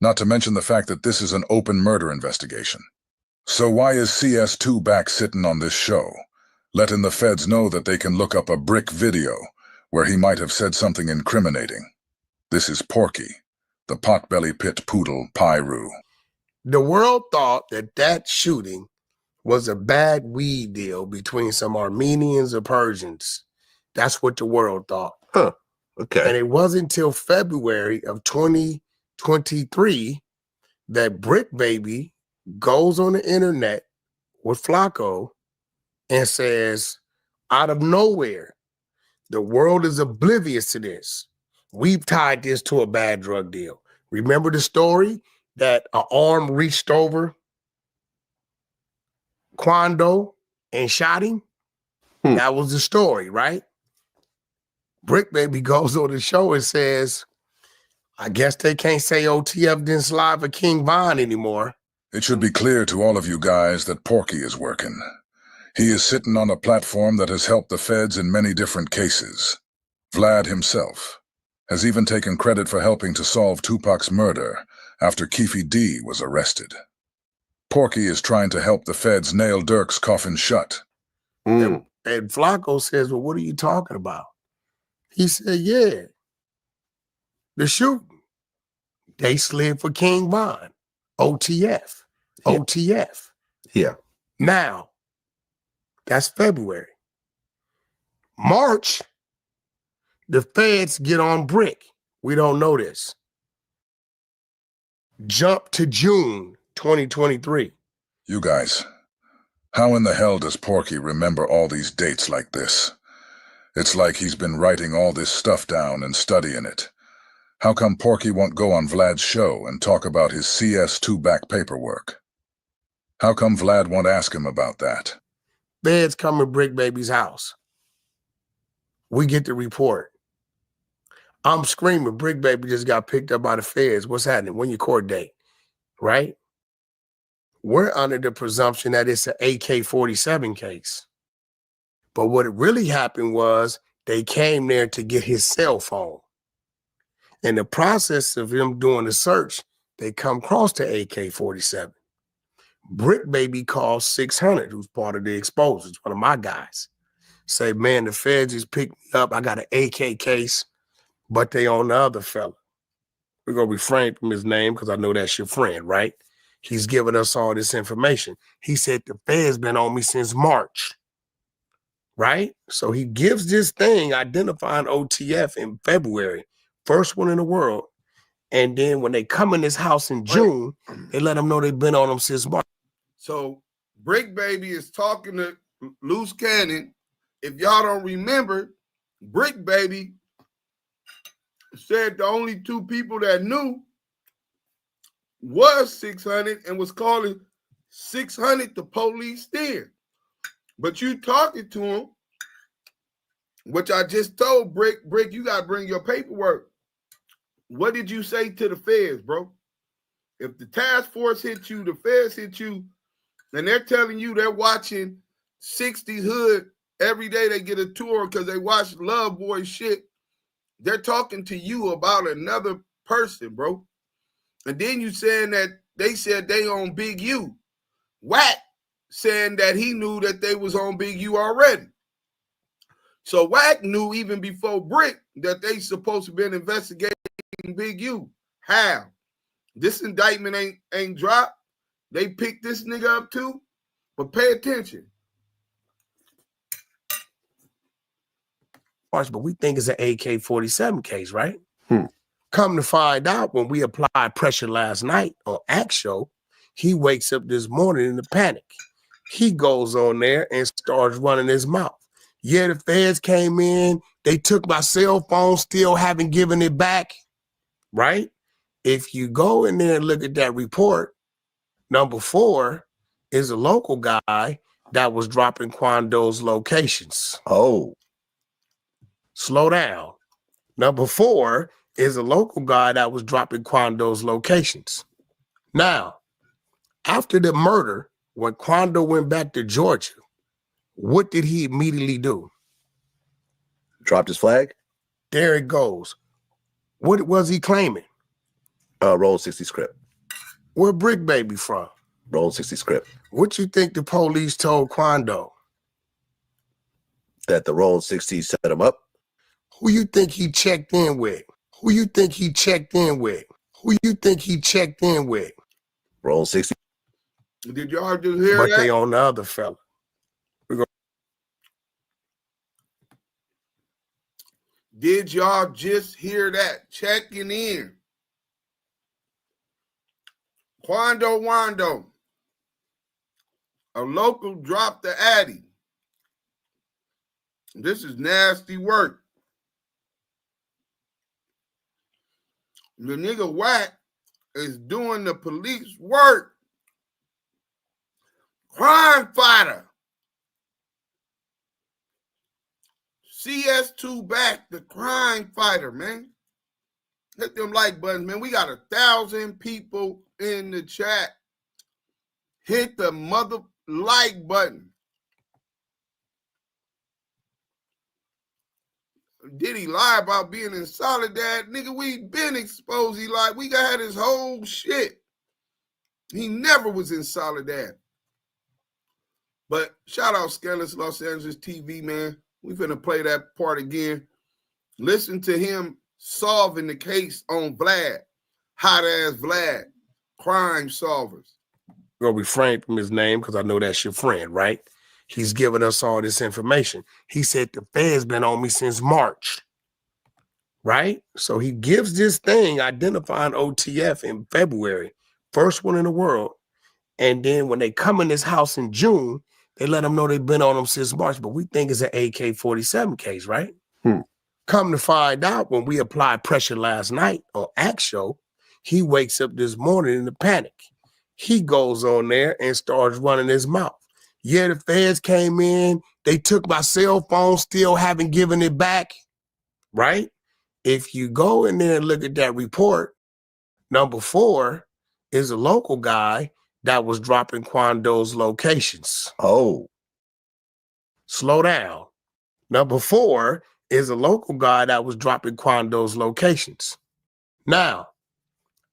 Not to mention the fact that this is an open murder investigation. So why is CS2 back sitting on this show, letting the feds know that they can look up a Bricc video where he might have said something incriminating? This is Porky, the potbelly pit poodle Pyru. The world thought that that shooting was a bad weed deal between some Armenians or Persians. That's what the world thought. Huh. Okay. And it wasn't until February of 2023 that Bricc Baby goes on the internet with Flacco and says, out of nowhere, the world is oblivious to this. We've tied this to a bad drug deal. Remember the story that an arm reached over Quando and shot him? That was the story, right? Bricc Baby goes on the show and says, I guess they can't say OTF didn't slide for King Von anymore. It should be clear to all of you guys that Porky is working. He is sitting on a platform that has helped the feds in many different cases. Vlad himself has even taken credit for helping to solve Tupac's murder after Keefe D was arrested. Porky is trying to help the feds nail Dirk's coffin shut. And Flacco says, well, what are you talking about? He said, yeah, the shooting. They slid for King Von. OTF. OTF. Yeah. Now, that's February. March, the feds get on Bricc. We don't know this. Jump to June 2023. You guys, how in the hell does Porky remember all these dates like this? It's like he's been writing all this stuff down and studying it. How come Porky won't go on Vlad's show and talk about his CS2 back paperwork? How come Vlad won't ask him about that? Feds come to Bricc Baby's house. We get the report. I'm screaming, Bricc Baby just got picked up by the feds. What's happening? When your court date? Right? We're under the presumption that it's an AK-47 case. But what really happened was they came there to get his cell phone. In the process of him doing the search, they come across the AK-47. Bricc Baby calls 600, who's part of the exposures, one of my guys. Say, man, the feds just picked me up. I got an AK case, but they on the other fella. We're going to refrain from his name because I know that's your friend, right? He's giving us all this information. He said the feds been on me since March, right? So he gives this thing identifying OTF in February, first one in the world. And then when they come in this house in June, they let them know they've been on him since March. So Bricc Baby is talking to Luce Cannon. If y'all don't remember, Bricc Baby said the only two people that knew was 600 and was calling 600 the police there. But you talking to him, which I just told Bricc, you got to bring your paperwork. What did you say to the feds, bro? If the task force hit you, the feds hit you, and they're telling you they're watching 60s Hood every day, they get a tour because they watch Love Boy shit. They're talking to you about another person, bro. And then you saying that they said they on Big U. Wack saying that he knew that they was on Big U already. So Wack knew even before Bricc that they supposed to been investigating Big U. How? This indictment ain't dropped. They picked this nigga up too. But pay attention. But we think it's an AK-47 case, right? Come to find out, when we applied pressure last night on Act Show, he wakes up this morning in a panic. He goes on there and starts running his mouth. Yeah, the feds came in. They took my cell phone, still haven't given it back, right? If you go in there and look at that report, number 4 is a local guy that was dropping Quando's locations. Oh. Slow down. Number 4 is a local guy that was dropping Quando's locations. Now, after the murder, when Quando went back to Georgia, what did he immediately do? Dropped his flag? There it goes. What was he claiming? Roll 60 script. Where Bricc Baby from? Roll 60 script. What you think the police told Quando? That the Roll 60 set him up? Who you think he checked in with? Who you think he checked in with? Who you think he checked in with? Roll 60. Did y'all just hear but that? They on the other fella. Did y'all just hear that? Checking in. Quando Wando. A local dropped the addy. This is nasty work. The nigga Wack is doing the police work. Crime fighter. CS2 back, the crime fighter, man. Hit them like buttons, man. We got 1,000 people in the chat. Hit the mother like button. Did he lie about being in Soledad? Nigga, we been exposed. He lied. We got his whole shit. He never was in Soledad. But shout out Scandalous Los Angeles TV, man. We finna play that part again. Listen to him solving the case on Vlad. Hot ass Vlad. Crime solvers. I'm gonna refrain from his name because I know that's your friend, right? He's giving us all this information. He said the Fed's been on me since March, right? So he gives this thing identifying OTF in February, first one in the world. And then when they come in this house in June, they let them know they've been on them since March, but we think it's an AK-47 case, right? Come to find out, when we applied pressure last night on Act Show, he wakes up this morning in a panic. He goes on there and starts running his mouth. Yeah, the feds came in. They took my cell phone, still haven't given it back, right? If you go in there and look at that report, number 4 is a local guy that was dropping Quando's locations. Oh. Slow down. Number 4 is a local guy that was dropping Quando's locations. Now,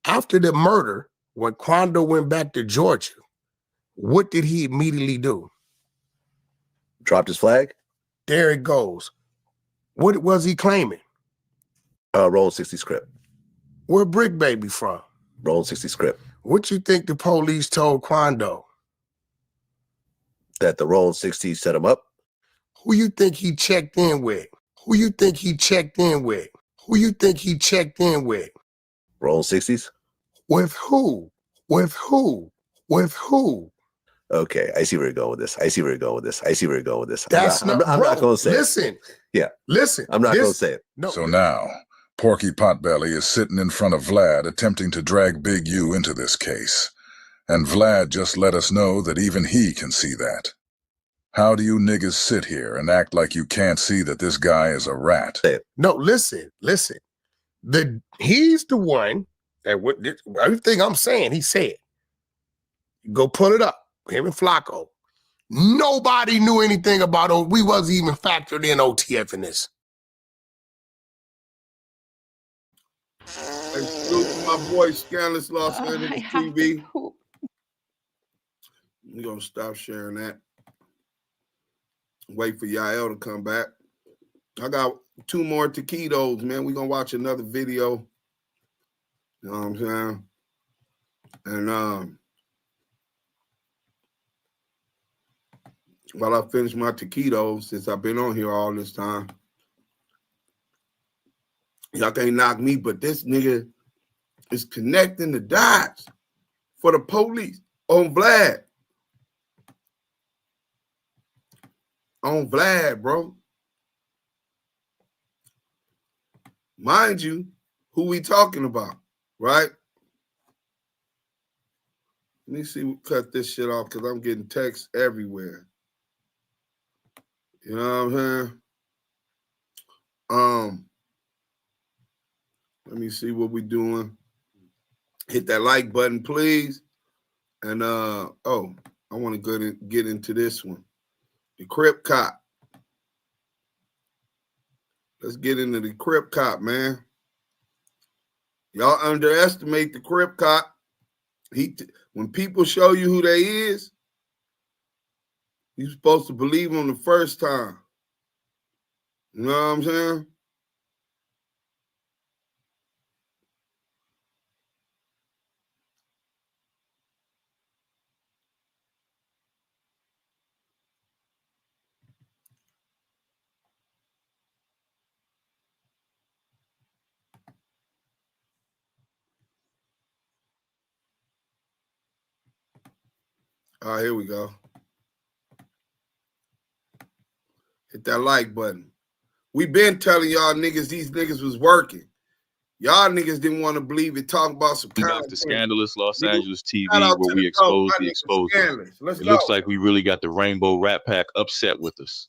after the murder, when Quando went back to Georgia, what did he immediately do? Dropped his flag? There it goes. What was he claiming? Roll 60 script. Where Bricc Baby from? Roll 60 script. What you think the police told Quando? That the Roll 60 set him up? Who you think he checked in with? Who you think he checked in with? Who you think he checked in with? Roll 60s? With who? With who? With who? Okay, I see where you're going with this. I see where you're going with this. I see where you're going with this. I'm not going to say listen. it. Yeah. Listen. I'm not going to say it. No. So now, Porky Potbelly is sitting in front of Vlad attempting to drag Big U into this case. And Vlad just let us know that even he can see that. How do you niggas sit here and act like you can't see that this guy is a rat? No, listen. He's the one that everything I'm saying, he said. Go pull it up. Him and Flacco. Nobody knew anything about it. We wasn't even factored in OTF in this. Hey, salute to my boy Scandalous Los Angeles TV. We're gonna stop sharing that. Wait for Yael to come back. I got 2 more taquitos, man. We're gonna watch another video. You know what I'm saying? And while I finish my taquitos, since I've been on here all this time, y'all can't knock me, but this nigga is connecting the dots for the police on Vlad. on Vlad, bro. Mind you, who we talking about, right? Let me see, cut this shit off because I'm getting texts everywhere. You know what I'm saying? Let me see what we doing. Hit that like button, please. And I want to go get into this one. The Crip cop. Let's get into the Crip cop, man. Y'all underestimate the Crip cop. When people show you who they is, you're supposed to believe them the first time. You know what I'm saying? All right, here we go. Hit that like button. We been telling y'all niggas these niggas was working. Y'all niggas didn't want to believe it, talking about some Back content. to Scandalous Los Angeles TV, Shout out where to we the expose dope. the My nigga exposers. Scandalous. Let's It go. looks like we really got the Rainbow Rat Pack upset with us.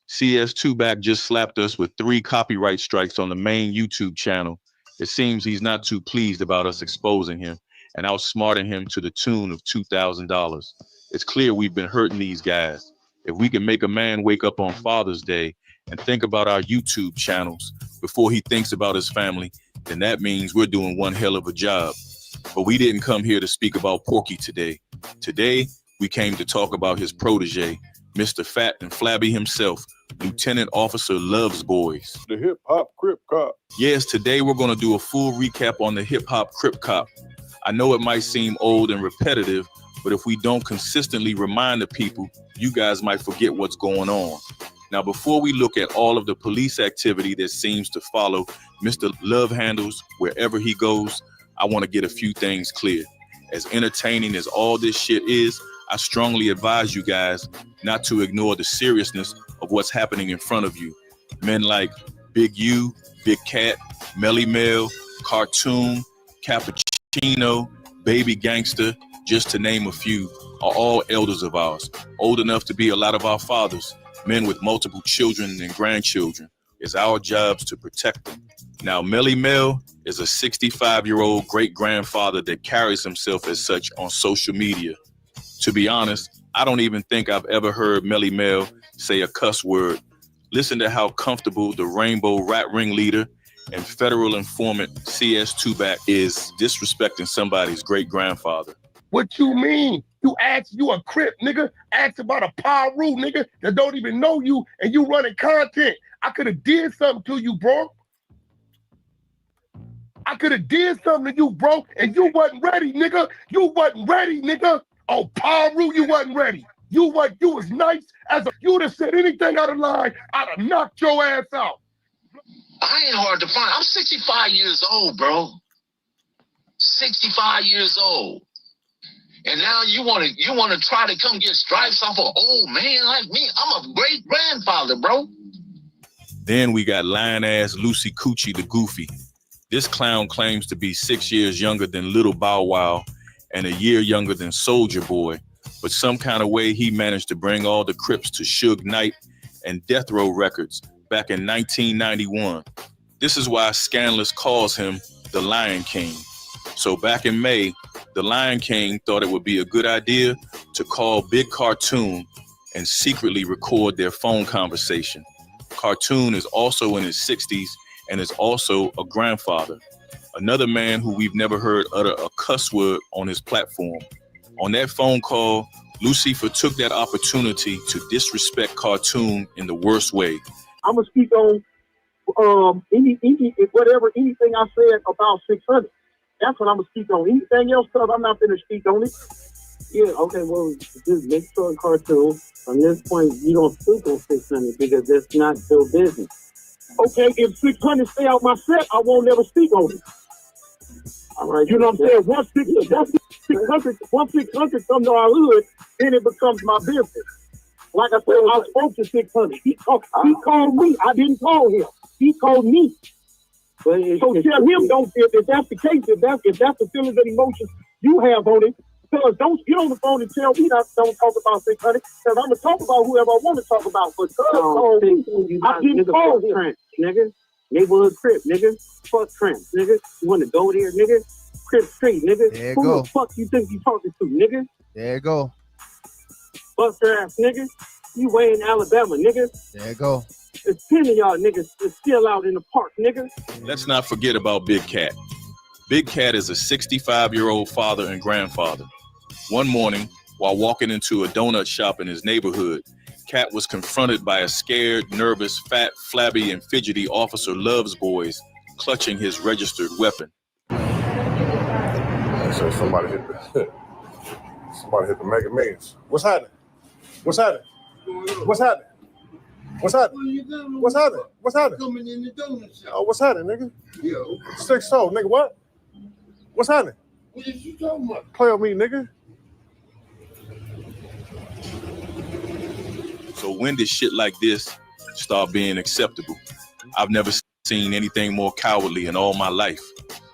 CS2 back just slapped us with 3 copyright strikes on the main YouTube channel. It seems he's not too pleased about us exposing him and outsmarting him to the tune of $2,000. It's clear we've been hurting these guys. If we can make a man wake up on Father's Day and think about our YouTube channels before he thinks about his family, then that means we're doing one hell of a job. But we didn't come here to speak about Porky today. Today, we came to talk about his protege, Mr. Fat and Flabby himself, Lieutenant Officer Loves Boys. The hip-hop Crip cop. Yes, today we're going to do a full recap on the hip-hop Crip cop. I know it might seem old and repetitive, but if we don't consistently remind the people, you guys might forget what's going on. Now, before we look at all of the police activity that seems to follow Mr. Love Handles wherever he goes, I want to get a few things clear. As entertaining as all this shit is, I strongly advise you guys not to ignore the seriousness of what's happening in front of you. Men like Big U, Big Cat, Melly Mel, Cartoon, Cappuccino, Baby Gangster, just to name a few, are all elders of ours, old enough to be a lot of our fathers, men with multiple children and grandchildren. It's our jobs to protect them. Now, Melly Mel is a 65-year-old great-grandfather that carries himself as such on social media. To be honest, I don't even think I've ever heard Melly Mel say a cuss word. Listen to how comfortable the Rainbow Rat Ringleader and federal informant CS2 back is disrespecting somebody's great-grandfather. What you mean? You a Crip, nigga. Ask about a Paru, nigga, that don't even know you, and you running content. I could have did something to you, bro. I could have did something to you, bro, and you wasn't ready, nigga. You wasn't ready, nigga. Oh, Paru, you wasn't ready. You was nice as a, you would have said anything out of line, I'd have knocked your ass out. I ain't hard to find. I'm 65 years old, bro. 65 years old. And now you want to try to come get stripes off an old man like me. I'm a great grandfather, bro. Then we got lying-ass Lucy Coochie the Goofy. This clown claims to be 6 years younger than Little Bow Wow and a year younger than Soulja Boy, but some kind of way he managed to bring all the Crips to Suge Knight and Death Row Records back in 1991. This is why Scandalous calls him the Lion King. So back in May, the Lion King thought it would be a good idea to call Big Cartoon and secretly record their phone conversation. Cartoon is also in his 60s and is also a grandfather, another man who we've never heard utter a cuss word on his platform. On that phone call, Lucifer took that opportunity to disrespect Cartoon in the worst way. I'm gonna speak on anything I said about 600. That's what I'm gonna speak on. Anything else, cause I'm not gonna speak on it. Yeah, okay, well, just make sure Cartoon, from this point, you don't speak on 600 because that's not your business. Okay, if 600 stay out my set, I won't never speak on it. All right, you know what I'm saying? Once 600 come to our hood, then it becomes my business. Like I said, I spoke to 600. He called me. I didn't call him. He called me. So tell him, don't, if that's the case, if that's the feelings and emotions you have on it, tell us, don't get on the phone and tell me don't talk about 600, because I'm going to talk about whoever I want to talk about. But I didn't call him. Trent, nigga. Neighborhood Crip, nigga. Fuck Trent, nigga. You want to go there, nigga? Crip Street, nigga. There you Who go. the fuck you think you talking to, nigga? There you go. Buster ass nigga. You way in Alabama, nigga. There you go. It's 10 of y'all niggas that's still out in the park, nigga. Let's not forget about Big Cat. Big Cat is a 65-year-old father and grandfather. One morning, while walking into a donut shop in his neighborhood, Cat was confronted by a scared, nervous, fat, flabby, and fidgety Officer Loves Boys clutching his registered weapon. So somebody hit the Mega Millions. What's happening? What's happening? What's happening? What's happening? What's happening? What's happening? Coming in the donut shop. Oh, what's happening, nigga? Yo. 6 nigga, what? What's happening? What is you talking about? Play with me, nigga. So when did shit like this start being acceptable? I've never seen anything more cowardly in all my life.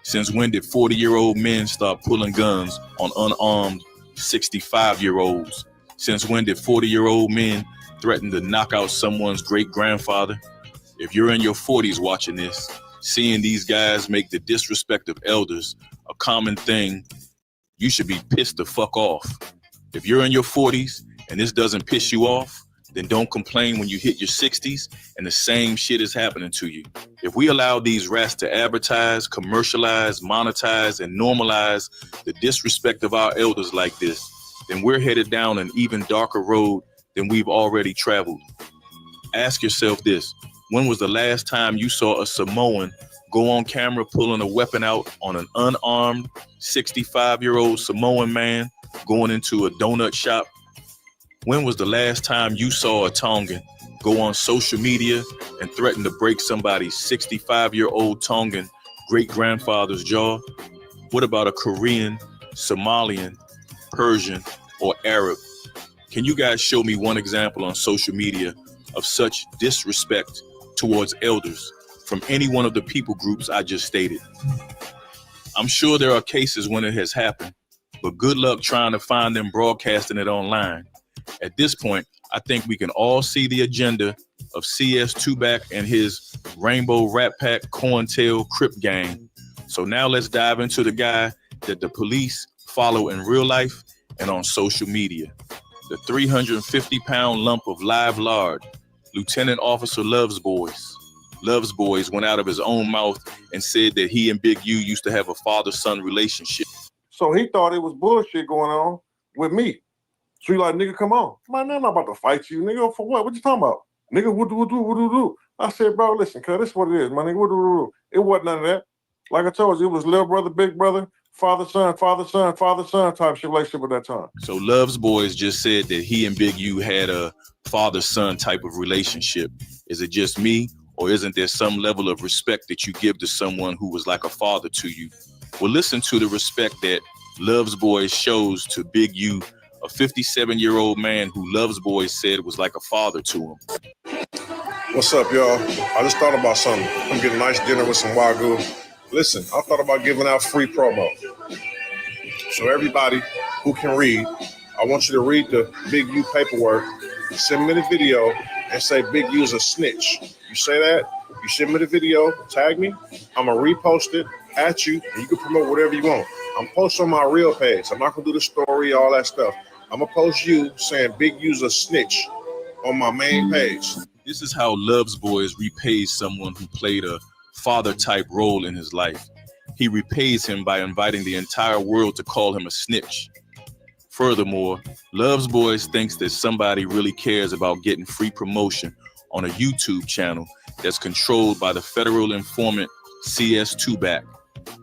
Since when did 40-year-old men start pulling guns on unarmed 65-year-olds? Since when did 40-year-old men threaten to knock out someone's great-grandfather? If you're in your 40s watching this, seeing these guys make the disrespect of elders a common thing, you should be pissed the fuck off. If you're in your 40s and this doesn't piss you off, then don't complain when you hit your 60s and the same shit is happening to you. If we allow these rats to advertise, commercialize, monetize, and normalize the disrespect of our elders like this, then we're headed down an even darker road than we've already traveled. Ask yourself this: when was the last time you saw a Samoan go on camera pulling a weapon out on an unarmed 65-year-old Samoan man going into a donut shop? When was the last time you saw a Tongan go on social media and threaten to break somebody's 65-year-old Tongan great-grandfather's jaw? What about a Korean, Somalian, Persian, or Arab? Can you guys show me one example on social media of such disrespect towards elders from any one of the people groups I just stated? I'm sure there are cases when it has happened, but good luck trying to find them broadcasting it online. At this point, I think we can all see the agenda of CS Tubac and his Rainbow Rat Pack COINTELPRO Crip gang. So now let's dive into the guy that the police follow in real life and on social media. The 350-pound lump of live lard, Lieutenant Officer Loves Boys. Loves Boys went out of his own mouth and said that he and Big U used to have a father-son relationship. So he thought it was bullshit going on with me. So he like, nigga, come on. Man, I'm not about to fight you, nigga. For what? What you talking about? Nigga, what do? I said, bro, listen, cuz this is what it is, my nigga. What do? It wasn't none of that. Like I told you, it was little brother, big brother, father-son type shit relationship at that time. So Loves Boys just said that he and Big U had a father-son type of relationship. Is it just me, or isn't there some level of respect that you give to someone who was like a father to you? Well, listen to the respect that Loves Boys shows to Big U, a 57-year-old man who Loves Boys said was like a father to him. What's up, y'all? I just thought about something. I'm getting a nice dinner with some Wagyu. Listen, I thought about giving out free promo. So everybody who can read, I want you to read the Big U paperwork, send me the video, and say Big U's a snitch. You say that, you send me the video, tag me, I'm going to repost it at you, and you can promote whatever you want. I'm posting on my real page. I'm not going to do the story, all that stuff. I'm going to post you saying Big U's a snitch on my main page. This is how Loves Boys repays someone who played a father-type role in his life. He repays him by inviting the entire world to call him a snitch. Furthermore, Loves Boys thinks that somebody really cares about getting free promotion on a YouTube channel that's controlled by the federal informant CS Tubac.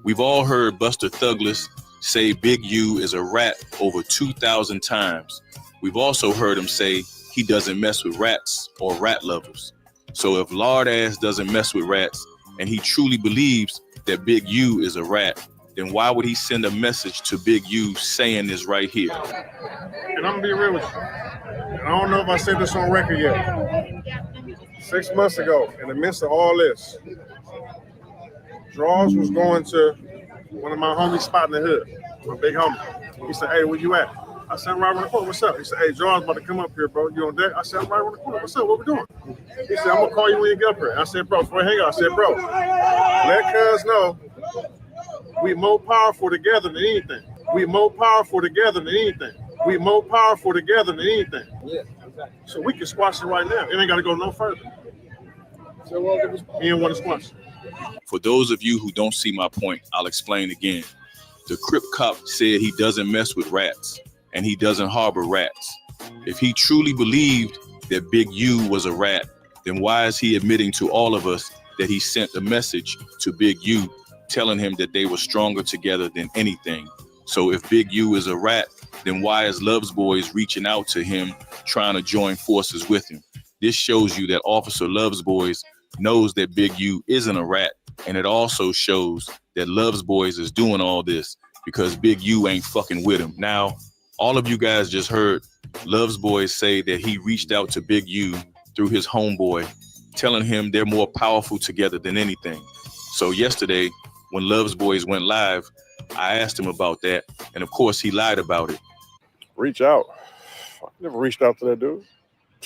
We've all heard Buster Thuglis say Big U is a rat over 2,000 times. We've also heard him say he doesn't mess with rats or rat lovers. So if Lard Ass doesn't mess with rats and he truly believes that Big U is a rat, then why would he send a message to Big U saying this right here? And I'm gonna be real with you. I don't know if I said this on record yet. 6 months ago, in the midst of all this, Draws was going to one of my homies' spot in the hood, my big homie. He said, "Hey, where you at?" I said, "I'm right around the corner. What's up?" He said, "Hey, Draws about to come up here, bro. You on deck?" I said, "I'm right around the corner. What's up? What we doing?" He said, "I'm gonna call you when you get up here." I said, "Bro, before I hang out," I said, "Bro, let cuz know we more powerful together than anything. We more powerful together than anything. We more powerful together than anything." Yeah, exactly. So we can squash it right now. It ain't got to go no further. So he didn't want to squash it. For those of you who don't see my point, I'll explain again. The Crip cop said he doesn't mess with rats and he doesn't harbor rats. If he truly believed that Big U was a rat, then why is he admitting to all of us that he sent a message to Big U telling him that they were stronger together than anything? So if Big U is a rat, then why is Love's Boys reaching out to him trying to join forces with him? This shows you that Officer Love's Boys knows that Big U isn't a rat, and it also shows that Love's Boys is doing all this because Big U ain't fucking with him. Now, all of you guys just heard Love's Boys say that he reached out to Big U through his homeboy, telling him they're more powerful together than anything. So yesterday, when Love's Boys went live, I asked him about that, and of course he lied about it. Reach out? I never reached out to that dude.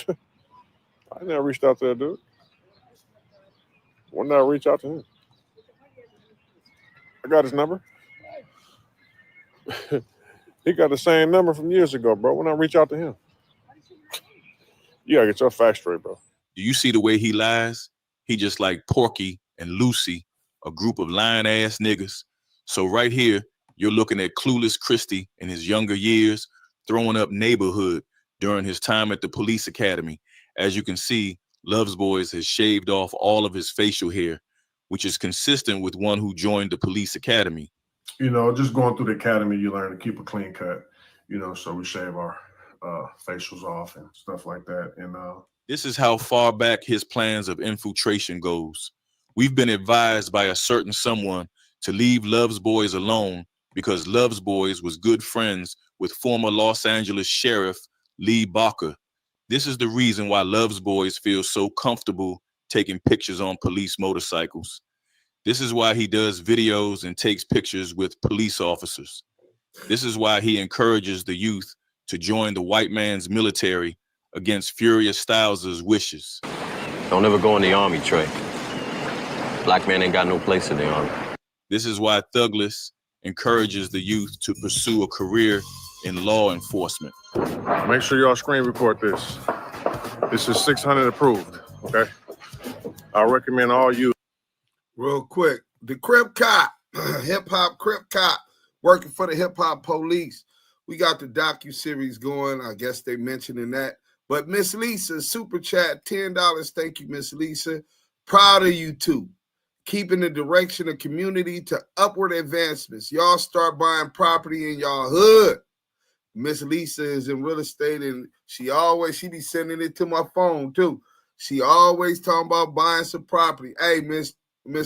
I never reached out to that dude. Why not reach out to him? I got his number. He got the same number from years ago, bro. Why not reach out to him? You gotta get your facts straight, bro. Do you see the way he lies? He just like Porky and Lucy, a group of lying ass niggas. So right here, you're looking at clueless Christie in his younger years, throwing up neighborhood during his time at the police academy. As you can see, Love's Boys has shaved off all of his facial hair, which is consistent with one who joined the police academy. You know, just going through the academy, you learn to keep a clean cut, you know, so we shave our facials off and stuff like that. And this is how far back his plans of infiltration goes. We've been advised by a certain someone to leave Love's Boys alone because Love's Boys was good friends with former Los Angeles Sheriff Lee Barker. This is the reason why Love's Boys feel so comfortable taking pictures on police motorcycles. This is why he does videos and takes pictures with police officers. This is why he encourages the youth to join the white man's military against Furious Styles' wishes. Don't ever go in the army, Trey. Black man ain't got no place in the army. This is why Thuglis encourages the youth to pursue a career in law enforcement. make sure y'all screen record this. This is 600 approved, okay? I recommend all you. Real quick, the Crip cop, hip-hop Crip cop, working for the hip-hop police. We got the docu-series going. I guess they mentioning that. But Miss Lisa, super chat, $10. Thank you, Miss Lisa. Proud of you too. Keeping the direction of community to upward advancements. Y'all start buying property in y'all hood. Miss Lisa is in real estate, and she be sending it to my phone too. She always talking about buying some property. Hey, Miss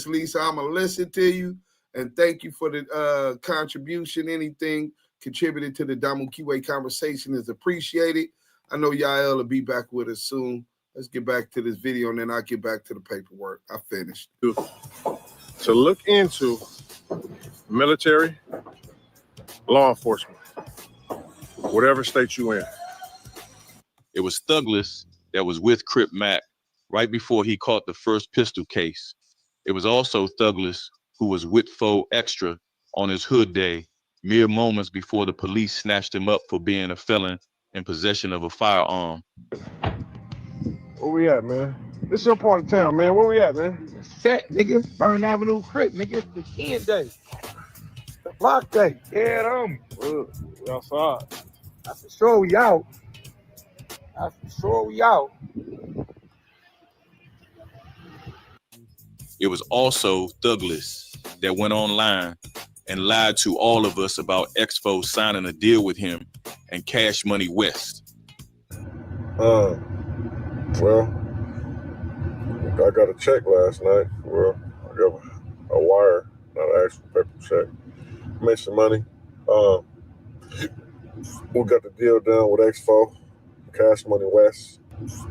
Lisa, I'm gonna listen to you, and thank you for the contribution. Anything contributed to the Damu Kiwe conversation is appreciated. I know Yael will be back with us soon. Let's get back to this video, and then I'll get back to the paperwork. I finished. To look into military, law enforcement, whatever state you in. It was Thuglis that was with Crip Mac right before he caught the first pistol case. It was also Thuglis who was with Foe Extra on his hood day, mere moments before the police snatched him up for being a felon in possession of a firearm. Where we at, man? This is your part of town, man. Where we at, man? Set, nigga. Burn Avenue Crip, nigga. The kid day. The block day. Yeah, them. We outside. That's for sure we out. That's for sure we out. It was also Thuglis that went online and lied to all of us about Expo signing a deal with him and Cash Money West. Well, I got a check last night. Well, I got a wire, not an actual paper check. make some money. We got the deal done with X4, Cash Money West.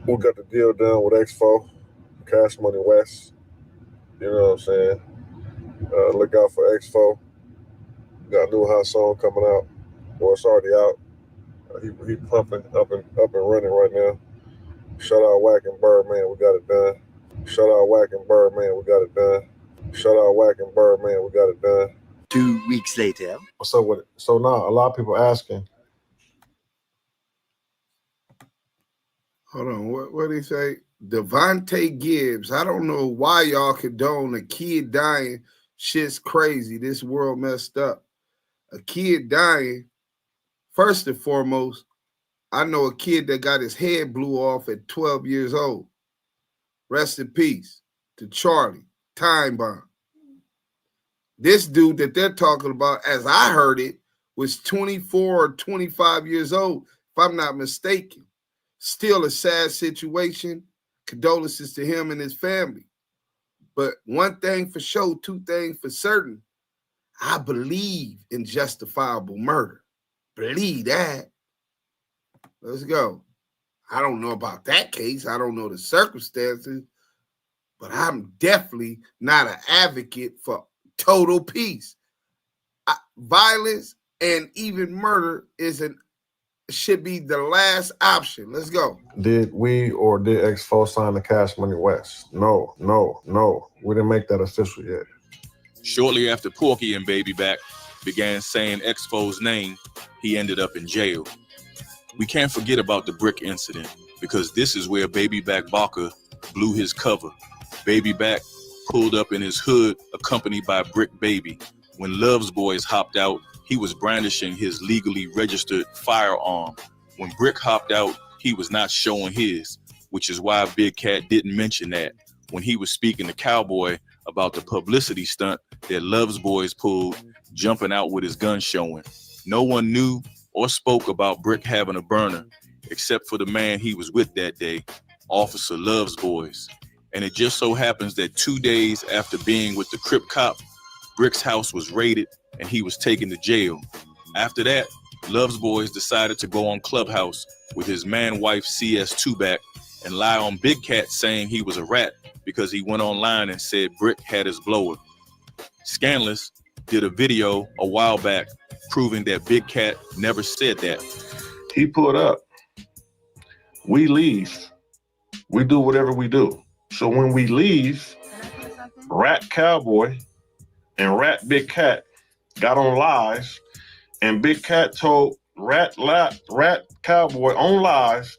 We got the deal done with X4, Cash Money West. You know what I'm saying? Look out for X4. Got a new hot song coming out. Well, it's already out. He pumping up and running right now. Shout out Wack and Birdman, we got it done. Shout out Wack and Birdman, we got it done. Shout out Wack and Birdman, we got it done. 2 weeks later. What's up with it? So now a lot of people asking. Hold on, what did he say? Devontae Gibbs. I don't know why y'all condone a kid dying. Shit's crazy. This world messed up. A kid dying. First and foremost, I know a kid that got his head blew off at 12 years old. Rest in peace to Charlie, time bomb. This dude that they're talking about, as I heard it, was 24 or 25 years old, if I'm not mistaken. Still a sad situation. Condolences to him and his family. But one thing for sure, two things for certain. I believe in justifiable murder. Believe that. Let's go. I don't know about that case. I don't know the circumstances, but I'm definitely not an advocate for total peace. Violence and even murder should be the last option. Let's go. Did we or did X4 sign the Cash Money West? No. We didn't make that official yet. Shortly after Porky and Baby Back began saying X4's name, he ended up in jail. We can't forget about the Bricc incident because this is where Baby Back Barker blew his cover. Baby Back pulled up in his hood accompanied by Bricc Baby. When Love's Boys hopped out, he was brandishing his legally registered firearm. When Bricc hopped out, he was not showing his, which is why Big Cat didn't mention that when he was speaking to Cowboy about the publicity stunt that Love's Boys pulled, jumping out with his gun showing. No one knew or spoke about Bricc having a burner, except for the man he was with that day, Officer Love's Boys. And it just so happens that 2 days after being with the Crip cop, Brick's house was raided and he was taken to jail. After that, Love's Boys decided to go on Clubhouse with his man-wife CS2 back and lie on Big Cat saying he was a rat because he went online and said Bricc had his blower. Scandalous did a video a while back proving that Big Cat never said that. He pulled up. We leave. We do whatever we do. So when we leave, Rat Cowboy and Rat Big Cat got on live, and Big Cat told Rat Cowboy on live,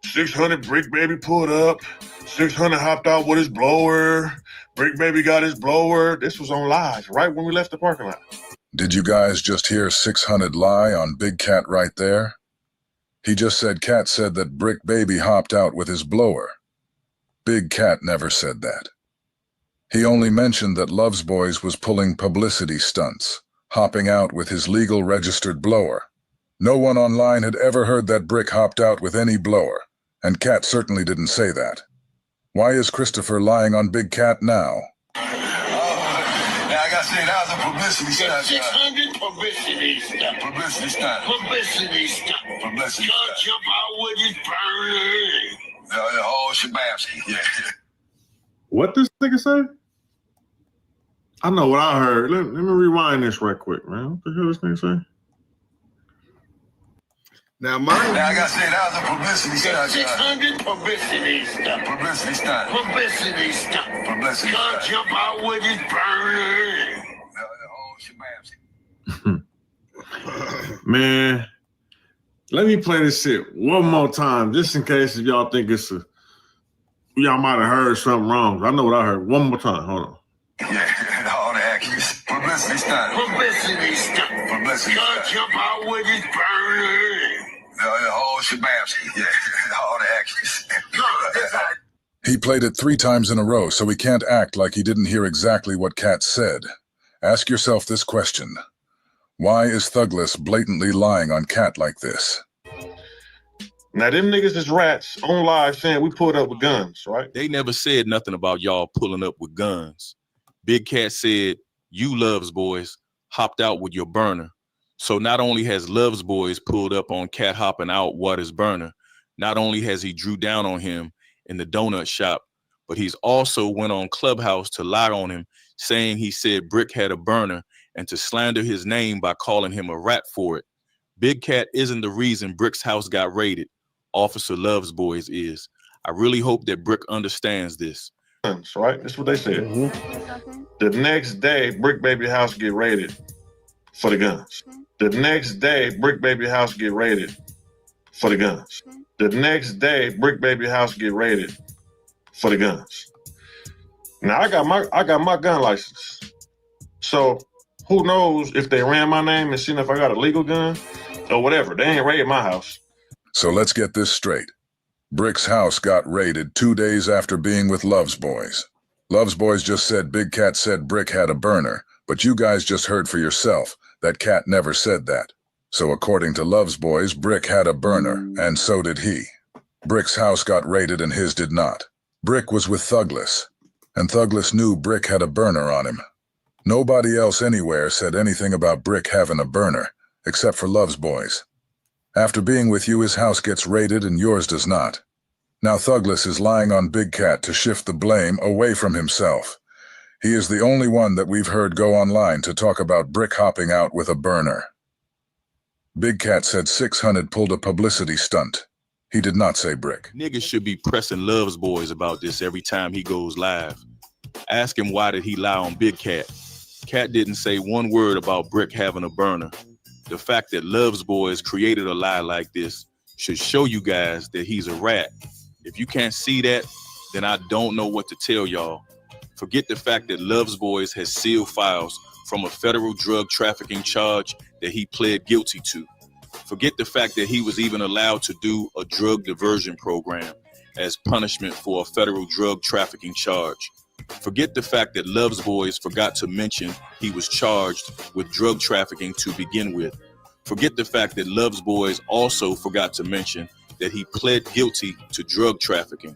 600 Bricc Baby pulled up, 600 hopped out with his blower, Bricc Baby got his blower. This was on live right when we left the parking lot. Did you guys just hear 600 lie on Big Cat right there? He just said Cat said that Bricc Baby hopped out with his blower. Big Cat never said that. He only mentioned that Love's Boys was pulling publicity stunts, hopping out with his legal registered blower. No one online had ever heard that Bricc hopped out with any blower, and Cat certainly didn't say that. Why is Christopher lying on Big Cat now? Like I said, that was a publicity stunt. 600 publicity stunt. Publicity stunt. Publicity stunt. Publicity Gonna stunt. jump out with his burner. The whole shabamsky, yeah. What this nigga say? I know what I heard. Let me rewind this right quick, man. What the hell this nigga say? Now, mind like I said, that was a publicity stunt. 600 publicity stunt. Publicity stunt. Publicity stunt. Publicity Gonna stunt. jump out with his burner. The whole shabamsky. Man, let me play this shit one more time, just in case if y'all think y'all might have heard something wrong. I know what I heard. One more time. Hold on. Yeah, all the actions. Publicity stunt. Publicity stunt. Publicity Gonna stunt. jump out with his burner. The whole shabamsky. Yeah, all the actions. He played it 3 times in a row, so he can't act like he didn't hear exactly what Cat said. Ask yourself this question. Why is Thugless blatantly lying on Cat like this? Now, them niggas is rats on live saying we pulled up with guns, right? They never said nothing about y'all pulling up with guns. Big Cat said, you Love's Boys hopped out with your burner. So not only has Love's Boys pulled up on Cat hopping out Waters' burner, not only has he drew down on him in the donut shop, but he's also went on Clubhouse to lie on him, saying he said Bricc had a burner and to slander his name by calling him a rat for it. Big Cat isn't the reason Brick's house got raided. Officer Love's Boys is. I really hope that Bricc understands this. Right? That's what they said. The next day, Bricc Baby house get raided for the guns. The next day, Bricc Baby house get raided for the guns. The next day, Bricc Baby house get raided for the guns. Now I got my gun license. So who knows if they ran my name and seen if I got a legal gun or whatever. They ain't raided my house. So let's get this straight. Brick's house got raided 2 days after being with Love's Boys. Love's Boys just said Big Cat said Bricc had a burner, but you guys just heard for yourself that Cat never said that. So according to Love's Boys, Bricc had a burner, and so did he. Brick's house got raided and his did not. Bricc was with Thugless, and Thugless knew Bricc had a burner on him. Nobody else anywhere said anything about Bricc having a burner, except for Love's Boys. After being with you, his house gets raided and yours does not. Now Thugless is lying on Big Cat to shift the blame away from himself. He is the only one that we've heard go online to talk about Bricc hopping out with a burner. Big Cat said 600 pulled a publicity stunt. He did not say Bricc. Niggas should be pressing Love's Boys about this every time he goes live. Ask him why did he lie on Big Cat. Cat didn't say one word about Bricc having a burner. The fact that Love's Boys created a lie like this should show you guys that he's a rat. If you can't see that, then I don't know what to tell y'all. Forget the fact that Love's Boys has sealed files from a federal drug trafficking charge that he pled guilty to. Forget the fact that he was even allowed to do a drug diversion program as punishment for a federal drug trafficking charge. Forget the fact that Love's Boys forgot to mention he was charged with drug trafficking to begin with. Forget the fact that Love's Boys also forgot to mention that he pled guilty to drug trafficking.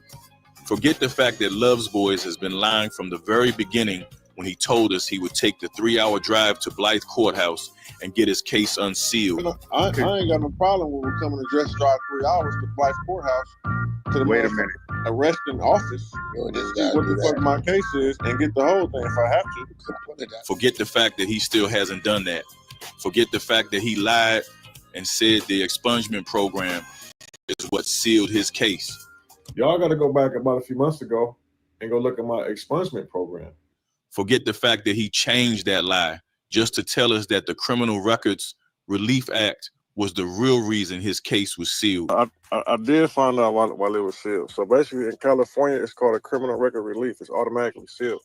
Forget the fact that Love's Boys has been lying from the very beginning when he told us he would take the 3-hour drive to Blythe Courthouse and get his case unsealed. I ain't got no problem with coming to just drive 3 hours to Blythe Courthouse to the Wait a minute. arresting office, see what the fuck my case is, and get the whole thing if I have to. Forget the fact that he still hasn't done that. Forget the fact that he lied and said the expungement program is what sealed his case. Y'all got to go back about a few months ago and go look at my expungement program. Forget the fact that he changed that lie just to tell us that the Criminal Records Relief Act was the real reason his case was sealed. I did find out while it was sealed. So basically in California, it's called a criminal record relief. It's automatically sealed.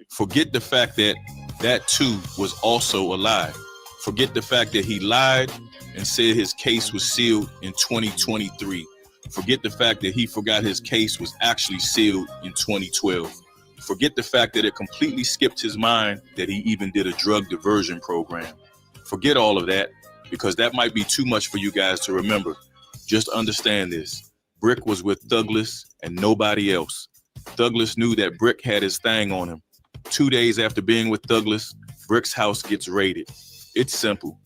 Forget the fact that that too was also a lie. Forget the fact that he lied and said his case was sealed in 2023. Forget the fact that he forgot his case was actually sealed in 2012. Forget the fact that it completely skipped his mind that he even did a drug diversion program. Forget all of that, because that might be too much for you guys to remember. Just understand this. Bricc was with Thugless and nobody else. Thugless knew that Bricc had his thing on him. 2 days after being with Thugless, Brick's house gets raided. It's simple.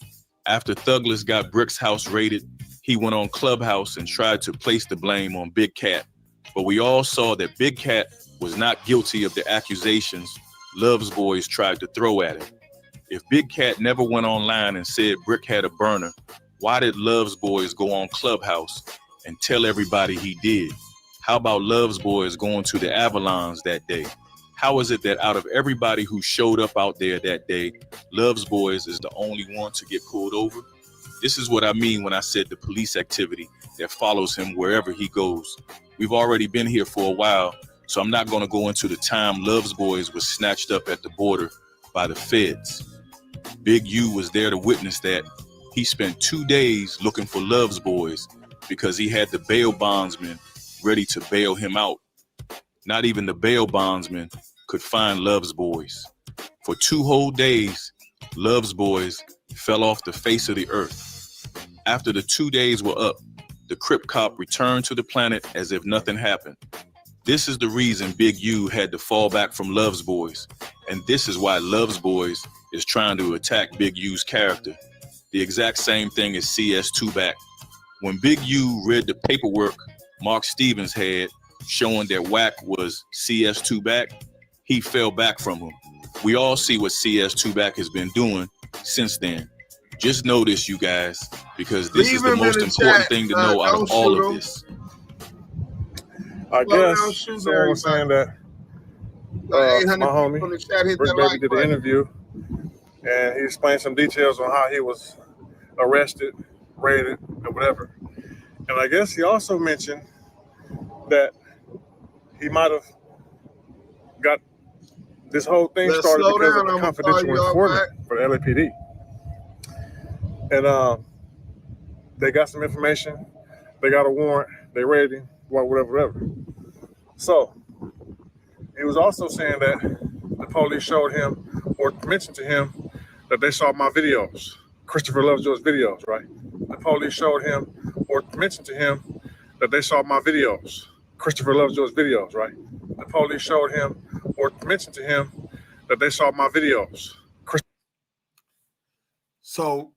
After Thugless got Brick's house raided, he went on Clubhouse and tried to place the blame on Big Cat. But we all saw that Big Cat was not guilty of the accusations Love's Boys tried to throw at him. If Big Cat never went online and said Bricc had a burner, why did Love's Boys go on Clubhouse and tell everybody he did? How about Love's Boys going to the Avalons that day? How is it that out of everybody who showed up out there that day, Love's Boys is the only one to get pulled over? This is what I mean when I said the police activity that follows him wherever he goes. We've already been here for a while, so I'm not going to go into the time Love's Boys was snatched up at the border by the feds. Big U was there to witness that. He spent 2 days looking for Love's Boys because he had the bail bondsman ready to bail him out. Not even the bail bondsman could find Love's Boys. For 2 whole days, Love's Boys fell off the face of the earth. After the 2 days were up, the Crip cop returned to the planet as if nothing happened. This is the reason Big U had to fall back from Love's Boys. And this is why Love's Boys is trying to attack Big U's character. The exact same thing as CS2 back. When Big U read the paperwork Mark Stevens had showing that Wack was CS2 back, he fell back from him. We all see what CS2 back has been doing since then. Just know this, you guys, because this is the most important thing to know out of all of this. I guess someone was saying that my homie, Bricc Baby, did the interview, and he explained some details on how he was arrested, raided, or whatever. And I guess he also mentioned that he might have got this whole thing started because of a confidential informant for the LAPD. And they got some information, they got a warrant, they raided him, whatever. So he was also saying that the police showed him or mentioned to him that they saw my videos, Christopher Lovejoy's videos, right? The police showed him or mentioned to him that they saw my videos, Christopher Lovejoy's videos, right? The police showed him or mentioned to him that they saw my videos. So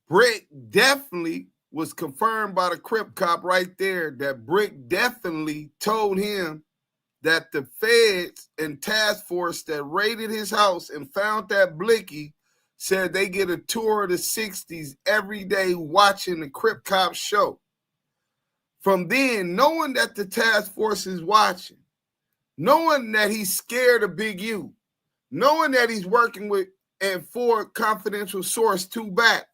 Bricc definitely was confirmed by the Crip cop right there that Bricc definitely told him that the feds and task force that raided his house and found that blicky said they get a tour of the 60s every day watching the Crip cop show. From then, knowing that the task force is watching, knowing that he's scared of Big U, knowing that he's working with and for confidential source 2 back,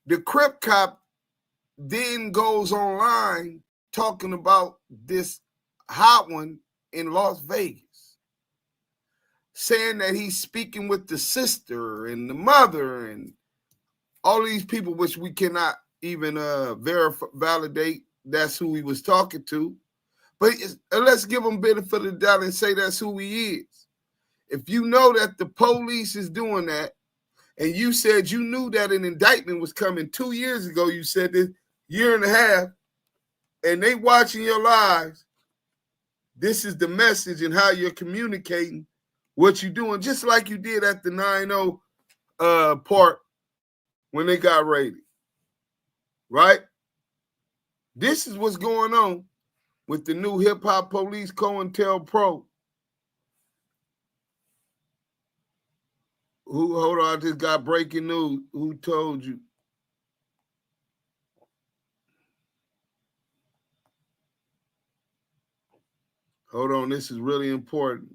the Crip cop then goes online talking about this hot one in Las Vegas, saying that he's speaking with the sister and the mother and all these people, which we cannot even validate that's who he was talking to. But let's give him benefit of the doubt and say that's who he is. If you know that the police is doing that, and you said you knew that an indictment was coming 2 years ago, you said this year and a half, and they watching your lives, this is the message and how you're communicating what you're doing, just like you did at the 9-0 part when they got raided, right? This is what's going on with the new hip-hop police COINTELPRO. Hold on, I just got breaking news. Who told you? Hold on, this is really important.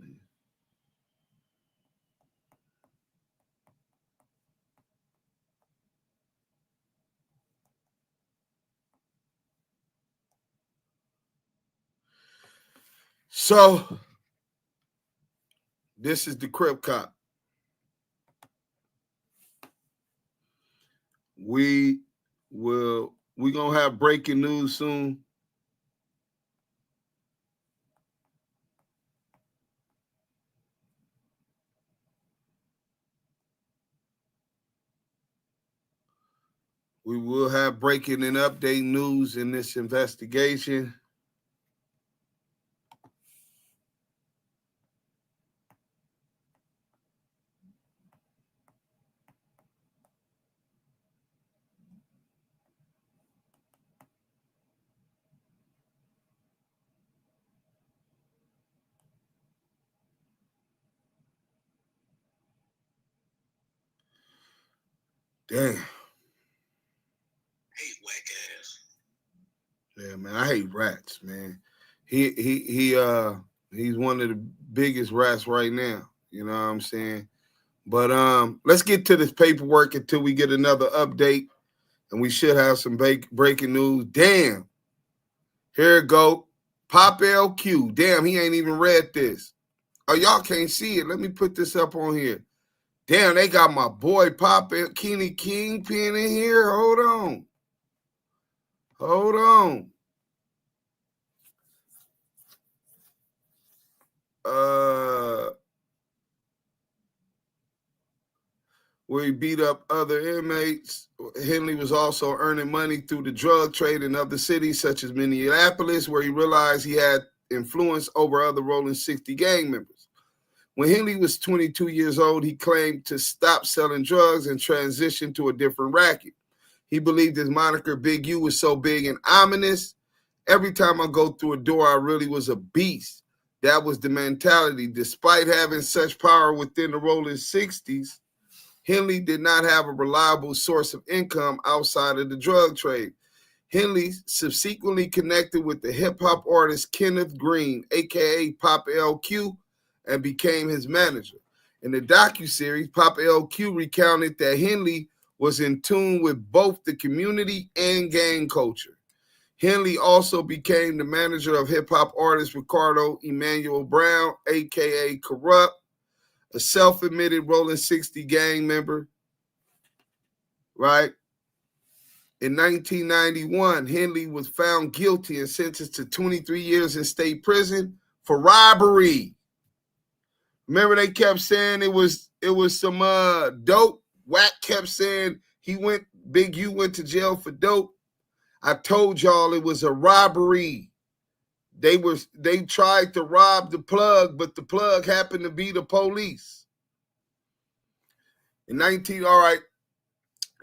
So, this is the Crip cop. We're gonna have breaking news soon. We will have breaking and update news in this investigation. Damn. Hate whack ass. Yeah, man, I hate rats, man. He's one of the biggest rats right now. You know what I'm saying? But let's get to this paperwork until we get another update, and we should have some breaking news. Damn. Here it go. Pop LQ. Damn, he ain't even read this. Oh, y'all can't see it. Let me put this up on here. Damn, they got my boy Pop Kenny Kingpin in here. Hold on. Hold on. Where he beat up other inmates. Henley was also earning money through the drug trade in other cities such as Minneapolis, where he realized he had influence over other Rolling 60 gang members. When Henley was 22 years old, he claimed to stop selling drugs and transition to a different racket. He believed his moniker Big U was so big and ominous. Every time I go through a door, I really was a beast. That was the mentality. Despite having such power within the Rollin 60s, Henley did not have a reliable source of income outside of the drug trade. Henley subsequently connected with the hip-hop artist Kenneth Green, a.k.a. Pop LQ, and became his manager. In the docuseries, Pop LQ recounted that Henley was in tune with both the community and gang culture. Henley also became the manager of hip-hop artist Ricardo Emmanuel Brown, a.k.a. Corrupt, a self-admitted Rollin 60 gang member, right? In 1991, Henley was found guilty and sentenced to 23 years in state prison for robbery. Remember, they kept saying it was some dope. Wack kept saying Big U went to jail for dope. I told y'all it was a robbery. They tried to rob the plug, but the plug happened to be the police. All right.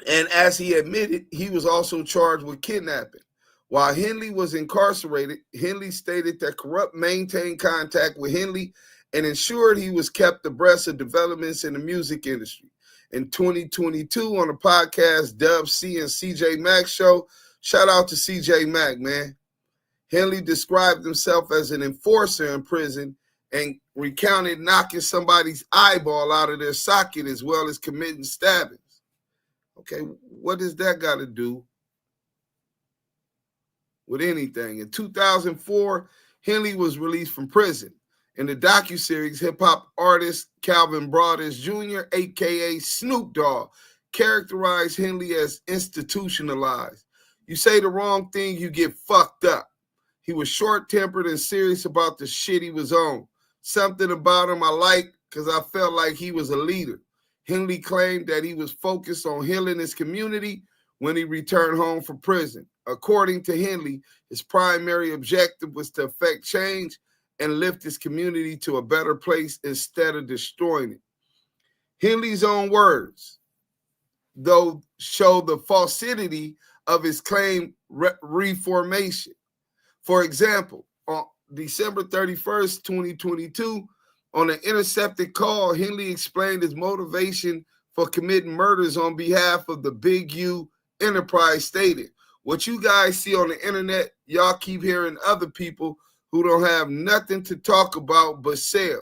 And as he admitted, he was also charged with kidnapping. While Henley was incarcerated, Henley stated that Corrupt maintained contact with Henley and ensured he was kept abreast of developments in the music industry. In 2022, on the podcast Dub C and CJ Mack show, shout out to CJ Mack, man. Henley described himself as an enforcer in prison and recounted knocking somebody's eyeball out of their socket as well as committing stabbings. Okay, what does that got to do with anything? In 2004, Henley was released from prison. In the docuseries, hip-hop artist Calvin Broadus Jr., a.k.a. Snoop Dogg, characterized Henley as institutionalized. You say the wrong thing, you get fucked up. He was short-tempered and serious about the shit he was on. Something about him I liked because I felt like he was a leader. Henley claimed that he was focused on healing his community when he returned home from prison. According to Henley, his primary objective was to effect change and lift his community to a better place instead of destroying it. Henley's own words, though, show the falsity of his claimed reformation. For example, on December 31st, 2022, on an intercepted call, Henley explained his motivation for committing murders on behalf of the Big U enterprise, stated, "What you guys see on the internet, y'all keep hearing other people who don't have nothing to talk about but sell.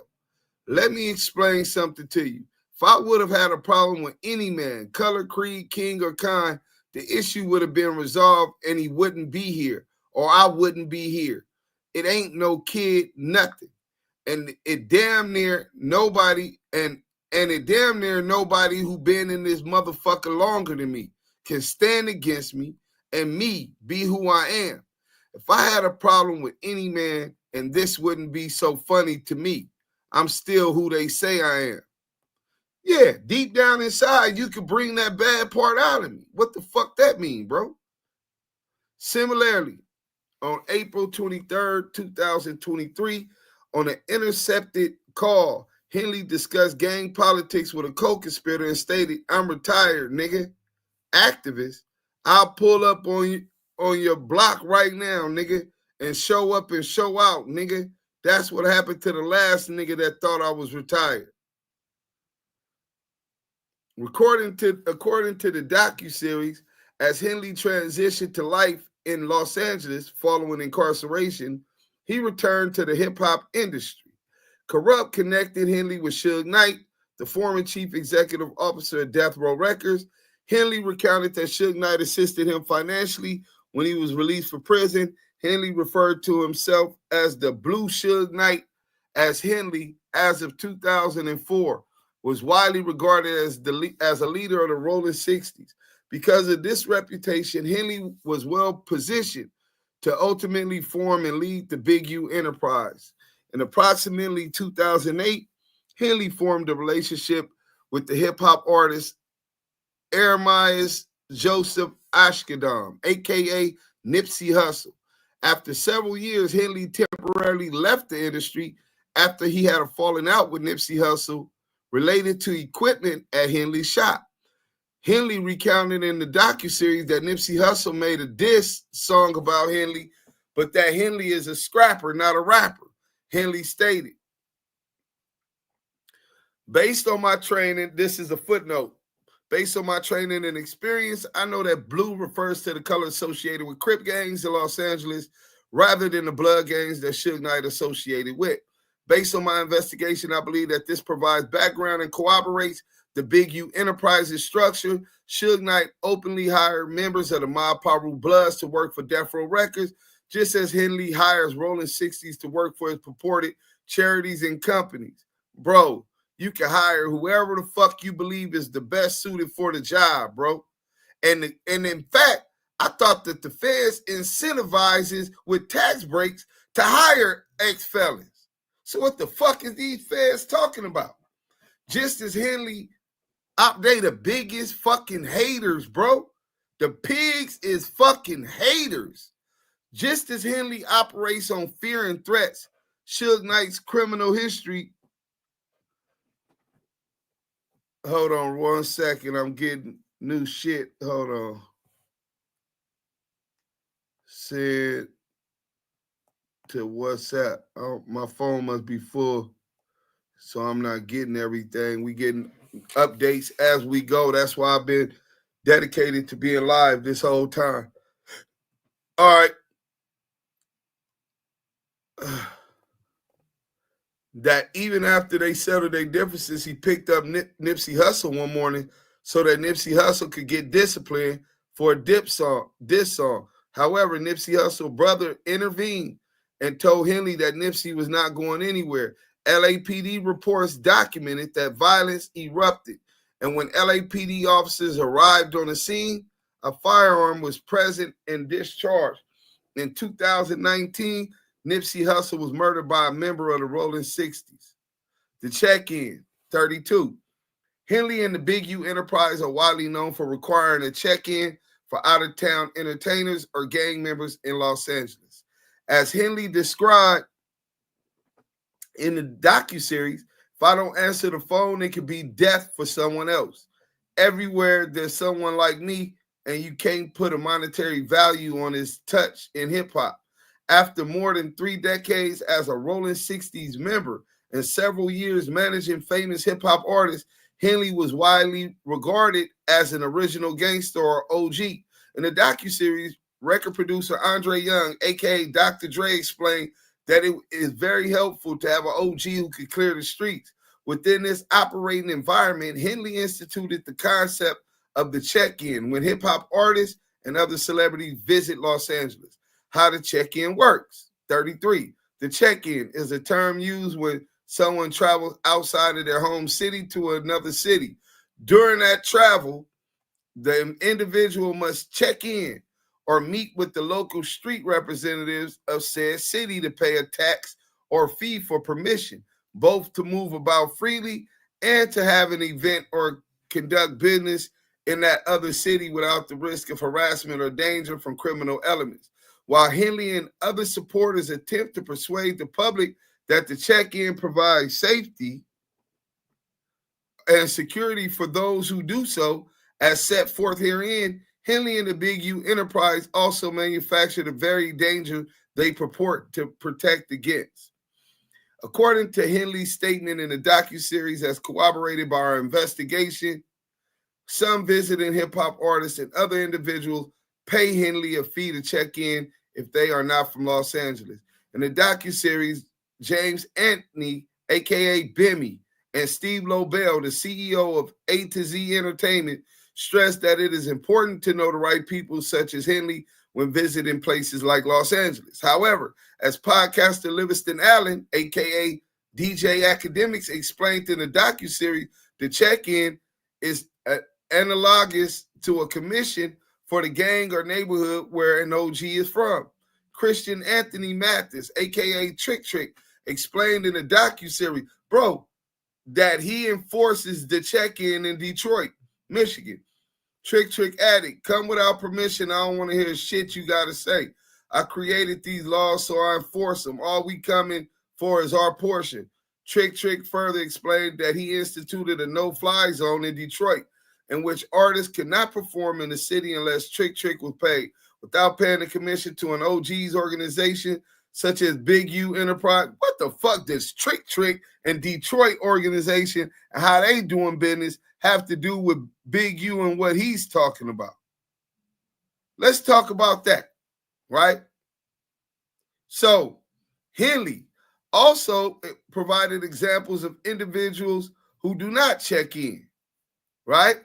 Let me explain something to you. If I would have had a problem with any man, color, creed, king, or kind, the issue would have been resolved and he wouldn't be here, or I wouldn't be here. It ain't no kid, nothing. And it damn near nobody, and it damn near nobody who been in this motherfucker longer than me can stand against me and me be who I am. If I had a problem with any man, and this wouldn't be so funny to me, I'm still who they say I am." Yeah, deep down inside, you could bring that bad part out of me. What the fuck that mean, bro? Similarly, on April 23rd, 2023, on an intercepted call, Henley discussed gang politics with a co-conspirator and stated, "I'm retired, nigga. Activist. I'll pull up on your block right now, nigga, and show up and show out, nigga. That's what happened to the last nigga that thought I was retired." According to the docuseries, as Henley transitioned to life in Los Angeles following incarceration, he returned to the hip-hop industry. Corrupt connected Henley with Suge Knight, the former chief executive officer of Death Row Records. Henley recounted that Suge Knight assisted him financially when he was released from prison. Henley referred to himself as the Blue Suge Knight, as Henley, as of 2004, was widely regarded as a leader of the Rollin 60s. Because of this reputation, Henley was well positioned to ultimately form and lead the Big U enterprise. In approximately 2008, Henley formed a relationship with the hip-hop artist Ermias Joseph Ashkadam, a.k.a. Nipsey Hussle. After several years, Henley temporarily left the industry after he had a falling out with Nipsey Hussle related to equipment at Henley's shop. Henley recounted in the docuseries that Nipsey Hussle made a diss song about Henley, but that Henley is a scrapper, not a rapper. Henley stated, based on my training, this is a footnote. Based on my training and experience, I know that blue refers to the color associated with Crip gangs in Los Angeles rather than the blood gangs that Suge Knight associated with. Based on my investigation, I believe that this provides background and corroborates the Big U Enterprises structure. Suge Knight openly hired members of the Mob Piru Bloods to work for Death Row Records, just as Henley hires Rollin 60s to work for his purported charities and companies. Bro, you can hire whoever the fuck you believe is the best suited for the job, bro. And in fact, I thought that the feds incentivizes with tax breaks to hire ex-felons. So what the fuck is these feds talking about? Just as Henley, they the biggest fucking haters, bro. The pigs is fucking haters. Just as Henley operates on fear and threats, Suge Knight's criminal history. Hold on 1 second. I'm getting new shit. Hold on. Send to WhatsApp. Oh, my phone must be full, so I'm not getting everything. We getting updates as we go. That's why I've been dedicated to being live this whole time. All right. That even after they settled their differences, he picked up Nipsey Hussle one morning so that Nipsey Hussle could get disciplined for a diss song. However, Nipsey Hussle's brother intervened and told Henley that Nipsey was not going anywhere. LAPD reports documented that violence erupted, and when LAPD officers arrived on the scene, a firearm was present and discharged. In 2019, Nipsey Hussle was murdered by a member of the Rollin 60s. The check-in, 32. Henley and the Big U Enterprise are widely known for requiring a check-in for out-of-town entertainers or gang members in Los Angeles. As Henley described in the docuseries, if I don't answer the phone, it could be death for someone else. Everywhere there's someone like me, and you can't put a monetary value on his touch in hip-hop. After more than 3 decades as a Rollin 60s member and several years managing famous hip-hop artists, Henley was widely regarded as an original gangster or OG. In the docuseries, record producer Andre Young, a.k.a. Dr. Dre, explained that it is very helpful to have an OG who could clear the streets. Within this operating environment, Henley instituted the concept of the check-in when hip-hop artists and other celebrities visit Los Angeles. How the check-in works. 33. The check-in is a term used when someone travels outside of their home city to another city. During that travel, the individual must check in or meet with the local street representatives of said city to pay a tax or fee for permission, both to move about freely and to have an event or conduct business in that other city without the risk of harassment or danger from criminal elements. While Henley and other supporters attempt to persuade the public that the check-in provides safety and security for those who do so, as set forth herein, Henley and the Big U Enterprise also manufacture the very danger they purport to protect against. According to Henley's statement in the docuseries as corroborated by our investigation, some visiting hip-hop artists and other individuals pay Henley a fee to check in if they are not from Los Angeles. In the docuseries, James Anthony, a.k.a. Bimmy, and Steve Lobel, the CEO of A to Z Entertainment, stressed that it is important to know the right people such as Henley when visiting places like Los Angeles. However, as podcaster Livingston Allen, a.k.a. DJ Academics, explained in the docuseries, the check-in is analogous to a commission for the gang or neighborhood where an OG is from. Christian Anthony Mathis, a.k.a. Trick, explained in the docuseries, bro, that he enforces the check-in in Detroit, Michigan. Trick addict, come without permission. I don't want to hear shit you got to say. I created these laws, so I enforce them. All we coming for is our portion. Trick further explained that he instituted a no-fly zone in Detroit in which artists could not perform in the city unless Trick was paid. Without paying the commission to an OG's organization such as Big U Enterprise. What the fuck does Trick and Detroit organization and how they doing business have to do with Big U and what he's talking about? Let's talk about that, right? So Henley also provided examples of individuals who do not check in, right,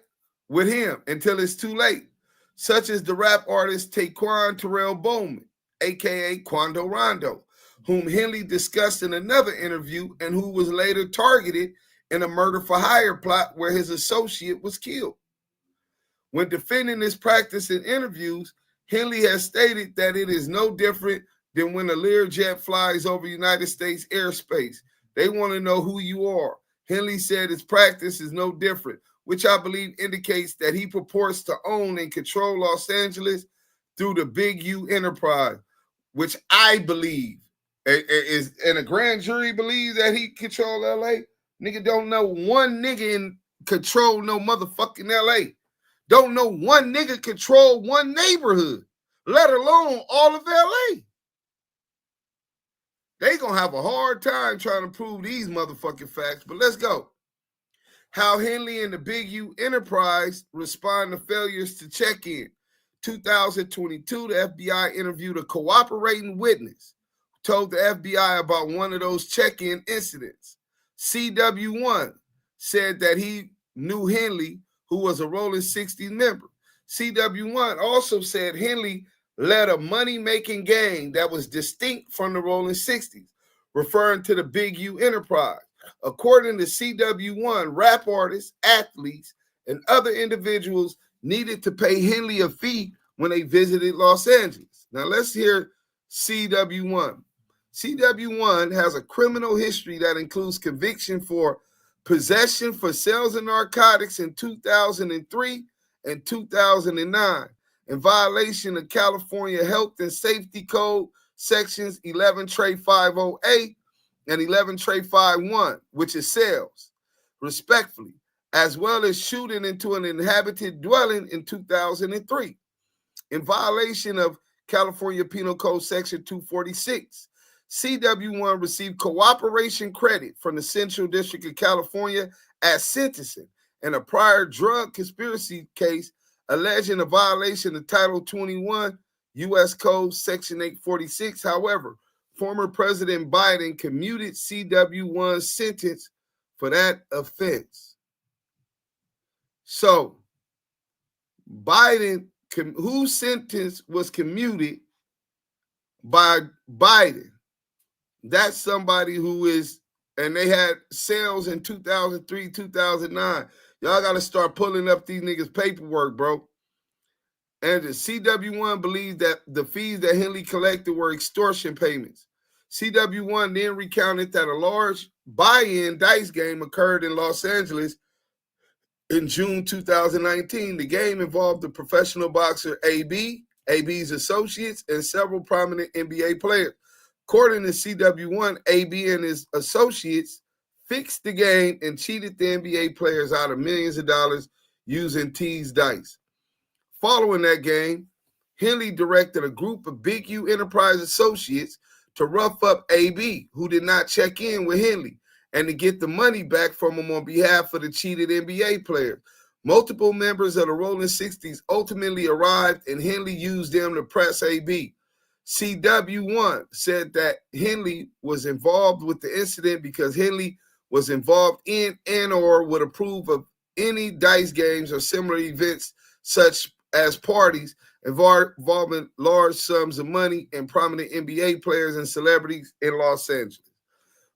with him until it's too late, such as the rap artist Taquan Terrell Bowman, a.k.a. Quando Rondo, whom Henley discussed in another interview and who was later targeted in a murder-for-hire plot where his associate was killed. When defending his practice in interviews, Henley has stated that it is no different than when a Learjet flies over United States airspace. They want to know who you are. Henley said his practice is no different, which I believe indicates that he purports to own and control Los Angeles through the Big U Enterprise, which I believe is, and a grand jury believes that he control LA. Nigga don't know one nigga in control no motherfucking LA. Don't know one nigga control one neighborhood, let alone all of LA. They gonna have a hard time trying to prove these motherfucking facts, but let's go. How Henley and the Big U Enterprise respond to failures to check in. 2022, the FBI interviewed a cooperating witness who told the FBI about one of those check-in incidents. CW1 said that he knew Henley, who was a Rollin 60s member. CW1 also said Henley led a money-making gang that was distinct from the Rollin 60s, referring to the Big U Enterprise. According to CW1, rap artists, athletes, and other individuals needed to pay Henley a fee when they visited Los Angeles. Now let's hear CW1. CW1 has a criminal history that includes conviction for possession for sales of narcotics in 2003 and 2009, in violation of California Health and Safety Code sections 11-508 and 11-51, which is sales, respectfully, as well as shooting into an inhabited dwelling in 2003, in violation of California Penal Code section 246. CW1 received cooperation credit from the Central District of California as sentencing in a prior drug conspiracy case alleging a violation of Title 21 U.S. Code section 846. However, former President Biden commuted CW1's sentence for that offense. So, Biden, whose sentence was commuted by Biden, that's somebody who is, and they had sales in 2003, 2009. Y'all got to start pulling up these niggas' paperwork, bro. And the CW1 believed that the fees that Henley collected were extortion payments. CW1 then recounted that a large buy-in dice game occurred in Los Angeles in June 2019. The game involved the professional boxer AB, AB's associates, and several prominent NBA players. According to CW1, AB and his associates fixed the game and cheated the NBA players out of millions of dollars using teased dice. Following that game, Henley directed a group of Big U Enterprise associates to rough up AB, who did not check in with Henley, and to get the money back from him on behalf of the cheated NBA players. Multiple members of the Rollin 60s ultimately arrived, and Henley used them to press AB. CW1 said that Henley was involved with the incident because Henley was involved in and or would approve of any dice games or similar events such as parties involving large sums of money and prominent NBA players and celebrities in Los Angeles.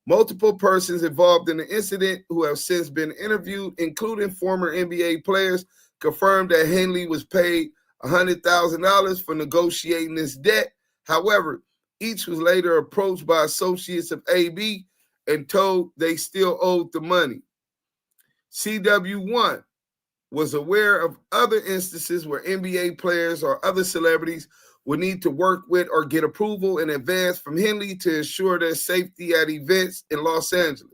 Multiple persons involved in the incident who have since been interviewed, including former NBA players, confirmed that Henley was paid $100,000 for negotiating this debt. However, each was later approached by associates of AB and told they still owed the money. CW1 was aware of other instances where NBA players or other celebrities would need to work with or get approval in advance from Henley to ensure their safety at events in Los Angeles.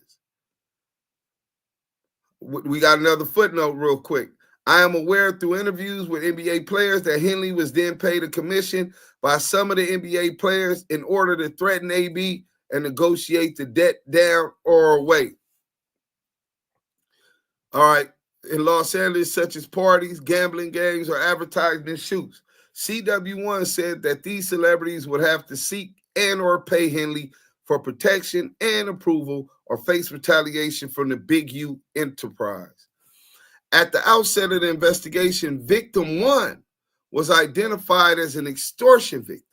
We got another footnote real quick. I am aware through interviews with NBA players that Henley was then paid a commission by some of the NBA players in order to threaten AB and negotiate the debt down or away. All right. In Los Angeles, such as parties, gambling games, or advertisement shoots, CW1 said that these celebrities would have to seek and or pay Henley for protection and approval or face retaliation from the Big U enterprise. At the outset of the investigation, Victim 1 was identified as an extortion victim.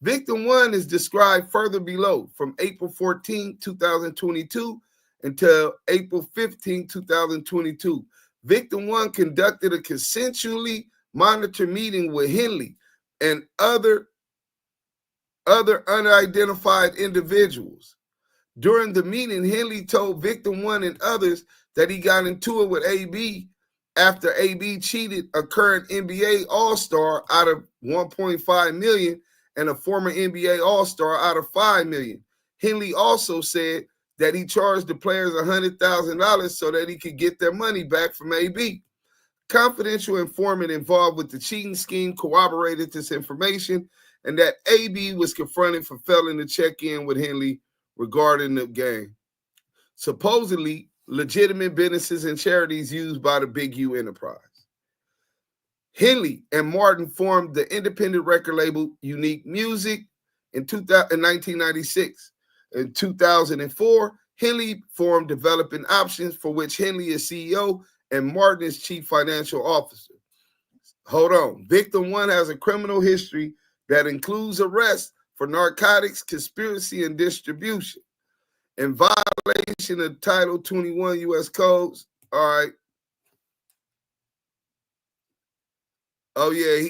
Victim 1 is described further below from April 14, 2022 until April 15, 2022. Victim 1 conducted a consensually monitored meeting with Henley and other unidentified individuals. During the meeting, Henley told Victim 1 and others that he got into it with AB after AB cheated a current NBA All-Star out of $1.5 million and a former NBA All-Star out of $5 million. Henley also said that he charged the players $100,000 so that he could get their money back from AB. Confidential informant involved with the cheating scheme corroborated this information, and that AB was confronted for failing to check in with Henley regarding the game. Supposedly, legitimate businesses and charities used by the Big U enterprise. Henley and Martin formed the independent record label Unique Music in 1996. In 2004, Henley formed Developing Options, for which Henley is CEO and Martin is chief financial officer. Hold on. Victim 1 has a criminal history that includes arrest for narcotics, conspiracy, and distribution. In violation of Title 21 U.S. Codes. All right. Oh, yeah.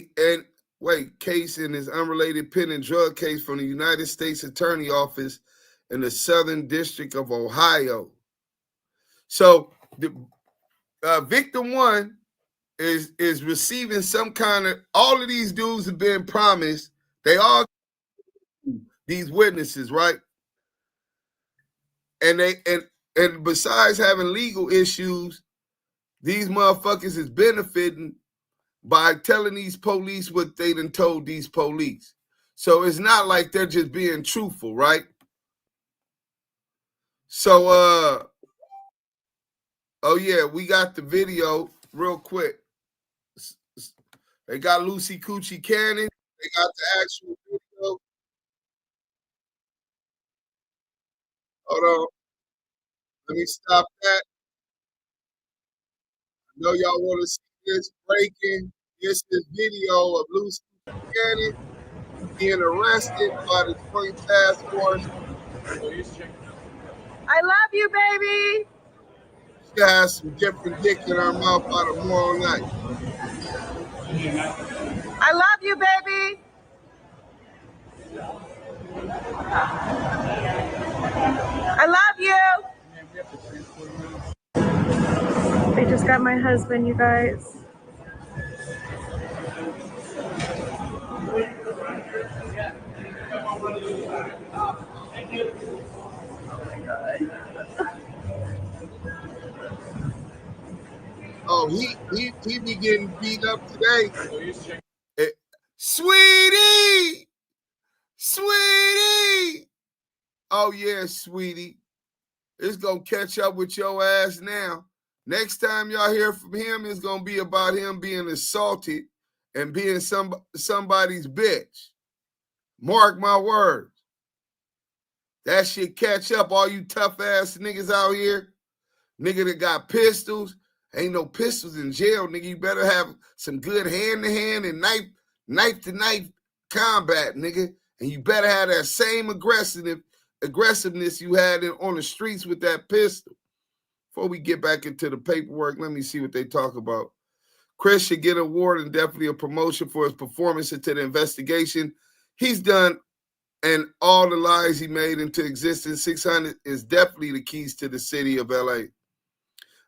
Case in his unrelated pending drug case from the United States Attorney Office in the Southern District of Ohio. So, Victim 1 is receiving some kind of, all of these dudes have been promised, they all, these witnesses, right? And besides having legal issues, these motherfuckers is benefiting by telling these police what they done told these police. So it's not like they're just being truthful, right? So, oh yeah, we got the video real quick. They got Luce Cannon. They got the actual video. Hold on. Let me stop that. I know y'all want to see this breaking. This is video of Luce Cannon being arrested by the Joint Task Force. I love you, baby. She has some different dick in her mouth by tomorrow night. I love you, baby. I love you. They just got my husband, you guys. Oh, he be getting beat up today. Sweetie! Sweetie! Oh, yeah, sweetie. It's going to catch up with your ass now. Next time y'all hear from him, it's going to be about him being assaulted and being somebody's bitch. Mark my words. That shit catch up, all you tough-ass niggas out here. Nigga that got pistols. Ain't no pistols in jail, nigga. You better have some good hand-to-hand and knife-to-knife combat, nigga. And you better have that same aggressiveness you had on the streets with that pistol. Before we get back into the paperwork, let me see what they talk about. Chris should get an award and definitely a promotion for his performance into the investigation he's done and all the lies he made into existence. 600 is definitely the keys to the city of LA.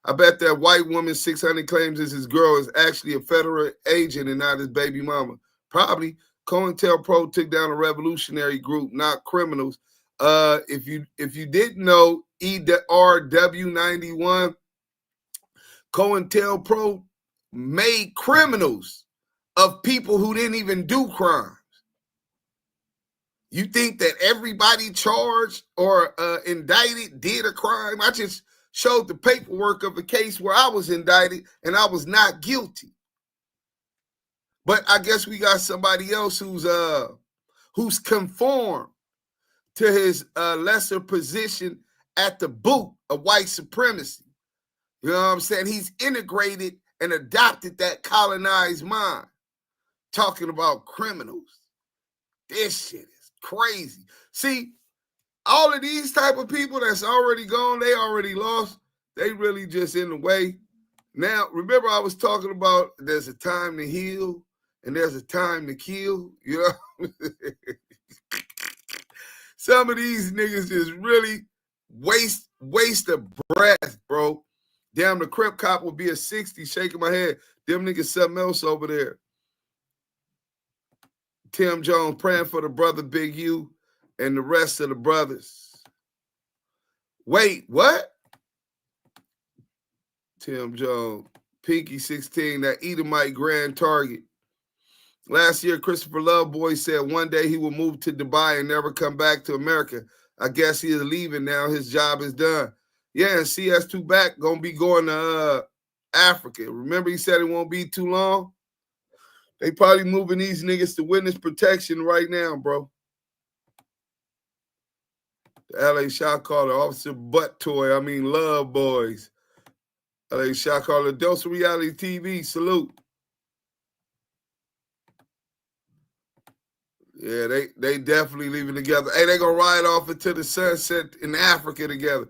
I bet that white woman 600 claims is his girl is actually a federal agent and not his baby mama. Probably. COINTELPRO took down a revolutionary group, not criminals. If you didn't know, RW91, COINTELPRO made criminals of people who didn't even do crimes. You think that everybody charged or indicted did a crime? I just showed the paperwork of a case where I was indicted and I was not guilty. But I guess we got somebody else who's conformed to his lesser position at the boot of white supremacy. You know what I'm saying? He's integrated and adopted that colonized mind. Talking about criminals. This shit is crazy. See, all of these type of people that's already gone, they already lost. They really just in the way. Now, remember I was talking about there's a time to heal and there's a time to kill, you know? Some of these niggas just really waste a breath, bro. Damn, the Crip cop will be a 60, shaking my head. Them niggas something else over there. Tim Jones praying for the brother Big U and the rest of the brothers. Wait, what? Tim Jones, Pinky 16, that Edomite grand target. Last year, Christopher Loveboy said one day he will move to Dubai and never come back to America. I guess he is leaving now. His job is done. Yeah, and CS2 back going to be going to Africa. Remember he said it won't be too long? They probably moving these niggas to witness protection right now, bro. The LA shot caller, Officer Butt Toy, Love Boys. LA shot caller, Dose of Reality TV, salute. Yeah, they definitely leaving together. Hey, they gonna ride off into the sunset in Africa together.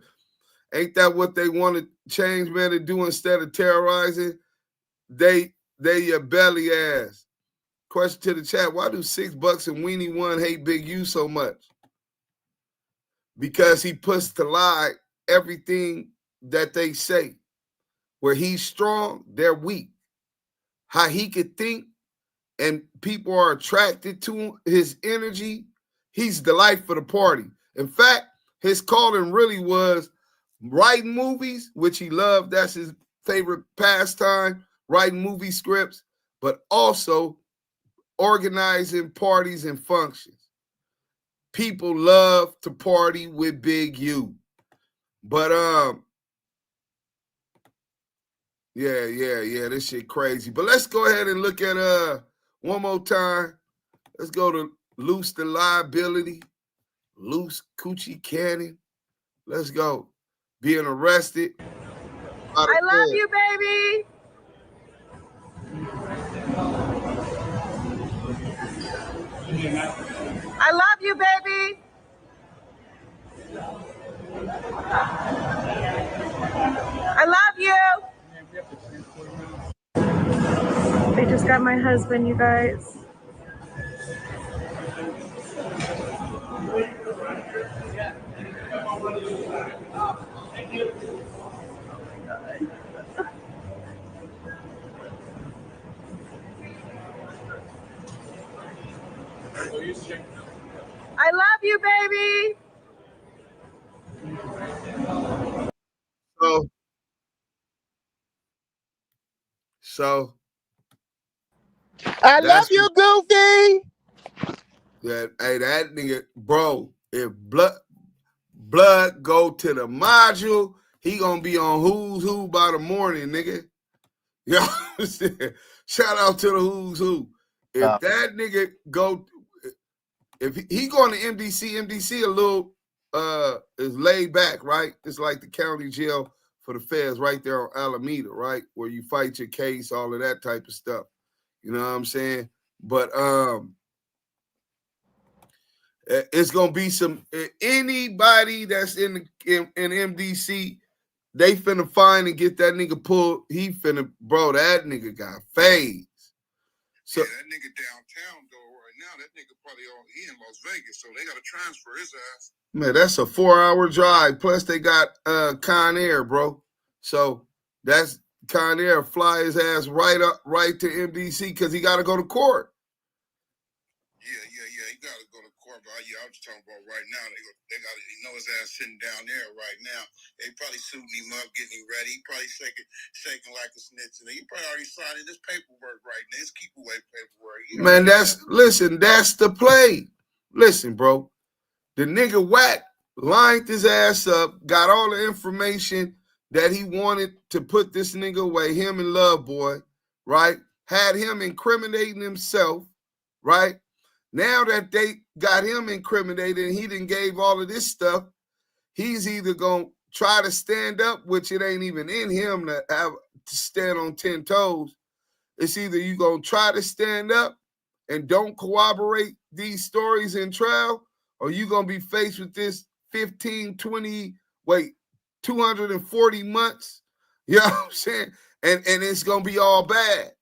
Ain't that what they want to change, man, to do instead of terrorizing? They your belly ass. Question to the chat, why do $6 and Weenie One hate Big U so much? Because he puts to lie everything that they say. Where he's strong, they're weak. How he could think and people are attracted to his energy, he's the life of the party. In fact, his calling really was writing movies, which he loved. That's his favorite pastime, writing movie scripts, but also organizing parties and functions. People love to party with Big U. But yeah, this shit crazy. But let's go ahead and look at one more time. Let's go to Luce the Liability, Luce Coochie Cannon. Let's go. Being arrested. I love you, baby. I love you, baby. I love you. They just got my husband, you guys. I love you, baby. So I love you, Goofy. Yeah, hey, that nigga, bro, if blood go to the module, he gonna be on Who's Who by the morning, nigga. You know what I'm saying? Shout out to the Who's Who. If that nigga go, if he going to MDC a little is laid back, right? It's like the county jail for the feds right there on Alameda, right? Where you fight your case, all of that type of stuff. You know what I'm saying? But it's gonna be some anybody that's in MDC, they finna find and get that nigga pulled. He finna, bro, that nigga got phased. So yeah, that nigga downtown though right now, that nigga probably he in Las Vegas, so they gotta transfer his ass. Man, that's a 4-hour drive. Plus they got Con Air, bro. So that's Con Air fly his ass right to MDC because he gotta go to court. Yeah. You gotta go to court, but yeah, I'm just talking about right now. They got you know his ass sitting down there right now. They probably suiting him up, getting him ready. He probably shaking like a snitch. And he probably already signed this paperwork right now. His keep away paperwork. Man, that's the play. Listen, bro. The nigga whack lined his ass up, got all the information that he wanted to put this nigga away, him and Love Boy, right? Had him incriminating himself, right? Now that they got him incriminated and he done gave all of this stuff, he's either going to try to stand up, which it ain't even in him to stand on 10 toes. It's either you going to try to stand up and don't corroborate these stories in trial, or you going to be faced with this 240 months. You know what I'm saying? And it's going to be all bad.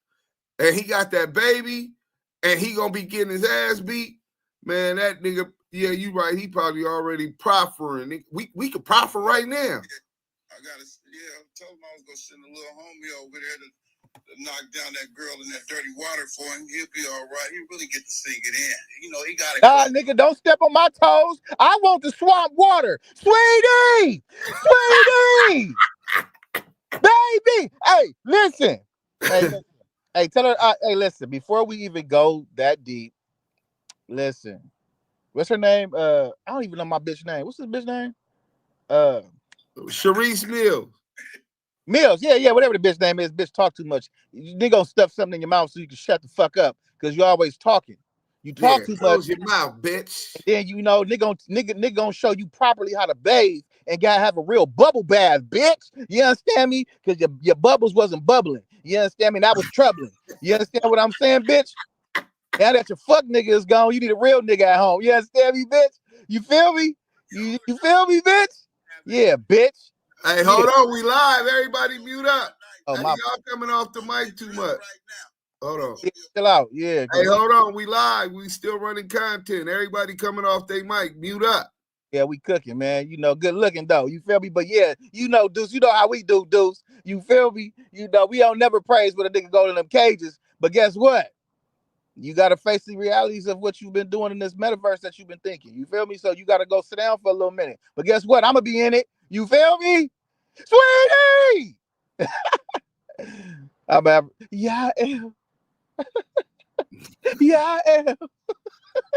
And he got that baby, and he going to be getting his ass beat. Man, that nigga, yeah, you right. He probably already proffering. We could proffer right now. I told him I was going to send a little homie over there to knock down that girl in that dirty water for him. He'll be all right. He really get to sink it in. You know, he got it. Nigga, don't step on my toes. I want the swamp water. Sweetie! Baby! Hey, listen. Hey, tell her, hey, listen, before we even go that deep, listen. What's her name? I don't even know my bitch name. What's this bitch name? Sharice Mills, yeah, whatever the bitch name is. Bitch talk too much. They gonna stuff something in your mouth so you can shut the fuck up because you're always talking. You talk too much. Close your mouth, bitch. And then you know, nigga gonna show you properly how to bathe and gotta have a real bubble bath, bitch. You understand me? Because your bubbles wasn't bubbling. You understand me? That was troubling. You understand what I'm saying, bitch? Now that your fuck nigga is gone, you need a real nigga at home. You understand me, bitch? You feel me? You feel me, bitch? Yeah, bitch. Hey, hold on, we live. Everybody mute up. Oh, hey, y'all coming off the mic too much. Hold on. Chill out. Yeah. Hey, hold on. We live. We still running content. Everybody coming off their mic. Mute up. Yeah, we cooking, man. You know, good looking though. You feel me? But yeah, you know, Deuce, you know how we do, Deuce. You feel me? You know, we don't never praise when a nigga go in them cages. But guess what? You got to face the realities of what you've been doing in this metaverse that you've been thinking. You feel me? So you got to go sit down for a little minute. But guess what? I'm going to be in it. You feel me? Sweetie! Yeah, I am. Yeah, I am.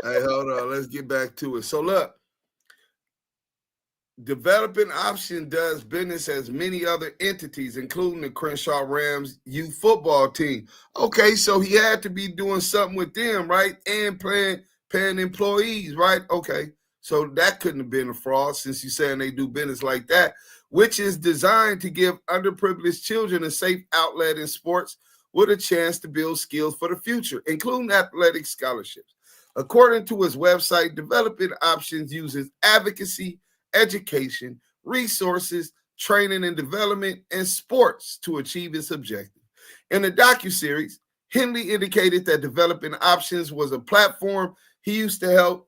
Hey, hold on. Let's get back to it. So look, Developing Option does business as many other entities, including the Crenshaw Rams youth football team. Okay, so he had to be doing something with them, right? And paying employees, right? Okay, so that couldn't have been a fraud since you're saying they do business like that, which is designed to give underprivileged children a safe outlet in sports with a chance to build skills for the future, including athletic scholarships. According to his website, Developing Options uses advocacy, education, resources, training and development, and sports to achieve its objective. In the docuseries, Henley indicated that Developing Options was a platform he used to help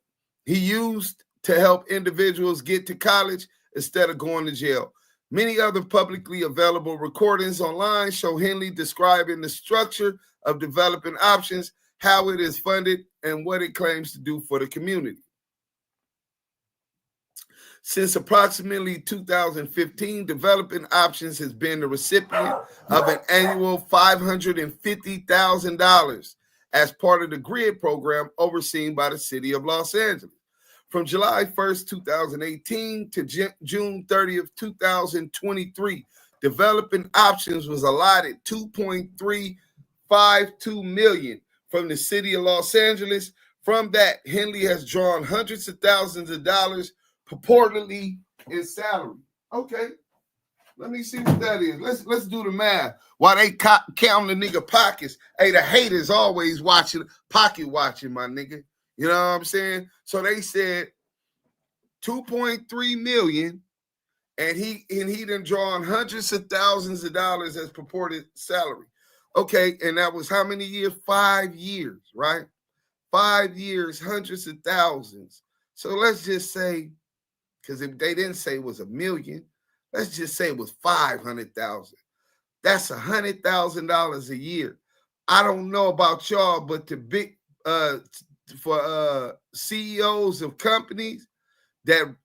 individuals get to college instead of going to jail. Many other publicly available recordings online show Henley describing the structure of Developing Options, how it is funded, and what it claims to do for the community. Since approximately 2015, Developing Options has been the recipient of an annual $550,000 as part of the GRID program overseen by the city of Los Angeles. From July 1st, 2018 to June 30th, 2023, Developing Options was allotted $2.352 million from the city of Los Angeles. From that, Henley has drawn hundreds of thousands of dollars purportedly in salary. Okay, let me see what that is. Let's do the math. While they counting the nigga pockets, hey, the haters always pocket watching, my nigga. You know what I'm saying? So they said 2.3 million, and he done drawn hundreds of thousands of dollars as purported salary. Okay, and that was how many years? 5 years, right? 5 years, hundreds of thousands. So let's just say, because if they didn't say it was $1 million, let's just say it was 500,000. That's $100,000 a year. I don't know about y'all, but to CEOs of companies that,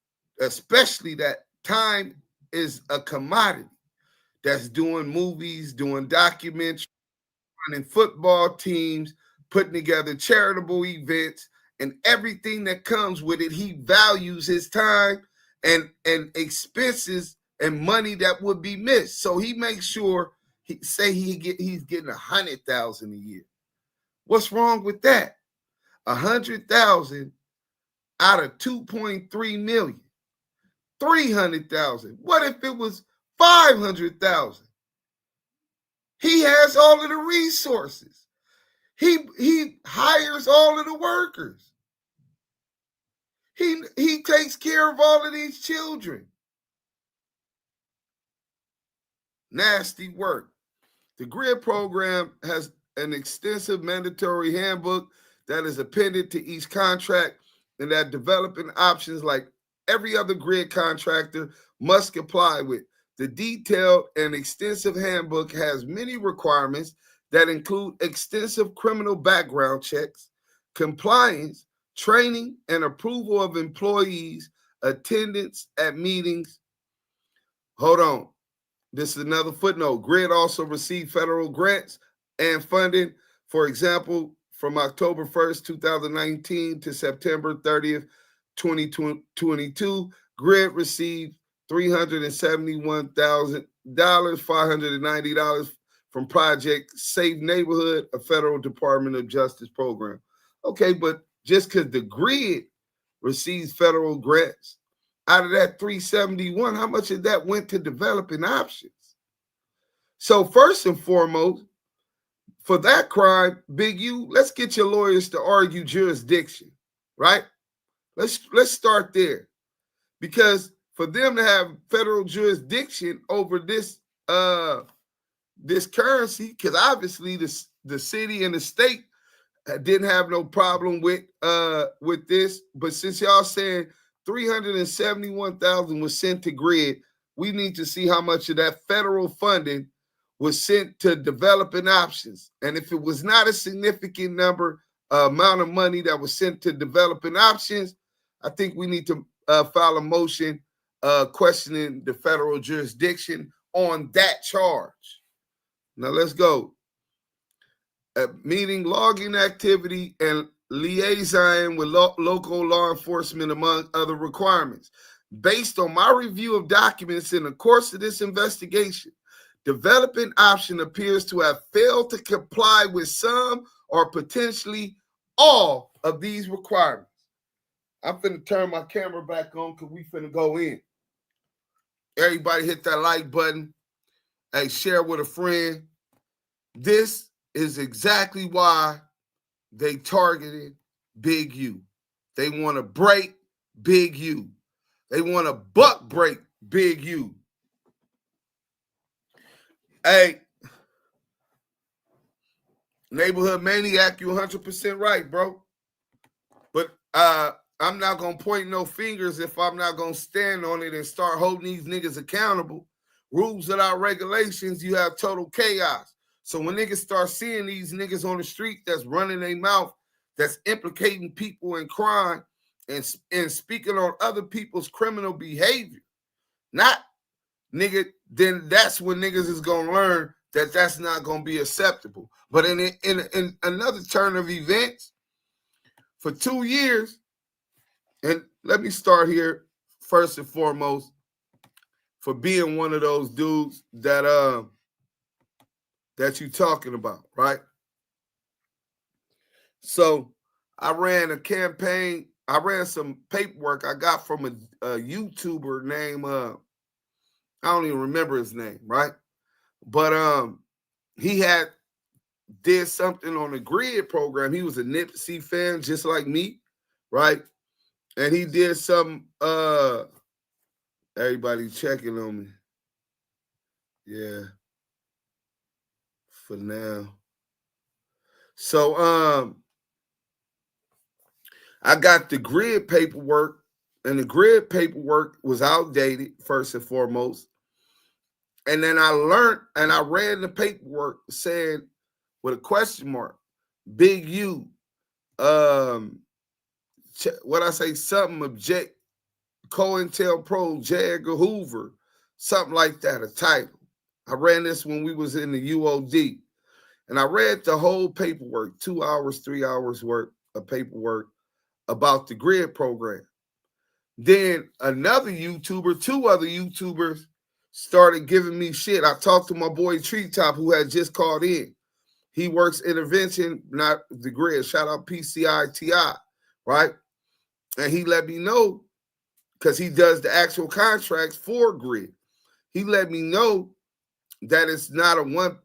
especially that time is a commodity, that's doing movies, doing documentaries, running football teams, putting together charitable events, and everything that comes with it. He values his time and expenses and money that would be missed. So he makes sure he's getting 100,000 a year. What's wrong with that? 100,000 out of 2.3 million. 300,000. What if it was 500,000? He has all of the resources. He hires all of the workers. He takes care of all of these children. Nasty work. The GRID program has an extensive mandatory handbook that is appended to each contract, and that developing options like every other GRID contractor must comply with. The detailed and extensive handbook has many requirements that include extensive criminal background checks, compliance, training, and approval of employees, attendance at meetings. Hold on. This is another footnote. GRID also received federal grants and funding. For example, from October 1st, 2019 to September 30th, 2022, GRID received $371,000, $590 from Project Safe Neighborhood, a federal Department of Justice program. Okay, but just because the GRID receives federal grants, out of that 371, how much of that went to developing options? So first and foremost, for that crime, Big U, let's get your lawyers to argue jurisdiction, right? Let's start there. Because for them to have federal jurisdiction over this this currency, because obviously the city and the state didn't have no problem with this, but since y'all saying 371,000 was sent to GRID, we need to see how much of that federal funding was sent to developing options. And if it was not a significant amount of money that was sent to developing options, I think we need to file a motion questioning the federal jurisdiction on that charge. Now let's go. Meaning logging activity and liaison with local law enforcement, among other requirements. Based on my review of documents in the course of this investigation, developing option appears to have failed to comply with some or potentially all of these requirements. I'm finna turn my camera back on because we finna go in. Everybody hit that like button. Hey, share with a friend. This is exactly why they targeted Big U. They want to break Big U. They want to buck break Big U. Hey, Neighborhood Maniac, you 100% right, bro. But I'm not going to point no fingers if I'm not going to stand on it and start holding these niggas accountable. Rules without regulations, you have total chaos. So when niggas start seeing these niggas on the street that's running their mouth, that's implicating people in crime and speaking on other people's criminal behavior, not nigga, then that's when niggas is going to learn that that's not going to be acceptable. But in another turn of events, for 2 years, and let me start here first and foremost for being one of those dudes that you talking about, right? So I ran a campaign. I ran some paperwork I got from a YouTuber named, I don't even remember his name, right? But he did something on the GRID program. He was a Nipsey fan, just like me, right? And he did some, everybody checking on me. Yeah. For now. So I got the GRID paperwork, and the GRID paperwork was outdated, first and foremost. And then I learned, and I read the paperwork saying, with a question mark, Big U what I say, something object, COINTELPRO, Jagger Hoover, something like that, a title. I ran this when we was in the UOD. And I read the whole paperwork, 2 hours, 3 hours worth of paperwork about the grid program. Then another YouTuber, 2 other YouTubers started giving me shit. I talked to my boy Treetop, who had just called in. He works intervention, not the grid. Shout out PCI-TI, right? And he let me know, because he does the actual contracts for grid. He let me know that it's not a one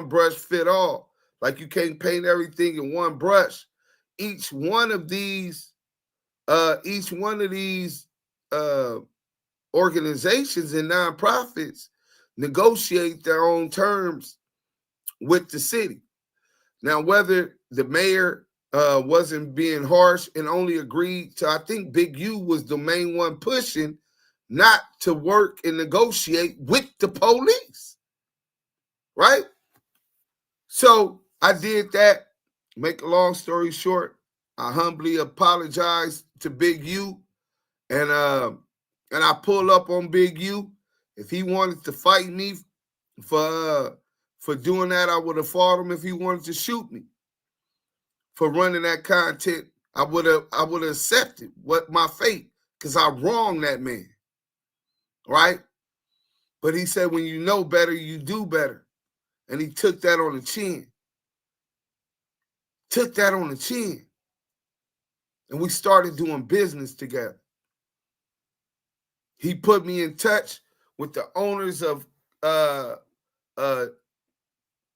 brush fit all. Like you can't paint everything in one brush. Each one of these organizations and nonprofits negotiate their own terms with the city. Now, whether the mayor wasn't being harsh and only agreed to, I think Big U was the main one pushing not to work and negotiate with the police, right? So I did that. Make a long story short, I humbly apologized to Big U, and I pull up on Big U. If he wanted to fight me for doing that, I would have fought him. If he wanted to shoot me for running that content, I would have accepted what my fate, because I wronged that man, right? But he said, when you know better, you do better. And he took that on the chin. Took that on the chin. And we started doing business together. He put me in touch with the owners of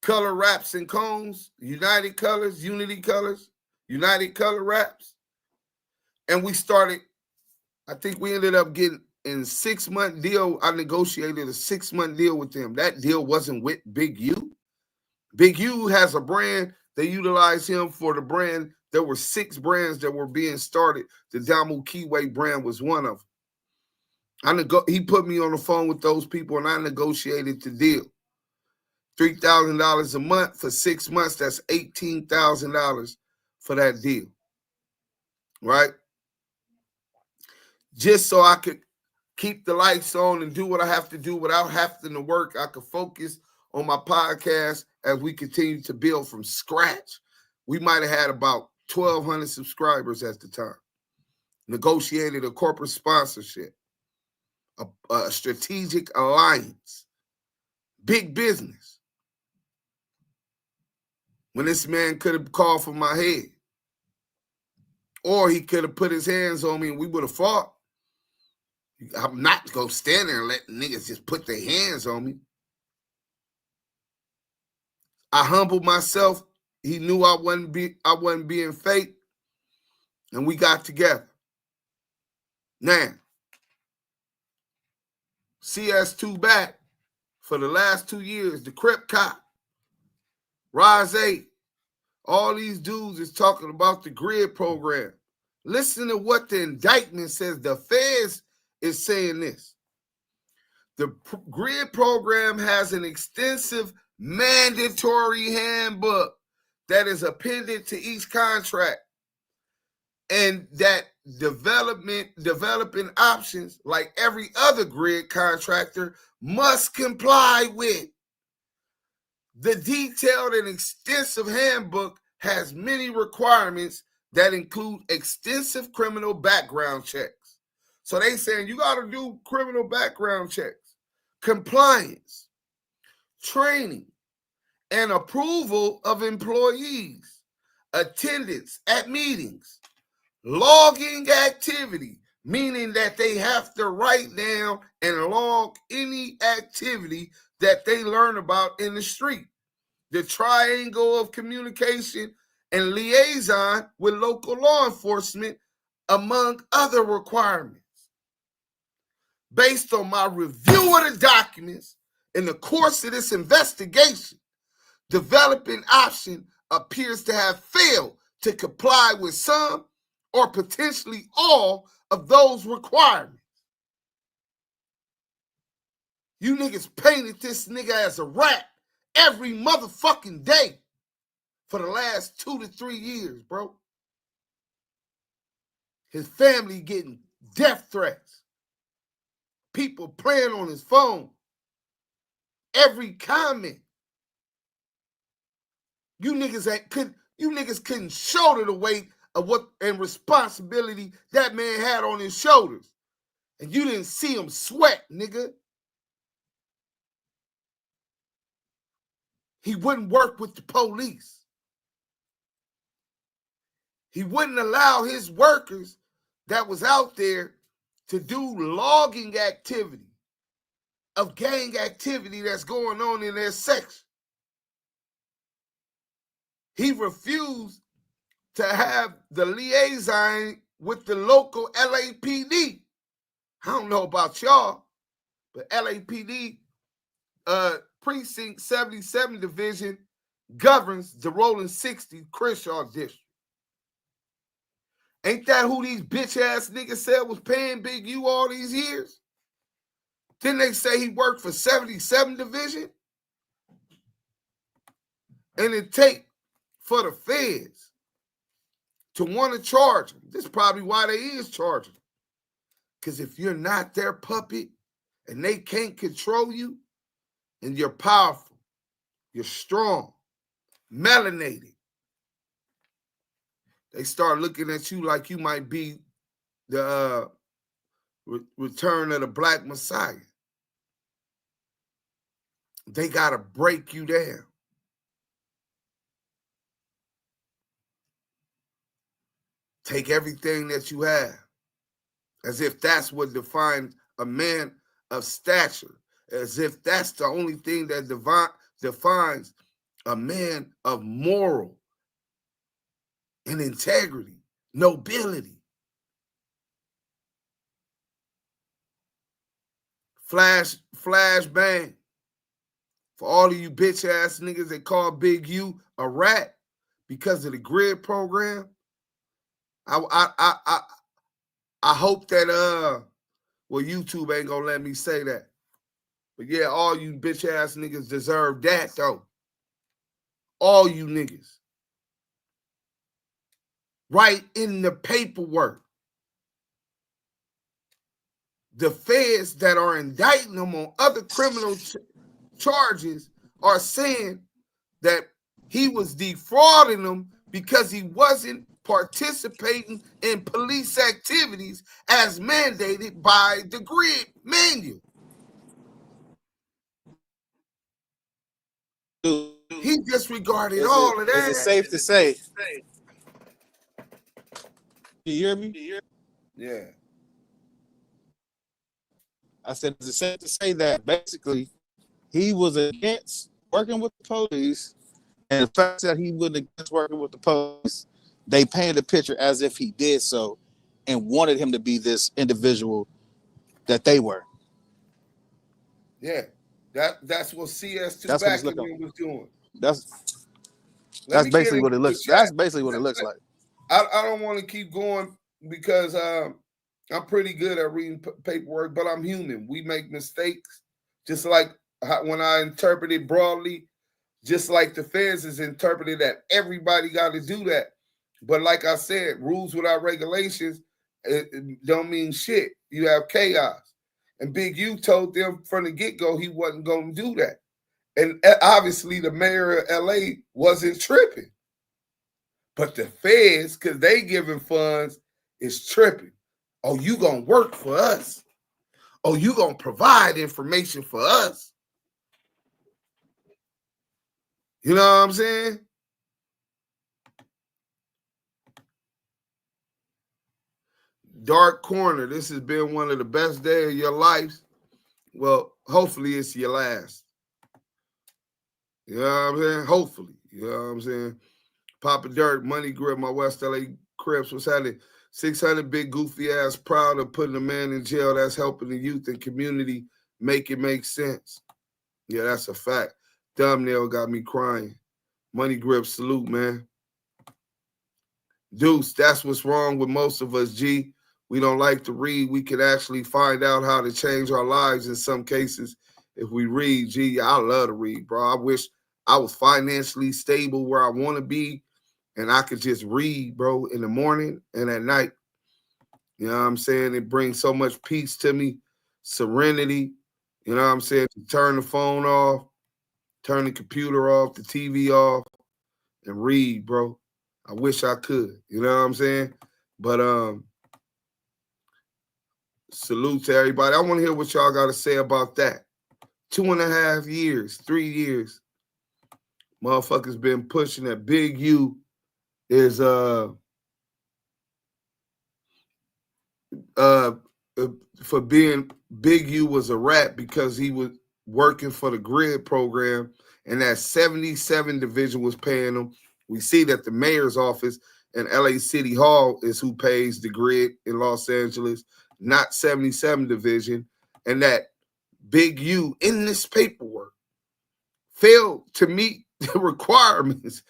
Color Wraps and Cones, United Colors, Unity Colors, United Color Wraps. And we started, I think we ended up getting in a 6-month deal. I negotiated a 6-month deal with them. That deal wasn't with Big U. Big U has a brand. They utilize him for the brand. There were 6 brands that were being started. The Damu Kiwe brand was one of them. He put me on the phone with those people, and I negotiated the deal. $3,000 a month for 6 months. That's $18,000 for that deal, right? Just so I could keep the lights on and do what I have to do without having to work. I could focus on my podcast as we continue to build from scratch. We might have had about 1,200 subscribers at the time. Negotiated a corporate sponsorship, a strategic alliance, big business. When this man could have called for my head, or he could have put his hands on me and we would have fought. I'm not going to stand there and let niggas just put their hands on me. I humbled myself. He knew I wasn't being fake, and we got together. Now, CS2 back for the last 2 years, the Crip cop, Rise 8, all these dudes is talking about the grid program. Listen to what the indictment says. The feds is saying this. The grid program has an extensive mandatory handbook that is appended to each contract, and that developing options, like every other grid contractor, must comply with. The detailed and extensive handbook has many requirements that include extensive criminal background checks. So they saying you got to do criminal background checks, compliance, training, and approval of employees, attendance at meetings, logging activity, meaning that they have to write down and log any activity that they learn about in the street, the triangle of communication and liaison with local law enforcement, among other requirements. Based on my review of the documents in the course of this investigation, developing option appears to have failed to comply with some or potentially all of those requirements. You niggas painted this nigga as a rat every motherfucking day. for the last 2 to 3 years, bro. His family getting death threats. People playing on his phone. Every comment. You niggas couldn't shoulder the weight of what and responsibility that man had on his shoulders. And you didn't see him sweat, nigga. He wouldn't work with the police. He wouldn't allow his workers that was out there to do logging activity of gang activity that's going on in their section. He refused to have the liaison with the local LAPD. I don't know about y'all, but LAPD Precinct 77 Division governs the Rollin 60 Crenshaw District. Ain't that who these bitch-ass niggas said was paying Big U all these years? Didn't they say he worked for 77 Division? And it take for the feds to want to charge him. This is probably why they is charging him. Because if you're not their puppet and they can't control you, and you're powerful, you're strong, melanated, they start looking at you like you might be the return of the Black Messiah. They got to break you down. Take everything that you have, as if that's what defines a man of stature, as if that's the only thing that defines a man of moral and integrity, nobility. Flash bang. For all of you bitch ass niggas that call Big U a rat because of the grid program, I hope that well, YouTube ain't gonna let me say that. But yeah, all you bitch ass niggas deserve that though. All you niggas. Right in the paperwork. The feds that are indicting him on other criminal charges are saying that he was defrauding them because he wasn't participating in police activities as mandated by the grid manual. He disregarded all of that. Is it safe to say? You hear me? Yeah. I said, is it safe to say that basically he was against working with the police, and the fact that he wasn't against working with the police, they painted a picture as if he did so and wanted him to be this individual that they were. Yeah. That's what CS2 That's back what in was doing. That's basically what it looks. That's basically what it looks like. I don't want to keep going because I'm pretty good at reading paperwork, but I'm human. We make mistakes, just like when I interpret it broadly, just like the feds is interpreted that everybody got to do that. But like I said, rules without regulations it don't mean shit. You have chaos. And Big U told them from the get-go he wasn't going to do that. And obviously the mayor of LA wasn't tripping. But the feds, because they giving funds, is tripping. Oh, you going to work for us. Oh, you going to provide information for us. You know what I'm saying? Dark Corner, this has been one of the best days of your life. Well, hopefully it's your last. You know what I'm saying? Hopefully. You know what I'm saying? Papa Dirt, Money Grip, my West LA Crips was having 600 big goofy ass proud of putting a man in jail that's helping the youth and community make it make sense. Yeah, that's a fact. Thumbnail got me crying. Money Grip, salute, man. Deuce, that's what's wrong with most of us, G. We don't like to read. We can actually find out how to change our lives in some cases if we read. G, I love to read, bro. I wish I was financially stable where I want to be, and I could just read, bro, in the morning and at night. You know what I'm saying? It brings so much peace to me, serenity. You know what I'm saying? To turn the phone off, turn the computer off, the TV off, and read, bro. I wish I could. You know what I'm saying? But salute to everybody. I want to hear what y'all got to say about that. 2.5 years, 3 years. Motherfuckers been pushing that Big U is for being Big U was a rat because he was working for the grid program, and that 77 division was paying him. We see that the mayor's office and LA City Hall is who pays the grid in Los Angeles, not 77 division, and that Big U in this paperwork failed to meet the requirements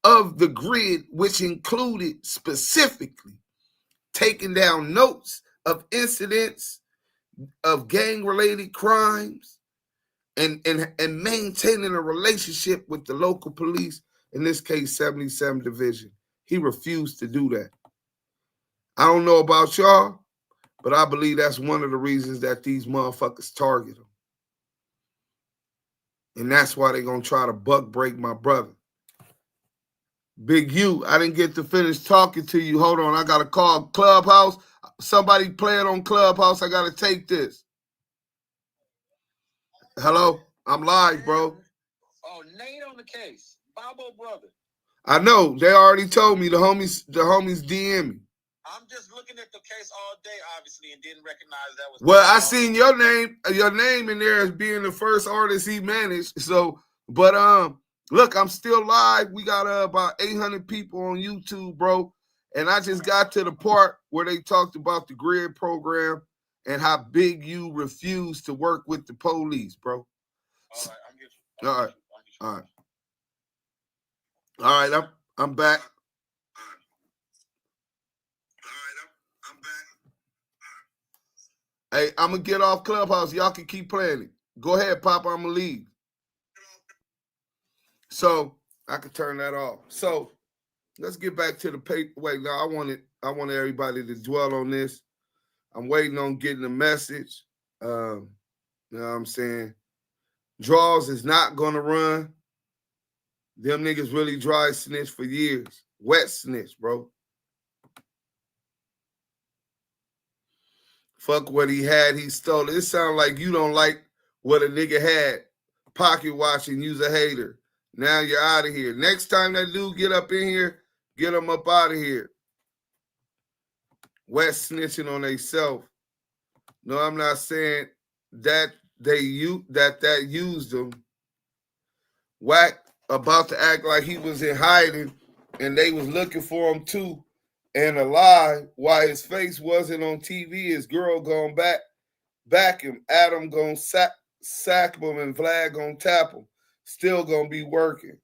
of the grid, which included specifically taking down notes of incidents of gang-related crimes and maintaining a relationship with the local police, in this case 77 division. He refused to do that. I don't know about y'all, but I believe that's one of the reasons that these motherfuckers target him. And that's why they're going to try to buck break my brother. Big U, I didn't get to finish talking to you. Hold on, I got to call Clubhouse. Somebody play it on Clubhouse. I got to take this. Hello? I'm live, bro. Oh, Nate on the case. Bobo brother. I know. They already told me. The homies DM me. I'm just looking at the case all day, obviously, and didn't recognize that was. Well, I seen your name in there as being the first artist he managed. So, but look, I'm still live. We got about 800 people on YouTube, bro. And I just got to the part where they talked about the grid program and how Big U refused to work with the police, bro. All right, I'm getting you. All right, I'm back. Hey, I'm going to get off Clubhouse. Y'all can keep playing it. Go ahead, Papa. I'm going to leave. So I can turn that off. So let's get back to the paper. Wait, no, I want everybody to dwell on this. I'm waiting on getting the message. You know what I'm saying? Draws is not going to run. Them niggas really dry snitch for years. Wet snitch, bro. Fuck what he had, he stole it. It sounds like you don't like what a nigga had. Pocket watching, you's a hater. Now you're out of here. Next time that dude get up in here, get him up out of here. Wet snitching on theyself. No, I'm not saying that that used him. Wack about to act like he was in hiding and they was looking for him too. And a lie, why his face wasn't on TV, his girl gonna back him. Adam gonna sack him and Vlad gonna tap him. Still gonna be working.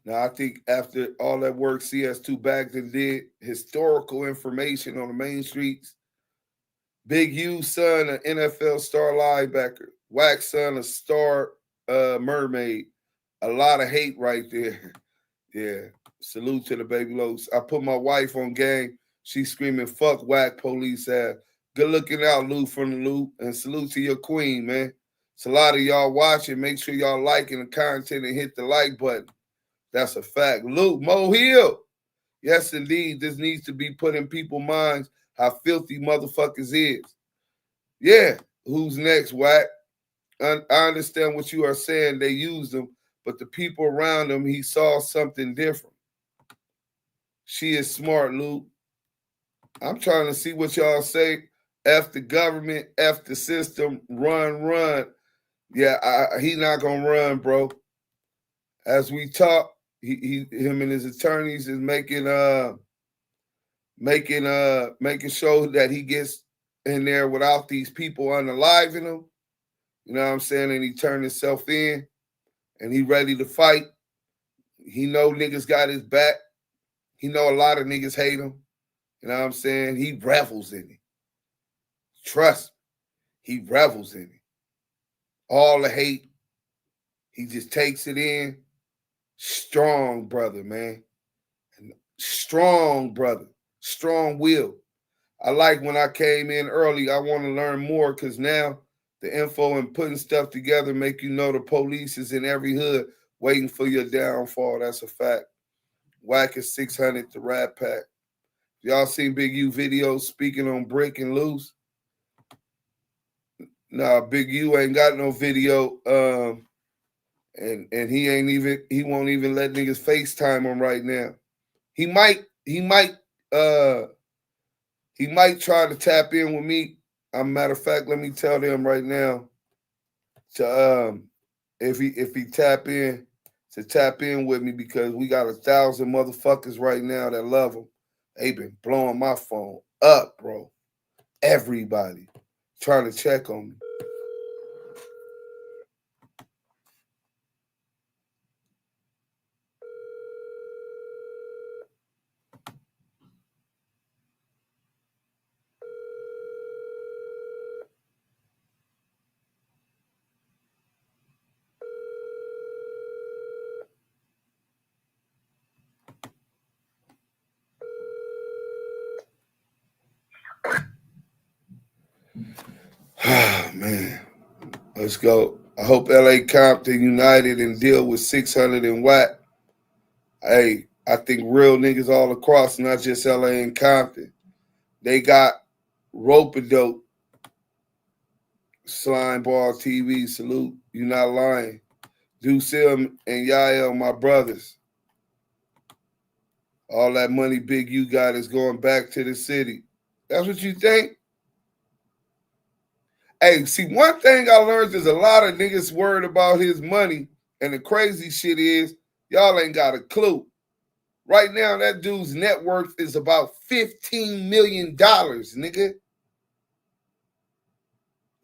Now, I think after all that work CS2 Bagdon did, historical information on the main streets, Big U's son, an NFL star linebacker. Wack's son, a star mermaid. A lot of hate right there. Yeah. Salute to the baby lows. I put my wife on game. She's screaming, fuck Wack police ass. Good looking out, Lou from the loop. And salute to your queen, man. It's a lot of y'all watching. Make sure y'all liking the content and hit the like button. That's a fact. Luke, Mo Hill. Yes, indeed. This needs to be put in people's minds how filthy motherfuckers is. Yeah. Who's next, Wack? I understand what you are saying. They used him, but the people around him, he saw something different. She is smart, Luke. I'm trying to see what y'all say. F the government, F the system, run. Yeah, he not gonna run, bro. As we talk, him and his attorneys is making sure that he gets in there without these people unaliving him. You know what I'm saying? And he turned himself in, and he ready to fight. He know niggas got his back. He know a lot of niggas hate him. You know what I'm saying? He revels in it. Trust me, he revels in it. All the hate, He just takes it in. Strong brother, man. Strong brother. Strong will. I like when I came in early. I want to learn more because now the info and putting stuff together make you know the police is in every hood waiting for your downfall. That's a fact. Whack is 600, the Rat Pack. Y'all seen Big U videos speaking on Bricc and Luce? Nah, Big U ain't got no video. And he won't even let niggas FaceTime him right now. He might try to tap in with me. Matter of fact, let me tell them right now to if he tap in with me because we got 1,000 motherfuckers right now that love him. They been blowing my phone up, bro. Everybody trying to check on me. Man, let's go. I hope LA Compton united and deal with 600 and Watt. Hey, I think real niggas all across, not just LA and Compton. They got rope-a-dope. Slime Ball TV, salute. You not lying. Ducil and Yael, my brothers. All that money Big U got is going back to the city. That's what you think? Hey, see, one thing I learned is a lot of niggas worried about his money, and the crazy shit is y'all ain't got a clue. Right now, that dude's net worth is about $15 million, nigga.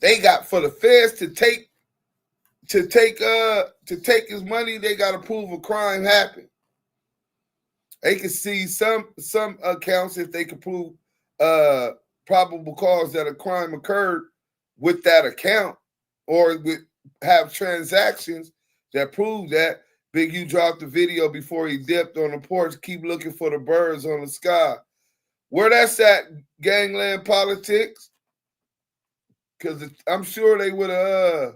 They got for the feds to take his money, they got to prove a crime happened. They can see some accounts if they can prove probable cause that a crime occurred with that account or have transactions that prove that. Big U dropped the video before he dipped on the porch. Keep looking for the birds on the sky. Where that's at, gangland politics? Because I'm sure they would have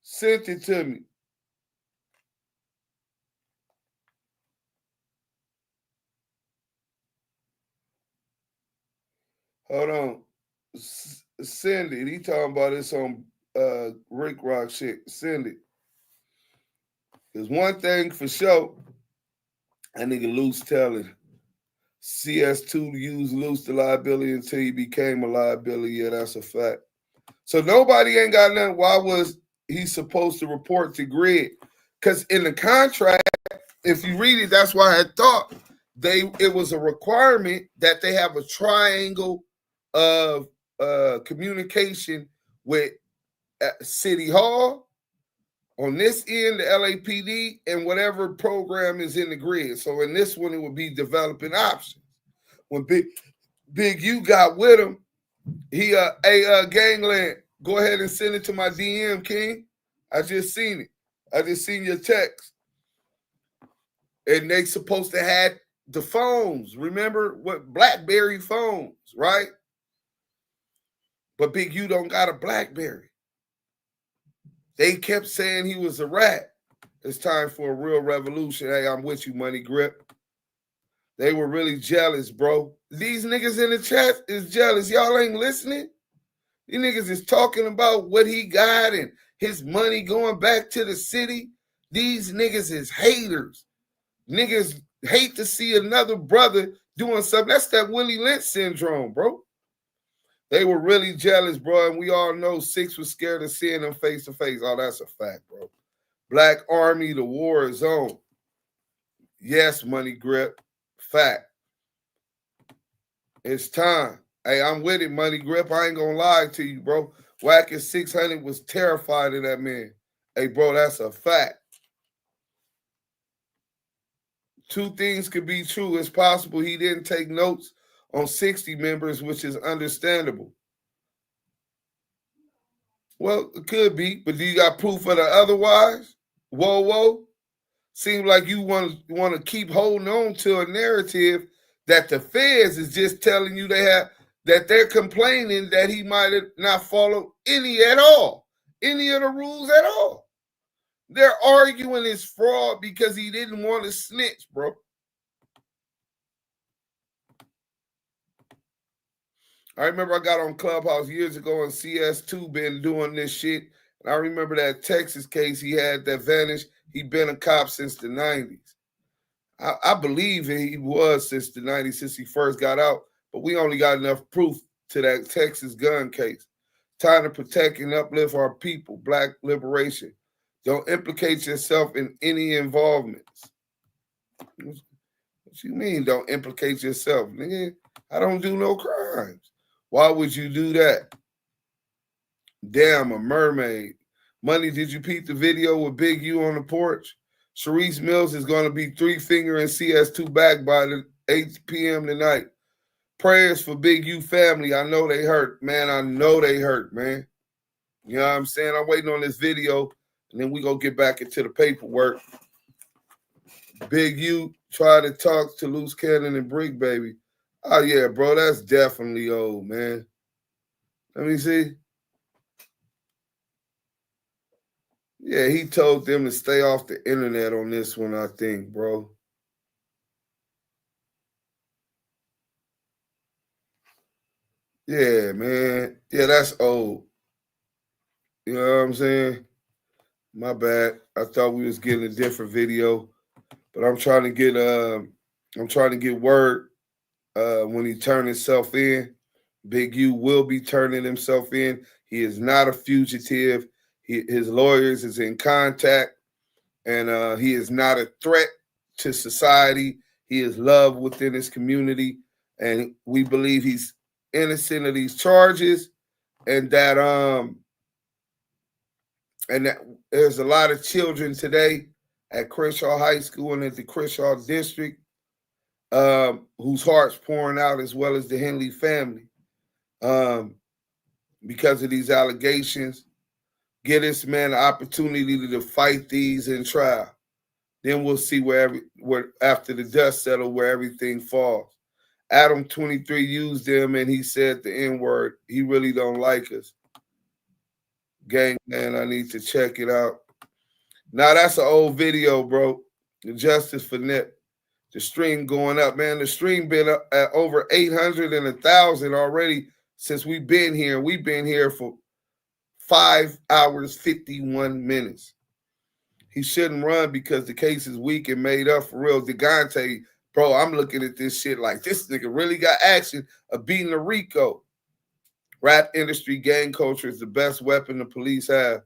sent it to me. Hold on. Send it. He talking about this on Rick Rock shit. Send it. There's one thing for sure. That nigga Luce telling CS2 used Luce the liability until he became a liability. Yeah, that's a fact. So nobody ain't got nothing. Why was he supposed to report to Grid? Because in the contract, if you read it, that's why I thought it was a requirement that they have a triangle of communication with City Hall, on this end, the LAPD, and whatever program is in the grid. So in this one, it would be developing options. When Big U got with him, he Gangland, go ahead and send it to my DM, King. I just seen it. I just seen your text. And they supposed to have the phones. Remember what BlackBerry phones, right? But Big U don't got a BlackBerry. They kept saying he was a rat. It's time for a real revolution. Hey, I'm with you, Money Grip. They were really jealous, bro. These niggas in the chat is jealous. Y'all ain't listening? These niggas is talking about what he got and his money going back to the city. These niggas is haters. Niggas hate to see another brother doing something. That's that Willie Lynch syndrome, bro. They were really jealous, bro, and we all know Six was scared of seeing them face to face. Oh, that's a fact, bro. Black Army, the war is on. Yes, Money Grip. Fact. It's time. Hey, I'm with it, Money Grip. I ain't gonna lie to you, bro. Wack 600 was terrified of that man. Hey, bro, that's a fact. Two things could be true. It's possible he didn't take notes on 60 members, which is understandable. Well, it could be, but do you got proof of the otherwise? Whoa. Seems like you want to keep holding on to a narrative that the feds is just telling you that they're complaining that he might have not followed any of the rules at all. They're arguing it's fraud because he didn't want to snitch, bro. I remember I got on Clubhouse years ago and CS2 been doing this shit. And I remember that Texas case he had that vanished. He been a cop since the 90s. I believe he was since the 90s, since he first got out. But we only got enough proof to that Texas gun case. Time to protect and uplift our people, Black liberation. Don't implicate yourself in any involvements. What you mean don't implicate yourself? Nigga, I don't do no crimes. Why would you do that? Damn, a mermaid. Money, did you peep the video with Big U on the porch? Sharice Mills is going to be 3-fingering CS2 back by the 8 p.m. tonight. Prayers for Big U family. I know they hurt, man. I know they hurt, man. You know what I'm saying? I'm waiting on this video, and then we going to get back into the paperwork. Big U tried to talk to Luce Cannon and Bricc, baby. Oh, yeah, bro, that's definitely old, man. Let me see. Yeah, he told them to stay off the internet on this one, I think, bro. Yeah, man. Yeah, that's old. You know what I'm saying? My bad. I thought we was getting a different video, but I'm trying to get word when he turned himself in. Big U will be turning himself in. He is not a fugitive. His lawyers is in contact, and he is not a threat to society. He is loved within his community, and we believe he's innocent of these charges, and that there's a lot of children today at Crenshaw High School and at the Crenshaw District whose hearts pouring out, as well as the Henley family, because of these allegations. Give this man an opportunity to fight these in trial. Then we'll see where after the dust settles, where everything falls. Adam 23 used them and he said the N-word. He really don't like us. Gang, man, I need to check it out. Now that's an old video, bro. The justice for Nip. The stream going up, man. The stream been up at over 800 and 1,000 already since we've been here. We've been here for 5 hours, 51 minutes. He shouldn't run because the case is weak and made up for real. DeGante, bro, I'm looking at this shit like this nigga really got action of beating a Rico. Rap industry gang culture is the best weapon the police have.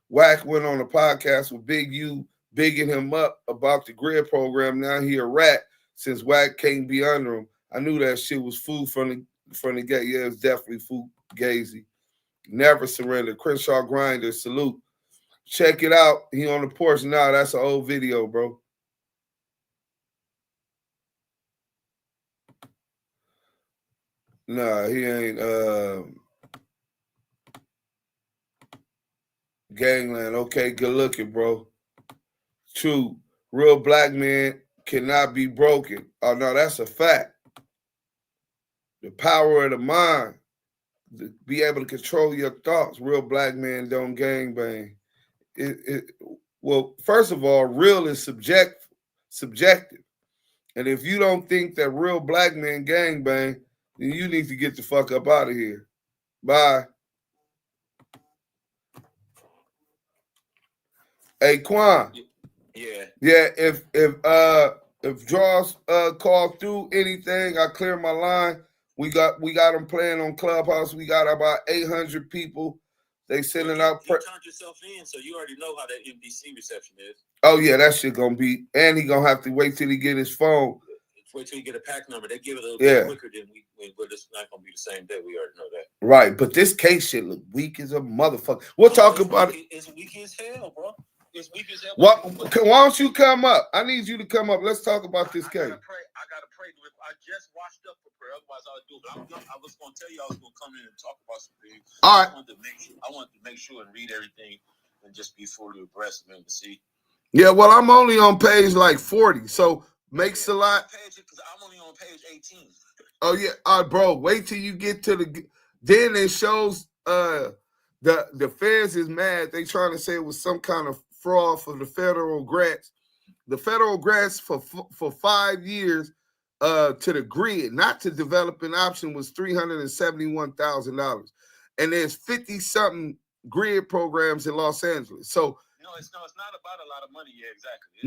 Wack went on a podcast with Big U, bigging him up about the grid program. Now he a rat since Wack can't be under him. I knew that shit was food from the gate. Yeah, it was definitely food gazy. Never surrender. Crenshaw Grinder, salute. Check it out. He on the porch now. That's an old video, bro. Nah, he ain't Gangland. Okay, good looking, bro. True. Real black man cannot be broken. Oh, no, that's a fact. The power of the mind. To be able to control your thoughts. Real black men don't gangbang. Well, first of all, real is subjective. And if you don't think that real black men gangbang, then you need to get the fuck up out of here. Bye. Hey, Quan. Yeah. Yeah, if draws call through anything, I clear my line. We got them playing on Clubhouse. We got about 800 people. They sending out. You turned yourself in, so you already know how that MDC reception is. Oh yeah, that shit gonna be. And he gonna have to wait till he get his phone. Wait till you get a pack number. They give it a little bit quicker than but it's not gonna be the same day. We already know that. Right, but this case shit look weak as a motherfucker. We'll talk about it. It's weak as hell, bro. It's weak as hell. Why don't you come up? I need you to come up. Let's talk about this case. I gotta pray ready. I just washed up for prayer. Otherwise, I would do it. But I was going to tell you I was going to come in and talk about some things. All right. I wanted to make sure and read everything and just be fully abreast of it to see. Yeah, well, I'm only on page like 40, so makes a lot. Because I'm only on page 18. Oh yeah, bro. Wait till you get to the. Then it shows the feds is mad. They trying to say it was some kind of fraud for the federal grants. The federal grants for 5 years to the grid, not to develop an option, was $371,000, and there's 50 something grid programs in Los Angeles. So it's not about a lot of money. Yeah, exactly.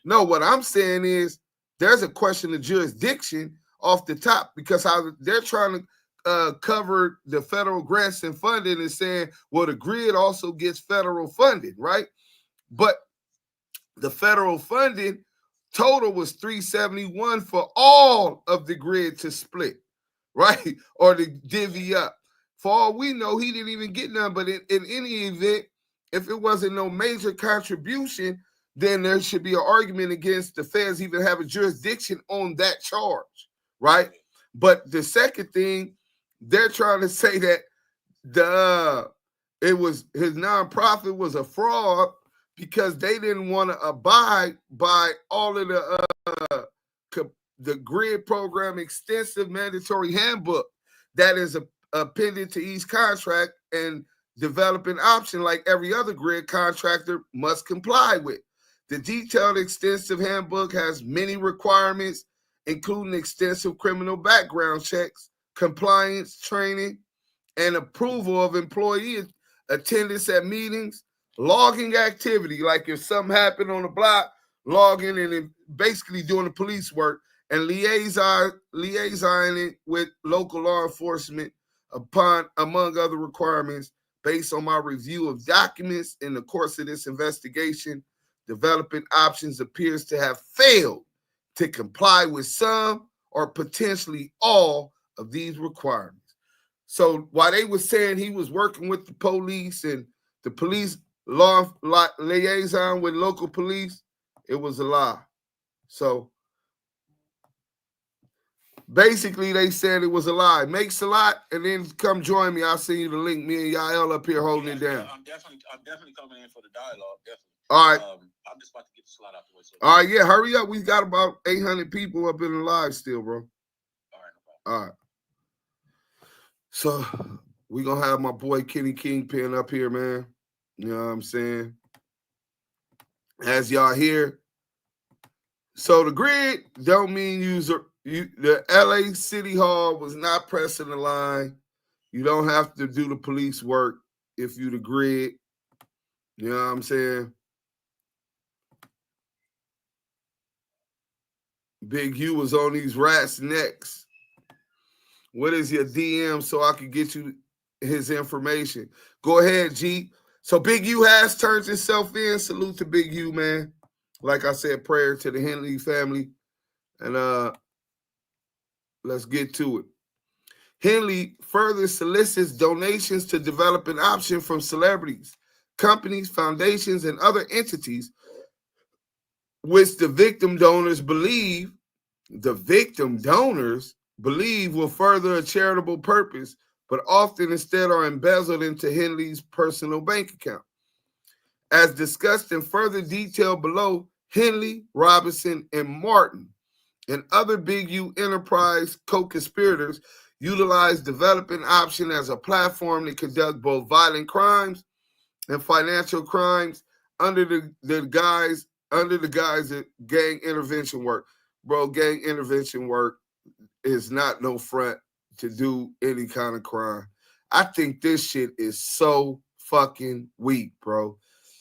No. What I'm saying is there's a question of jurisdiction off the top, because how they're trying to cover the federal grants and funding and saying, well, the grid also gets federal funding, right? But the federal funding total was $371 for all of the grid to split, right? Or to divvy up. For all we know, he didn't even get none. But in any event, if it wasn't no major contribution, then there should be an argument against the feds even having jurisdiction on that charge, right? But the second thing, they're trying to say that it was his nonprofit was a fraud because they didn't want to abide by all of the grid program extensive mandatory handbook that is appended to each contract and developing option like every other grid contractor must comply with. The detailed extensive handbook has many requirements, including extensive criminal background checks, compliance training, and approval of employee attendance at meetings, logging activity, like if something happened on the block, logging and basically doing the police work, and liaisoning with local law enforcement among other requirements. Based on my review of documents in the course of this investigation, developing options appears to have failed to comply with some or potentially all of these requirements. So while they were saying he was working with the police and the police law liaison with local police, it was a lie. So basically, they said it was a lie. Makes a lot, and then come join me. I'll send you the link. Me and Yael up here holding it down. I'm definitely coming in for the dialogue. Definitely. All right. I'm just about to get the slide out the way. So. All right, yeah, hurry up. We got about 800 people up in the live still, bro. All right. So we're going to have my boy Kenny Kingpin up here, man. You know what I'm saying? As y'all hear. So the grid don't mean the LA City Hall was not pressing the line. You don't have to do the police work if you the grid. You know what I'm saying? Big U was on these rats' necks. What is your DM so I can get you his information? Go ahead, G. So Big U has turned himself in. Salute to Big U, man. Like I said, prayer to the Henley family. And let's get to it. Henley further solicits donations to develop an option from celebrities, companies, foundations, and other entities which the victim donors believe will further a charitable purpose, but often instead are embezzled into Henley's personal bank account. As discussed in further detail below, Henley, Robinson, and Martin and other Big U enterprise co-conspirators utilize developing option as a platform to conduct both violent crimes and financial crimes under the guise of gang intervention work. Bro, gang intervention work is not no front to do any kind of crime. I think this shit is so fucking weak, bro.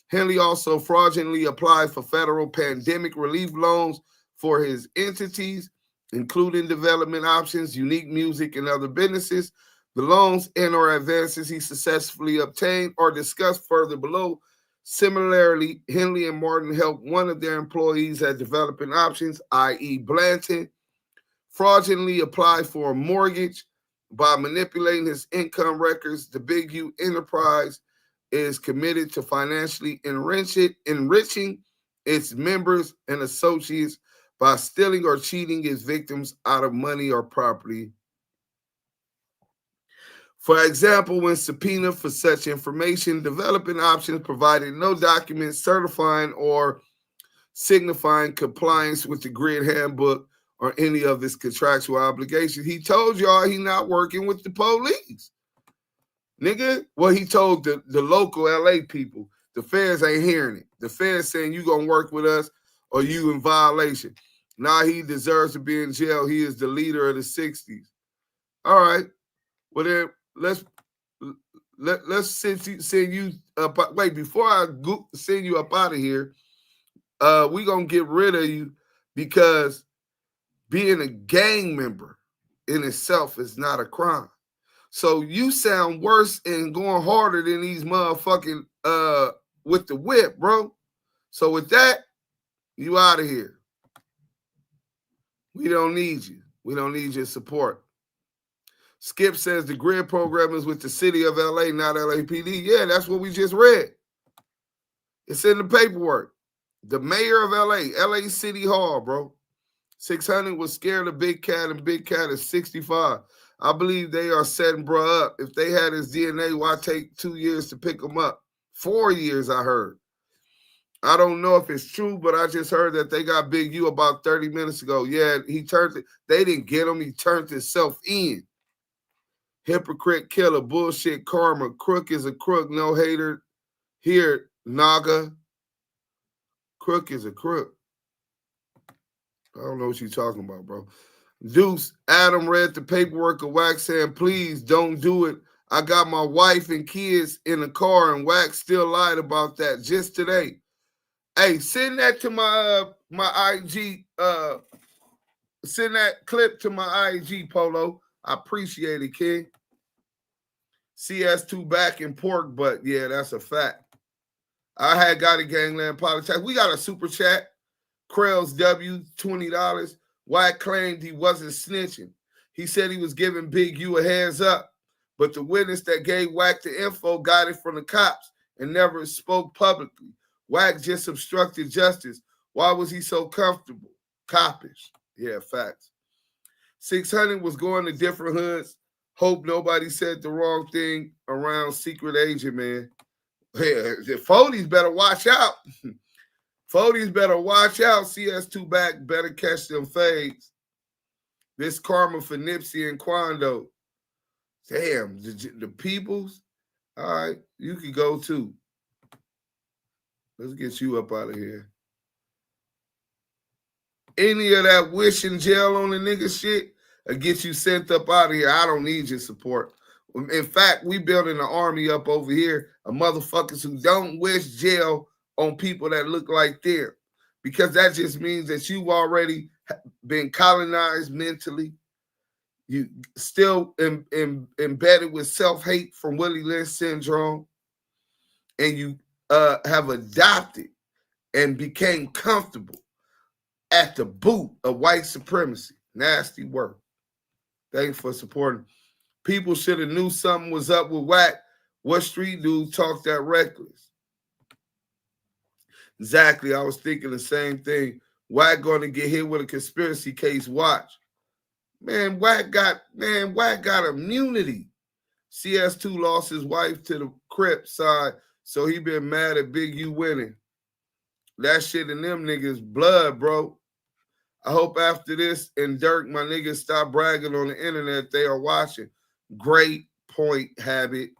Henley also fraudulently applied for federal pandemic relief loans for his entities, including development options, unique music, and other businesses. The loans and or advances he successfully obtained are discussed further below. Similarly, Henley and Martin helped one of their employees at developing options, i.e. Blanton, fraudulently apply for a mortgage by manipulating his income records. The Big U enterprise is committed to financially enriching its members and associates by stealing or cheating its victims out of money or property. For example, when subpoenaed for such information, developing options provided no documents certifying or signifying compliance with the grid handbook or any of its contractual obligations. He told y'all he not working with the police. Nigga, well, he told the local LA people. The feds ain't hearing it. The feds saying you gonna work with us or you in violation. Now he deserves to be in jail. He is the leader of the 60s. All right. Well, then let's send you up. Wait, before I send you up out of here, we gonna get rid of you because being a gang member in itself is not a crime. So you sound worse and going harder than these motherfucking with the whip, bro. So with that, you out of here. We don't need you. We don't need your support. Skip says the grid program is with the city of LA, not LAPD. Yeah, that's what we just read. It's in the paperwork. The mayor of LA City Hall, bro. 600 was scared of Big Cat, and Big Cat is 65. I believe they are setting bro up. If they had his DNA, why take 2 years to pick him up? 4 years, I heard. I don't know if it's true, but I just heard that they got Big U about 30 minutes ago. Yeah, he turned it. They didn't get him. He turned himself in. Hypocrite killer, bullshit karma. Crook is a crook, no hater. Here, Naga. Crook is a crook. I don't know what you're talking about, bro. Deuce, Adam read the paperwork of Wax saying, please don't do it. I got my wife and kids in the car, and Wax still lied about that just today. Hey, send that to my IG. Send that clip to my IG, Polo. I appreciate it, King. CS2 back in pork, but yeah, that's a fact. I had got a gangland politics. We got a super chat. Krell's W, $20. White claimed he wasn't snitching. He said he was giving Big U a heads up, but the witness that gave Wack the info got it from the cops and never spoke publicly. Wack just obstructed justice. Why was he so comfortable? Coppish. Yeah, facts. 600 was going to different hoods. Hope nobody said the wrong thing around secret agent, man. Yeah, the Foley's better watch out. Foley's better watch out. CS2 back, better catch them fades. This karma for Nipsey and Quando. Damn, the peoples. All right, you can go too. Let's get you up out of here. Any of that wishing jail on the nigga shit will get you sent up out of here. I don't need your support. In fact, we building an army up over here of motherfuckers who don't wish jail on people that look like them, because that just means that you've already been colonized mentally. You still embedded with self-hate from Willie Lynch syndrome, and you have adopted and became comfortable at the boot of white supremacy. Nasty work. Thanks for supporting. People should have knew something was up with Wack. What street dude talked that reckless? Exactly. I was thinking the same thing. Wack going to get hit with a conspiracy case. Watch. Man, Wack got immunity. CS2 lost his wife to the Crips side, so he been mad at Big U winning. That shit in them niggas' blood, bro. I hope after this and Dirk, my niggas, stop bragging on the internet. They are watching. Great point, Habit.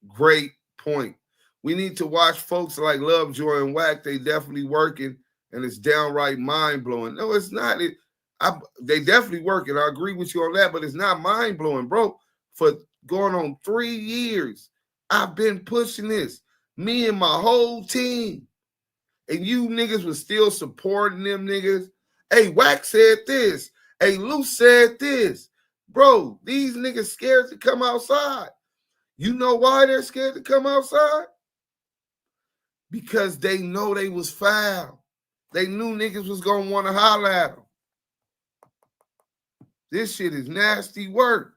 Great point. We need to watch folks like Lovejoy and Wack. They definitely working, and it's downright mind-blowing. No, it's not. They definitely working. I agree with you on that, but it's not mind-blowing, bro. For going on 3 years, I've been pushing this. Me and my whole team. And you niggas was still supporting them niggas. Hey, Wack said this. Hey, Luce said this. Bro, these niggas scared to come outside. You know why they're scared to come outside? Because they know they was foul. They knew niggas was going to want to holler at them. This shit is nasty work.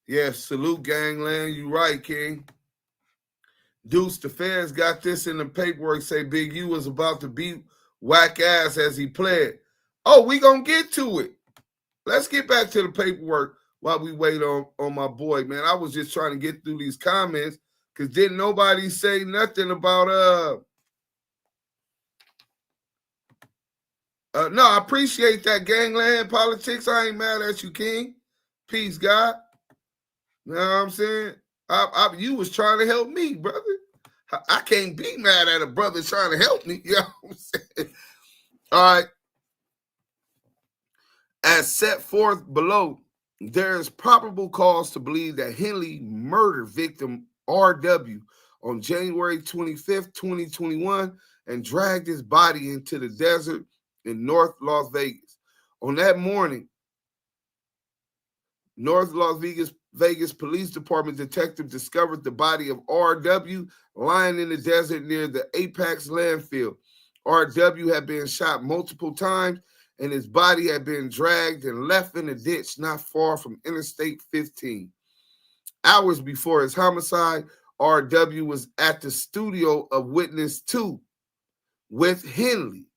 Yes, salute gangland. You right, King. Deuce, the feds got this in the paperwork. Say Big U was about to beat whack ass as he pled. Oh, we gonna get to it. Let's get back to the paperwork while we wait on my boy, man. I was just trying to get through these comments because didn't nobody say nothing about no, I appreciate that gangland politics. I ain't mad at you, King. Peace, God. You know what I'm saying? You was trying to help me, brother. I can't be mad at a brother trying to help me. You know what I'm saying? All right. As set forth below, there is probable cause to believe that Henley murdered victim R.W. on January 25th, 2021, and dragged his body into the desert in North Las Vegas. On that morning, North Las Vegas Police Department detective discovered the body of R.W. lying in the desert near the Apex landfill. R.W. had been shot multiple times, and his body had been dragged and left in a ditch not far from Interstate 15. Hours before his homicide, R.W. was at the studio of Witness 2 with Henley.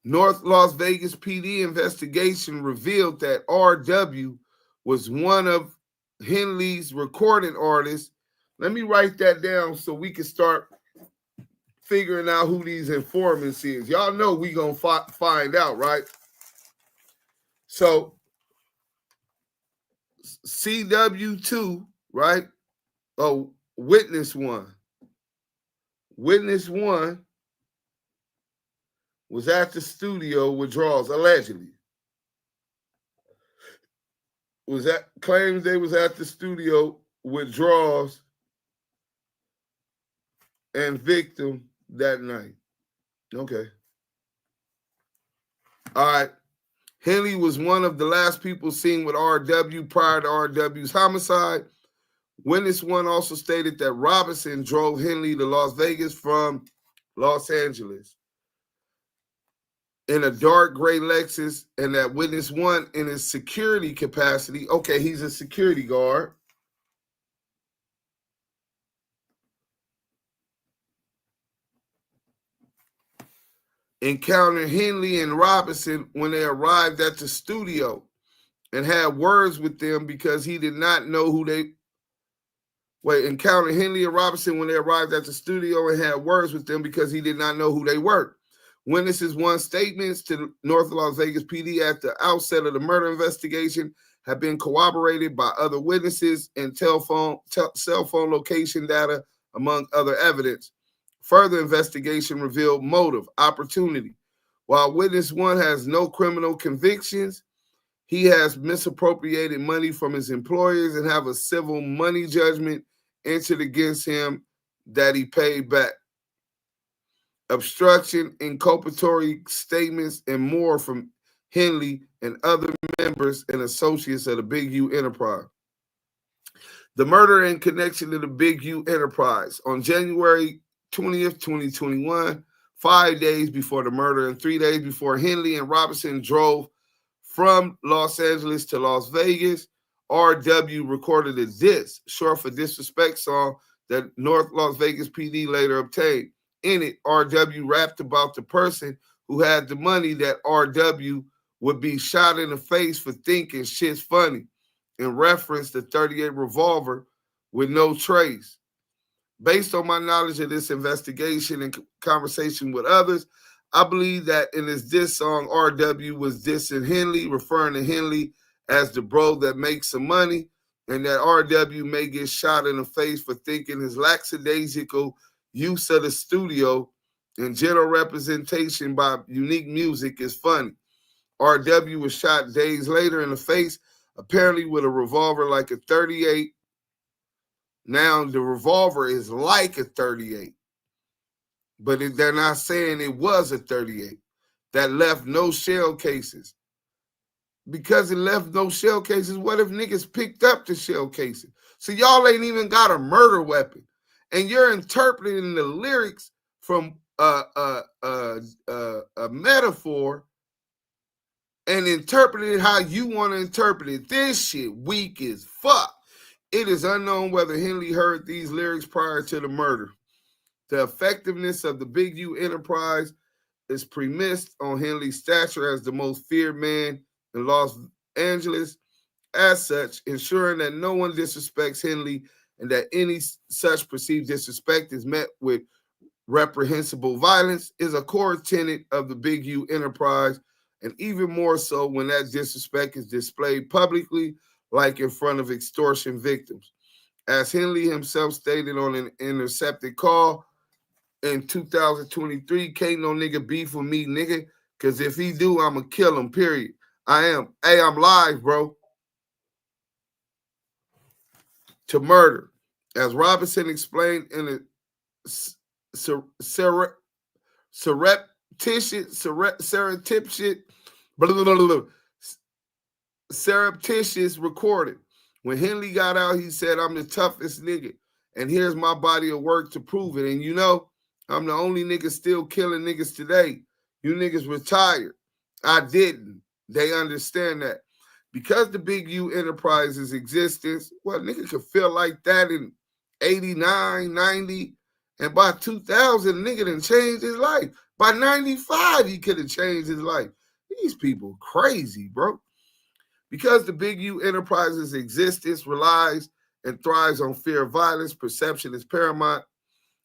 North Las Vegas PD investigation revealed that R.W. was one of Henley's recording artists. Let me write that down so we can start figuring out who these informants is. Y'all know we gonna find out, right? So CW2, right? Oh, Witness 1. Witness 1 was at the studio with Draws, allegedly. Claims they was at the studio with Draws and Victim that night. Okay. All right. Henley was one of the last people seen with R.W. prior to R.W.'s homicide. Witness 1 also stated that Robinson drove Henley to Las Vegas from Los Angeles in a dark gray Lexus, and that Witness 1 in his security capacity, okay, he's a security guard, encountered Henley and Robinson when they arrived at the studio and had words with them because he did not know who they encountered Henley and Robinson when they arrived at the studio and had words with them because he did not know who they were. Witnesses 1 statements to North Las Vegas PD at the outset of the murder investigation have been corroborated by other witnesses and cell phone location data, among other evidence. Further investigation revealed motive, opportunity. While Witness 1 has no criminal convictions, he has misappropriated money from his employers and have a civil money judgment entered against him that he paid back. Obstruction, inculpatory statements, and more from Henley and other members and associates of the Big U enterprise. The murder in connection to the Big U enterprise. On January 20th, 2021, 5 days before the murder and 3 days before Henley and Robinson drove from Los Angeles to Las Vegas, R.W. recorded a diss, short for disrespect song, that North Las Vegas PD later obtained. In it, R.W. rapped about the person who had the money that R.W. would be shot in the face for thinking shit's funny, in reference to 38 revolver with no trace. Based on my knowledge of this investigation and conversation with others, I believe that in his diss song, R.W. was dissing Henley, referring to Henley as the bro that makes some money, and that R.W. may get shot in the face for thinking his lackadaisical use of the studio and general representation by unique music is funny. R.W. was shot days later in the face, apparently with a revolver like a 38. Now the revolver is like a 38, but they're not saying it was a 38 that left no shell cases. Because it left no shell cases, what if niggas picked up the shell cases? So y'all ain't even got a murder weapon, and you're interpreting the lyrics from a metaphor and interpret it how you want to interpret it. This shit weak as fuck. It is unknown whether Henley heard these lyrics prior to the murder. The effectiveness of the Big U enterprise is premised on Henley's stature as the most feared man in Los Angeles. As such, ensuring that no one disrespects Henley and that any such perceived disrespect is met with reprehensible violence is a core tenet of the Big U enterprise, and even more so when that disrespect is displayed publicly, like in front of extortion victims. As Henley himself stated on an intercepted call in 2023, can't no nigga beef with me, nigga, because if he do, I'ma kill him, period. I'm live, bro. To murder. As Robinson explained in a surreptitious recording. When Henley got out, he said, I'm the toughest nigga, and here's my body of work to prove it. And you know, I'm the only nigga still killing niggas today. You niggas retired. I didn't. They understand that. Because the Big U Enterprise's existence, well, nigga could feel like that in 89, 90, and by 2000, nigga done changed his life. By 95, he could have changed his life. These people crazy, bro. Because the Big U Enterprise's existence relies and thrives on fear of violence, perception is paramount.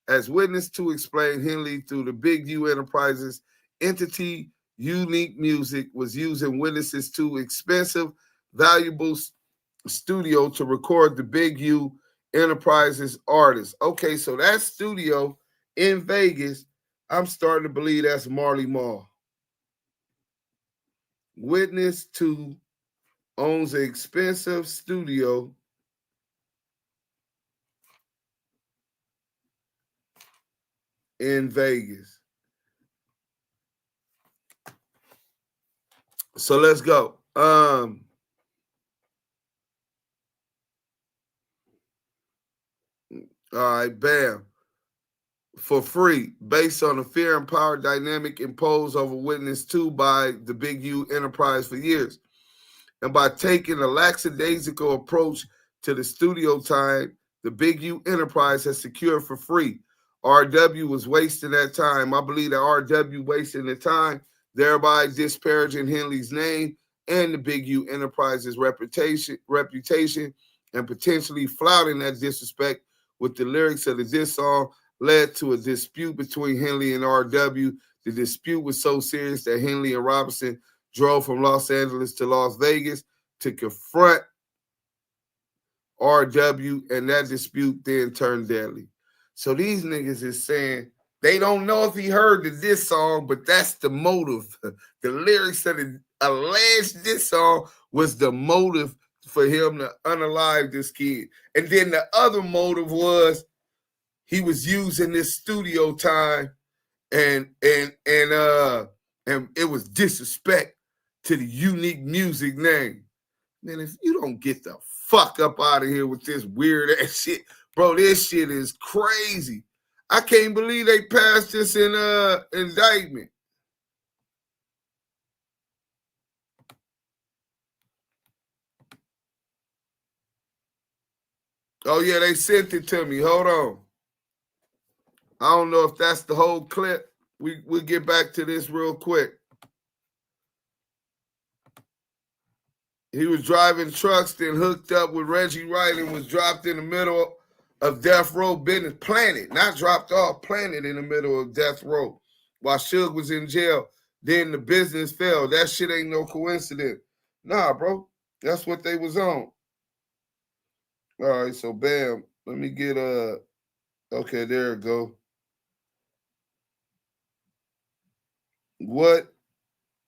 As witness to explain Henley through the Big U Enterprise's entity, unique music was using witnesses to expensive, valuable studio to record the Big U Enterprises artists. Okay, so that studio in Vegas, I'm starting to believe that's Marley Marl. Witness to owns an expensive studio in Vegas. So let's go. All right, bam. For free, based on the fear and power dynamic imposed over witness to by the Big U Enterprise for years. And by taking a lackadaisical approach to the studio time, the Big U Enterprise has secured for free. RW was wasting that time. I believe that RW wasting the time, thereby disparaging Henley's name and the Big U Enterprise's reputation, and potentially flouting that disrespect with the lyrics of the diss song led to a dispute between Henley and RW. The dispute was so serious that Henley and Robinson drove from Los Angeles to Las Vegas to confront RW, and that dispute then turned deadly. So these niggas is saying they don't know if he heard the diss song, but that's the motive. The lyrics of the alleged diss song was the motive for him to unalive this kid. And then the other motive was he was using this studio time and it was disrespect to the unique music name. Man, if you don't get the fuck up out of here with this weird ass shit, bro, this shit is crazy. I can't believe they passed this in indictment. Oh yeah, they sent it to me. Hold on. I don't know if that's the whole clip. We'll get back to this real quick. He was driving trucks, then hooked up with Reggie Wright and was dropped in the middle of death row business. Planted, not dropped off, planted in the middle of death row while Suge was in jail. Then the business failed. That shit ain't no coincidence. Nah, bro. That's what they was on. All right, so bam. Let me get okay, there it go. What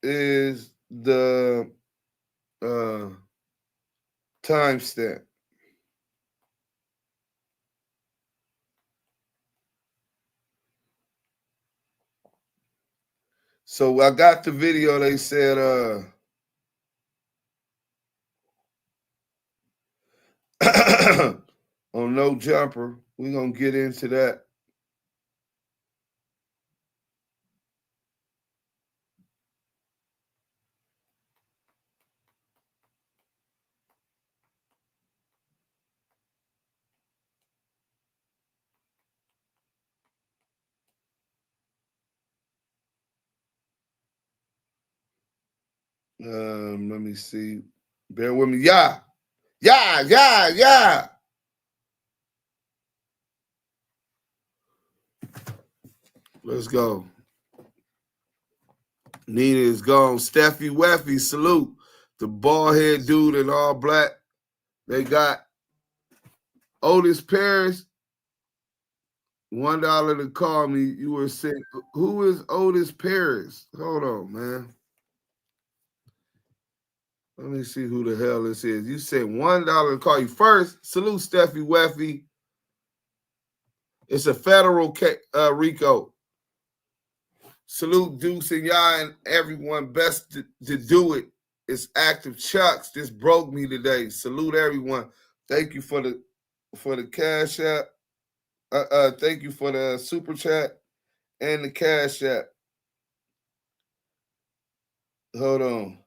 is the timestamp? So I got the video. They said on No Jumper. We're gonna get into that. Let me see. Bear with me. Yeah. Let's go. Nina is gone. Steffi Weffy, salute. The bald head dude in all black. They got Otis Paris. $1 to call me. You were saying, who is Otis Paris? Hold on, man. Let me see who the hell this is. You said $1 to call you. First, salute Steffi Weffy. It's a federal RICO. Salute Deuce and y'all and everyone. Best to do it. It's Active Chucks. This broke me today. Salute everyone. Thank you for the cash app. Thank you for the super chat and the cash app. Hold on.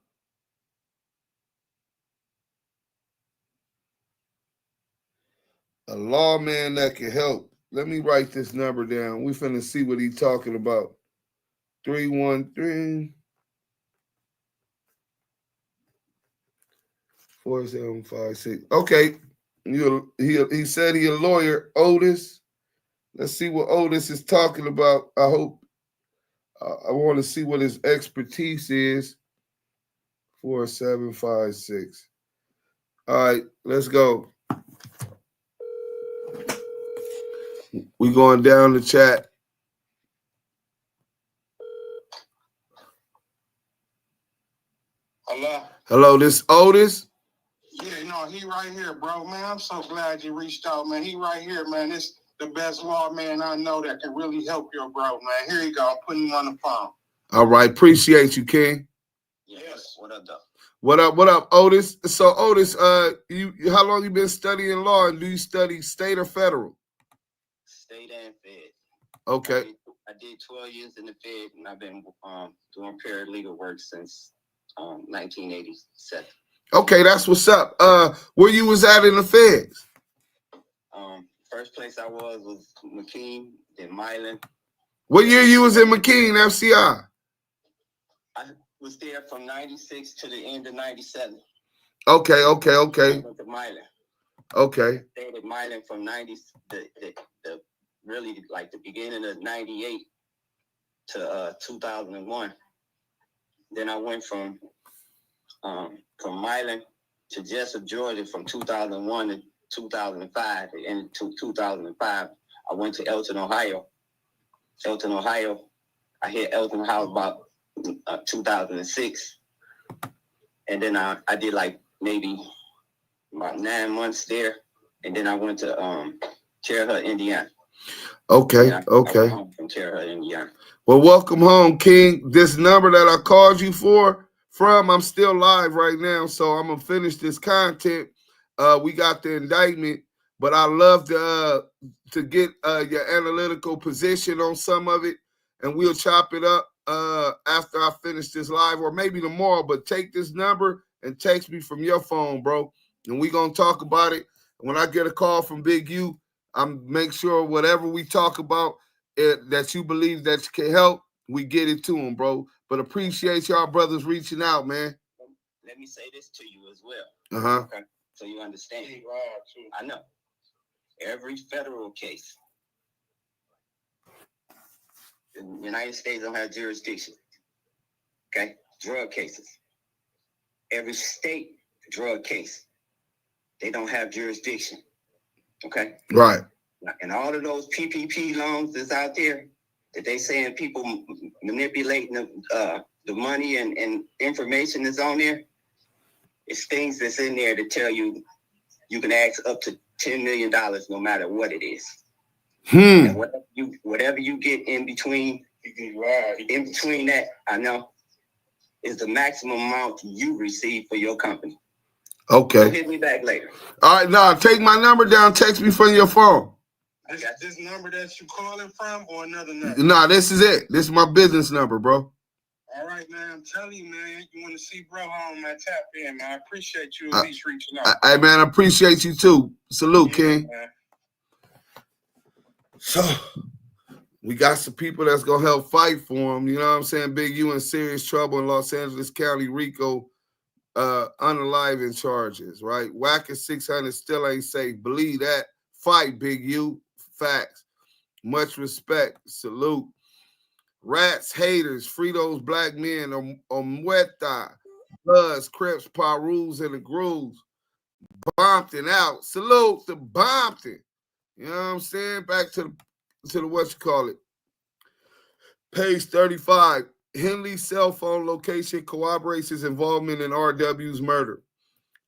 A lawman that can help. Let me write this number down. We finna see what he's talking about. 313-4756. Okay. He said he a lawyer, Otis. Let's see what Otis is talking about. I hope. I want to see what his expertise is. 4756. All right, let's go. We going down the chat. Hello, this Otis? Yeah, no, he right here, bro, man. I'm so glad you reached out, man. He right here, man. This the best lawman I know that can really help your bro, man. Here you go. I'm putting him on the phone. All right, appreciate you, King. Yes. What up, though? What up, Otis? So, Otis, how long you been studying law, and do you study state or federal? State and Fed. Okay. I did 12 years in the Fed, and I've been doing paralegal work since 1987. Okay, that's what's up. Where you was at in the Feds? First place I was McKean, then Milan. What year you was in McKean, FCI? I was there from 96 to the end of 97. Okay. I went to Milan. Okay. Stayed at Milan from 90, the really like the beginning of 98 to 2001. Then I went from Milan to Jessup, Georgia from 2001 to 2005. And to 2005, I went to Elton, Ohio. I hit Elton House about 2006. And then I did like maybe about 9 months there. And then I went to Terre Haute, Indiana. Okay. I went home from Terre Haute, Indiana. Well, welcome home, King. This number that I called you from, I'm still live right now, so I'm gonna finish this content. We got the indictment, but I love to get your analytical position on some of it, and we'll chop it up after I finish this live, or maybe tomorrow. But take this number and text me from your phone, bro, and we're gonna talk about it. When I get a call from Big U, I'm make sure whatever we talk about that you believe that can help, we get it to him, bro. But appreciate y'all brothers reaching out, man. Let me say this to you as well. Okay. So you understand. I know. Every federal case, the United States don't have jurisdiction. Okay? Drug cases. Every state drug case, they don't have jurisdiction. Okay? Right. And all of those PPP loans that's out there that they saying people manipulating the money and information that's on there, it's things that's in there to tell you you can ask up to $10 million no matter what it is. And whatever you get in between that, I know, is the maximum amount you receive for your company. Okay. So hit me back later. All right, now take my number down. Text me from your phone. This number that you calling from or another number? Nah, this is it. This is my business number, bro. All right, man. I'm telling you, man. You want to see bro home, man? Tap in, man. I appreciate you at least reaching out. Hey, man, I appreciate you too. Salute, King. Man. So, We got some people that's going to help fight for him. You know what I'm saying? Big U in serious trouble in Los Angeles County, RICO, unaliving charges, right? Whack at 600 still ain't safe. Believe that. Fight, Big U. Facts. Much respect. Salute. Rats, haters, free those black men, Muerta, Bloods, Crips, Perus, and the Grooves. Bompton out. Salute to Bompton. You know what I'm saying? Back to the what you call it. Page 35. Henley's cell phone location corroborates his involvement in RW's murder.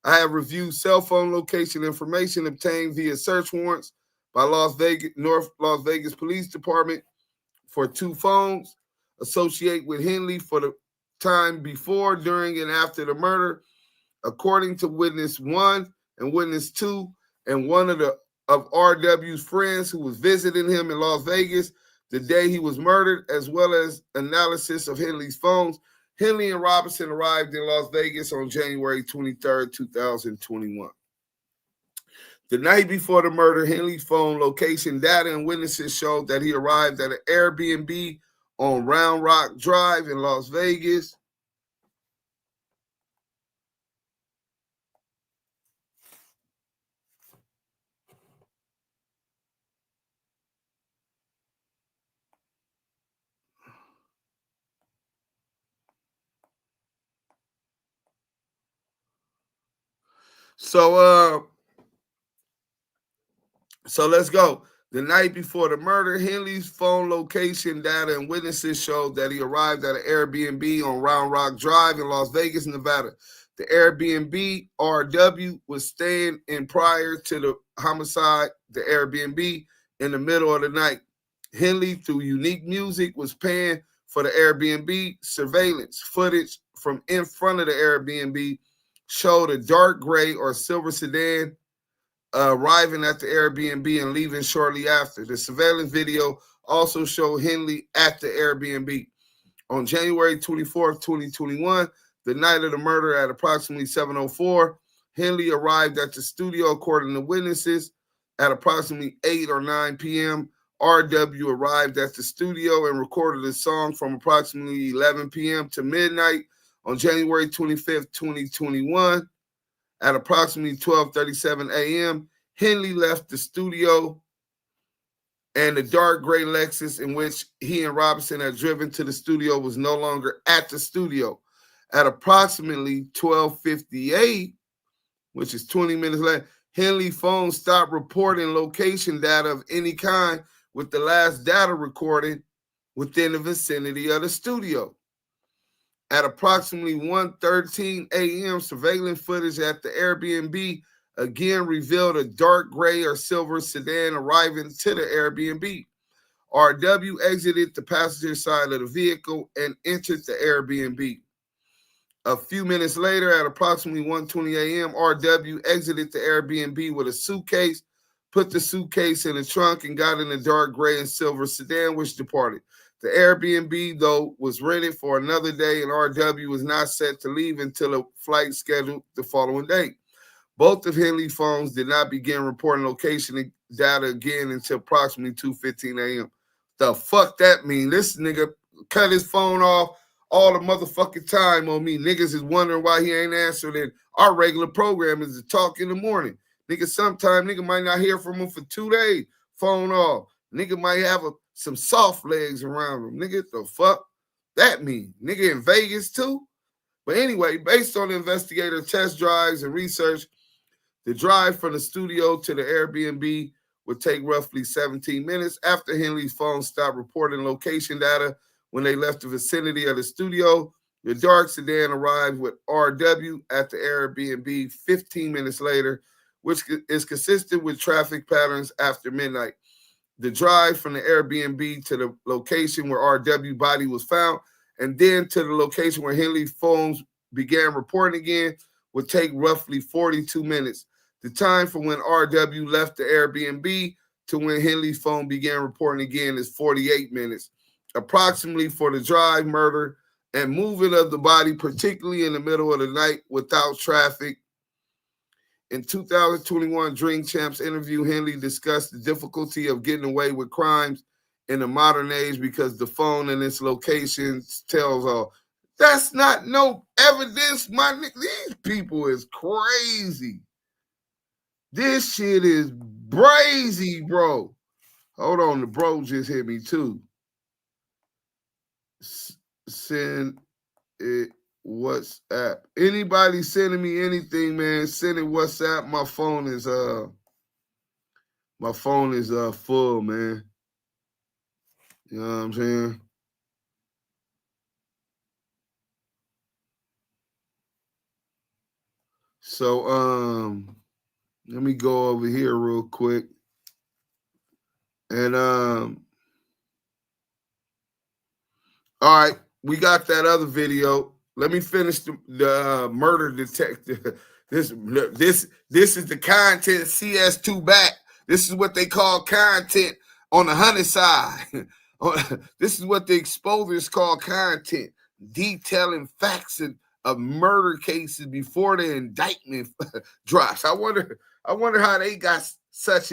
I have reviewed cell phone location information obtained via search warrants by North Las Vegas Police Department for 2 phones associated with Henley for the time before, during, and after the murder. According to witness 1 and witness 2 and one of RW's friends who was visiting him in Las Vegas the day he was murdered, as well as analysis of Henley's phones, Henley and Robinson arrived in Las Vegas on January 23rd, 2021. The night before the murder, Henley's phone location data and witnesses showed that he arrived at an Airbnb on Round Rock Drive in Las Vegas. So let's go. The night before the murder, Henley's phone location data and witnesses showed that he arrived at an Airbnb on Round Rock Drive in Las Vegas, Nevada. The Airbnb RW was staying in prior to the homicide, the Airbnb, in the middle of the night. Henley, through unique music, was paying for the Airbnb. Surveillance footage from in front of the Airbnb showed a dark gray or silver sedan arriving at the Airbnb and leaving shortly after. The surveillance video also showed Henley at the Airbnb. On January 24th, 2021, the night of the murder at approximately 7:04, Henley arrived at the studio, according to witnesses. At approximately 8 or 9 p.m., RW arrived at the studio and recorded a song from approximately 11 p.m. to midnight on January 25th, 2021. At approximately 12:37 a.m., Henley left the studio, and the dark gray Lexus in which he and Robinson had driven to the studio was no longer at the studio. At approximately 12:58, which is 20 minutes later, Henley's phone stopped reporting location data of any kind, with the last data recorded within the vicinity of the studio. At approximately 1:13 a.m., surveillance footage at the Airbnb again revealed a dark gray or silver sedan arriving to the Airbnb. RW exited the passenger side of the vehicle and entered the Airbnb. A few minutes later, at approximately 1:20 a.m., RW exited the Airbnb with a suitcase, put the suitcase in the trunk, and got in the dark gray and silver sedan, which departed. The Airbnb, though, was rented for another day, and RW was not set to leave until a flight scheduled the following day. Both of Henley's phones did not begin reporting location data again until approximately 2:15 a.m. The fuck that mean? This nigga cut his phone off all the motherfucking time on me. Niggas is wondering why he ain't answering. Our regular program is to talk in the morning. Nigga, sometime nigga might not hear from him for 2 days. Phone off. Nigga might have some soft legs around him. Nigga, the fuck that mean? Nigga in Vegas too? But anyway, based on investigator test drives and research, the drive from the studio to the Airbnb would take roughly 17 minutes. After Henley's phone stopped reporting location data when they left the vicinity of the studio, the dark sedan arrived with RW at the Airbnb 15 minutes later, which is consistent with traffic patterns after midnight. The drive from the Airbnb to the location where RW body was found, and then to the location where Henley's phones began reporting again, would take roughly 42 minutes. The time from when RW left the Airbnb to when Henley's phone began reporting again is 48 minutes, approximately for the drive, murder, and moving of the body, particularly in the middle of the night without traffic. In 2021 Drink Champs interview, Henley discussed the difficulty of getting away with crimes in the modern age because the phone and its location tells all. That's not no evidence, my nigga. These people is crazy. This shit is brazy, bro. Hold on, the bro just hit me too. Send it WhatsApp. Anybody sending me anything, man, send it WhatsApp. My phone is full, man. You know what I'm saying? So let me go over here real quick. And all right, we got that other video. Let me finish the murder detective. This is the content CS2 back. This is what they call content on the Hunnet side. This is what the exposers call content, detailing facts of murder cases before the indictment drops. I wonder how they got such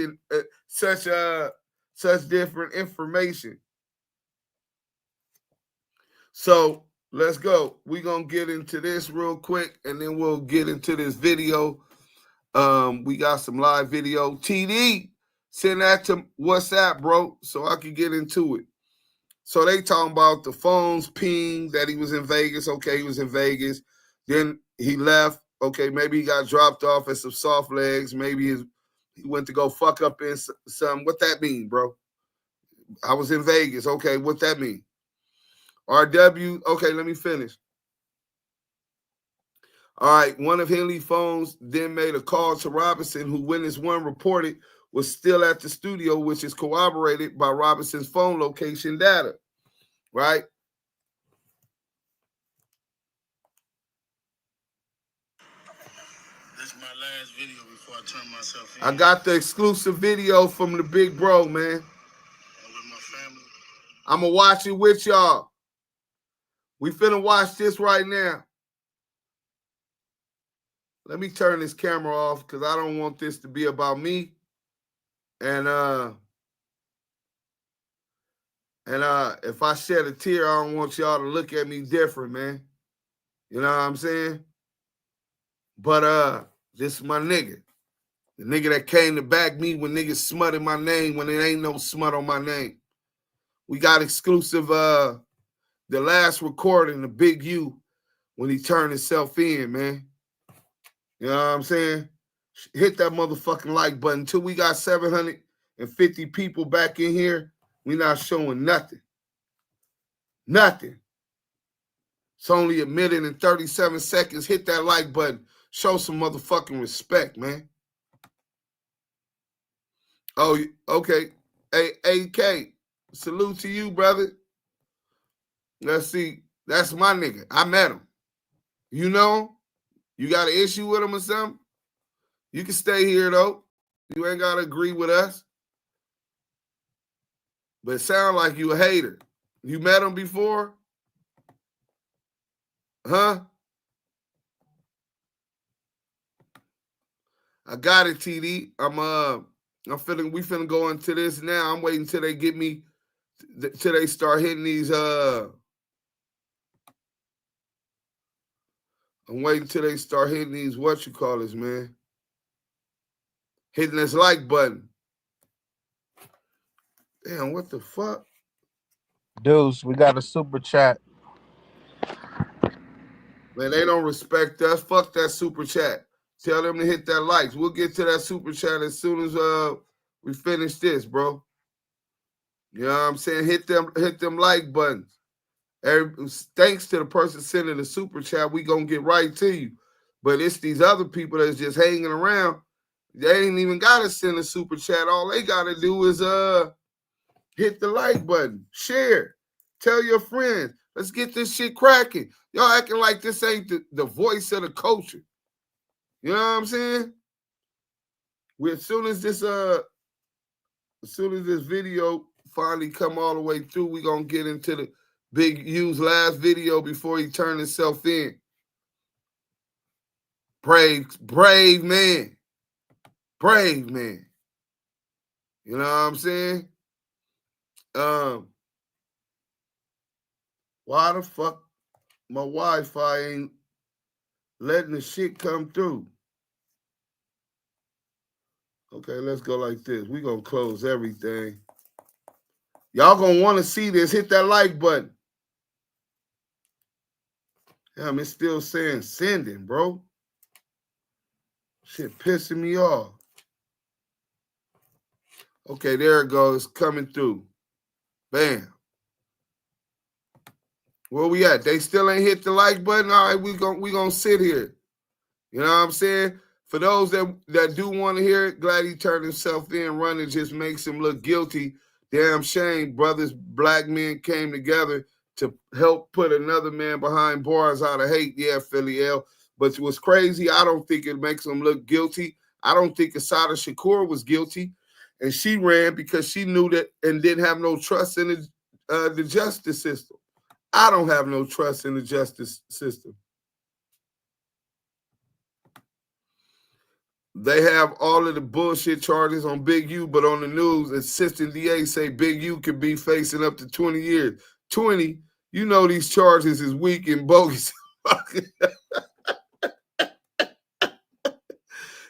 different information. So let's go. We're going to get into this real quick, and then we'll get into this video. We got some live video. TD, send that to WhatsApp, bro, so I can get into it. So they talking about the phones ping that he was in Vegas. Okay, he was in Vegas. Then he left. Okay, maybe he got dropped off at some soft legs. Maybe he went to go fuck up in some. What that mean, bro? I was in Vegas. Okay, what that mean? RW, okay, let me finish. All right, one of Henley's phones then made a call to Robinson, who witness one reported was still at the studio, which is corroborated by Robinson's phone location data, right? This is my last video before I turn myself in. I got the exclusive video from the big bro, man. With my family. I'm going to watch it with y'all. We finna watch this right now. Let me turn this camera off because I don't want this to be about me. And if I shed a tear, I don't want y'all to look at me different, man. You know what I'm saying? But this is my nigga. The nigga that came to back me when niggas smutted my name when there ain't no smut on my name. We got exclusive the last recording, the Big U, when he turned himself in, man. You know what I'm saying? Hit that motherfucking like button. Until we got 750 people back in here, we not showing nothing. Nothing. It's only a minute and 37 seconds. Hit that like button. Show some motherfucking respect, man. Oh, okay. Hey, AK, salute to you, brother. Let's see. That's my nigga. I met him. You know him? You got an issue with him or something? You can stay here, though. You ain't got to agree with us. But it sounds like you a hater. You met him before? Huh? I got it, TD. We finna go into this now. I'm waiting till they get me, till they start hitting these, I'm waiting till they start hitting these, man. Hitting this like button. Damn, what the fuck? Deuce, we got a super chat. Man, they don't respect us. Fuck that super chat. Tell them to hit that likes. We'll get to that super chat as soon as we finish this, bro. You know what I'm saying? Hit them like buttons. Thanks to the person sending the super chat, we gonna get right to you. But it's these other people that's just hanging around. They ain't even gotta send a super chat. All they gotta do is hit the like button, share, tell your friends. Let's get this shit cracking. Y'all acting like this ain't the voice of the culture. You know what I'm saying? As soon as this video finally come all the way through, we gonna get into the Big U's last video before he turned himself in. Brave man. Brave man. You know what I'm saying? Why the fuck my Wi-Fi ain't letting the shit come through? Okay, let's go like this. We're going to close everything. Y'all going to want to see this. Hit that like button. Damn, it's still saying sending, bro. Shit pissing me off. Okay, there it goes. Coming through. Bam. Where we at? They still ain't hit the like button? All right, we gonna sit here. You know what I'm saying? For those that do want to hear it, glad he turned himself in. Running just makes him look guilty. Damn shame brothers, black men came together to help put another man behind bars out of hate. Yeah, Philly L. But what's crazy, I don't think it makes him look guilty. I don't think Assata Shakur was guilty. And she ran because she knew that and didn't have no trust in the justice system. I don't have no trust in the justice system. They have all of the bullshit charges on Big U, but on the news, assistant DA say Big U could be facing up to 20 years. 20, you know these charges is weak and bogus.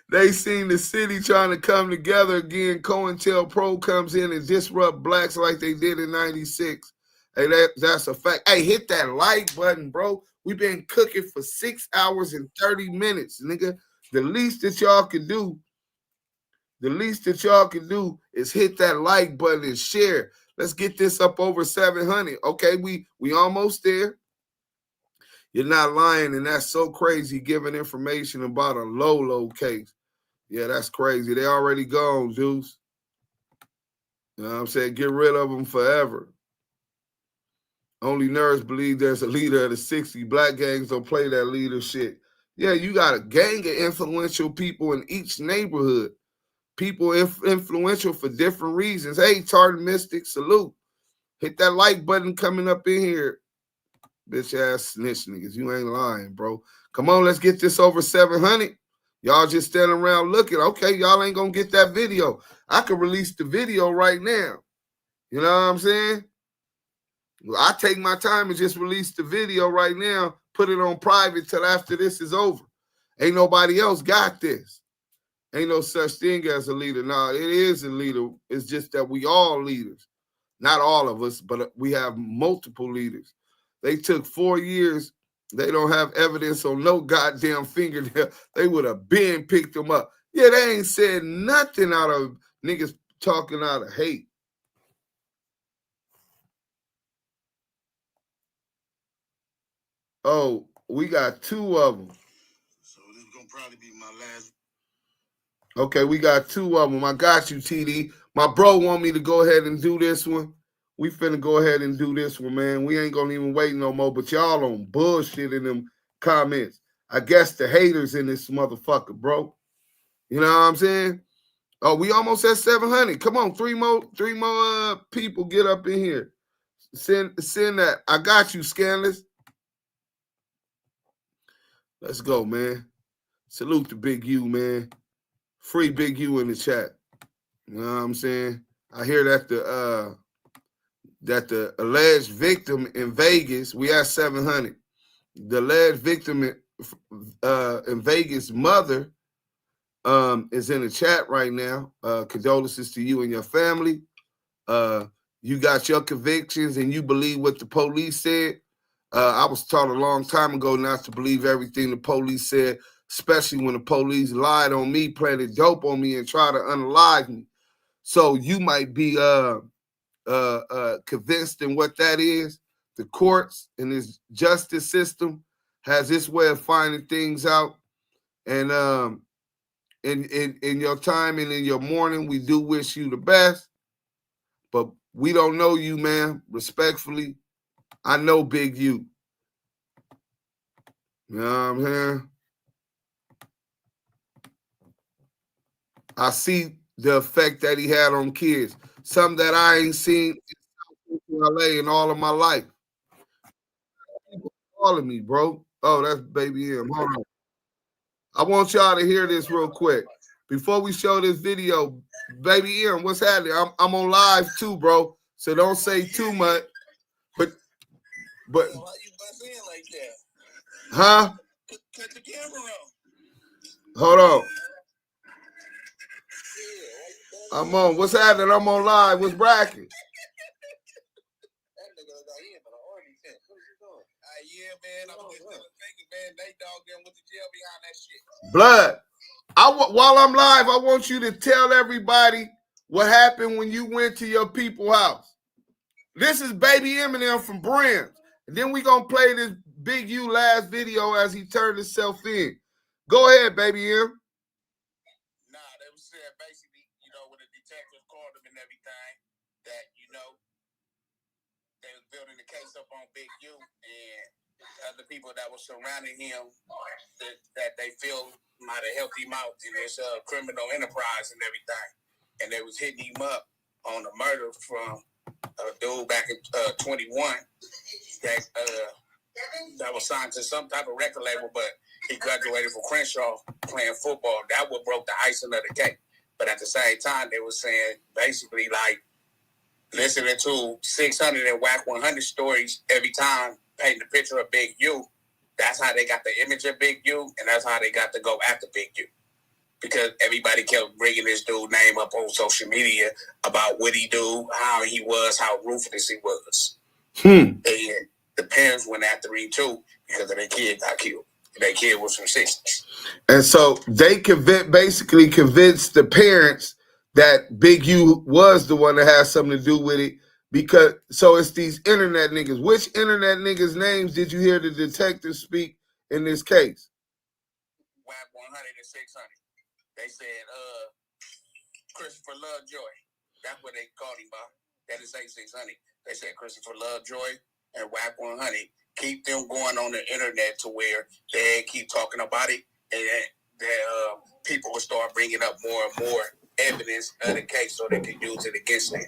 They seen the city trying to come together again. COINTELPRO comes in and disrupt blacks like they did in 96. Hey, that's a fact. Hey, hit that like button, bro. We've been cooking for 6 hours and 30 minutes, nigga. The least that y'all can do is hit that like button and share. Let's get this up over 700. Okay, we almost there. You're not lying, and that's so crazy giving information about a low case. Yeah, that's crazy. They already gone, Deuce. You know what I'm saying? Get rid of them forever. Only nerds believe there's a leader of the 60. Black gangs don't play that leader shit. Yeah, you got a gang of influential people in each neighborhood. People influential for different reasons. Hey, Tartan Mystic, salute. Hit that like button coming up in here. Bitch ass snitch niggas. You ain't lying, bro. Come on, let's get this over 700. Y'all just standing around looking. Okay, y'all ain't gonna get that video. I could release the video right now. You know what I'm saying? I take my time and just release the video right now, put it on private till after this is over. Ain't nobody else got this. Ain't no such thing as a leader. No, it is a leader. It's just that we all leaders. Not all of us, but we have multiple leaders. They took 4 years. They don't have evidence on no goddamn fingernail. They would have been picked them up. Yeah, they ain't said nothing out of niggas talking out of hate. Oh, we got 2 of them. So this is gonna probably be my last. Okay, we got 2 of them. I got you, TD. My bro want me to go ahead and do this one. We finna go ahead and do this one, man. We ain't gonna even wait no more, but y'all on bullshit in them comments. I guess the haters in this motherfucker, bro. You know what I'm saying? Oh, we almost at 700. Come on, three more people get up in here. Send that. I got you, Scanless. Let's go, man. Salute to Big U, man. Free Big U in the chat. You know what I'm saying? I hear that the alleged victim in Vegas, we at 700. The alleged victim in Vegas' mother is in the chat right now. Condolences to you and your family. You got your convictions and you believe what the police said. I was taught a long time ago not to believe everything the police said, especially when the police lied on me, planted dope on me, and tried to unalive me. So you might be convinced in what that is. The courts and this justice system has its way of finding things out. And in your time and in your mourning, we do wish you the best. But we don't know you, man. Respectfully, I know Big U. You know what I'm saying? I see the effect that he had on kids. Something that I ain't seen in LA in all of my life. People calling me, bro. Oh, that's Baby M. Hold on. I want y'all to hear this real quick. Before we show this video, Baby M, what's happening? I'm on live too, bro. So don't say too much. But why you bust in like that? Huh? Cut the camera on. Hold on. I'm on. What's happening? I'm on live. What's bracking? Yeah, man. I'm just telling niggas, man. They dog them with the jail behind that shit. Blood. While I'm live, I want you to tell everybody what happened when you went to your people's house. This is Baby Eminem from Brims. And then we gonna play this Big U last video as he turned himself in. Go ahead, Baby M. Nah, they was saying basically, you know, when the detectives called him and everything, that, you know, they was building the case up on Big U and other people that were surrounding him that they feel might have helped him out in this criminal enterprise and everything. And they was hitting him up on the murder from a dude back in 21 that was signed to some type of record label, but he graduated from Crenshaw playing football. That what broke the icing of the cake. But at the same time, they were saying basically like listening to 600 and Whack 100 stories every time, painting a picture of Big U. That's how they got the image of Big U, and that's how they got to go after Big U. Because everybody kept bringing this dude's name up on social media about what he do, how he was, how ruthless he was. And the parents went after him too because their kid got killed. Their kid was from 60s. And so they basically convinced the parents that Big U was the one that had something to do with it. Because so it's these internet niggas. Which internet niggas' names did you hear the detectives speak in this case? Whack 100 and 600. They said, Christopher Lovejoy. That's what they called him by. That is 600. They said Christopher Lovejoy and Whack 100. Keep them going on the internet to where they keep talking about it, and that people will start bringing up more and more evidence of the case so they can use it against them.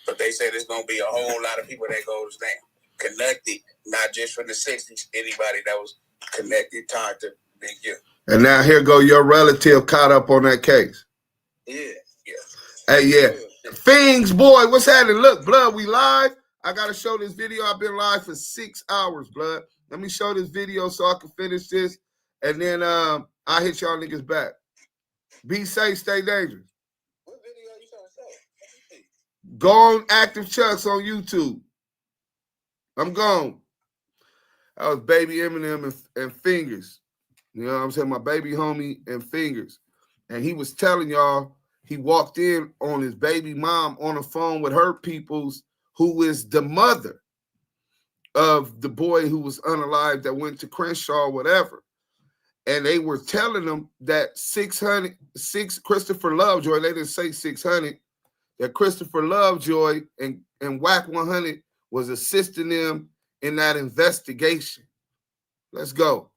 But they said there's going to be a whole lot of people that goes down. Connected, not just from the 60s, anybody that was connected, tied to Big U. And now here go your relative caught up on that case. Yeah. Hey, yeah. Things, boy, what's happening? Look, blood, we live. I got to show this video. I've been live for 6 hours, blood. Let me show this video so I can finish this. And then I'll hit y'all niggas back. Be safe, stay dangerous. What video are you trying to say? Go on Active Chucks on YouTube. I'm gone. That was Baby Eminem and Fingers. You know what I'm saying? My baby homie and Fingers. And he was telling y'all he walked in on his baby mom on the phone with her peoples, who is the mother of the boy who was unalived that went to Crenshaw, whatever. And they were telling them that Christopher Lovejoy, they didn't say 600, that Christopher Lovejoy and Whack 100 was assisting them in that investigation. Let's go.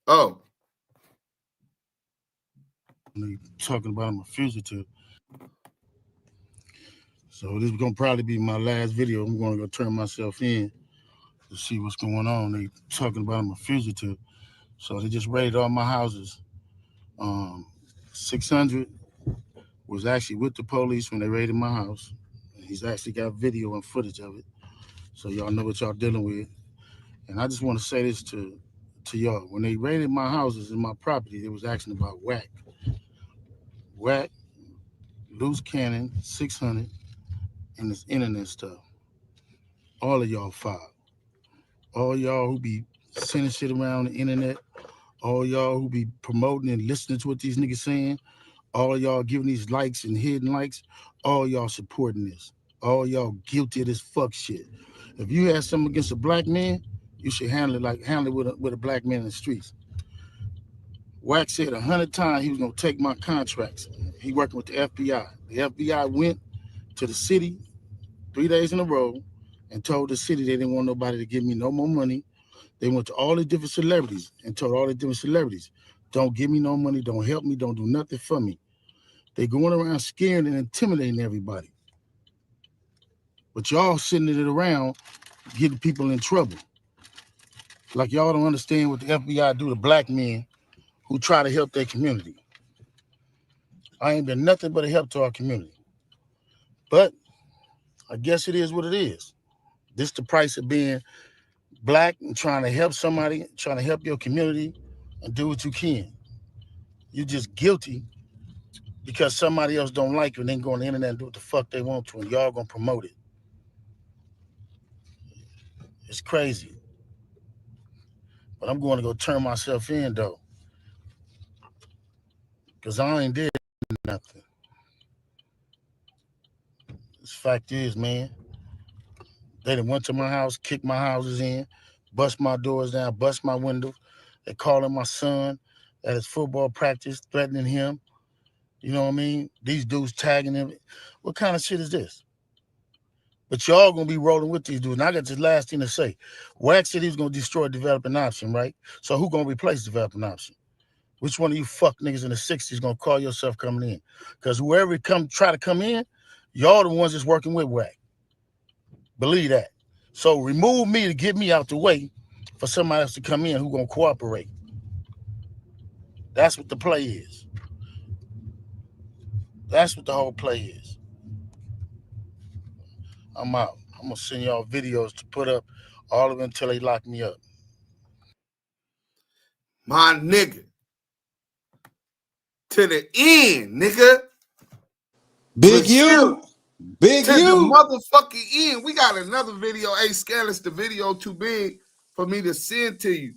Oh. Talking about I'm a fugitive. So this is gonna probably be my last video. I'm gonna go turn myself in to see what's going on. They talking about I'm a fugitive. So they just raided all my houses. 600 was actually with the police when they raided my house. He's actually got video and footage of it. So y'all know what y'all dealing with. And I just want to say this to y'all. When they raided my houses and my property, they was asking about Whack, Luce Cannon, 600, and this internet stuff. All of y'all filed. All y'all who be sending shit around the internet, all y'all who be promoting and listening to what these niggas saying, all y'all giving these likes and hidden likes, all y'all supporting this. All y'all guilty of this fuck shit. If you had something against a black man, you should handle it with a black man in the streets. Whack said 100 times he was gonna take my contracts. He working with the FBI. The FBI went to the city 3 days in a row and told the city they didn't want nobody to give me no more money. They went to all the different celebrities and told all the different celebrities, don't give me no money, don't help me, don't do nothing for me. They going around scaring and intimidating everybody. But y'all sitting it around getting people in trouble. Like y'all don't understand what the FBI do to black men who try to help their community. I ain't been nothing but a help to our community. But I guess it is what it is. This the price of being black and trying to help somebody, trying to help your community and do what you can. You're just guilty because somebody else don't like you and then go on the internet and do what the fuck they want to, and y'all gonna promote it. It's crazy. But I'm going to go turn myself in, though, because I ain't did nothing. The fact is, man, they done went to my house, kicked my houses in, bust my doors down, bust my windows. They calling my son at his football practice, threatening him. You know what I mean? These dudes tagging him. What kind of shit is this? But y'all gonna be rolling with these dudes. And I got this last thing to say. Wax said he was gonna destroy developing option, right? So who gonna replace developing option? Which one of you fuck niggas in the 60s gonna call yourself coming in? Because whoever try to come in, y'all the ones that's working with Wax. Believe that. So remove me to get me out the way for somebody else to come in who gonna cooperate. That's what the play is. That's what the whole play is. I'm out. I'm gonna send y'all videos to put up, all of them until they lock me up. My nigga. To the end, nigga. Big U. Big to U. the motherfucking end. We got another video. Hey, Scandalous, the video too big for me to send to you.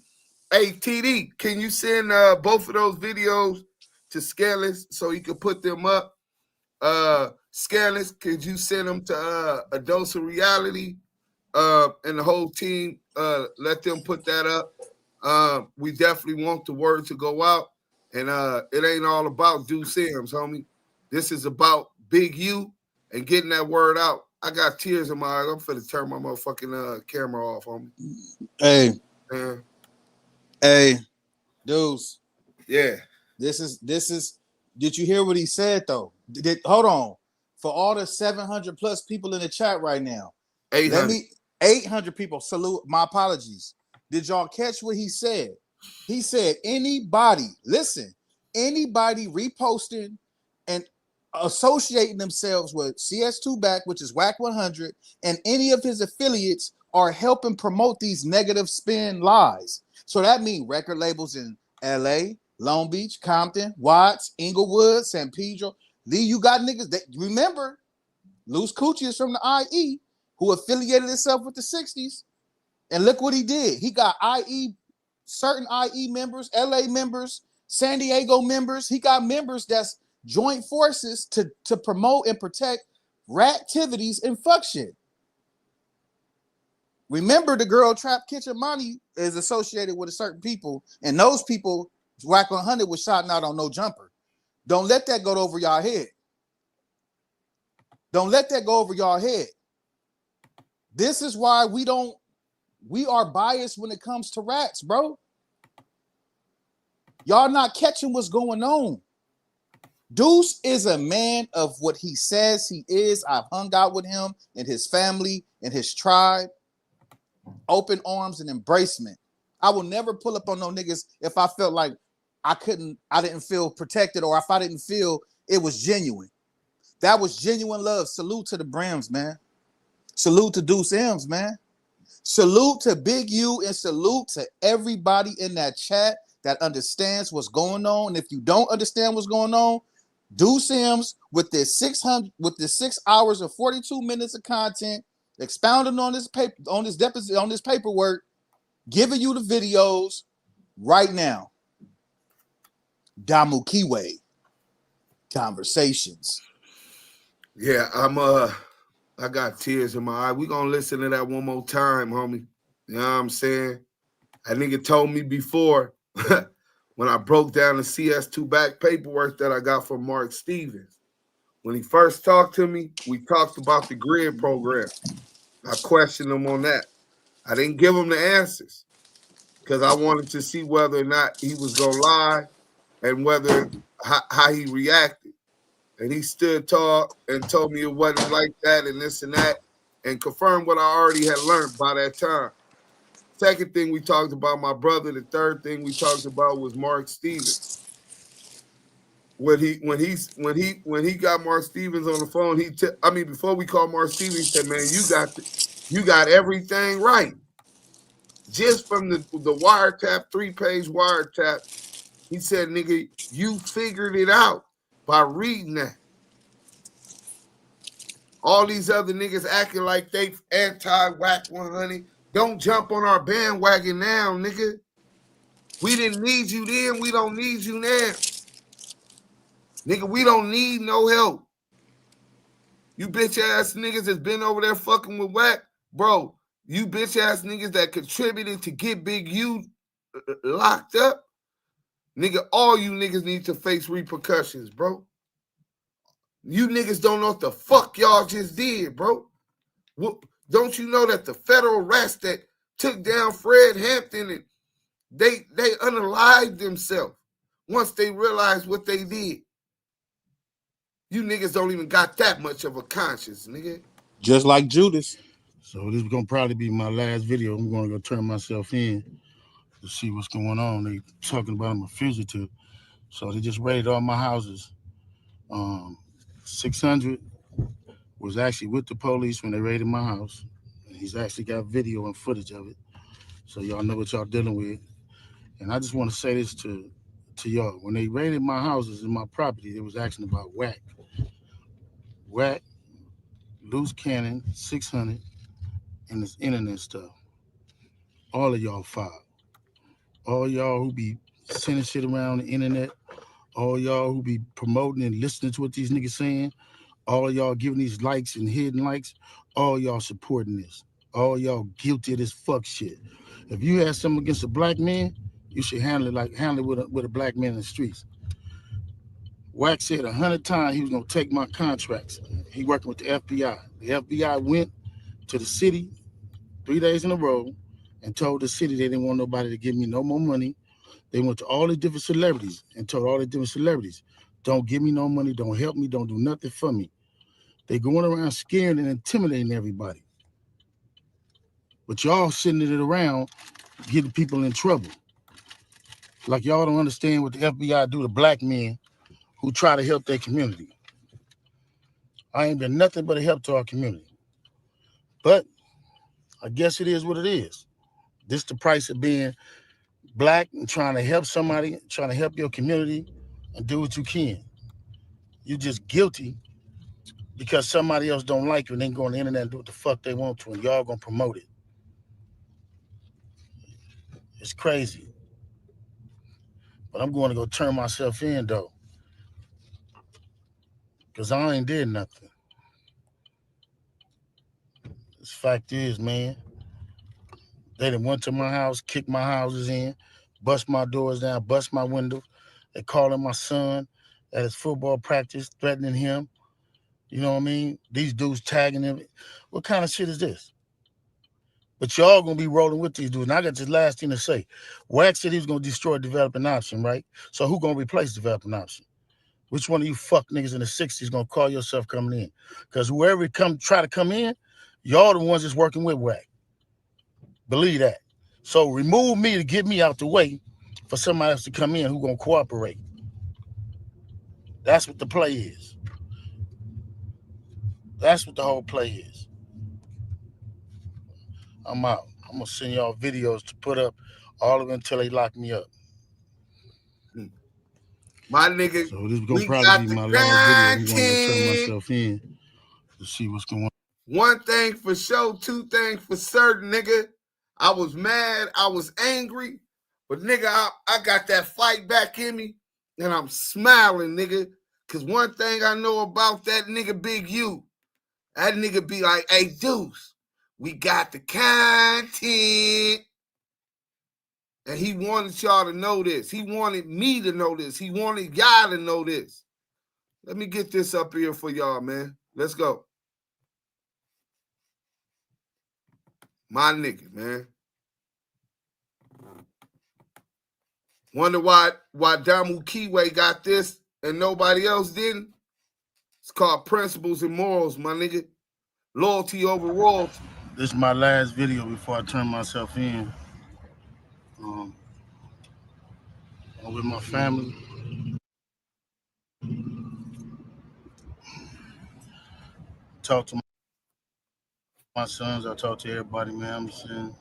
Hey, TD, can you send both of those videos to Scandalous so he can put them up? Scandalous, could you send them to A Dose of Reality and the whole team? Let them put that up. We definitely want the word to go out. And it ain't all about Deuce Sims, homie. This is about Big U and getting that word out. I got tears in my eyes. I'm finna turn my motherfucking camera off, homie. Hey. Hey, Deuce. Yeah. This is. Did you hear what he said though? Hold on. For all the 700 plus people in the chat right now, 800 people. Salute. My apologies. Did y'all catch what he said? He said anybody reposting and associating themselves with CS2 Back, which is WAC 100, and any of his affiliates are helping promote these negative spin lies. So that means record labels in LA, Long Beach, Compton, Watts, Inglewood, San Pedro. Lee, you got niggas that remember Luce Coochie is from the IE who affiliated himself with the 60s. And look what he did. He got certain IE members, LA members, San Diego members. He got members that's joint forces to promote and protect rat activities and fuck shit. Remember, the girl Trap Kitchen Money is associated with a certain people, and those people, WAC 100 was shouting out on No Jumper. Don't let that go over y'all head. Don't let that go over y'all head. This is why we are biased when it comes to rats, bro. Y'all not catching what's going on. Deuce is a man of what he says he is. I've hung out with him and his family and his tribe. Open arms and embracement. I will never pull up on no niggas if I felt like I didn't feel protected, or if I didn't feel it was genuine. That was genuine love. Salute to the Brams, man. Salute to Deuce M's, man. Salute to Big U, and salute to everybody in that chat that understands what's going on. And if you don't understand what's going on, Deuce M's with this 6 hours and 42 minutes of content, expounding on this paper, on this paperwork, giving you the videos right now. Damu Kiwe Conversations. Yeah, I got tears in my eye. We gonna listen to that one more time, homie. You know what I'm saying? That nigga told me before when I broke down the CS2 Back paperwork that I got from Mark Stevens. When he first talked to me, we talked about the grid program. I questioned him on that. I didn't give him the answers because I wanted to see whether or not he was gonna lie and whether how he reacted. And he stood tall and told me it wasn't like that and this and that, and confirmed what I already had learned by that time. Second thing we talked about, my brother. The third thing we talked about was Mark Stevens. when he got Mark Stevens on the phone, before we called Mark Stevens, he said, "Man, you got everything right." Just from the wiretap, 3-page wiretap, he said, "Nigga, you figured it out by reading that." All these other niggas acting like they anti-WAC 100. Don't jump on our bandwagon now, nigga. We didn't need you then. We don't need you now. Nigga, we don't need no help. You bitch ass niggas that's been over there fucking with WAC, bro. You bitch ass niggas that contributed to get Big U locked up. Nigga, all you niggas need to face repercussions, bro. You niggas don't know what the fuck y'all just did, bro. Don't you know that the federal rats that took down Fred Hampton and they unalived themselves once they realized what they did? You niggas don't even got that much of a conscience, nigga. Just like Judas. So this is gonna probably be my last video. I'm gonna go turn myself in to see what's going on. They talking about I'm a fugitive. So they just raided all my houses. 600 was actually with the police when they raided my house. And he's actually got video and footage of it. So y'all know what y'all dealing with. And I just want to say this to y'all. When they raided my houses and my property, they was asking about WAC. WAC, Luce Cannon, 600, and this internet stuff. All of y'all filed. All y'all who be sending shit around the internet, all y'all who be promoting and listening to what these niggas saying, all y'all giving these likes and hidden likes, all y'all supporting this. All y'all guilty of this fuck shit. If you had something against a black man, you should handle it with a black man in the streets. WAC said 100 times he was gonna take my contracts. He working with the FBI. The FBI went to the city 3 days in a row and told the city they didn't want nobody to give me no more money. They went to all the different celebrities and told all the different celebrities, don't give me no money, don't help me, don't do nothing for me. They going around scaring and intimidating everybody. But y'all sitting it around getting people in trouble. Like y'all don't understand what the FBI do to black men who try to help their community. I ain't been nothing but a help to our community. But I guess it is what it is. This the price of being black and trying to help somebody, trying to help your community and do what you can. You're just guilty because somebody else don't like you and they go on the internet and do what the fuck they want to and y'all gonna promote it. It's crazy. But I'm going to go turn myself in though. Because I ain't did nothing. This fact is, man, they done went to my house, kicked my houses in, bust my doors down, bust my windows. They calling my son at his football practice, threatening him. You know what I mean? These dudes tagging him. What kind of shit is this? But y'all gonna be rolling with these dudes. And I got this last thing to say. WAC said he was gonna destroy developing option, right? So who gonna replace developing option? Which one of you fuck niggas in the 60s gonna call yourself coming in? Because whoever try to come in, y'all the ones that's working with WAC. Believe that. So remove me to get me out the way for somebody else to come in who gonna cooperate. That's what the play is. That's what the whole play is. I'm out. I'm gonna send y'all videos to put up all of them until they lock me up. My nigga, so this is gonna probably be my last video. I'm gonna turn myself in to see what's going on. One thing for sure, two things for certain, nigga. I was mad, I was angry, but nigga, I got that fight back in me, and I'm smiling, nigga. Cause one thing I know about that nigga Big U, that nigga be like, hey, Deuce, we got the content. And he wanted y'all to know this. He wanted me to know this. He wanted y'all to know this. Let me get this up here for y'all, man. Let's go. My nigga, man. Wonder why Damu Kiwe got this and nobody else didn't? It's called principles and morals, my nigga. Loyalty over royalty. This is my last video before I turn myself in. I'm with my family. talk to my sons. I talk to everybody, man. I'm saying.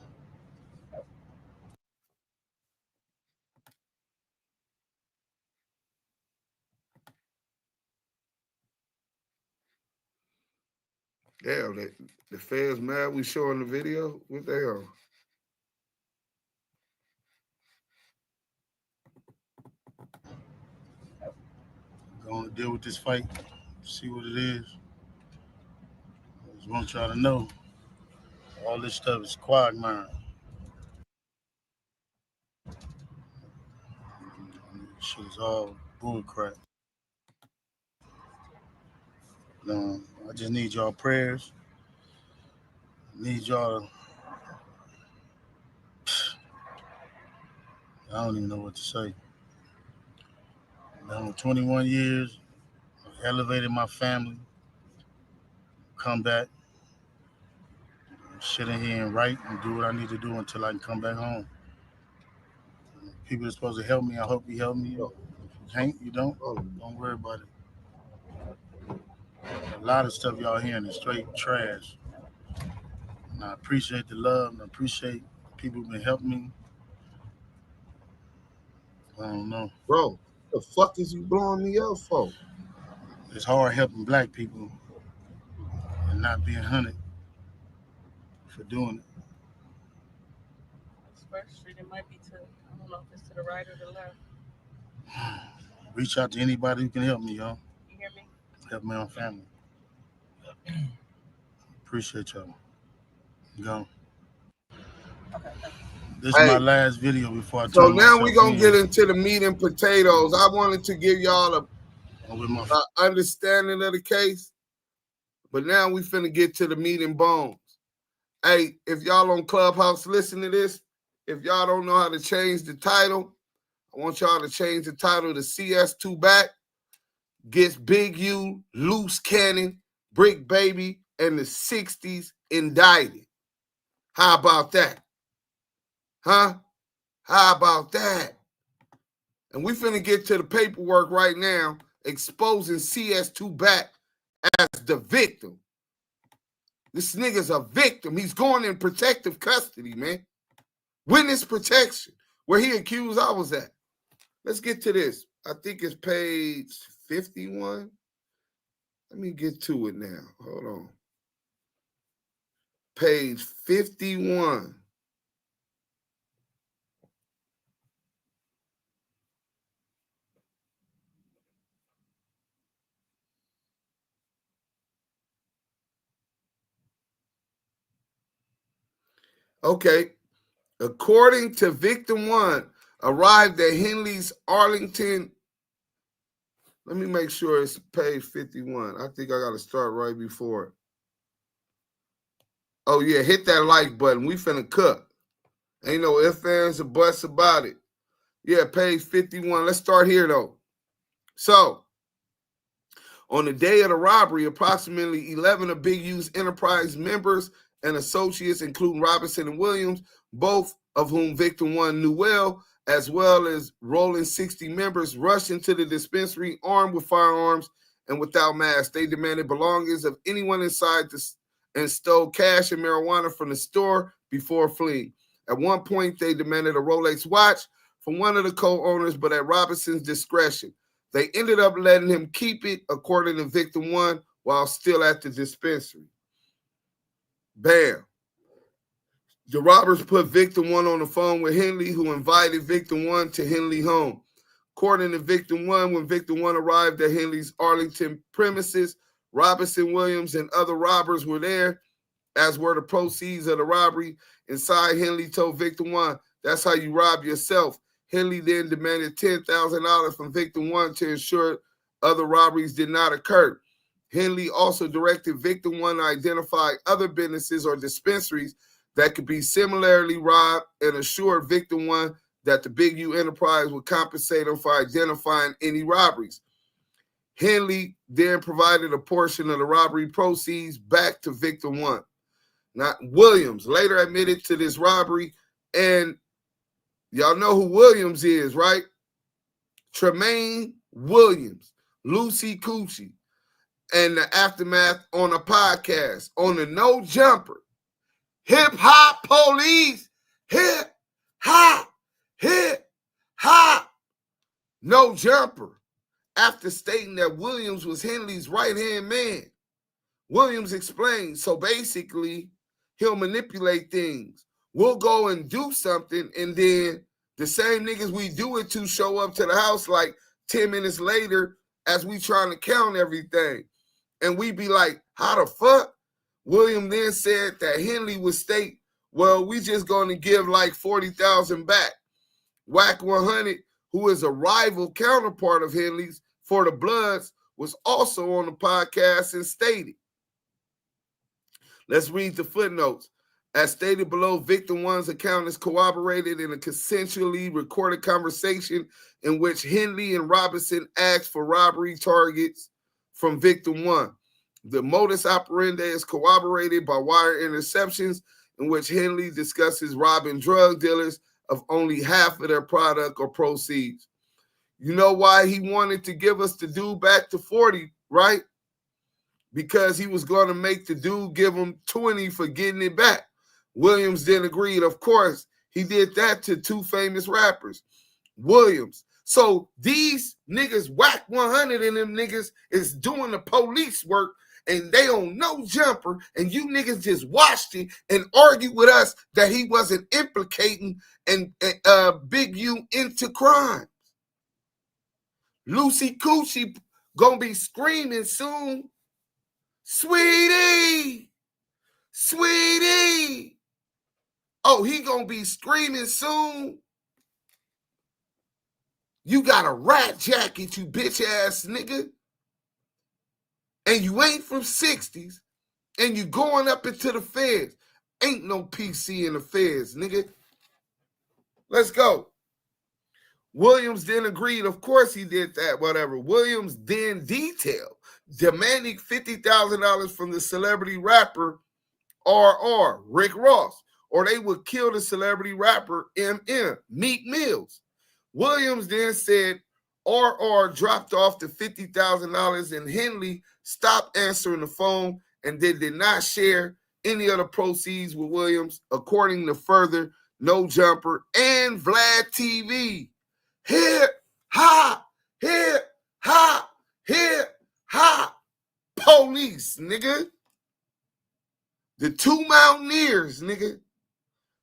Damn, the feds mad we showing the video? What the hell? Going to deal with this fight, see what it is. I just want y'all to know, all this stuff is quagmire. Shit is all bullcrap. I just need y'all prayers. I need y'all to, I don't even know what to say. Now, 21 years, I elevated my family, come back, sit in here and write and do what I need to do until I can come back home. People are supposed to help me. I hope you help me. If you can't, you don't. Don't worry about it. A lot of stuff y'all hearing is straight trash. And I appreciate the love and I appreciate people who've been helping me. I don't know. Bro, the fuck is you blowing me up for? It's hard helping black people and not being hunted for doing it. First Street, it might be to, I don't know if it's to the right or the left. Reach out to anybody who can help me, y'all. You hear me? Help my own family. Appreciate y'all. Go. This is my last video before I turn So now we're myself going to get into the meat and potatoes. I wanted to give y'all a understanding of the case, but now we finna get to the meat and bones. Hey, if y'all on Clubhouse listen to this, if y'all don't know how to change the title, I want y'all to change the title to CS2 Back, gets Big U, Luce Cannon, Bricc Baby, and the 60s indicted. How about that? Huh? How about that? And we finna get to the paperwork right now, exposing CS2 Back as the victim. This nigga's a victim. He's going in protective custody, man. Witness protection, where he accused I was at. Let's get to this. I think it's page 51. Let me get to it now. Hold on. Page 51. Okay. According to victim one, arrived at Henley's Arlington. Let me make sure it's page 51. I think I got to start right before it. Oh, yeah, hit that like button. We finna cook. Ain't no ifs, ands, or buts about it. Yeah, page 51. Let's start here, though. So, on the day of the robbery, approximately 11 of Big U's enterprise members and associates, including Robinson and Williams, both of whom victim one knew well as Rollin 60 members, rushed into the dispensary armed with firearms and without masks. They demanded belongings of anyone inside and stole cash and marijuana from the store before fleeing. At one point, they demanded a Rolex watch from one of the co-owners, but at Robinson's discretion. They ended up letting him keep it, according to victim one, while still at the dispensary. Bam. The robbers put victim one on the phone with Henley, who invited victim one to Henley home. According to victim one, when victim one arrived at Henley's Arlington premises, Robinson, Williams, and other robbers were there, as were the proceeds of the robbery. Inside, Henley told victim one, "That's how you rob yourself." Henley then demanded $10,000 from victim one to ensure other robberies did not occur. Henley also directed victim one to identify other businesses or dispensaries that could be similarly robbed and assured victim one that the Big U enterprise would compensate them for identifying any robberies. Henley then provided a portion of the robbery proceeds back to victim one. Now, Williams later admitted to this robbery, and y'all know who Williams is, right? Tremaine Williams, Lucy Coochie. and the aftermath on a podcast on the No Jumper. Hip hop police, hip hop, No Jumper. After stating that Williams was Henley's right-hand man, Williams explained, so basically, he'll manipulate things. We'll go and do something, and then the same niggas we do it to show up to the house like 10 minutes later as we trying to count everything. And we be like, how the fuck? William then said that Henley would state, well, we just going to give like 40,000 back. Whack 100, who is a rival counterpart of Henley's for the Bloods, was also on the podcast and stated. Let's read the footnotes. As stated below, Victim One's account is corroborated in a consensually recorded conversation in which Henley and Robinson asked for robbery targets from Victim One. The modus operandi is corroborated by wire interceptions in which Henley discusses robbing drug dealers of only half of their product or proceeds. You know why he wanted to give us the dude back to 40, right? Because he was going to make the dude give him 20 for getting it back. Williams then agreed. Of course, he did that to two famous rappers. Williams. So these niggas, Whack 100 and them niggas is doing the police work, and they on No Jumper, and you niggas just watched it and argued with us that he wasn't implicating and Big U into crime. Lucy Coochie gonna be screaming soon. Sweetie, sweetie. Oh, he gonna be screaming soon. You got a rat jacket, you bitch ass nigga. And you ain't from 60s. And you going up into the feds. Ain't no PC in the feds, nigga. Let's go. Williams then agreed. Of course he did that, whatever. Williams then detailed demanding $50,000 from the celebrity rapper RR, Rick Ross, or they would kill the celebrity rapper MM, Meek Mills. Williams then said RR dropped off the $50,000 and Henley stopped answering the phone and they did not share any of the proceeds with Williams, according to further No Jumper and Vlad TV. Hip hop, hip hop, hip hop. Police, nigga. The two Mountaineers, nigga.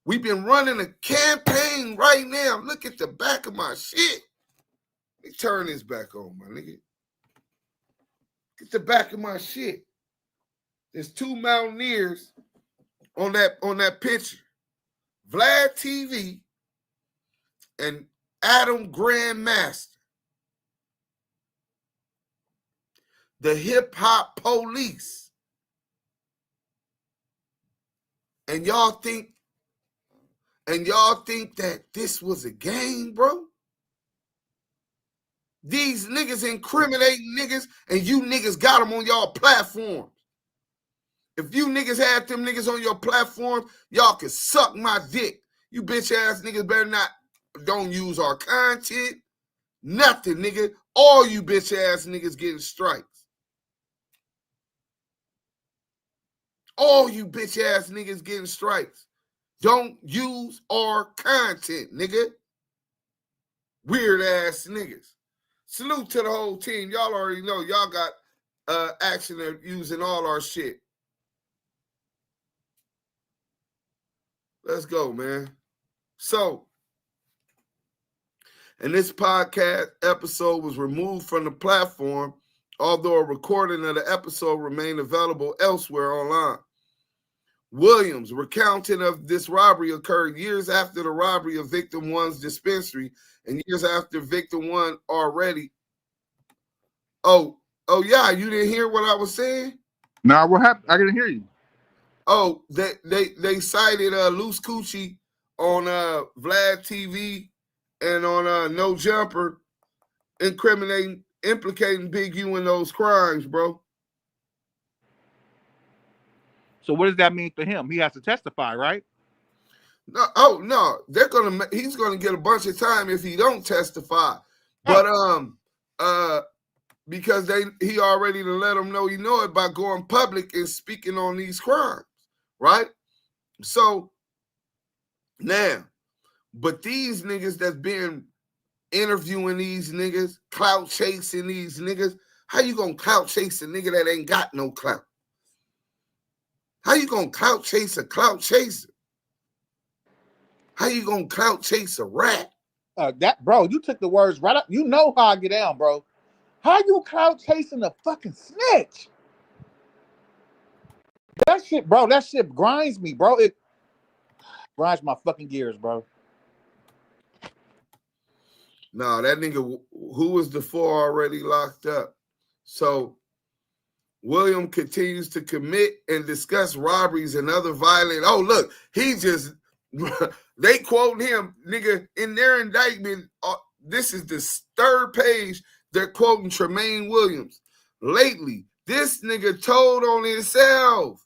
We've been running a campaign right now. Look at the back of my shit. Let me turn this back on, my nigga. Get the back of my shit. There's two Mountaineers on that picture. Vlad TV and Adam Grandmaster. The hip hop police. And y'all think that this was a game, bro? These niggas incriminating niggas, and you niggas got them on y'all platforms. If you niggas had them niggas on your platform, y'all can suck my dick. You bitch ass niggas better not, don't use our content. Nothing, nigga. All you bitch ass niggas getting strikes. All you bitch ass niggas getting strikes. Don't use our content, nigga. Weird ass niggas. Salute to the whole team. Y'all already know y'all got action of using all our shit. Let's go, man. So, and this podcast episode was removed from the platform, although a recording of the episode remained available elsewhere online. Williams, recounting of this robbery occurred years after the robbery of Victim One's dispensary and years after Victim One already. Oh yeah, you didn't hear what I was saying? Nah, what happened? I didn't hear you. Oh, they cited Luce Coochie on Vlad TV and on No Jumper, implicating Big U in those crimes, bro. So what does that mean for him? He has to testify, right? No, he's gonna get a bunch of time if he don't testify. But because he already let them know he know it by going public and speaking on these crimes, right? So now, but these niggas that's been interviewing these niggas, clout chasing these niggas, how you gonna clout chase a nigga that ain't got no clout? How you gonna clout chase a clout chaser? How you gonna clout chase a rat? That bro, you took the words right up. You know how I get down, bro. How you clout chasing a fucking snitch? That shit, bro. That shit grinds me, bro. It grinds my fucking gears, bro. No, that nigga who was the four already locked up. So William continues to commit and discuss robberies and other violent. Oh, look, he just they quote him, nigga, in their indictment. This is the third page. They're quoting Tremaine Williams. Lately, this nigga told on himself.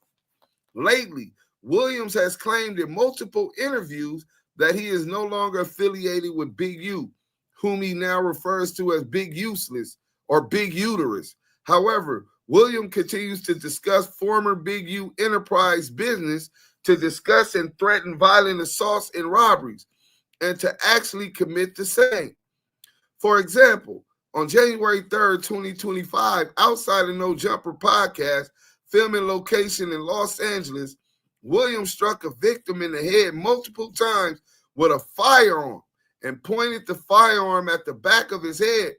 Lately, Williams has claimed in multiple interviews that he is no longer affiliated with Big U, whom he now refers to as Big Useless or Big Uterus. However, William continues to discuss former Big U enterprise business to discuss and threaten violent assaults and robberies, and to actually commit the same. For example, on January 3rd, 2025, outside of No Jumper podcast, filming location in Los Angeles, Williams struck a victim in the head multiple times with a firearm and pointed the firearm at the back of his head,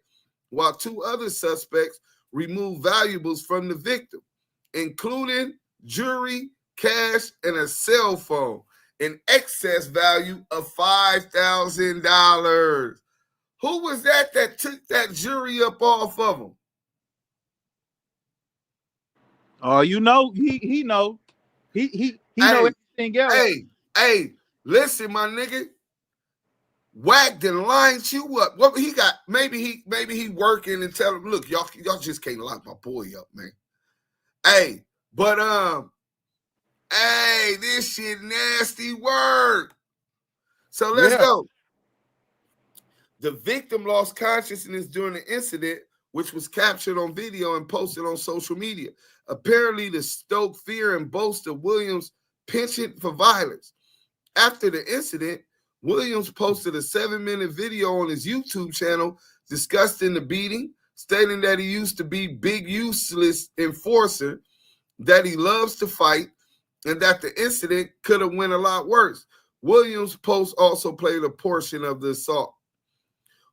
while two other suspects removed valuables from the victim, including jewelry, cash, and a cell phone, in excess value of $5,000. Who was that took that jewelry up off of him? Oh, you know, he know. He know everything else. Hey, listen, my nigga. Whacked and lined you up. What he got? Maybe he working and tell him, look, y'all just can't lock my boy up, man. Hey, but this shit nasty work. So let's go. The victim lost consciousness during the incident, which was captured on video and posted on social media, apparently to stoke fear and bolster Williams' penchant for violence. After the incident, Williams posted a 7-minute video on his YouTube channel discussing the beating, stating that he used to be Big Useless enforcer, that he loves to fight, and that the incident could have went a lot worse. Williams' post also played a portion of the assault.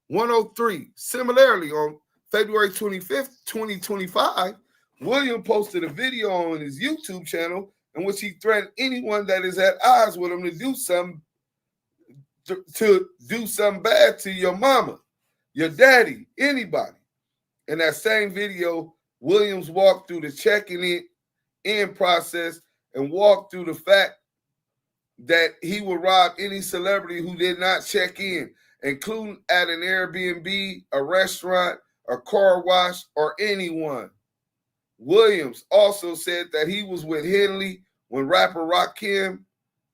103. Similarly, on February 25th, 2025, William posted a video on his YouTube channel in which he threatened anyone that is at odds with him to do something bad to your mama, your daddy, anybody. In that same video, Williams walked through the checking it in process and walked through the fact that he would rob any celebrity who did not check in, including at an Airbnb, a restaurant, a car wash, or anyone. Williams also said that he was with Henley when rapper Rakim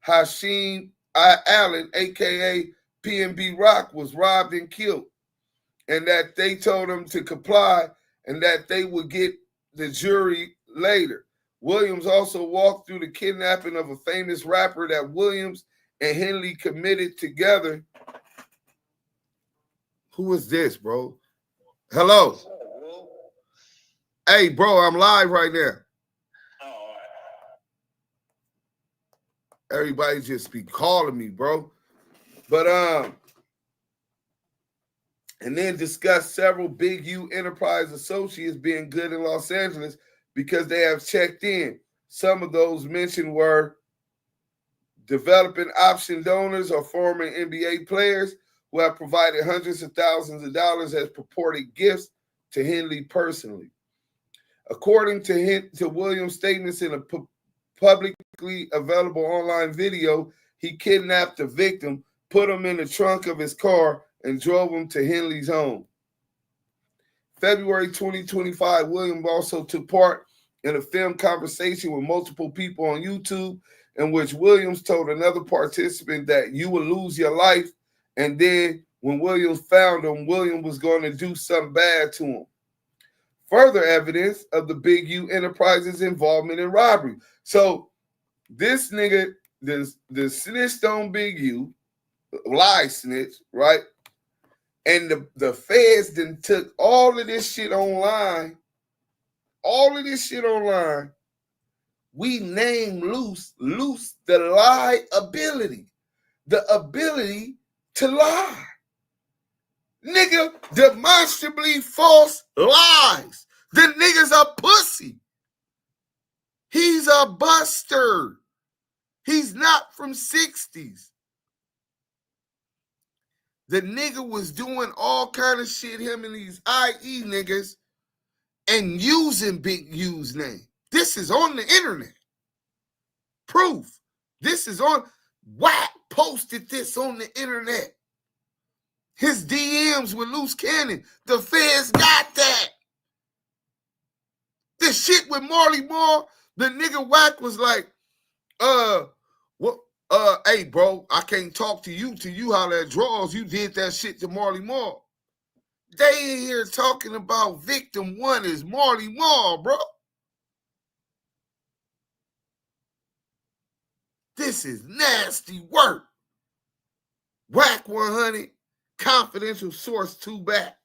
Hashim Allen, a.k.a. PNB Rock, was robbed and killed, and that they told him to comply and that they would get the jury later. Williams also walked through the kidnapping of a famous rapper that Williams and Henley committed together. Who is this, bro? Hello. Hey, bro, I'm live right now. Everybody just be calling me, bro. But and then discuss several Big U enterprise associates being good in Los Angeles because they have checked in. Some of those mentioned were developing option donors or former NBA players who have provided hundreds of thousands of dollars as purported gifts to Henley personally. According to Williams' statements in a publicly available online video, he kidnapped the victim, put him in the trunk of his car, and drove him to Henley's home. February 2025, Williams also took part in a film conversation with multiple people on YouTube in which Williams told another participant that you will lose your life, and then when Williams found him, Williams was going to do something bad to him. further evidence of the Big U Enterprises involvement in robbery. So this nigga, the snitched on Big U, lie snitch, right? And the feds then took all of this shit online. We named Luce the liability, the ability to lie. Nigga, demonstrably false lies. The nigga's a pussy. He's a buster. He's not from 60s. The nigga was doing all kind of shit, him and these IE niggas, and using Big U's name. This is on the internet. Proof. This is on. Wack posted this on the internet. His DMs with Luce Cannon. The feds got that. The shit with Marley Marl, the nigga Wack was like, hey, bro, I can't talk to you how that draws. You did that shit to Marley Marl. They in here talking about victim one is Marley Marl, bro. This is nasty work. Wack 100, confidential source 2 back.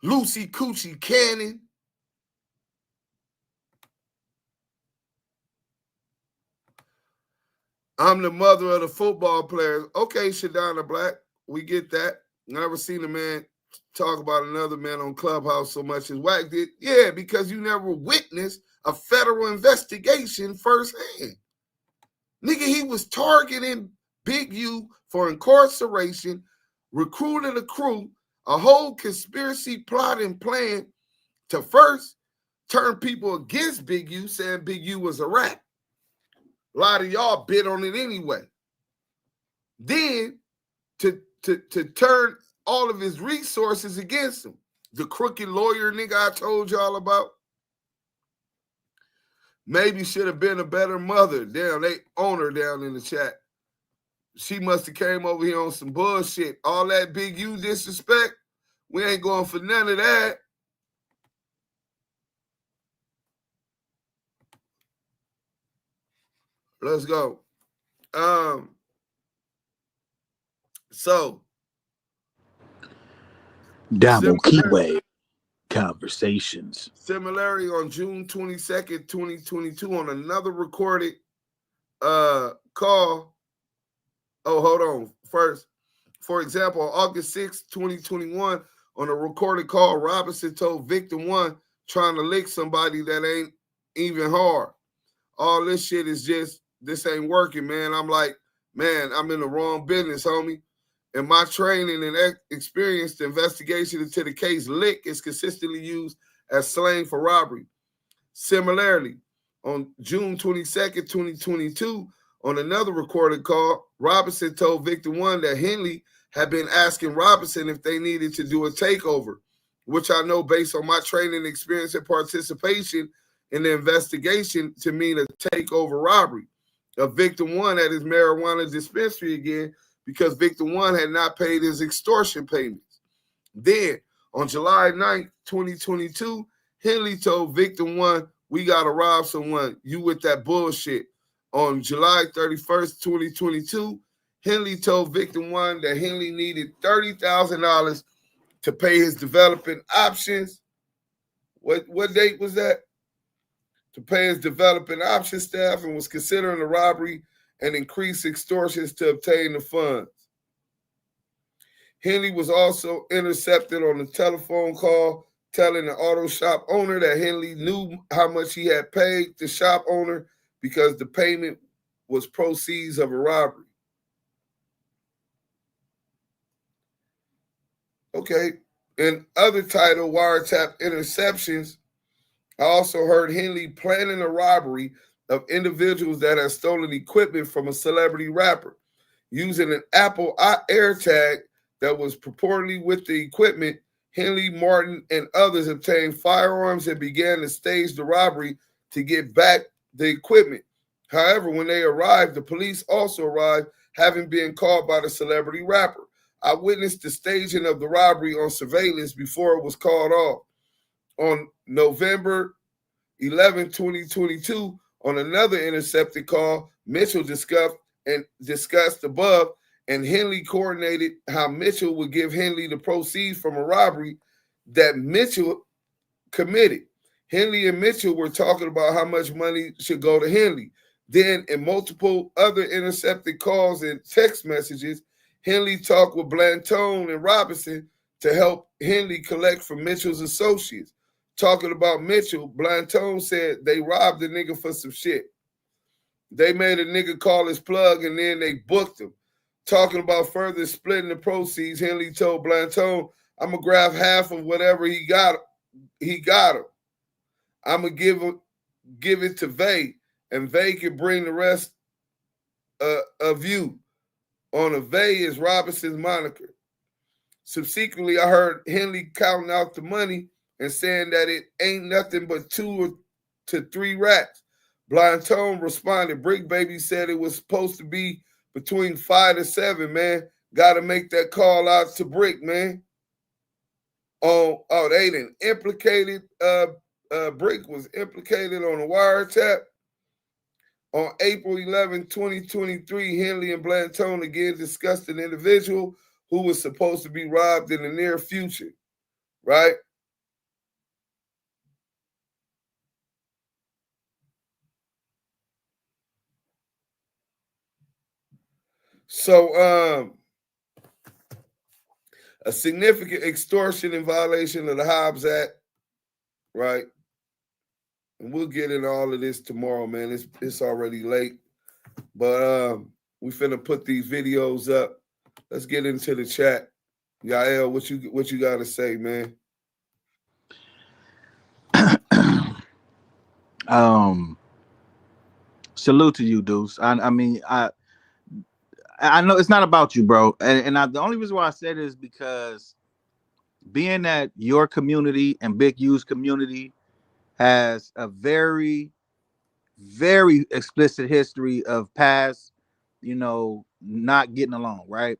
Luce Coochie Cannon. I'm the mother of the football players. Okay, Shadonna Black, we get that. Never seen a man talk about another man on Clubhouse so much as Wack did. Yeah, because you never witnessed a federal investigation firsthand. Nigga, he was targeting Big U for incarceration, recruited a crew, a whole conspiracy plot and plan to first turn people against Big U, saying Big U was a rat. A lot of y'all bid on it anyway. Then to turn all of his resources against him. The crooked lawyer nigga I told y'all about. Maybe should have been a better mother. Damn, they own her down in the chat. She must have came over here on some bullshit. All that Big U disrespect, we ain't going for none of that. Let's go. So Damu Kiwe Conversations. Similarly, on June 22nd, 2022, on another recorded call. Oh, hold on. First, for example, on August 6th, 2021, on a recorded call, Robinson told victim one trying to lick somebody that ain't even hard. All this shit is just, this ain't working, man. I'm like, man, I'm in the wrong business, homie. In my training and experience, the investigation into the case, lick is consistently used as slang for robbery. Similarly, on June 22nd, 2022, on another recorded call, Robinson told victim one that Henley had been asking Robinson if they needed to do a takeover, which I know based on my training experience and participation in the investigation to mean a takeover robbery of victim one at his marijuana dispensary again, because victim one had not paid his extortion payments. Then, on July 9th, 2022, Henley told victim one, we got to rob someone. You with that bullshit. On July 31st, 2022, Henley told victim one that Henley needed $30,000 to pay his developing options. What date was that? To pay his developing option staff, and was considering a robbery and increased extortions to obtain the funds. Henley was also intercepted on a telephone call telling the auto shop owner that Henley knew how much he had paid the shop owner because the payment was proceeds of a robbery. Okay. In other title, wiretap interceptions, I also heard Henley planning a robbery of individuals that had stolen equipment from a celebrity rapper. Using an Apple AirTag that was purportedly with the equipment, Henley, Martin, and others obtained firearms and began to stage the robbery to get back the equipment. However, when they arrived, the police also arrived, having been called by the celebrity rapper. I witnessed the staging of the robbery on surveillance before it was called off. On November 11, 2022, on another intercepted call, Mitchell discussed above, and Henley coordinated how Mitchell would give Henley the proceeds from a robbery that Mitchell committed. Henley and Mitchell were talking about how much money should go to Henley. Then, in multiple other intercepted calls and text messages, Henley talked with Blantone and Robinson to help Henley collect from Mitchell's associates. Talking about Mitchell, Blantone said they robbed the nigga for some shit. They made a nigga call his plug and then they booked him. Talking about further splitting the proceeds, Henley told Blantone, I'm going to grab half of whatever he got him. I'm going to give it to Vay, and Vay can bring the rest of you. On a Vay is Robinson's moniker. Subsequently, I heard Henley counting out the money and saying that it ain't nothing but 2 to 3 racks. Blantone responded, Bricc Baby said it was supposed to be between 5 to 7, man. Got to make that call out to Bricc, man. Oh, they didn't implicated. Bricc was implicated on a wiretap. On April 11, 2023, Henley and Blantone again discussed an individual who was supposed to be robbed in the near future, right? So, a significant extortion in violation of the Hobbs Act, right? And we'll get into all of this tomorrow, man. It's already late. But we finna put these videos up. Let's get into the chat. Yael, what you gotta say, man? Salute to you, Deuce. I mean, I know it's not about you, bro. And the only reason why I said it is because being that your community and Big U's community has a very, very explicit history of past, not getting along, right?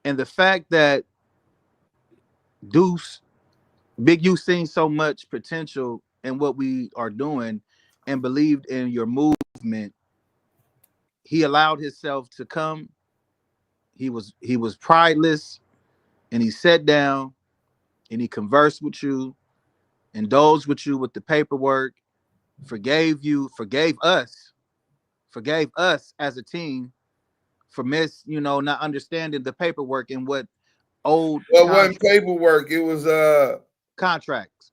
And the fact that Deuce, Big U seen so much potential in what we are doing and believed in your movement, he allowed himself to come. He was prideless, and he sat down and he conversed with you, indulged with you with the paperwork, forgave us as a team for not understanding the paperwork and what old. Well, it wasn't paperwork. It was contracts.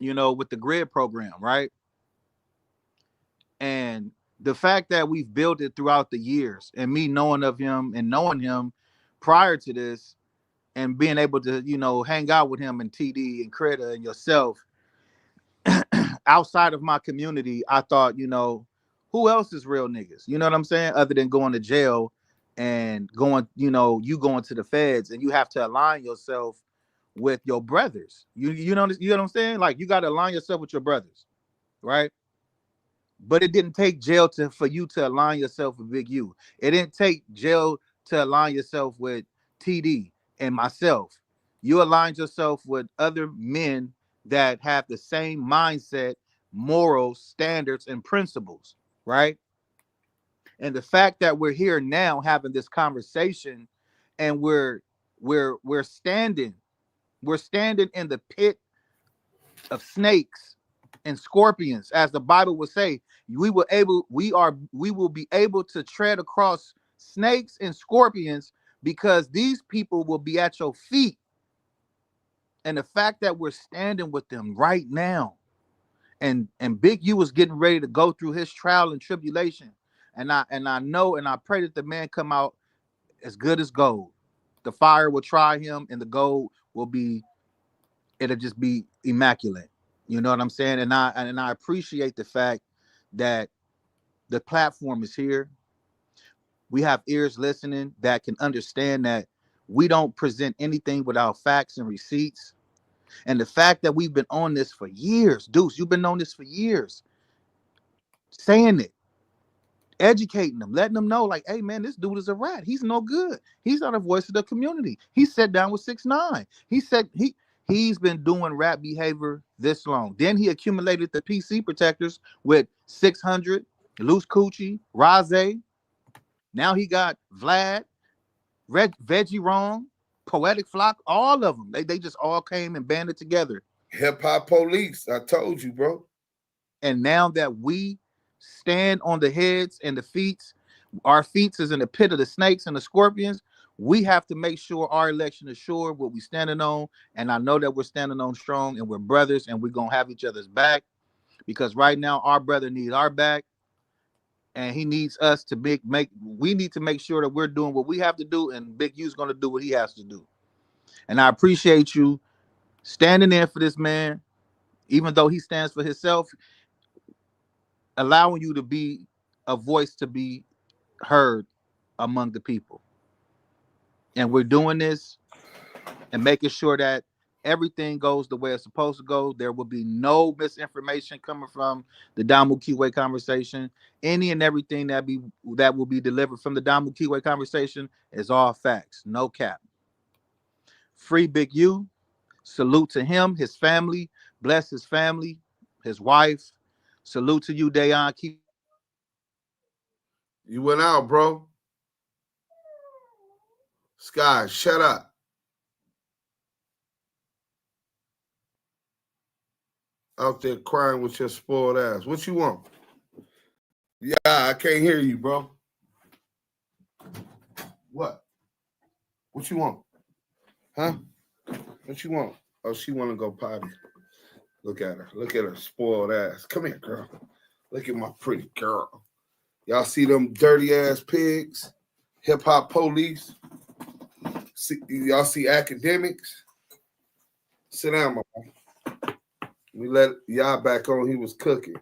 With the grid program, right? And the fact that we've built it throughout the years, and me knowing of him and knowing him prior to this, and being able to hang out with him and TD and Critta and yourself outside of my community, I thought, who else is real niggas? You know what I'm saying? Other than going to jail and going, you going to the feds, and you have to align yourself with your brothers. You know what I'm saying? Like, you got to align yourself with your brothers, right? But it didn't take jail for you to align yourself with Big U. It didn't take jail to align yourself with TD and myself. You aligned yourself with other men that have the same mindset, morals, standards, and principles, right? And the fact that we're here now having this conversation, and we're standing in the pit of snakes and scorpions, as the Bible would say, we will be able to tread across snakes and scorpions, because these people will be at your feet. And the fact that we're standing with them right now, and Big U is getting ready to go through his trial and tribulation, and I know and I pray that the man come out as good as gold. The fire will try him, and the gold it'll just be immaculate. You know what I'm saying? And I appreciate the fact that the platform is here. We have ears listening that can understand that we don't present anything without facts and receipts. And the fact that we've been on this for years, Deuce, you've been on this for years, saying it educating them, letting them know, like, hey man, this dude is a rat. He's no good. He's not a voice of the community. He sat down with 6ix9ine. He said he's been doing rat behavior this long. Then he accumulated the PC protectors with 600, Luce Coochie, Rose. Now he got Vlad, Veggie Wrong, Poetic Flock, all of them. They just all came and banded together. Hip hop police, I told you, bro. And now that we stand on the heads and the feet, our feet is in the pit of the snakes and the scorpions, we have to make sure our election is sure what we're standing on. And I know that we're standing on strong and we're brothers and we're going to have each other's back, because right now our brother needs our back and he needs us to we need to make sure that we're doing what we have to do, and Big U's going to do what he has to do. And I appreciate you standing in for this man, even though he stands for himself, allowing you to be a voice to be heard among the people. And we're doing this and making sure that everything goes the way it's supposed to go. There will be no misinformation coming from the Damu Kiwe conversation. Any and everything that will be delivered from the Damu Kiwe conversation is all facts, no cap. Free Big U. Salute to him, his family. Bless his family, his wife. Salute to you, Dayon. You went out, bro. Sky, shut up. Out there crying with your spoiled ass. What you want? Yeah, I can't hear you, bro. What? What you want? Huh? What you want? Oh, she want to go potty. Look at her. Look at her spoiled ass. Come here, girl. Look at my pretty girl. Y'all see them dirty ass pigs? Hip hop police? Y'all see academics? Sit down, my boy. We let y'all back on. He was cooking.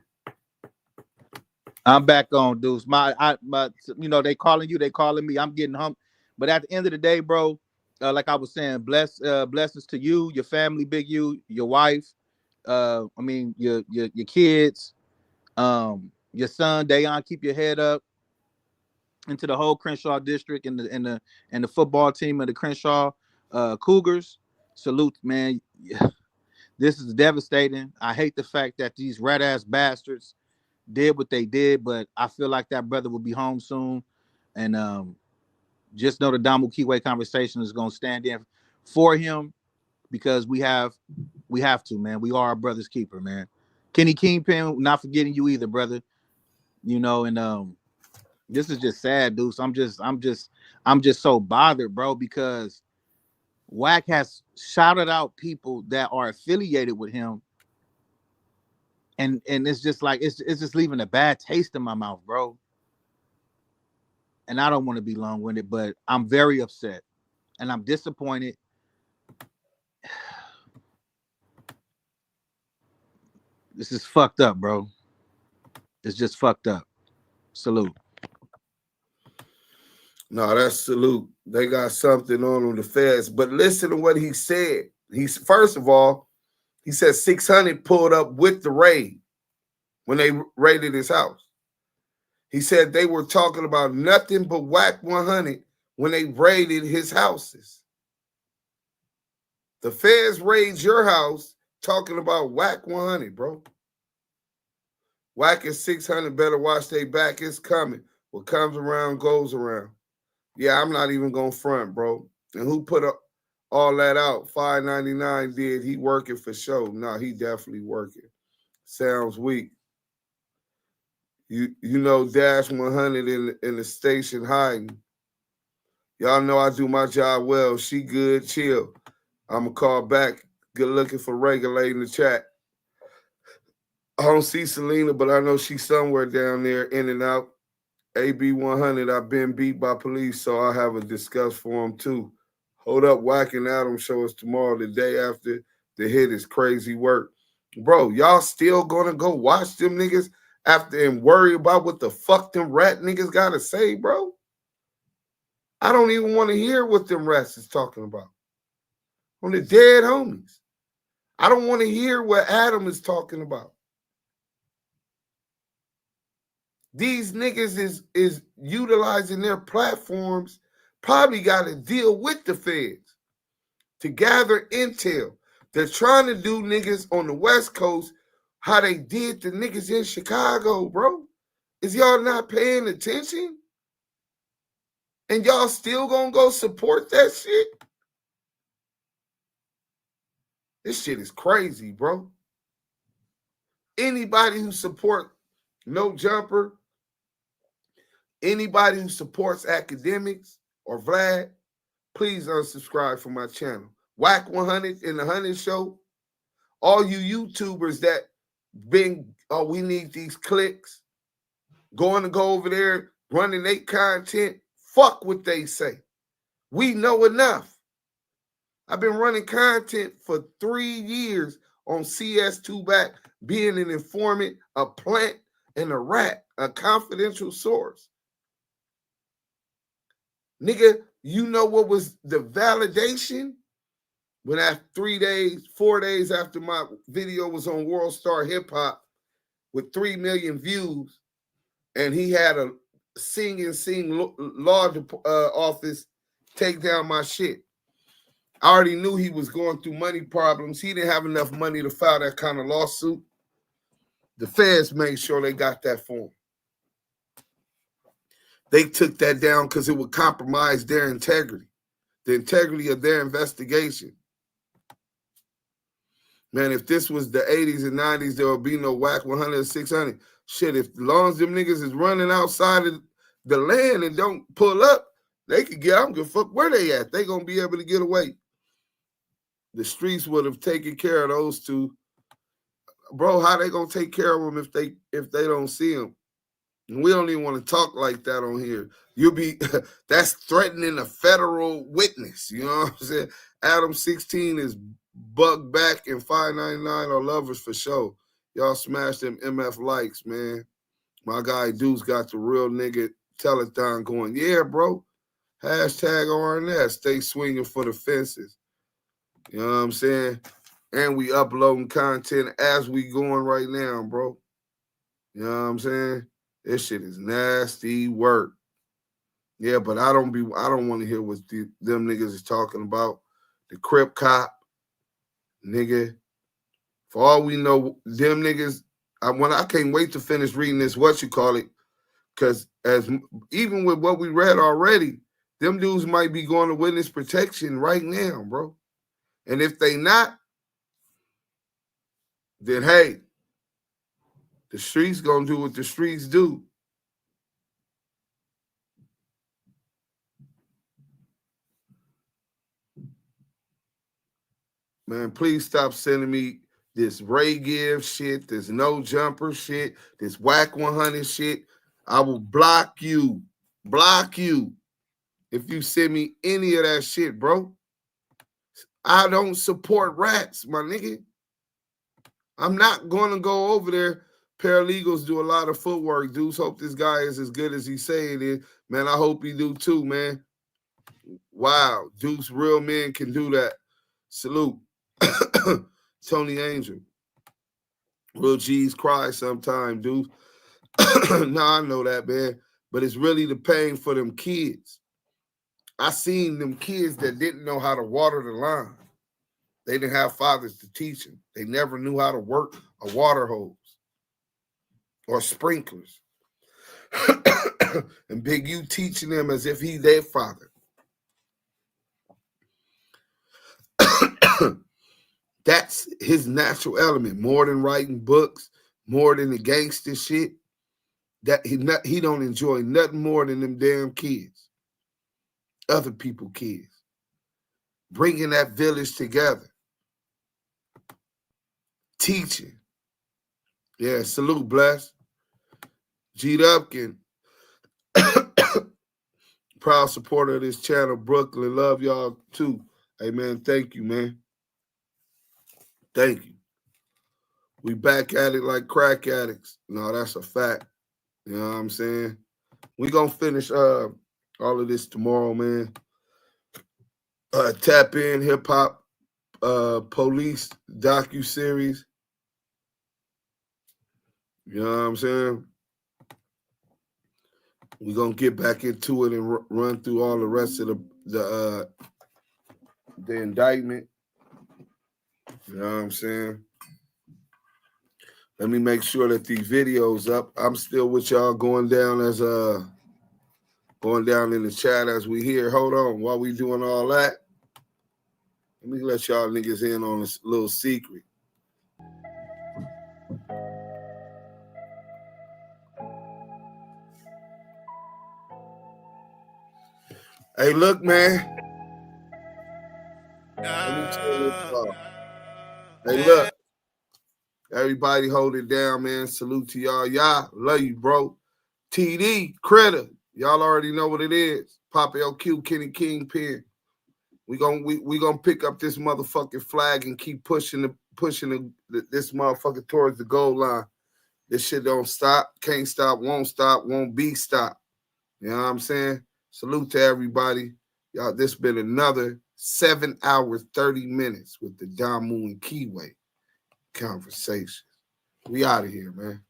I'm back on, dudes. You know, they calling you, they calling me. I'm getting humped. But at the end of the day, bro, like I was saying, blessings to you, your family, Big U, your wife. Your kids, your son, Dayon. Keep your head up. Into the whole Crenshaw district and the football team of the Crenshaw Cougars. Salute, man. This is devastating. I hate the fact that these rat ass bastards did what they did, but I feel like that brother will be home soon. And just know the Damu Kiwe conversation is gonna stand in for him, because we have to, man. We are our brother's keeper, man. Kenny Kingpin, not forgetting you either, brother. You know, and this is just sad, dude. So I'm just so bothered, bro, because Wack has shouted out people that are affiliated with him, and it's just like it's just leaving a bad taste in my mouth, bro. And I don't want to be long-winded, but I'm very upset and I'm disappointed. This is fucked up, bro. It's just fucked up. Salute. No, that's salute. They got something on them, the feds. But listen to what he said. First of all, he said 600 pulled up with the raid when they raided his house. He said they were talking about nothing but Wack 100 when they raided his houses. The feds raid your house talking about Wack 100, bro. Wack and 600 better watch their back. It's coming. What comes around goes around. Yeah, I'm not even going to front, bro. And who put all that out? 599 did. He working for show. No, he definitely working. Sounds weak. You know Dash 100 in the station hiding. Y'all know I do my job well. She good, chill. I'm going to call back. Good looking for regulating the chat. I don't see Selena, but I know she's somewhere down there, in and out. AB 100, I've been beat by police, so I'll have a discuss for him too. Hold up, Wack and Adam show us tomorrow, the day after the hit is crazy work. Bro, y'all still gonna go watch them niggas after and worry about what the fuck them rat niggas gotta say, bro? I don't even want to hear what them rats is talking about. On the dead homies. I don't want to hear what Adam is talking about. These niggas is utilizing their platforms, probably got to deal with the feds to gather intel. They're trying to do niggas on the West Coast how they did the niggas in Chicago, bro. Is y'all not paying attention? And y'all still gonna go support that shit? This shit is crazy, bro. Anybody who support No Jumper, anybody who supports academics or Vlad, please unsubscribe from my channel. Whack 100 in the Hunnet Show. All you YouTubers that been, oh, we need these clicks, going to go over there, running their content, fuck what they say. We know enough. I've been running content for 3 years on CS2 back, being an informant, a plant, and a rat, a confidential source. Nigga, you know what was the validation? When after 4 days after my video was on World Star Hip Hop with 3 million views, and he had a sing law office take down my shit. I already knew he was going through money problems. He didn't have enough money to file that kind of lawsuit. The feds made sure they got that for him. They took that down because it would compromise their integrity, the integrity of their investigation. Man, if this was the 80s and 90s, there would be no whack 100 or 600. Shit, if as long as them niggas is running outside of the land and don't pull up, they could get, I don't give a fuck where they at. They going to be able to get away. The streets would have taken care of those two. Bro, how they going to take care of them if they don't see them? And we don't even want to talk like that on here. You'll be, that's threatening a federal witness. You know what I'm saying? Adam 16 is Buck Back and 599 are lovers for sure. Y'all smash them MF likes, man. My guy Deuce got the real nigga telethon going. Yeah, bro. Hashtag RNS. Stay swinging for the fences. You know what I'm saying? And we uploading content as we going right now, bro. You know what I'm saying? This shit is nasty work. Yeah, but I don't want to hear what them niggas is talking about. The Crip cop, nigga. For all we know, them niggas, I can't wait to finish reading this, because even with what we read already, them dudes might be going to witness protection right now, bro. And if they not, then hey, the streets gonna do what the streets do. Man, please stop sending me this Ray Give shit, this No Jumper shit, this Whack 100 shit. I will block you. Block you if you send me any of that shit, bro. I don't support rats, my nigga. I'm not going to go over there. Paralegals do a lot of footwork, dudes. Hope this guy is as good as he say it is. Man, I hope he do too, man. Wow. Dudes, real men can do that. Salute. Tony Angel. Real G's cry sometime, dude. Nah, I know that, man. But it's really the pain for them kids. I seen them kids that didn't know how to water the lawn. They didn't have fathers to teach them. They never knew how to work a water hose or sprinklers. And Big U teaching them as if he's their father. That's his natural element, more than writing books, more than the gangster shit. That he don't enjoy nothing more than them damn kids, other people kids, bringing that village together, teaching. Yeah, salute, bless. G Dupkin, proud supporter of this channel, Brooklyn. Love y'all too. Hey man, thank you, man. Thank you. We back at it like crack addicts. No, that's a fact. You know what I'm saying? We gonna finish all of this tomorrow, man. Tap in hip hop police docu-series. You know what I'm saying? We're gonna get back into it and run through all the rest of the indictment. You know what I'm saying? Let me make sure that these videos up. I'm still with y'all going down in the chat as we hear. Hold on, while we doing all that, let me let y'all niggas in on this little secret. Hey, look, man. Let me turn this off. Hey, look. Everybody hold it down, man. Salute to y'all. Y'all, love you, bro. TD, Critter. Y'all already know what it is. Pop LQ, Kenny Kingpin. We gonna pick up this motherfucking flag and keep pushing this motherfucker towards the goal line. This shit don't stop, can't stop, won't be stopped. You know what I'm saying? Salute to everybody. Y'all, this been another 7 hours, 30 minutes with the Damu Kiwe Conversations. We out of here, man.